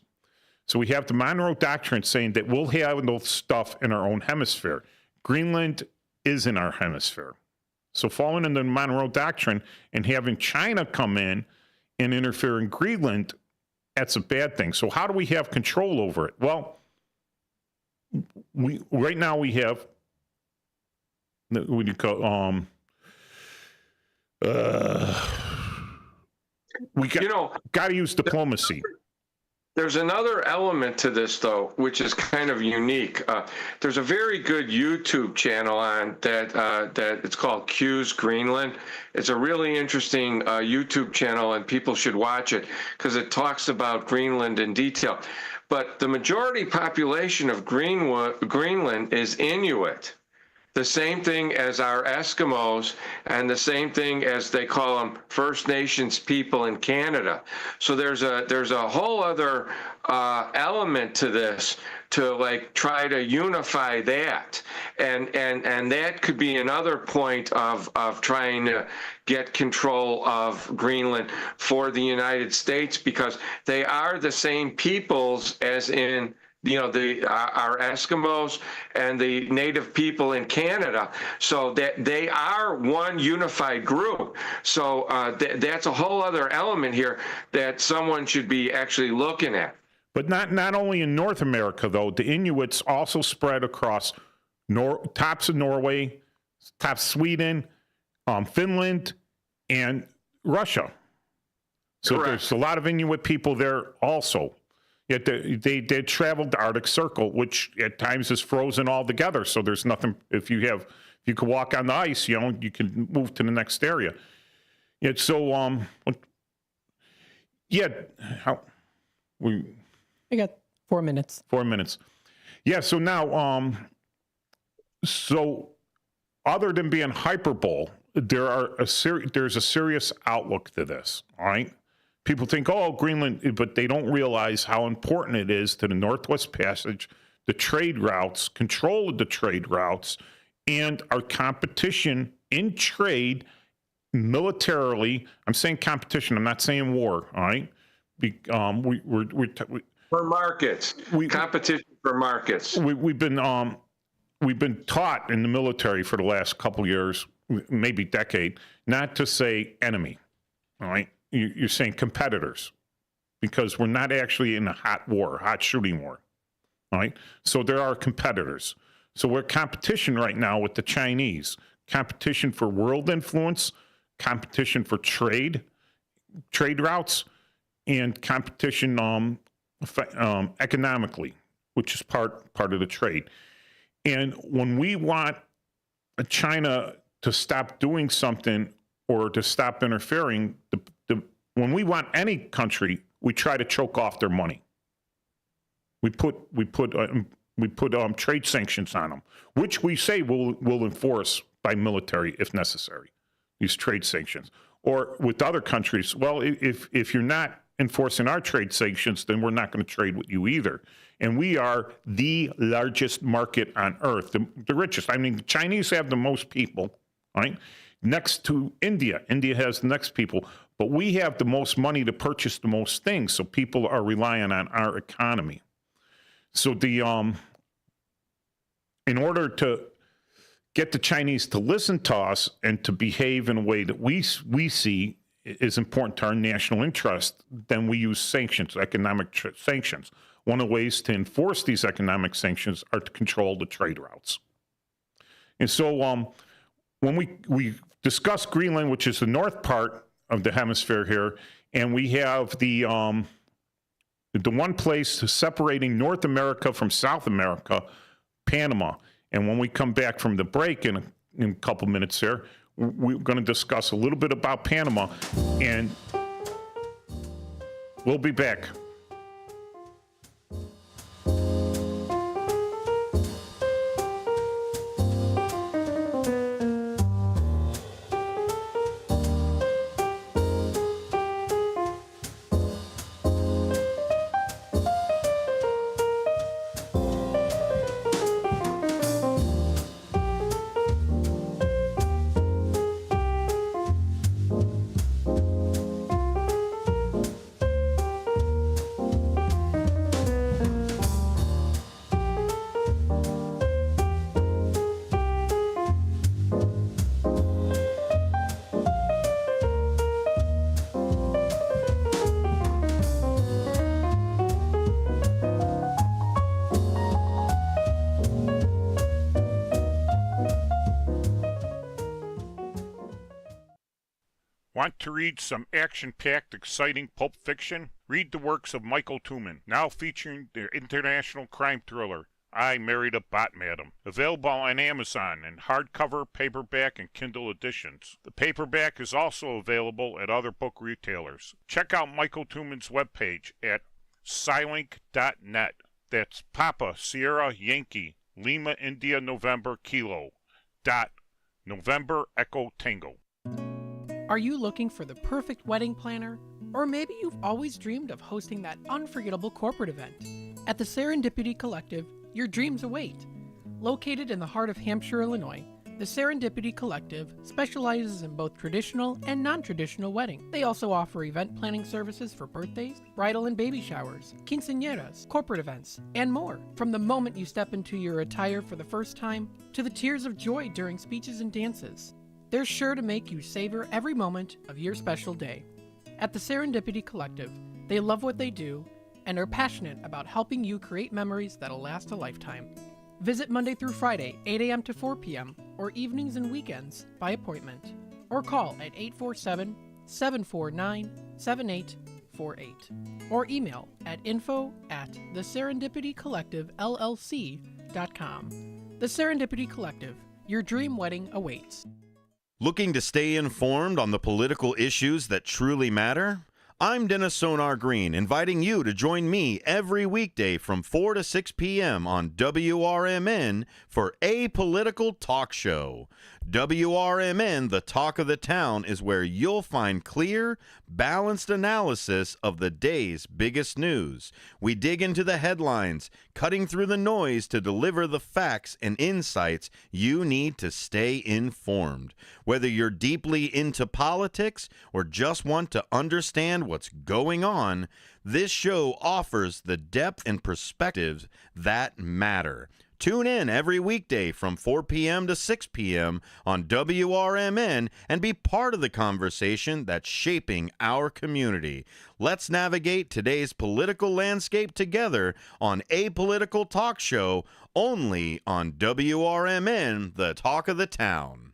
G: So we have the Monroe Doctrine saying that we'll handle stuff in our own hemisphere. Greenland is in our hemisphere. So falling into the Monroe Doctrine and having China come in and interfere in Greenland that's a bad thing. So how do we have control over it? Well, right now we have what do you call we got to use diplomacy.
C: There's another element to this, though, which is kind of unique. There's a very good YouTube channel on that it's called Q's Greenland. It's a really interesting YouTube channel, and people should watch it because it talks about Greenland in detail. But the majority population of Greenland is Inuit. The same thing as our Eskimos, and the same thing as they call them First Nations people in Canada. So there's a whole other element to this to like try to unify that, and that could be another point of trying to get control of Greenland for the United States, because they are the same peoples as in our Eskimos and the native people in Canada, so that they are one unified group. So that's a whole other element here that someone should be actually looking at.
G: But not only in North America, though. The Inuits also spread across tops of Norway, tops Sweden, Finland, and Russia. So
C: Correct.
G: There's a lot of Inuit people there also. Yet they traveled the Arctic Circle, which at times is frozen altogether. So there's nothing. If you can walk on the ice, you can move to the next area. Yet so
K: We got 4 minutes.
G: 4 minutes. Yeah. So now so other than being hyperbole, there's a serious outlook to this. All right. People think, oh, Greenland, but they don't realize how important it is to the Northwest Passage, the trade routes, control of the trade routes, and our competition in trade militarily. I'm saying competition. I'm not saying war. All right.
C: For markets, competition for markets.
G: We've been taught in the military for the last couple of years, maybe decade, not to say enemy. All right. You're saying competitors, because we're not actually in a hot shooting war. All right. So there are competitors. So we're competition right now with the Chinese, competition for world influence, competition for trade routes, and competition economically, which is part of the trade. And when we want China to stop doing something or to stop interfering, when we want any country, we try to choke off their money. We put trade sanctions on them, which we say we'll enforce by military if necessary. These trade sanctions, or with other countries. Well, if you're not enforcing our trade sanctions, then we're not going to trade with you either. And we are the largest market on earth, the richest. I mean, the Chinese have the most people, right? Next to India. India has the next people. But we have the most money to purchase the most things, so people are relying on our economy. So in order to get the Chinese to listen to us and to behave in a way that we see is important to our national interest, then we use sanctions, economic sanctions. One of the ways to enforce these economic sanctions are to control the trade routes. And so when we discuss Greenland, which is the north part of the hemisphere here, and we have the one place separating North America from South America, Panama. And when we come back from the break in a couple minutes here, we're going to discuss a little bit about Panama, and we'll be back. Want to read some action-packed, exciting pulp fiction? Read the works of Michael Tooman, now featuring their international crime thriller, I Married a Bot Madam. Available on Amazon in hardcover, paperback, and Kindle editions. The paperback is also available at other book retailers. Check out Michael Tooman's webpage at Scilink.net. That's Papa Sierra Yankee Lima India November Kilo dot November Echo Tango.
K: Are you looking for the perfect wedding planner? Or maybe you've always dreamed of hosting that unforgettable corporate event. At the Serendipity Collective, your dreams await. Located in the heart of Hampshire, Illinois, the Serendipity Collective specializes in both traditional and non-traditional weddings. They also offer event planning services for birthdays, bridal and baby showers, quinceañeras, corporate events, and more. From the moment you step into your attire for the first time, to the tears of joy during speeches and dances, they're sure to make you savor every moment of your special day. At the Serendipity Collective, they love what they do and are passionate about helping you create memories that'll last a lifetime. Visit Monday through Friday, 8 a.m. to 4 p.m., or evenings and weekends by appointment, or call at 847-749-7848, or email at info@theserendipitycollectivellc.com. The Serendipity Collective, your dream wedding awaits.
J: Looking to stay informed on the political issues that truly matter? I'm Dennis Sonar Green, inviting you to join me every weekday from 4 to 6 p.m. on WRMN for A Political Talk Show. WRMN, the talk of the town, is where you'll find clear, balanced analysis of the day's biggest news. We dig into the headlines, cutting through the noise to deliver the facts and insights you need to stay informed. Whether you're deeply into politics or just want to understand what's going on, this show offers the depth and perspectives that matter. Tune in every weekday from 4 p.m. to 6 p.m. on WRMN and be part of the conversation that's shaping our community. Let's navigate today's political landscape together on A Political Talk Show, only on WRMN, the talk of the town.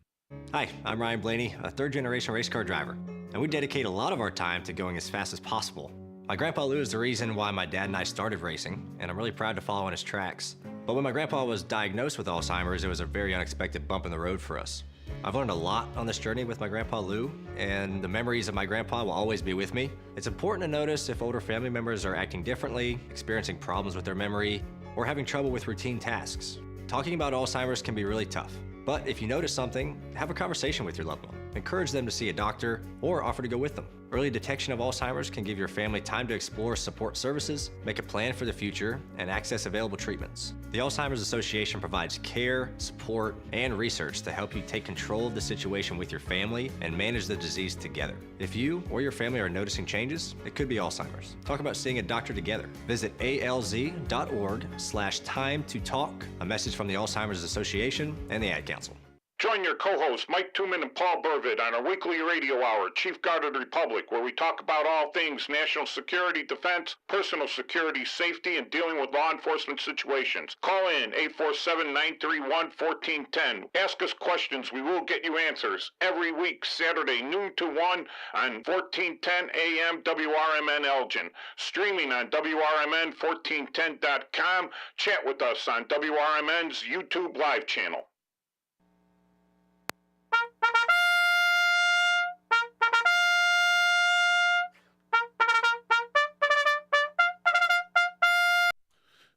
F: Hi, I'm Ryan Blaney, a third-generation race car driver, and we dedicate a lot of our time to going as fast as possible. My grandpa Lou is the reason why my dad and I started racing, and I'm really proud to follow in his tracks. But when my grandpa was diagnosed with Alzheimer's, it was a very unexpected bump in the road for us. I've learned a lot on this journey with my grandpa Lou, and the memories of my grandpa will always be with me. It's important to notice if older family members are acting differently, experiencing problems with their memory, or having trouble with routine tasks. Talking about Alzheimer's can be really tough. But if you notice something, have a conversation with your loved one. Encourage them to see a doctor or offer to go with them. Early detection of Alzheimer's can give your family time to explore support services, make a plan for the future, and access available treatments. The Alzheimer's Association provides care, support, and research to help you take control of the situation with your family and manage the disease together. If you or your family are noticing changes, it could be Alzheimer's. Talk about seeing a doctor together. Visit alz.org/time-to-talk, a message from the Alzheimer's Association and the Ad Council.
G: Join your co-hosts Mike Tooman and Paul Burvitt on our weekly radio hour, Chief Guard of the Republic, where we talk about all things national security, defense, personal security, safety, and dealing with law enforcement situations. Call in 847-931-1410. Ask us questions. We will get you answers. Every week, Saturday, noon to 1 on 1410 AM WRMN Elgin. Streaming on WRMN1410.com. Chat with us on WRMN's YouTube live channel.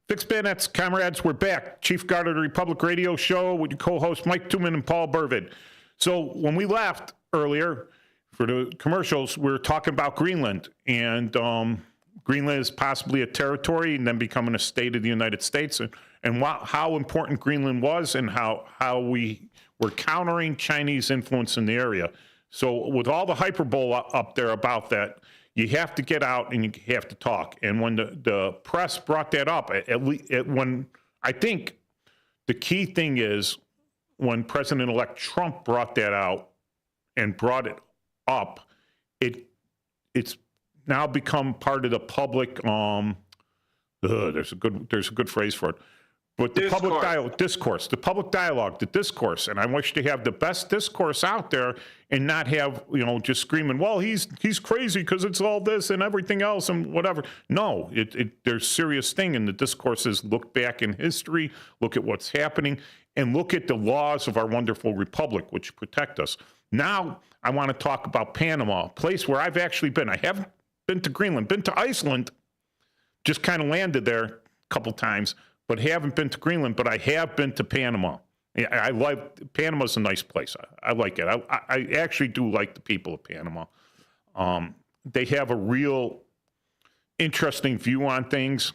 G: Fixed Bayonets, comrades, we're back. Chief Guard of the Republic radio show with your co-hosts Mike Tooman and Paul Burvitt. So when we left earlier for the commercials, we were talking about Greenland, and Greenland is possibly a territory and then becoming a state of the United States, and how important Greenland was and how we were countering Chinese influence in the area. So with all the hyperbole up there about that, you have to get out and you have to talk. And when the press brought that up, when I think the key thing is when President-elect Trump brought that out and brought it up, it's now become part of the public. There's a good phrase for it. But the public discourse, the discourse, and I wish to have the best discourse out there and not have, just screaming, well, he's crazy because it's all this and everything else and whatever. No, there's serious thing, and the discourse is look back in history, look at what's happening, and look at the laws of our wonderful republic, which protect us. Now, I want to talk about Panama, a place where I've actually been. I haven't been to Greenland, been to Iceland, just kind of landed there a couple times, but haven't been to Greenland, but I have been to Panama. I like, Panama's a nice place. I like it. I actually do like the people of Panama. They have a real interesting view on things.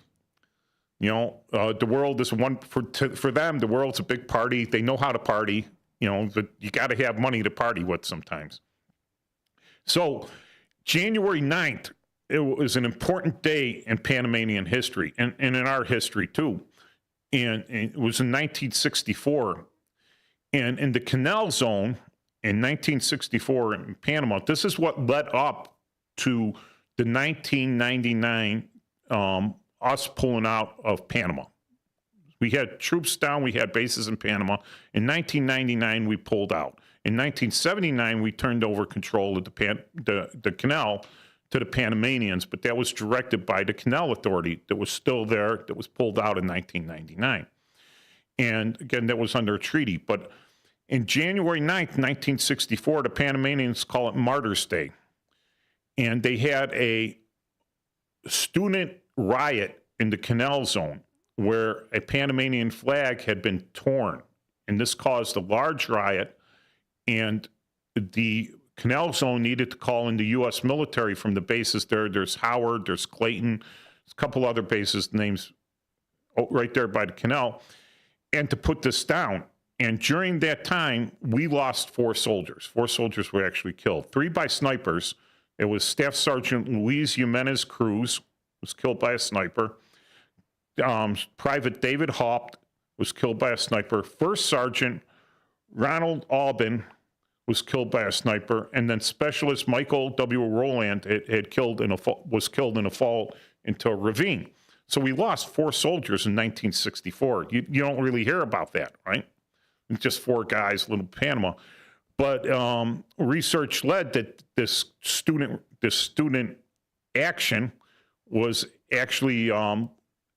G: The world is one, for them, the world's a big party. They know how to party, but you got to have money to party with sometimes. So January 9th, it was an important day in Panamanian history and in our history too. And it was in 1964. And in the Canal Zone in 1964 in Panama, this is what led up to the 1999 us pulling out of Panama. We had troops down, we had bases in Panama. In 1999, we pulled out. In 1979, we turned over control of the canal to the Panamanians, but that was directed by the Canal Authority that was still there, that was pulled out in 1999. And again, that was under a treaty. But in January 9th, 1964, the Panamanians call it Martyrs' Day. And they had a student riot in the Canal Zone where a Panamanian flag had been torn. And this caused a large riot, and the Canal Zone needed to call in the U.S. military from the bases there. There's Howard, there's Clayton, there's a couple other bases, names right there by the canal, and to put this down. And during that time, we lost 4 soldiers. 4 soldiers were actually killed, 3 by snipers. It was Staff Sergeant Luis Jimenez Cruz was killed by a sniper. Private David Haupt was killed by a sniper. First Sergeant Ronald Albin was killed by a sniper, and then Specialist Michael W. Rowland was killed in a fall into a ravine. So we lost 4 soldiers in 1964. You don't really hear about that, right? Just 4 guys, little Panama. But research led that this student action was actually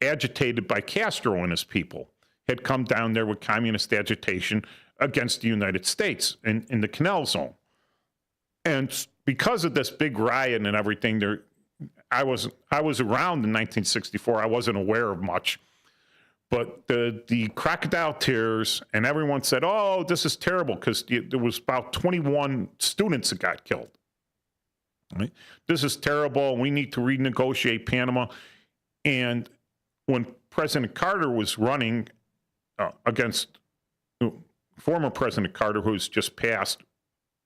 G: agitated by Castro and his people, had come down there with communist agitation against the United States in the Canal Zone. And because of this big riot and everything, I was around in 1964. I wasn't aware of much. But the crocodile tears, and everyone said, oh, this is terrible, because there was about 21 students that got killed. Right? This is terrible. We need to renegotiate Panama. And when President Carter was running against former President Carter, who's just passed,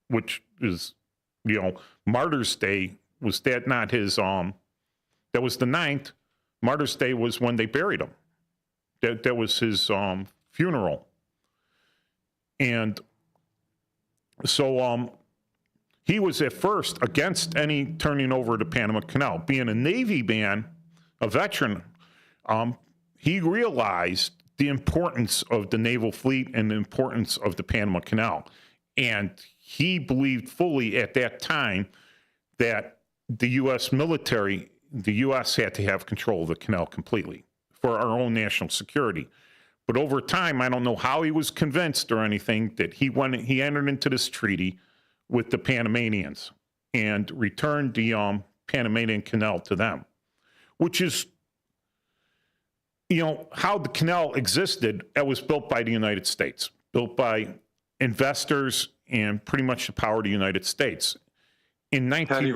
G: which is, Martyrs' Day, was that not his, that was the 9th. Martyrs' Day was when they buried him. That was his funeral. And so he was at first against any turning over the Panama Canal. Being a Navy man, a veteran, he realized the importance of the naval fleet and the importance of the Panama Canal. And he believed fully at that time that the U.S. military, the U.S. had to have control of the canal completely for our own national security. But over time, I don't know how he was convinced or anything, that he entered into this treaty with the Panamanians and returned the Panamanian Canal to them, which is, how the canal existed. It was built by the United States, built by investors and pretty much the power of the United States. Teddy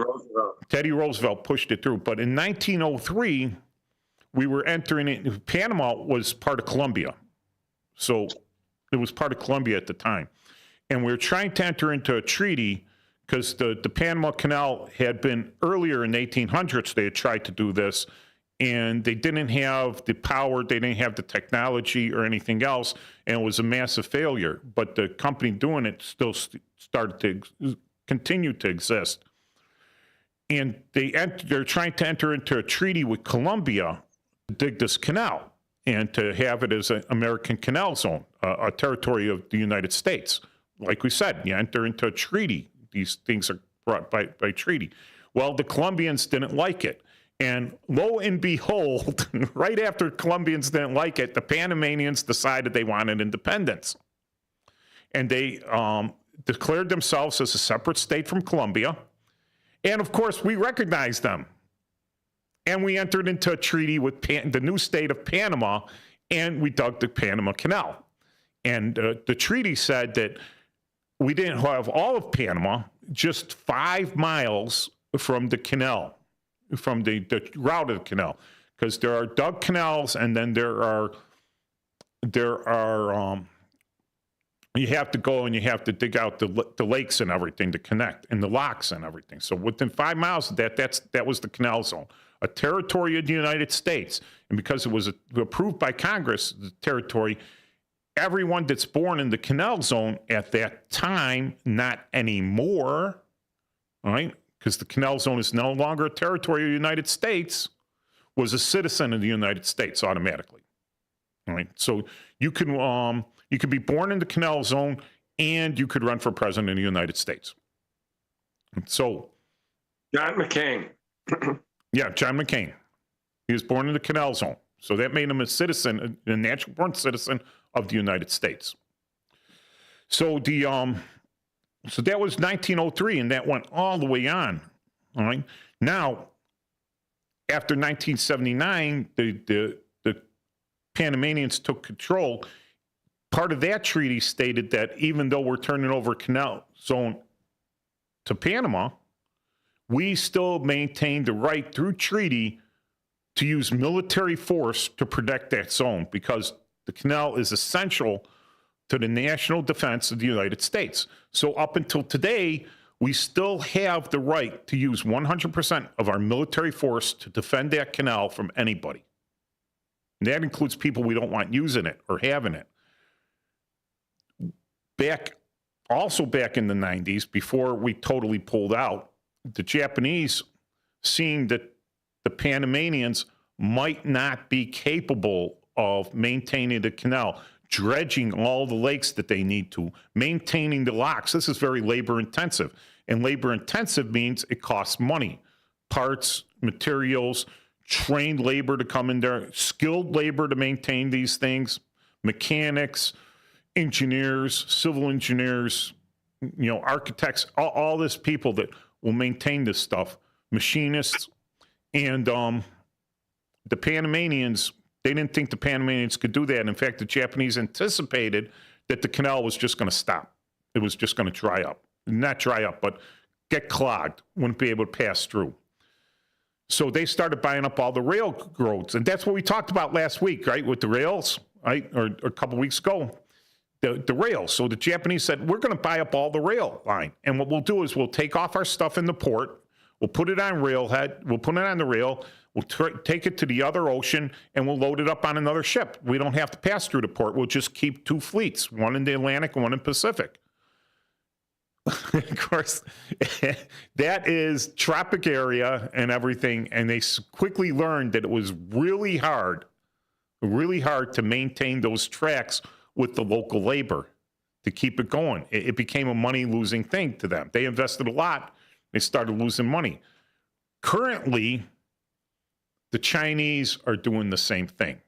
G: Roosevelt pushed it through. But in 1903, we were entering it. Panama was part of Colombia. So it was part of Colombia at the time. And we were trying to enter into a treaty because the Panama Canal had been earlier in the 1800s, they had tried to do this, and they didn't have the power, they didn't have the technology or anything else, and it was a massive failure. But the company doing it still started to continue to exist. And they're trying to enter into a treaty with Colombia to dig this canal. and to have it as an American Canal Zone, a territory of the United States. Like we said, you enter into a treaty. These things are brought by treaty. Well, the Colombians didn't like it. And lo and behold, right after Colombians didn't like it, the Panamanians decided they wanted independence. And they declared themselves as a separate state from Colombia. And of course, we recognized them. And we entered into a treaty with the new state of Panama, and we dug the Panama Canal. And the treaty said that we didn't have all of Panama, just 5 miles from the canal, from the route of the canal, because there are dug canals, and then there are you have to go and you have to dig out the lakes and everything to connect, and the locks and everything. So within 5 miles of that was the canal zone, a territory of the United States. And because it was approved by Congress, the territory, everyone that's born in the canal zone at that time, not anymore, all right, because the canal zone is no longer a territory of the United States, was a citizen of the United States automatically. All right, so you can be born in the canal zone and you could run for president of the United States. So,
C: John McCain.
G: Yeah, John McCain. He was born in the canal zone. So that made him a citizen, a natural born citizen of the United States. So so that was 1903, and that went all the way on. All right. Now, after 1979, the Panamanians took control. Part of that treaty stated that even though we're turning over canal zone to Panama, we still maintain the right through treaty to use military force to protect that zone, because the canal is essential to the national defense of the United States. So up until today, we still have the right to use 100% of our military force to defend that canal from anybody. And that includes people we don't want using it or having it. Back in the 90s, before we totally pulled out, the Japanese, seeing that the Panamanians might not be capable of maintaining the canal, dredging all the lakes that they need to, maintaining the locks. This is very labor intensive. And labor intensive means it costs money, parts, materials, trained labor to come in there, skilled labor to maintain these things, mechanics, engineers, civil engineers, architects, all this people that will maintain this stuff, machinists. And the Panamanians, they didn't think the Panamanians could do that. In fact, the Japanese anticipated that the canal was just going to stop. It was just going to dry up. Not dry up, but get clogged, wouldn't be able to pass through. So they started buying up all the railroads. And that's what we talked about last week, right, with the rails, right, or a couple weeks ago. The rails. So the Japanese said, we're going to buy up all the rail line. And what we'll do is we'll take off our stuff in the port. We'll put it on railhead. We'll put it on the rail. We'll take it to the other ocean, and we'll load it up on another ship. We don't have to pass through the port. We'll just keep 2 fleets, one in the Atlantic and one in the Pacific. Of course, that is tropic area and everything. And they quickly learned that it was really hard to maintain those tracks with the local labor to keep it going. It became a money-losing thing to them. They invested a lot. They started losing money. Currently, the Chinese are doing the same thing.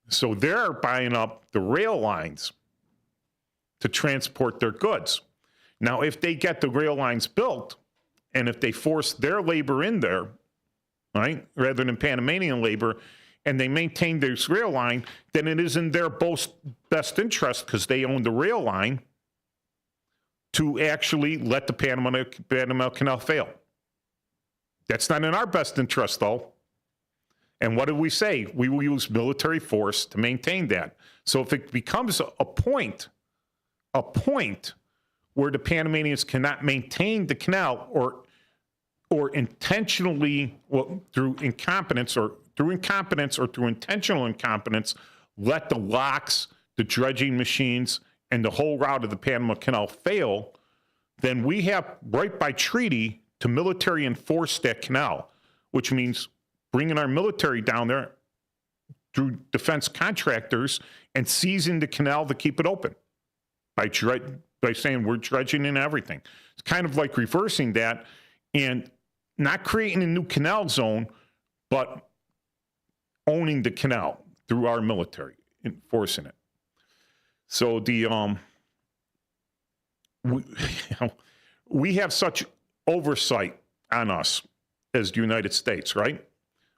G: So they're buying up the rail lines to transport their goods. Now, if they get the rail lines built, and if they force their labor in there, right, rather than Panamanian labor, and they maintain this rail line, then it is in their best interest, because they own the rail line, to actually let the Panama Canal fail. That's not in our best interest, though. And what did we say? We will use military force to maintain that. So if it becomes a point where the Panamanians cannot maintain the canal, or intentionally, through incompetence or through intentional incompetence, let the locks, the dredging machines, and the whole route of the Panama Canal fail, then we have right by treaty to military enforce that canal, which means bringing our military down there, through defense contractors and seizing the canal to keep it open by saying we're dredging in everything. It's kind of like reversing that and not creating a new canal zone, but owning the canal through our military, enforcing it. So we have such oversight on us as the United States, right?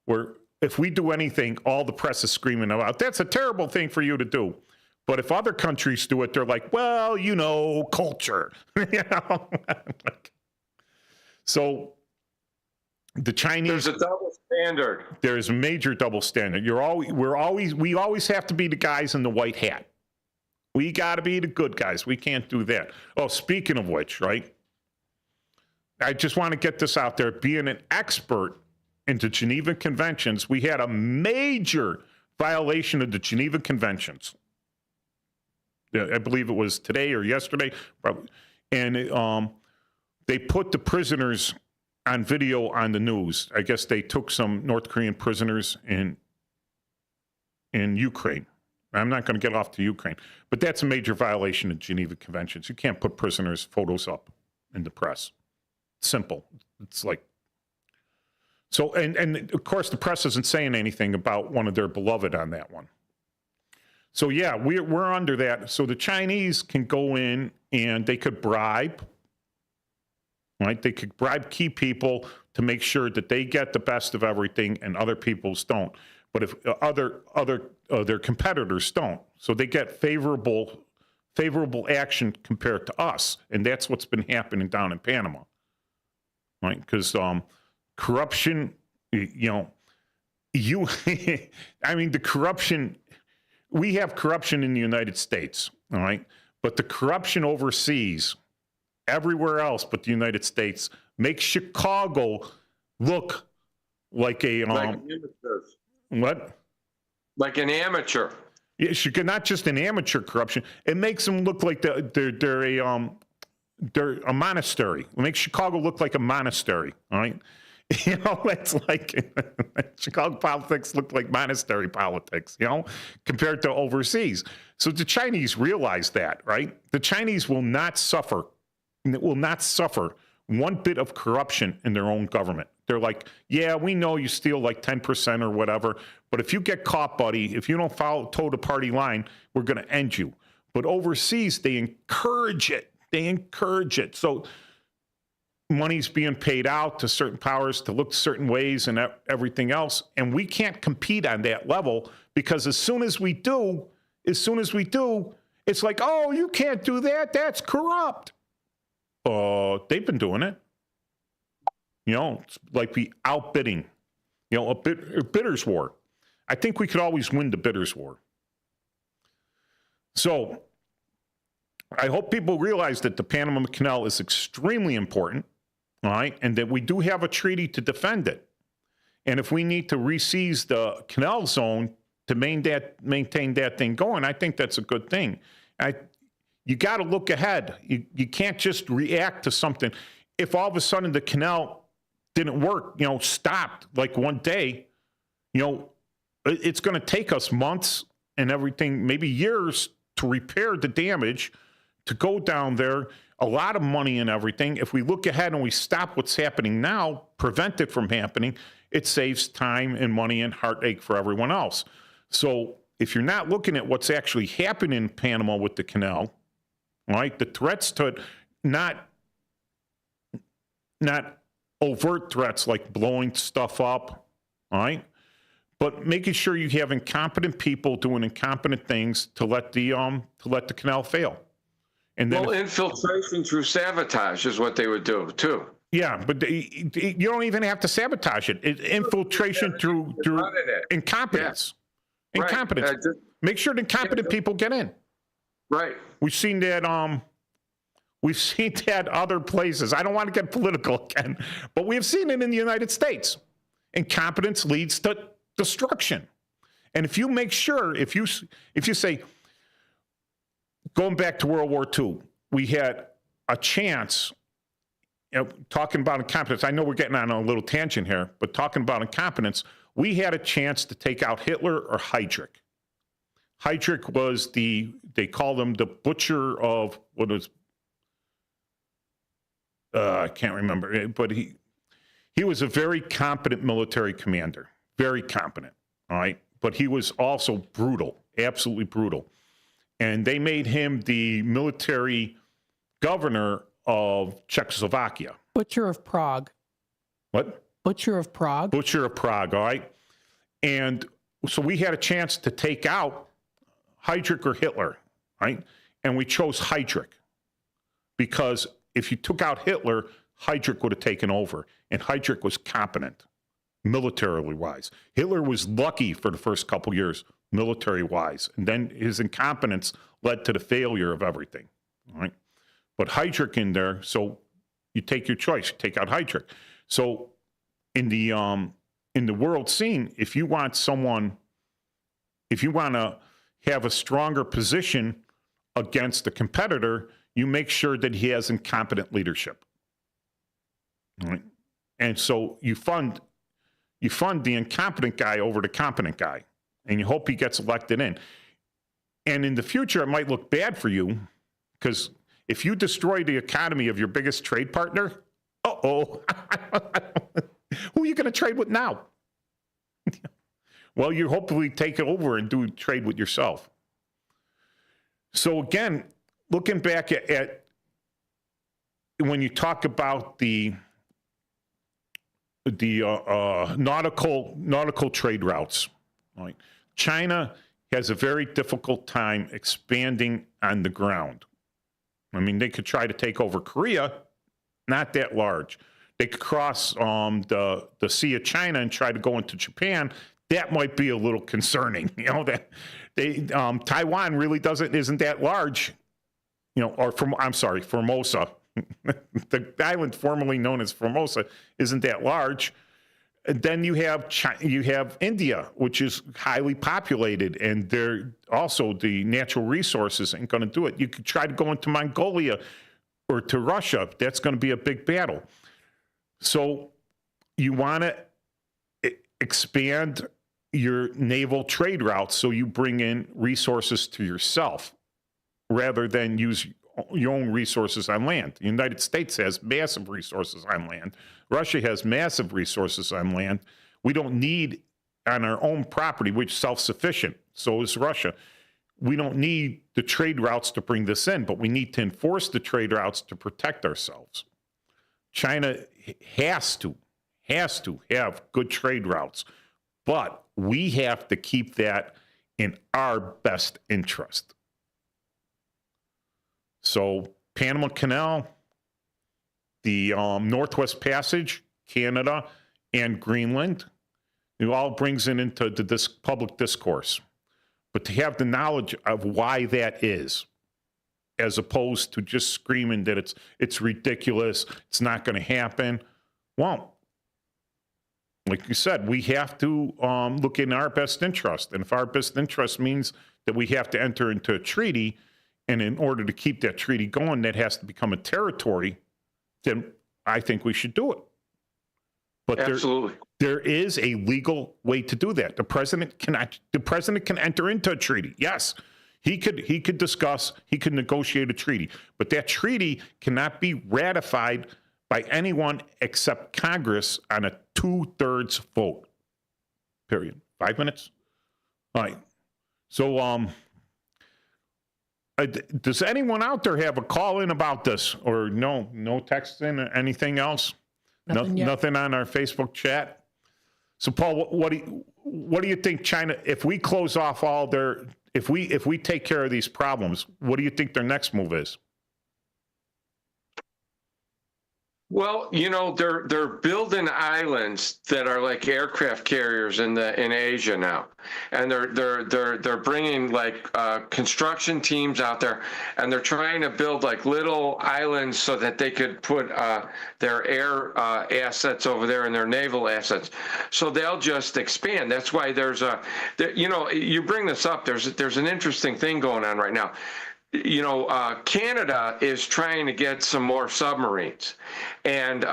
G: Where if we do anything, all the press is screaming about, that's a terrible thing for you to do. But if other countries do it, they're like, well, culture. So the Chinese.
C: There's a double standard.
G: There's a major double standard. We always have to be the guys in the white hat. We got to be the good guys. We can't do that. Oh, speaking of which, right? I just want to get this out there. Being an expert into Geneva Conventions, we had a major violation of the Geneva Conventions. I believe it was today or yesterday. And they put the prisoners on video on the news. I guess they took some North Korean prisoners in Ukraine. I'm not going to get off to Ukraine, but that's a major violation of Geneva Conventions. You can't put prisoners' photos up in the press. Simple. It's like, so, and of course the press isn't saying anything about one of their beloved on that one. So yeah, we're under that. So the Chinese can go in and they could bribe, right? They could bribe key people to make sure that they get the best of everything and other people's don't. But if their competitors don't, so they get favorable action compared to us, and that's what's been happening down in Panama, right? Because corruption, I mean, the corruption. We have corruption in the United States, all right, but the corruption overseas, everywhere else but the United States, makes Chicago look like a what? Like an amateur. Yeah, not just an amateur corruption. It makes them look like they're a monastery. It makes Chicago look like a monastery. All right, it's like Chicago politics look like monastery politics. Compared to overseas. So the Chinese realize that, right? The Chinese will not suffer one bit of corruption in their own government. They're like, yeah, we know you steal like 10% or whatever, but if you get caught, buddy, if you don't toe the party line, we're going to end you. But overseas, they encourage it. So money's being paid out to certain powers to look certain ways and everything else. And we can't compete on that level because as soon as we do, it's like, oh, you can't do that. That's corrupt. They've been doing it. It's like the outbidding, a bidders war. I think we could always win the bidders war. So I hope people realize that the Panama Canal is extremely important, all right, and that we do have a treaty to defend it. And if we need to reseize the canal zone to maintain that thing going, I think that's a good thing. You got to look ahead. You can't just react to something. If all of a sudden the canal didn't work, stopped like one day, it's going to take us months and everything, maybe years to repair the damage, to go down there, a lot of money and everything. If we look ahead and we stop what's happening now, prevent it from happening, it saves time and money and heartache for everyone else. So if you're not looking at what's actually happening in Panama with the canal, right, the threats to it, not overt threats like blowing stuff up, all right, but making sure you have incompetent people doing incompetent things to let the canal fail. And then
C: infiltration through sabotage is what they would do too.
G: Yeah, but you don't even have to sabotage it. Infiltration through incompetence. Yeah. Incompetence. Right. Make sure the incompetent people get in.
C: Right.
G: We've seen that. We've seen that other places. I don't want to get political again, but we've seen it in the United States. Incompetence leads to destruction. And if you make sure, if you say, going back to World War II, we had a chance talking about incompetence, I know we're getting on a little tangent here, but talking about incompetence, we had a chance to take out Hitler or Heydrich. Heydrich was they called him the butcher of, what was, I can't remember, but he was a very competent military commander, very competent, all right? But he was also brutal, absolutely brutal. And they made him the military governor of Czechoslovakia.
K: Butcher of Prague.
G: What?
K: Butcher of Prague.
G: Butcher of Prague, all right? And so we had a chance to take out Heydrich or Hitler, right? And we chose Heydrich because if you took out Hitler, Heydrich would have taken over. And Heydrich was competent, militarily-wise. Hitler was lucky for the first couple years, military-wise. And then his incompetence led to the failure of everything, all right? But Heydrich in there, so you take your choice. You take out Heydrich. So in the world scene, if you want to have a stronger position against the competitor, you make sure that he has incompetent leadership. All right? And so you fund the incompetent guy over the competent guy, and you hope he gets elected in. And in the future, it might look bad for you, because if you destroy the economy of your biggest trade partner, who are you going to trade with now? Well, you hopefully take it over and do trade with yourself. So again, looking back at when you talk about the nautical trade routes, right? China has a very difficult time expanding on the ground. I mean, they could try to take over Korea, not that large. They could cross the Sea of China and try to go into Japan. That might be a little concerning. You know, that Taiwan really isn't that large. You know, Formosa. The island formerly known as Formosa isn't that large. And then you have India, which is highly populated, and they're also the natural resources ain't going to do it. You could try to go into Mongolia or to Russia. That's going to be a big battle. So you want to expand your naval trade routes so you bring in resources to yourself rather than use your own resources on land. The United States has massive resources on land. Russia has massive resources on land. We don't need on our own property, which is self-sufficient. So is Russia. We don't need the trade routes to bring this in, but we need to enforce the trade routes to protect ourselves. China has to have good trade routes, but we have to keep that in our best interest. So Panama Canal, the Northwest Passage, Canada, and Greenland, it all brings it into this public discourse. But to have the knowledge of why that is, as opposed to just screaming that it's ridiculous, it's not going to happen. Well, like you said, we have to look in our best interest. And if our best interest means that we have to enter into a treaty, and in order to keep that treaty going, that has to become a territory, then I think we should do it. But absolutely, there is a legal way to do that. The president can enter into a treaty. Yes, he could discuss, he could negotiate a treaty, but that treaty cannot be ratified by anyone except Congress on a 2/3 vote. Period. 5 minutes. All right. So, does anyone out there have a call in about this, or no text in, or anything else? Nothing on our Facebook chat. So, Paul, what do you think China? If we close off all their, if we take care of these problems, what do you think their next move is?
C: Well, you know, they're building islands that are like aircraft carriers in Asia now, and they're bringing like construction teams out there, and they're trying to build like little islands so that they could put their air assets over there and their naval assets. So they'll just expand. That's why you bring this up. There's an interesting thing going on right now. Canada is trying to get some more submarines, and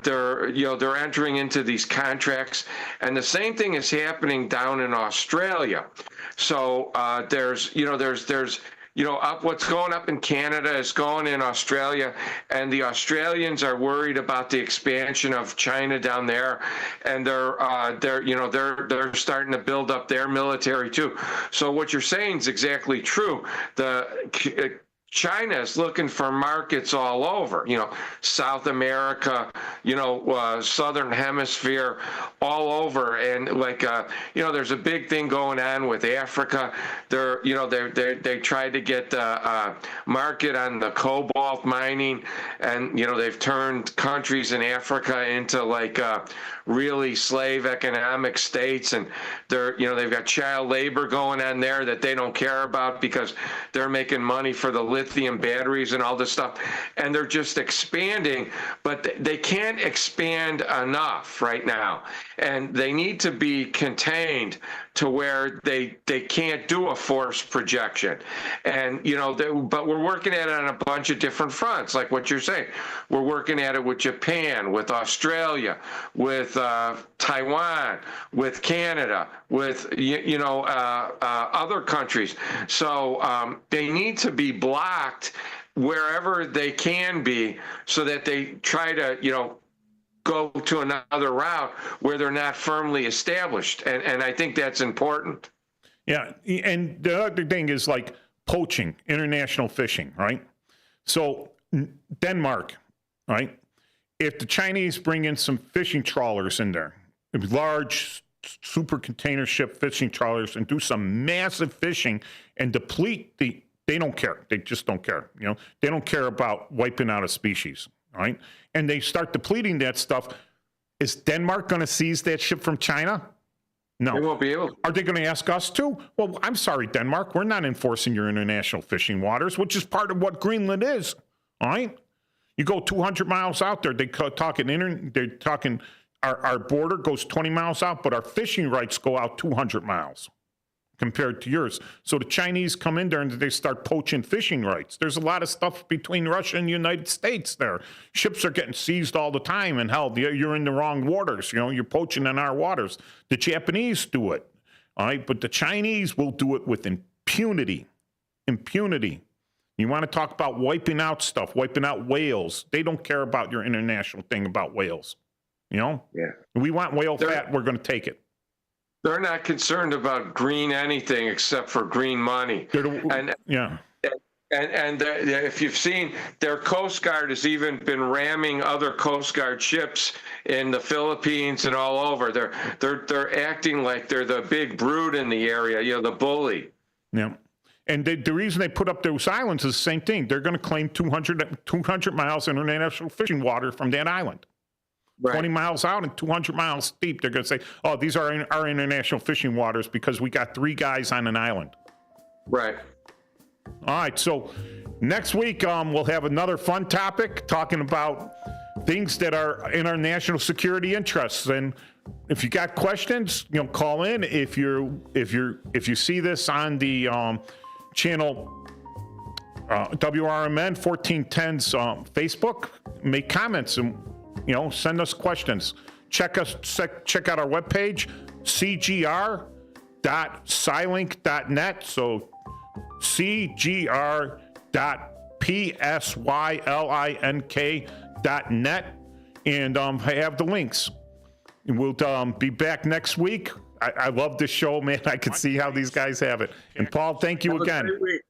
C: they're entering into these contracts, and the same thing is happening down in Australia. So there's what's going up in Canada is going in Australia, and the Australians are worried about the expansion of China down there, and they're starting to build up their military too. So what you're saying is exactly true. China is looking for markets all over, South America, Southern Hemisphere, all over. And there's a big thing going on with Africa. They tried to get the market on the cobalt mining, and, they've turned countries in Africa into really slave economic states. And they've got child labor going on there that they don't care about because they're making money for the lithium batteries and all this stuff, and they're just expanding, but they can't expand enough right now, and they need to be contained to where they can't do a forced projection. And but we're working at it on a bunch of different fronts, like what you're saying. We're working at it with Japan, with Australia, with Taiwan, with Canada, with other countries. So they need to be blocked wherever they can be, so that they try to go to another route where they're not firmly established. And I think that's important.
G: Yeah. And the other thing is poaching, international fishing, right? So Denmark, right? If the Chinese bring in some fishing trawlers in there, large super container ship fishing trawlers, and do some massive fishing and deplete they don't care. They just don't care. They don't care about wiping out a species, right? And they start depleting that stuff. Is Denmark going to seize that ship from China? No.
C: They won't be able to.
G: Are they going to ask us to? Well, I'm sorry, Denmark. We're not enforcing your international fishing waters, which is part of what Greenland is, all right? You go 200 miles out there, they're talking our border goes 20 miles out, but our fishing rights go out 200 miles compared to yours. So the Chinese come in there and they start poaching fishing rights. There's a lot of stuff between Russia and the United States there. Ships are getting seized all the time, and hell, you're in the wrong waters. You're poaching in our waters. The Japanese do it, all right? But the Chinese will do it with impunity. Impunity. You want to talk about wiping out stuff, wiping out whales. They don't care about your international thing about whales. Yeah. We want whale fat, we're going to take it.
C: They're not concerned about green anything except for green money. And if you've seen, their Coast Guard has even been ramming other Coast Guard ships in the Philippines and all over. They're acting like they're the big brute in the area, the bully.
G: Yeah. And the reason they put up those islands is the same thing. They're going to claim 200 miles international fishing water from that island. Right. 20 miles out and 200 miles deep. They're going to say, oh, these are our international fishing waters because we got 3 guys on an island.
C: Right.
G: All right. So next week, we'll have another fun topic talking about things that are in our national security interests. And if you got questions, call in. If you see this on the channel WRMN 1410's Facebook, make comments and send us questions. Check out our webpage, cgr.silink.net. So cgr.psylink.net, and have the links. And we'll be back next week. I love this show, man. I can see how these guys have it. And Paul, thank you again.
C: The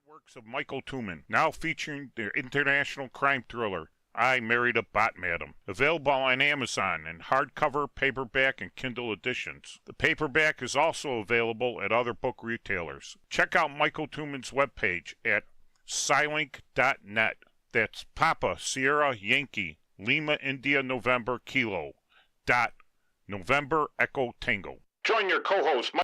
G: works of Michael Tuman, now featuring their international crime thriller, I Married a Bot Madam. Available on Amazon in hardcover, paperback, and Kindle editions. The paperback is also available at other book retailers. Check out Michael Tuman's webpage at psylink.net. That's Papa, Sierra, Yankee, Lima, India, November, Kilo, November, Echo, Tango. Join your co-host,